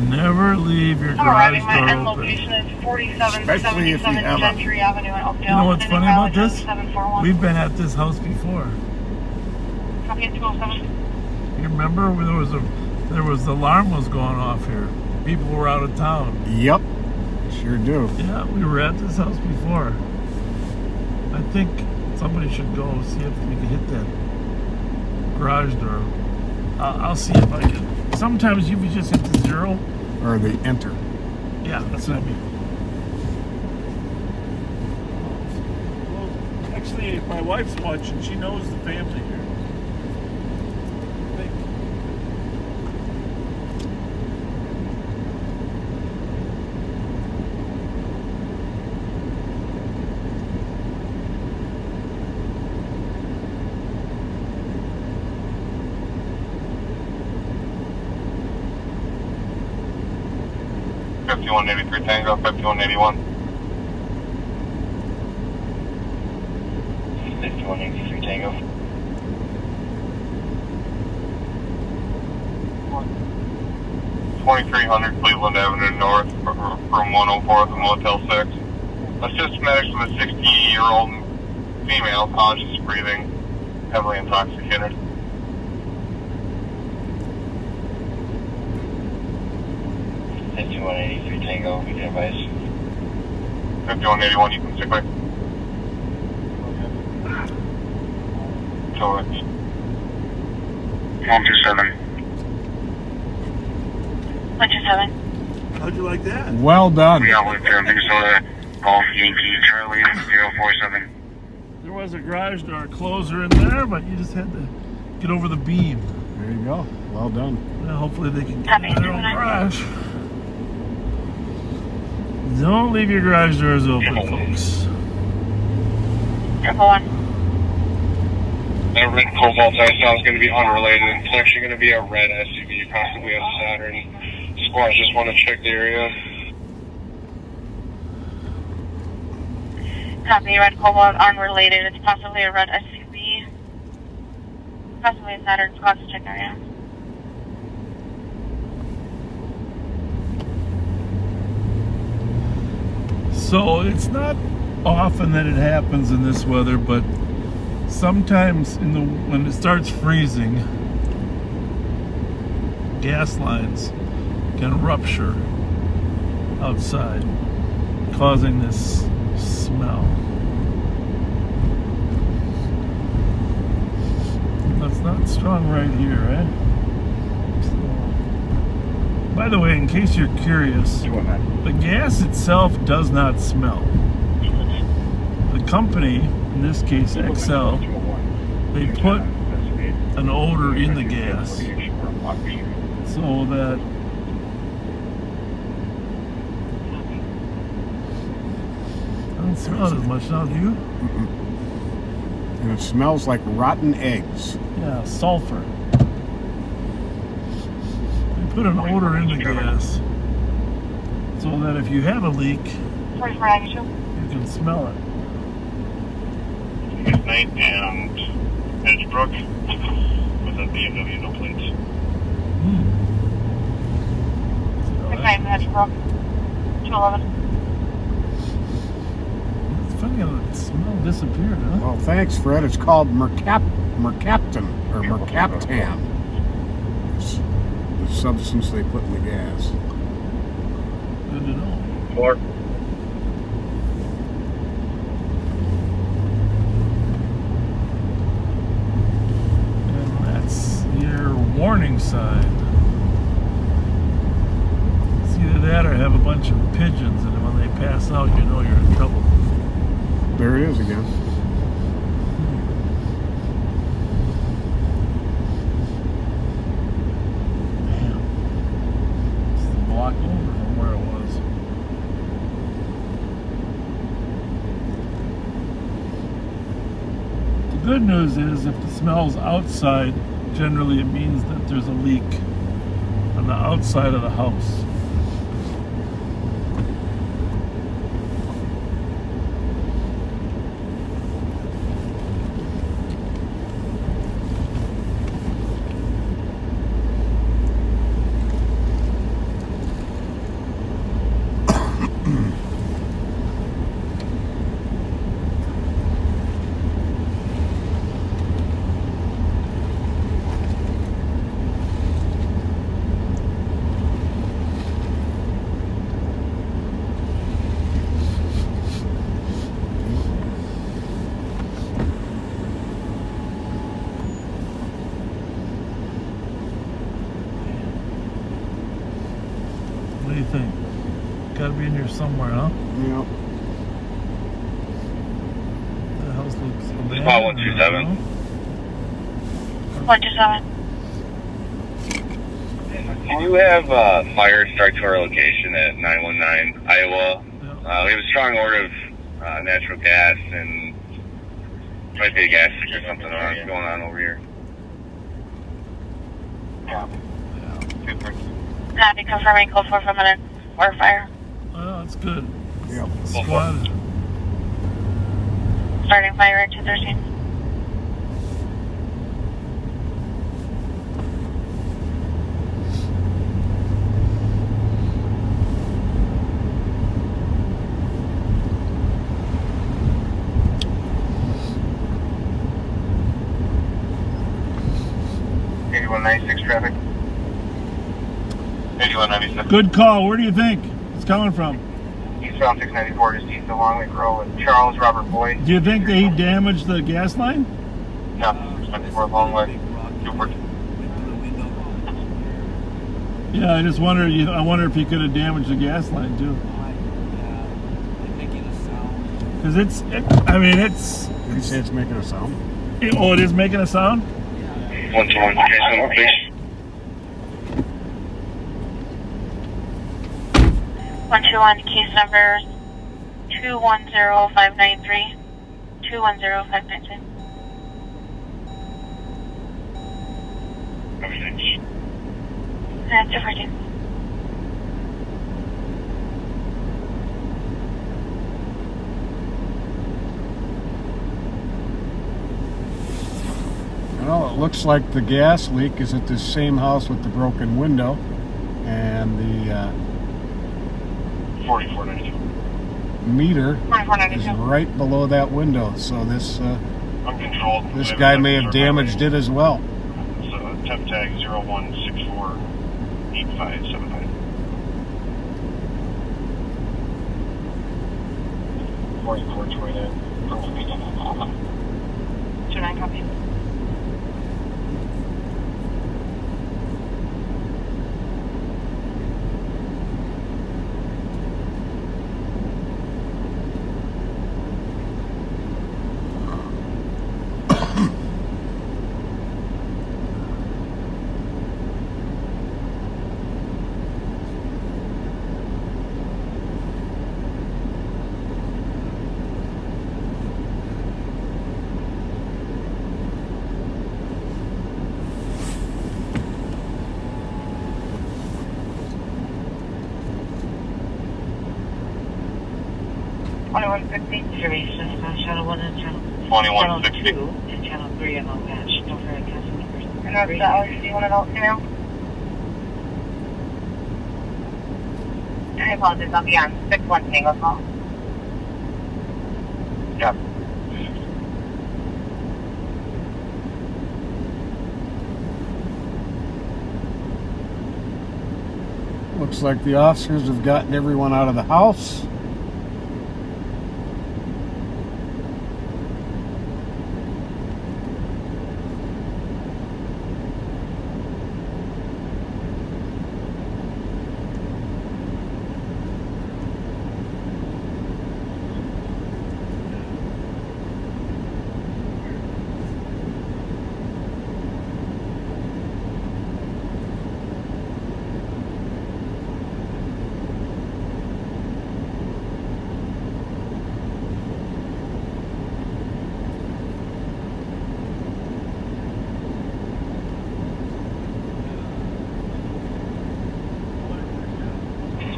B: Never leave your garage door open.
A: Location is 4777
D: Especially if you have
A: Gentry Avenue in Oakdale.
B: You know what's funny about this?
A: 741.
B: We've been at this house before.
A: Copy at 207.
B: You remember when there was the alarm was going off here. People were out of town.
D: Yep. Sure do.
B: Yeah, we were at this house before. I think somebody should go see if we can hit that garage door. I'll see if I can. Sometimes you just hit the 0.
D: Or the enter.
B: Yeah, that's what I mean. Well, actually, my wife's watching. She knows the family here. I think.
E: 5183 Tango, 5181.
H: 5183 Tango.
E: 2300 Cleveland Avenue North from 104 to Motel 6. Assist medics with a 60-year-old female, conscious breathing, heavily intoxicated.
H: Safety 183 Tango, we can advise.
E: 5181, you can stick with. Correct.
N: 127.
A: 127.
B: How'd you like that?
D: Well done.
N: We got one there, Minnesota, Golf Yankee Charlie 047.
B: There was a garage door closer in there, but you just had to get over the beam.
D: There you go. Well done.
B: Well, hopefully they can get in their own garage. Don't leave your garage doors open, folks.
A: 111.
E: That red Cobalt I saw is going to be unrelated. It's actually going to be a red SUV, possibly a Saturn. Squads just want to check the area.
A: Copy, red Cobalt, unrelated. It's possibly a red SUV. Possibly a Saturn. Squads to check area.
B: So it's not often that it happens in this weather, but sometimes when it starts freezing, gas lines can rupture outside, causing this smell. That's not strong right here, eh? So, by the way, in case you're curious, the gas itself does not smell. The company, in this case XL, they put an odor in the gas so that I don't smell it as much now, do you?
D: And it smells like rotten eggs.
B: Yeah, sulfur. They put an odor in the gas so that if you have a leak, you can smell it.
H: Midnight and Edgebrook with a BMW, no plates.
A: Midnight and Edgebrook. 211.
B: It's funny how the smell disappeared, huh?
D: Well, thanks, Fred. It's called mercaptan or mercaptan. It's the substance they put in the gas.
B: Good to know.
H: 4.
B: And that's your warning sign. It's either that or have a bunch of pigeons, and when they pass out, you know you're in trouble.
D: There it is again.
B: It's a block over from where it was. The good news is if the smell's outside, generally it means that there's a leak on the outside of the house. What do you think? Gotta be in here somewhere, huh?
D: Yep.
B: The house looks abandoned.
H: Spot 127.
A: 127.
H: Can you have fire start to our location at 919 Iowa? We have a strong order of natural gas, and might be a gas leak or something going on over here.
A: Copy, confirming code 4 for a minute. or fire.
B: Well, that's good.
D: Yep.
B: Squad.
A: Starting fire at 213.
E: Traffic. 8196.
B: Good call. Where do you think it's coming from?
E: Eastbound 694 just east of Long Lake Road with Charles Robert Boyd.
B: Do you think that he damaged the gas line?
E: No, 694 Long Lake. Newport.
B: Yeah, I just wonder. I wonder if he could have damaged the gas line too. Because it's.
D: Did you say it's making a sound?
B: Oh, it is making a sound?
E: 121, case number, please.
A: 121, case number 210593. 210593. That's 214.
D: Well, it looks like the gas leak is at this same house with the broken window, and the
E: 4492.
D: meter
A: 4492.
D: is right below that window. So this
E: Uncontrolled.
D: this guy may have damaged it as well.
E: So temp tag 01648579. 4429.
A: 29 copy.
L: Duration, channel 1 and channel
E: 2160.
L: 2 and channel 3 are not matched. Don't forget casting numbers.
A: And that's the hours. Do you want to know email? I apologize. I'll be on 6-1 single call.
E: Yep.
D: Looks like the officers have gotten everyone out of the house.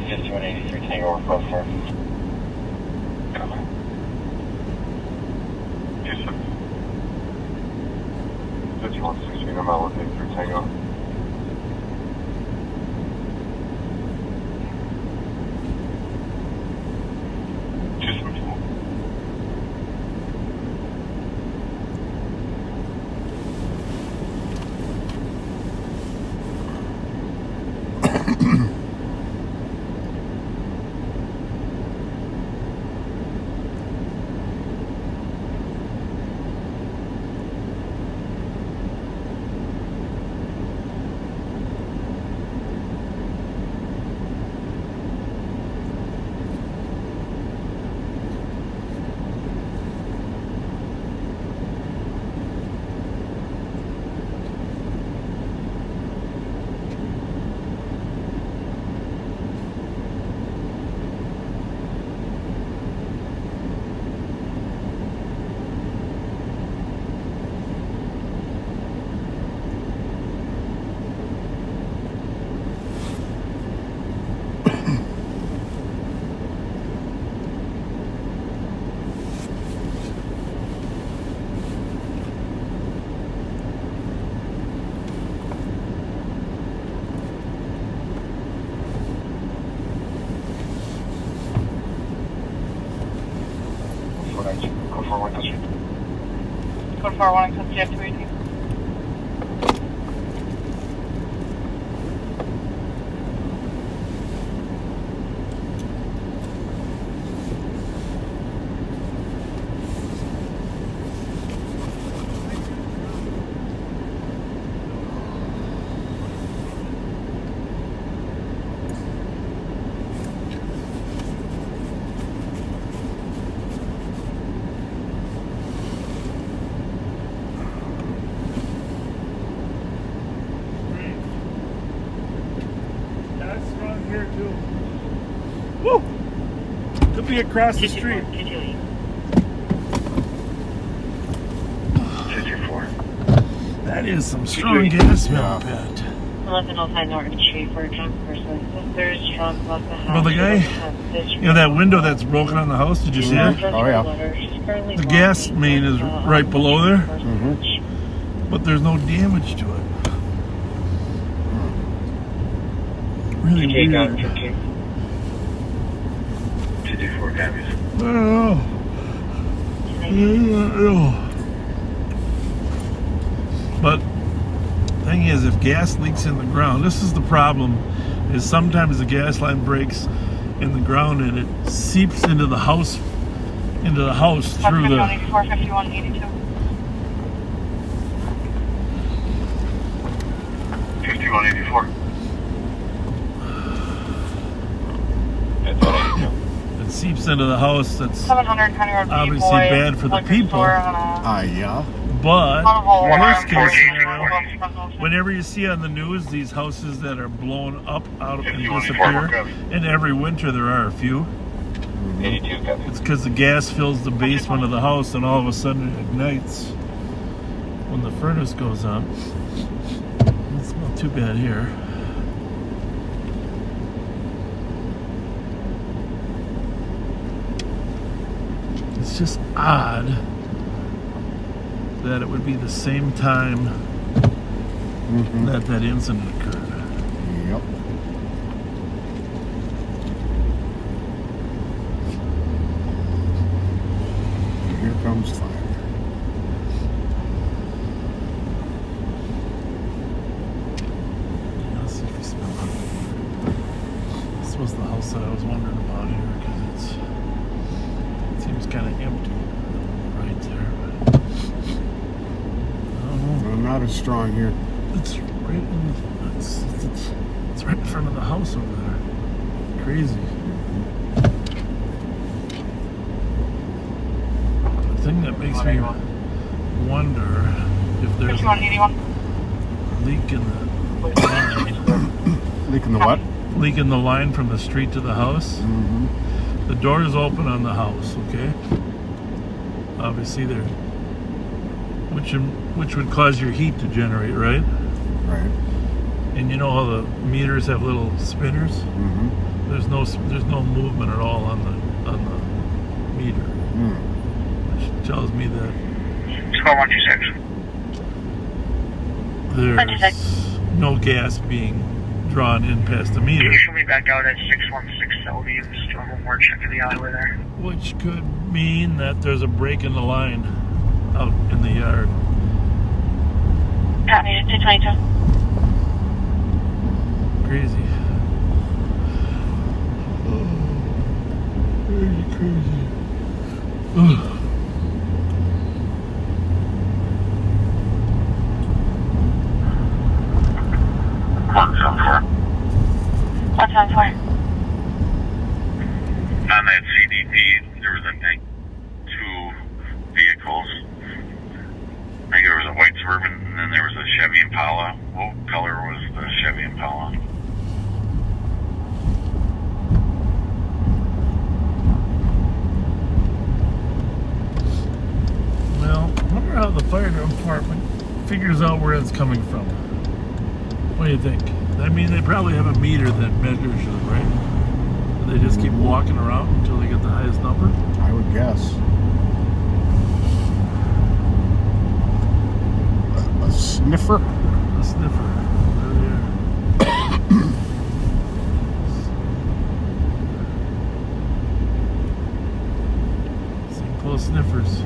E: Just 183 Tango over 44. Yes, sir. 5116, I'm out with 83 Tango.
F: Code 401 comes to 218.
B: That's strong here too. Woo! Could be across the street.
K: 54.
B: That is some strong gas smell, Pat.
L: 1105 Norton Street for a drunk person. There's drunk left the house.
B: Well, the guy, you know that window that's broken on the house, did you see it?
D: Oh, yeah.
B: The gas main is right below there, but there's no damage to it. Really weird.
K: 224 copies.
B: I don't know. But thing is, if gas leaks in the ground, this is the problem, is sometimes the gas line breaks in the ground and it seeps into the house through the
F: 5184, 5182.
K: 5184.
B: it seeps into the house. That's
F: 700 County Road
B: obviously bad for the people.
D: Yeah.
B: But worst case scenario, whenever you see on the news these houses that are blown up out and disappear, and every winter there are a few, it's because the gas fills the basement of the house and all of a sudden it ignites when the furnace goes on. It's not too bad here. It's just odd that it would be the same time that that incident occurred.
D: Yep. And here comes fire.
B: Let's see if we smell it. This was the house that I was wondering about here because it seems kind of empty right there.
D: Well, not as strong here.
B: It's right it's right in front of the house over there. Crazy. The thing that makes me wonder if there's a leak in the line.
D: Leak in the what?
B: Leak in the line from the street to the house. The door is open on the house, okay? Obviously there, which would cause your heat to generate, right?
D: Right.
B: And you know how the meters have little spinners? There's no movement at all on the meter, which tells me that
N: 126.
B: there's no gas being drawn in past the meter.
N: You should be back out at 616 Selby. Just doing one more check of the alleyway there.
B: Which could mean that there's a break in the line out in the yard.
F: Copy, 222.
B: Crazy. Crazy. Ugh.
F: What's on for?
H: On that CDP, there was, I think, 2 vehicles. I think there was a white Suburban, and then there was a Chevy Impala. What color was the Chevy Impala?
B: Well, I wonder how the fire department figures out where it's coming from. What do you think? I mean, they probably have a meter that measures it, right? And they just keep walking around until they get the highest number?
D: I would guess. A sniffer?
B: A sniffer. There they are. St. Paul sniffers.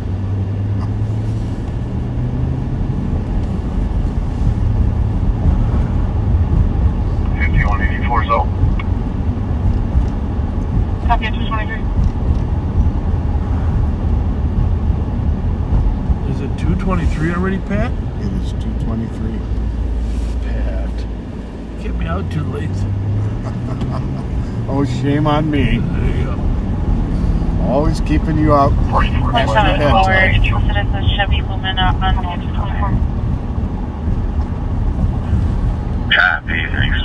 B: already, Pat?
D: It is 2:23.
B: Pat. Get me out too late.
D: Oh, shame on me.
B: There you go.
D: Always keeping you out. Past your bedtime.
A: Listed as a Chevy Lumina on 224.
K: Copy, thanks.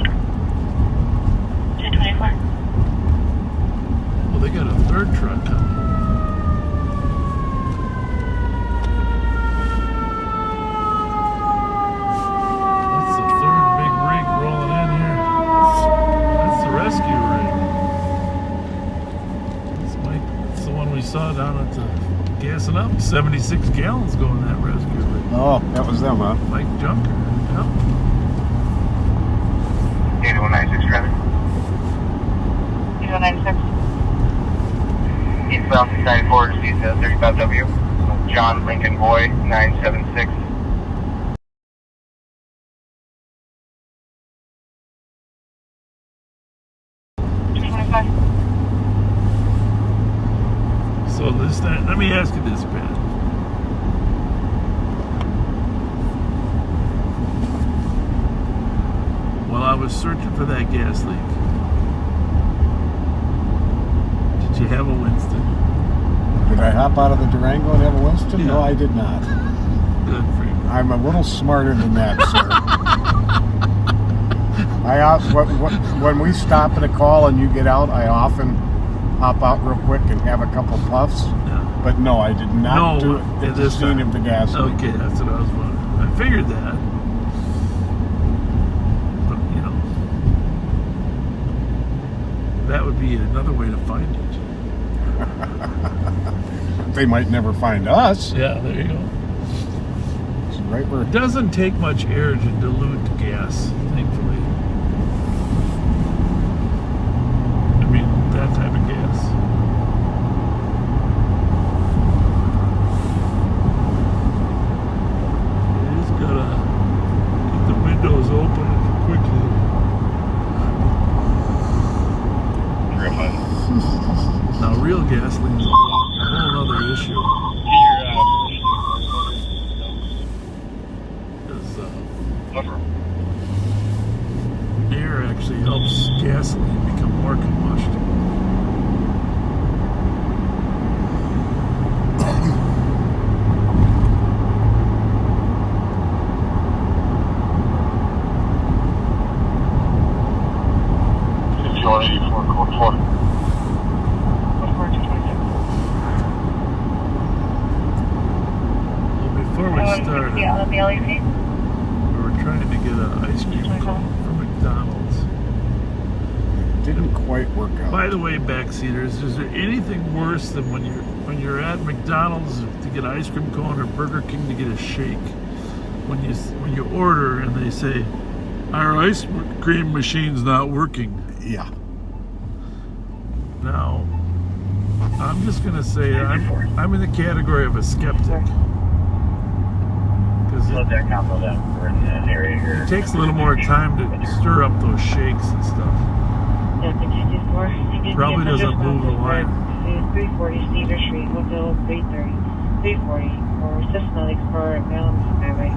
A: 224.
B: Well, they got a third truck coming. That's the third big rig rolling in here. That's the rescue rig. That's the one we saw down at the gassing up. 76 gallons going in that rescue rig.
D: Oh, that was them, huh?
B: Mike Junker. Yep.
K: 8196 traffic.
A: 8196.
K: Eastbound 694, proceed to 35W. John Lincoln Boy, 976.
B: So let me ask you this, Pat. While I was searching for that gas leak, did you have a Winston?
D: Did I hop out of the Durango and have a Winston?
B: Yeah.
D: No, I did not.
B: Good for you.
D: I'm a little smarter than that, sir. When we stop at a call and you get out, I often hop out real quick and have a couple puffs.
B: Yeah.
D: But no, I did not do it at the scene of the gas leak.
B: Okay, that's what I was wondering. I figured that. But, you know, that would be another way to find it.
D: They might never find us.
B: Yeah, there you go.
D: It's right where
B: It doesn't take much air to dilute gas, thankfully. I mean, that type of gas. You just gotta get the windows open quickly. Now, real gasoline is a whole other issue. Air actually helps gasoline become more combustion. Well, before we started, we were trying to get an ice cream cone from McDonald's.
D: didn't quite work out.
B: By the way, backseaters, is there anything worse than when you're at McDonald's to get an ice cream cone or Burger King to get a shake? When you order and they say, our ice cream machine's not working.
D: Yeah.
B: Now, I'm just gonna say I'm in the category of a skeptic. Because it takes a little more time to stir up those shakes and stuff. Probably doesn't move the line.
L: 340 Cedar Street, Hotel 330, 340, or Cessna Explorer at Malum Highway.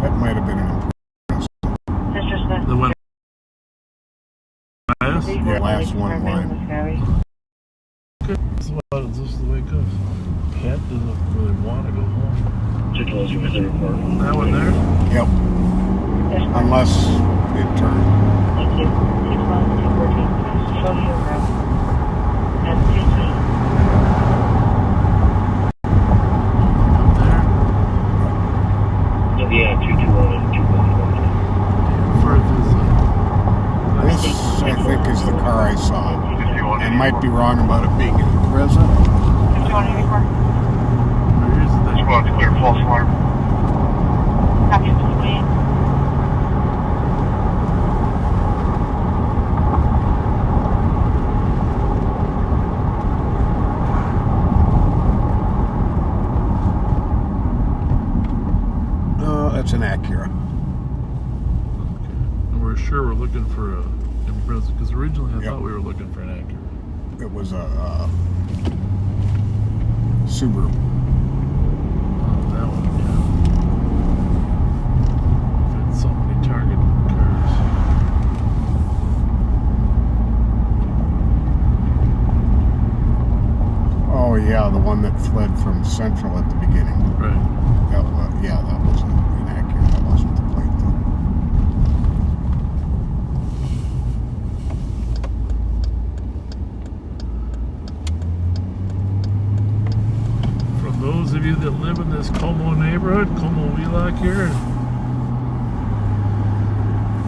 D: That might have been an improvement.
B: The one.
D: Yeah, last one line.
B: This is the way it goes. Pat doesn't really want to go home. That one there?
D: Yep. Unless it turned.
L: Thank you. 61214. Show you around. At 15.
H: Yeah, 221 and 211.
D: This, I think, is the car I saw. I might be wrong about it being in Impreza.
K: Just going to clear false alarm.
A: Copy, please.
D: That's an Acura.
B: And we're sure we're looking for a present? Because originally I thought we were looking for an Acura.
D: It was a Subaru.
B: Oh, that one, yeah. We've had so many Target cars.
D: Oh yeah, the one that fled from Central at the beginning.
B: Right.
D: That was an Acura. That wasn't the plate though.
B: For those of you that live in this Como neighborhood, Como-Wheelock here,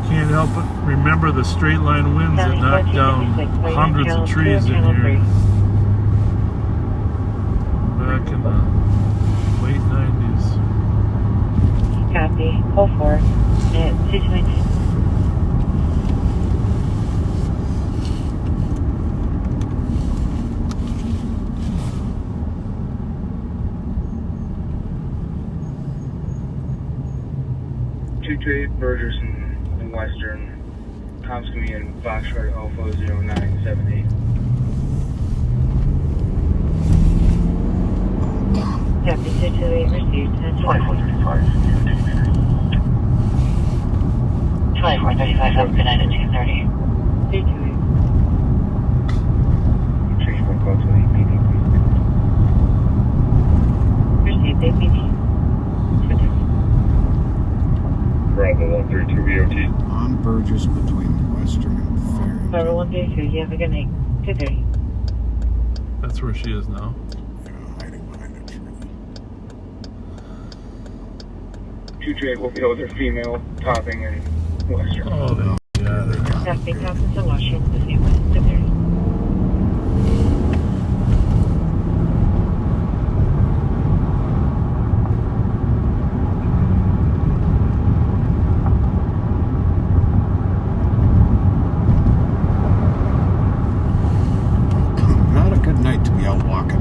B: can't help but remember the straight line winds that knocked down hundreds of trees in here back in the late 90s.
L: Copy. Hold for it. Situation.
N: Burgers in Western. Comms coming in Foxtrot Alpha 0978.
L: Copy. 228 received.
H: 2435.
L: 2435. Have a good night at 2:30. 228.
N: Change my call to APD, please.
L: Received APD.
O: Bravo 132 BOT.
D: On Burgess between Western and Ferry.
L: Bravo 132. You have a good night. 2:30.
B: That's where she is now.
D: Hiding behind a tree.
N: 228 will be with their female topping in Western.
B: Oh, they got it.
L: Copy. Conference in Washington. The same way. 2:30.
D: Not a good night to be out walking.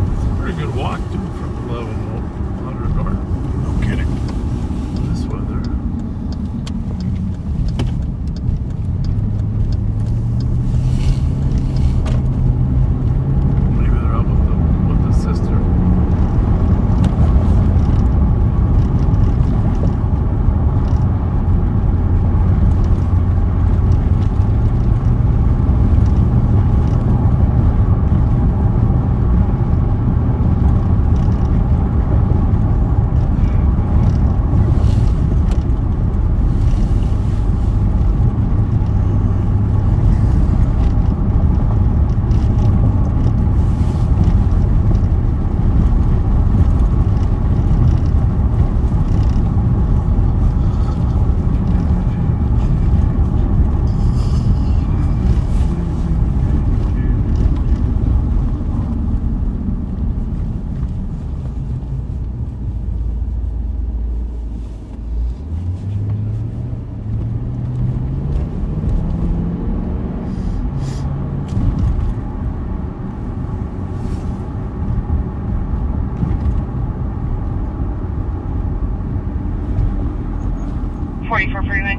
B: It's a pretty good walk, too, from 1100 north.
D: No kidding.
B: This weather. Maybe they're out with the sister.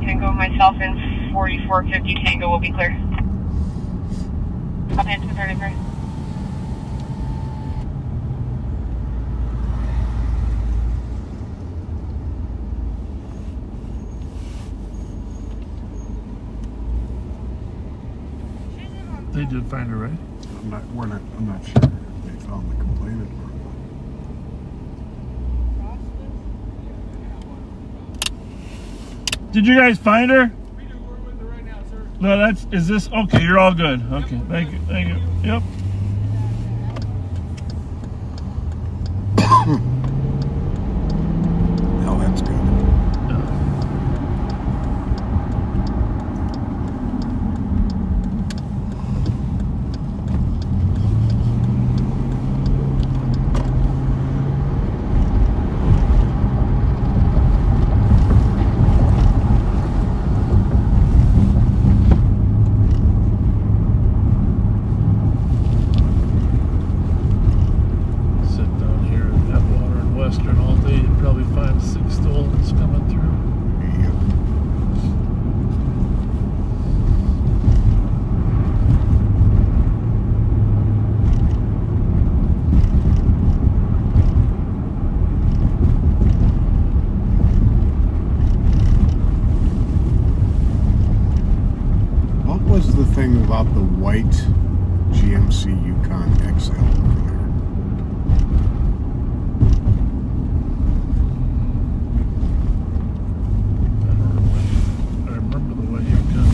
A: Tango, myself and 4450 Tango will be clear. Up into 33.
B: They did find her, right?
D: I'm not sure if they found the complainant or
B: Did you guys find her? No, is this, okay, you're all good. Okay, thank you, yep.
D: No, that's good. about the white GMC Yukon XL over there.
B: I remember the white Yukon.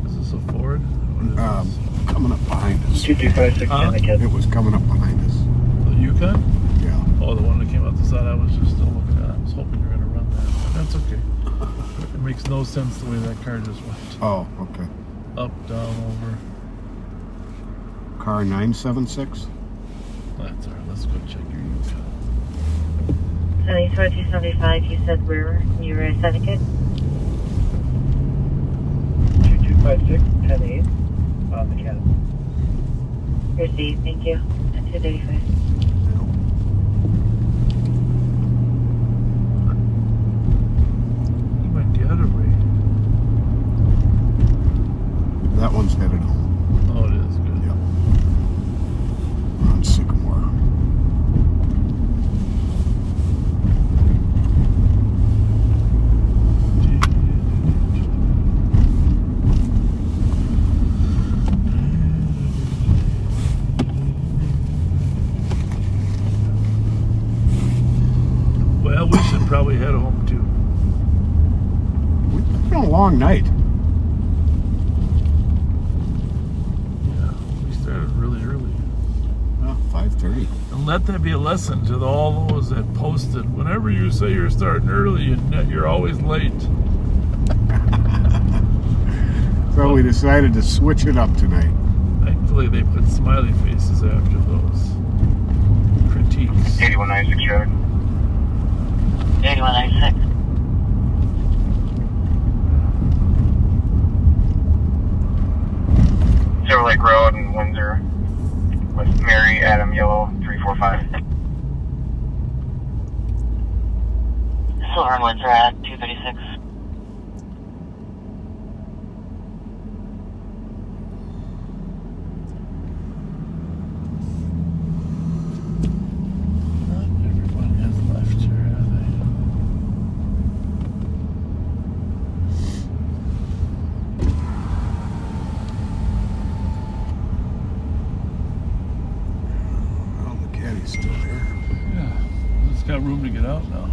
B: Is this a Ford?
D: Coming up behind us.
N: 225
D: It was coming up behind us.
B: The Yukon?
D: Yeah.
B: Oh, the one that came out the side. I was just still looking at it. I was hoping you were going to run that. But that's okay. It makes no sense the way that car just went.
D: Oh, okay.
B: Up, down, over.
D: Car 976.
B: That's all right. Let's go check your Yukon.
L: Sunny 2275, you said where you were at Connecticut?
N: 2256, 10-8 on the cab.
L: Received, thank you. At 235.
B: You went the other way.
D: That one's headed home.
B: Oh, it is good.
D: Yep. On Sycamore.
B: Well, we should probably head home too.
D: It's been a long night.
B: Yeah, we started really early.
D: Well, 5:30.
B: And let that be a lesson to all those that posted. Whenever you say you're starting early, you're always late.
D: So we decided to switch it up tonight.
B: Thankfully, they put smiley faces after those critiques.
K: 8196 traffic.
L: 8196.
K: Silver Lake Road in Windsor with Mary Adam Yellow 345.
L: Silver and Windsor at 236.
B: Not everyone has left here, have they?
D: Well, the caddy's still here.
B: Yeah, it's got room to get out now.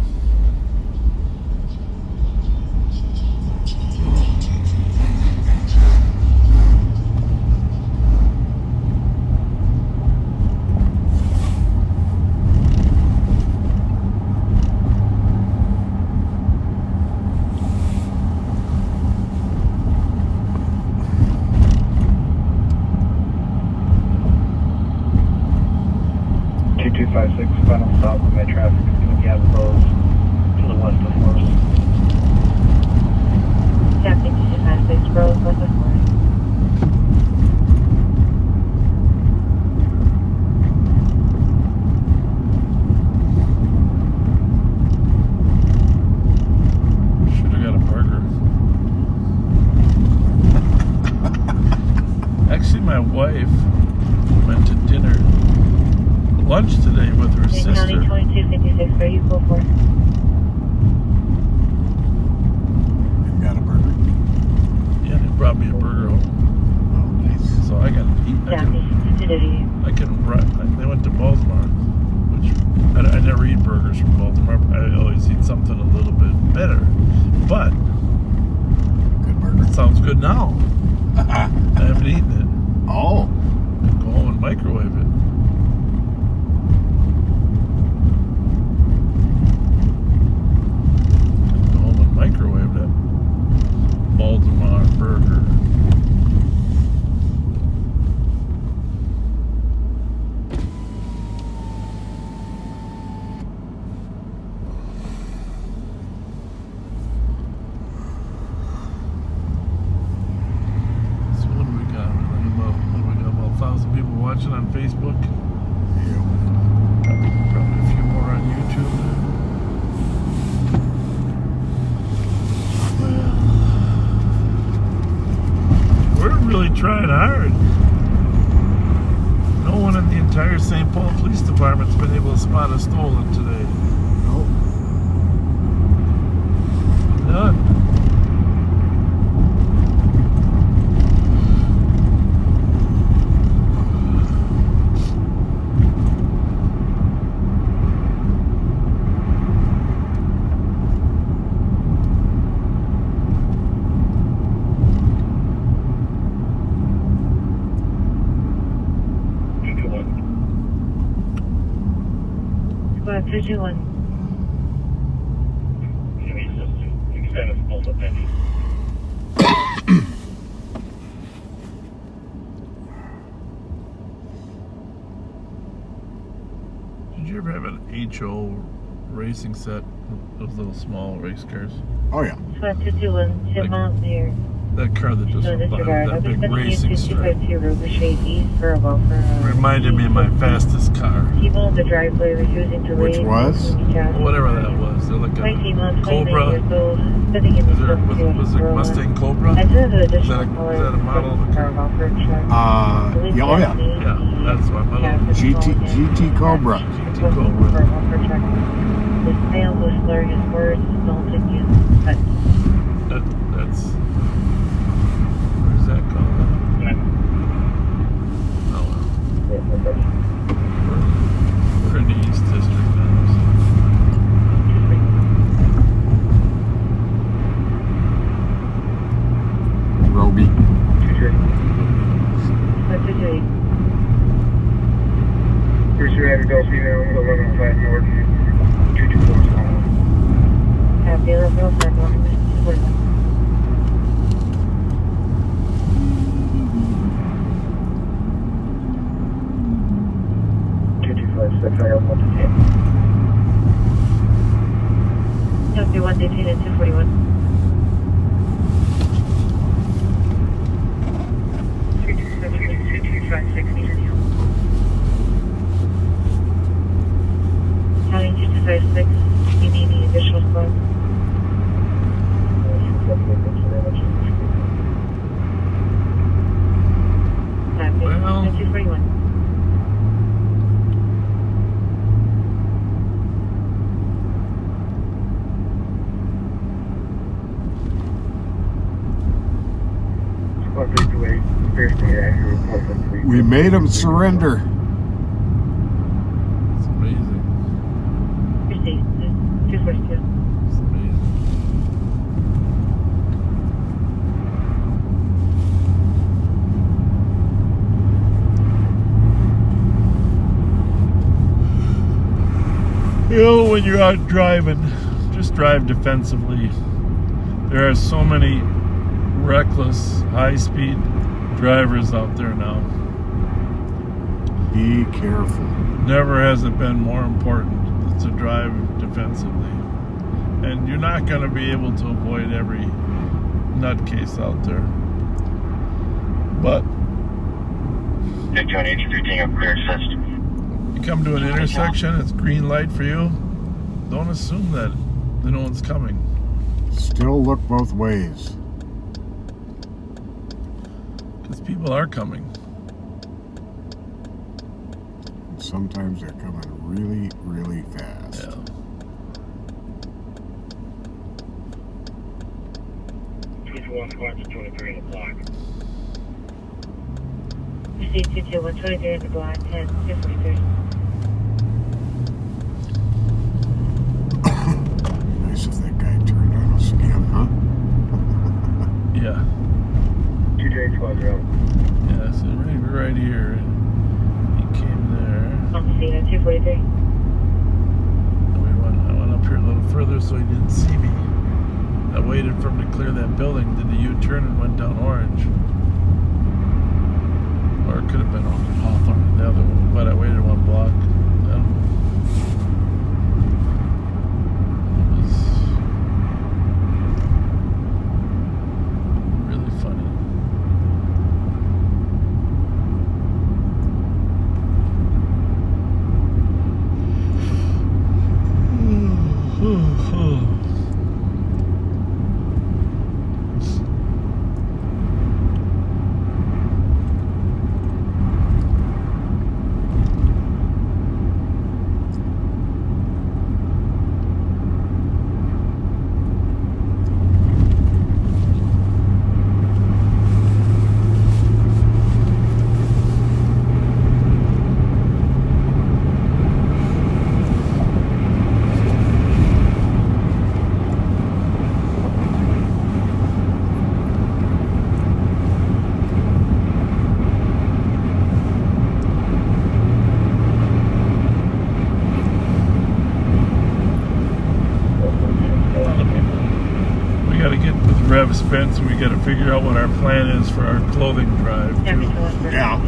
N: Final stop with my traffic between Gap Road to the west of Forest.
L: Captain 256, Rose, west of Forest.
B: Should have got a burger. Actually, my wife went to dinner, lunch today with her sister.
L: County 2256, where you go for?
D: You got a burger?
B: Yeah, they brought me a burger home.
D: Oh, nice.
B: So I got to eat. I can run. They went to Baltimore, which I never eat burgers from Baltimore. I always eat something a little bit better. But
D: good burger.
B: It sounds good now. I haven't eaten it.
D: Oh.
B: Go home and microwave it. Go home and microwave that Baltimore burger. Watching on Facebook.
D: Yeah.
B: Probably a few more on YouTube. Well, we're really trying hard. No one in the entire St. Paul Police Department's been able to spot a stolen today.
D: Nope.
B: None.
L: 221.
B: Did you ever have an HO racing set? Those little small race cars?
D: Oh, yeah.
L: 221, Tim Mount there.
B: That car that just went by, that big racing stripe.
L: Reminded
B: Reminded me of my fastest car.
L: People in the driveway refusing to
D: Which was?
B: Whatever that was. They're like a Cobra. Was it Mustang Cobra? Is that a model of a car?
D: Yeah, oh yeah.
B: Yeah, that's my model.
D: GT Cobra.
B: GT Cobra.
L: This male was slurring his words, insulting you.
B: That's... Where's that called? Oh well. We're in the East District now.
D: Roby.
O: First you had to go see them 1105 North 224 is calling.
L: Happy 1105 North 224.
O: 226, I got 1 to 10.
L: You'll be 1 detained at 241. 226. County 256, you need any additional funds?
B: Well,
L: 241.
D: We made him surrender.
B: it's amazing.
L: Receipt 242.
B: It's amazing. You know, when you're out driving, just drive defensively. There are so many reckless, high-speed drivers out there now.
D: Be careful.
B: Never has it been more important to drive defensively. And you're not going to be able to avoid every nutcase out there. But you come to an intersection, it's green light for you, don't assume that no one's coming.
D: Still look both ways.
B: Because people are coming.
D: Sometimes they're coming really, really fast.
B: Yeah.
O: One squad 23 in the block.
L: Receipt 221, 23 in the block, 10, 243.
D: Nice if that guy turned on us again, huh?
B: Yeah.
O: 2J squad road.
B: Yeah, so right here. He came there.
L: On the scene at 243.
B: I went up here a little further so he didn't see me. I waited for him to clear that building, did the U-turn and went down Orange. Or it could have been on Hawthorne, the other one, but I waited one block. It was really funny. have spent, so we got to figure out what our plan is for our clothing drive too.
D: Yeah.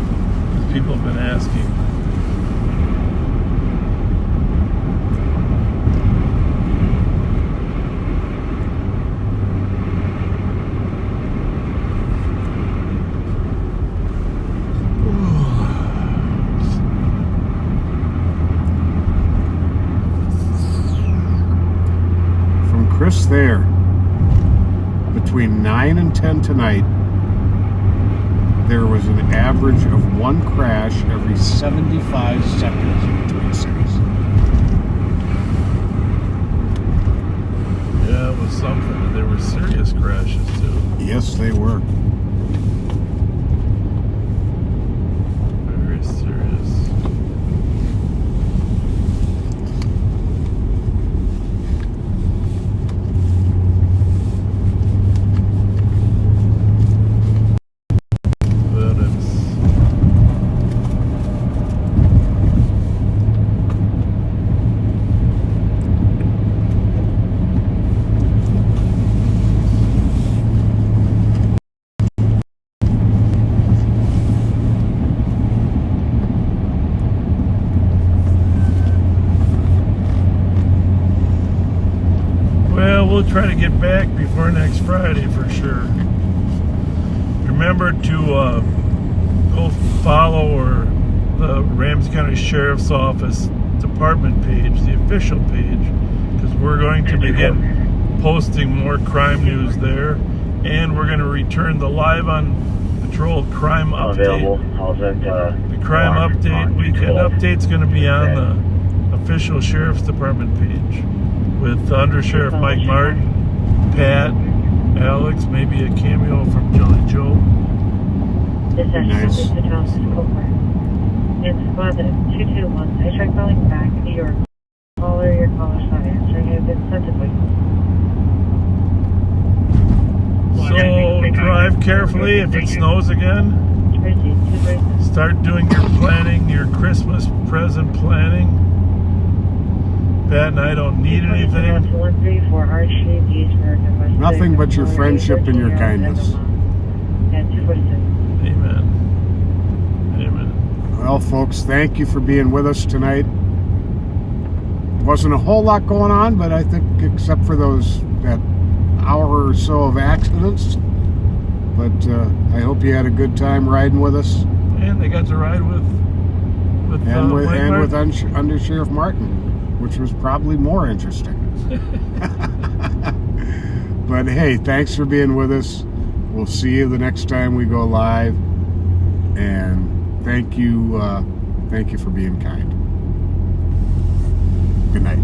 B: People have been asking.
D: Chris there, between 9 and 10 tonight, there was an average of one crash every 75 seconds in the Twin Cities.
B: Yeah, it was something. They were serious crashes too.
D: Yes, they were.
B: Very serious. We'll try to get back before next Friday for sure. Remember to go follow the Ramsey County Sheriff's Office department page, the official page, because we're going to begin posting more crime news there, and we're going to return the live on patrol crime update. The crime update, weekend update's going to be on the official Sheriff's Department page, with Under Sheriff Mike Martin, Pat, Alex, maybe a cameo from Jolly Joe.
L: Nice. It's squad 221. I tried calling back to your caller. Your caller's not answering. I've been sent to voice.
B: So drive carefully if it snows again. Start doing your planning, your Christmas present planning. Pat and I don't need anything.
D: Nothing but your friendship and your kindness.
B: Amen. Amen.
D: Well, folks, thank you for being with us tonight. Wasn't a whole lot going on, but I think except for that hour or so of accidents. But I hope you had a good time riding with us.
B: And they got to ride with
D: Under Sheriff Martin, which was probably more interesting. But hey, thanks for being with us. We'll see you the next time we go live. And thank you for being kind. Good night.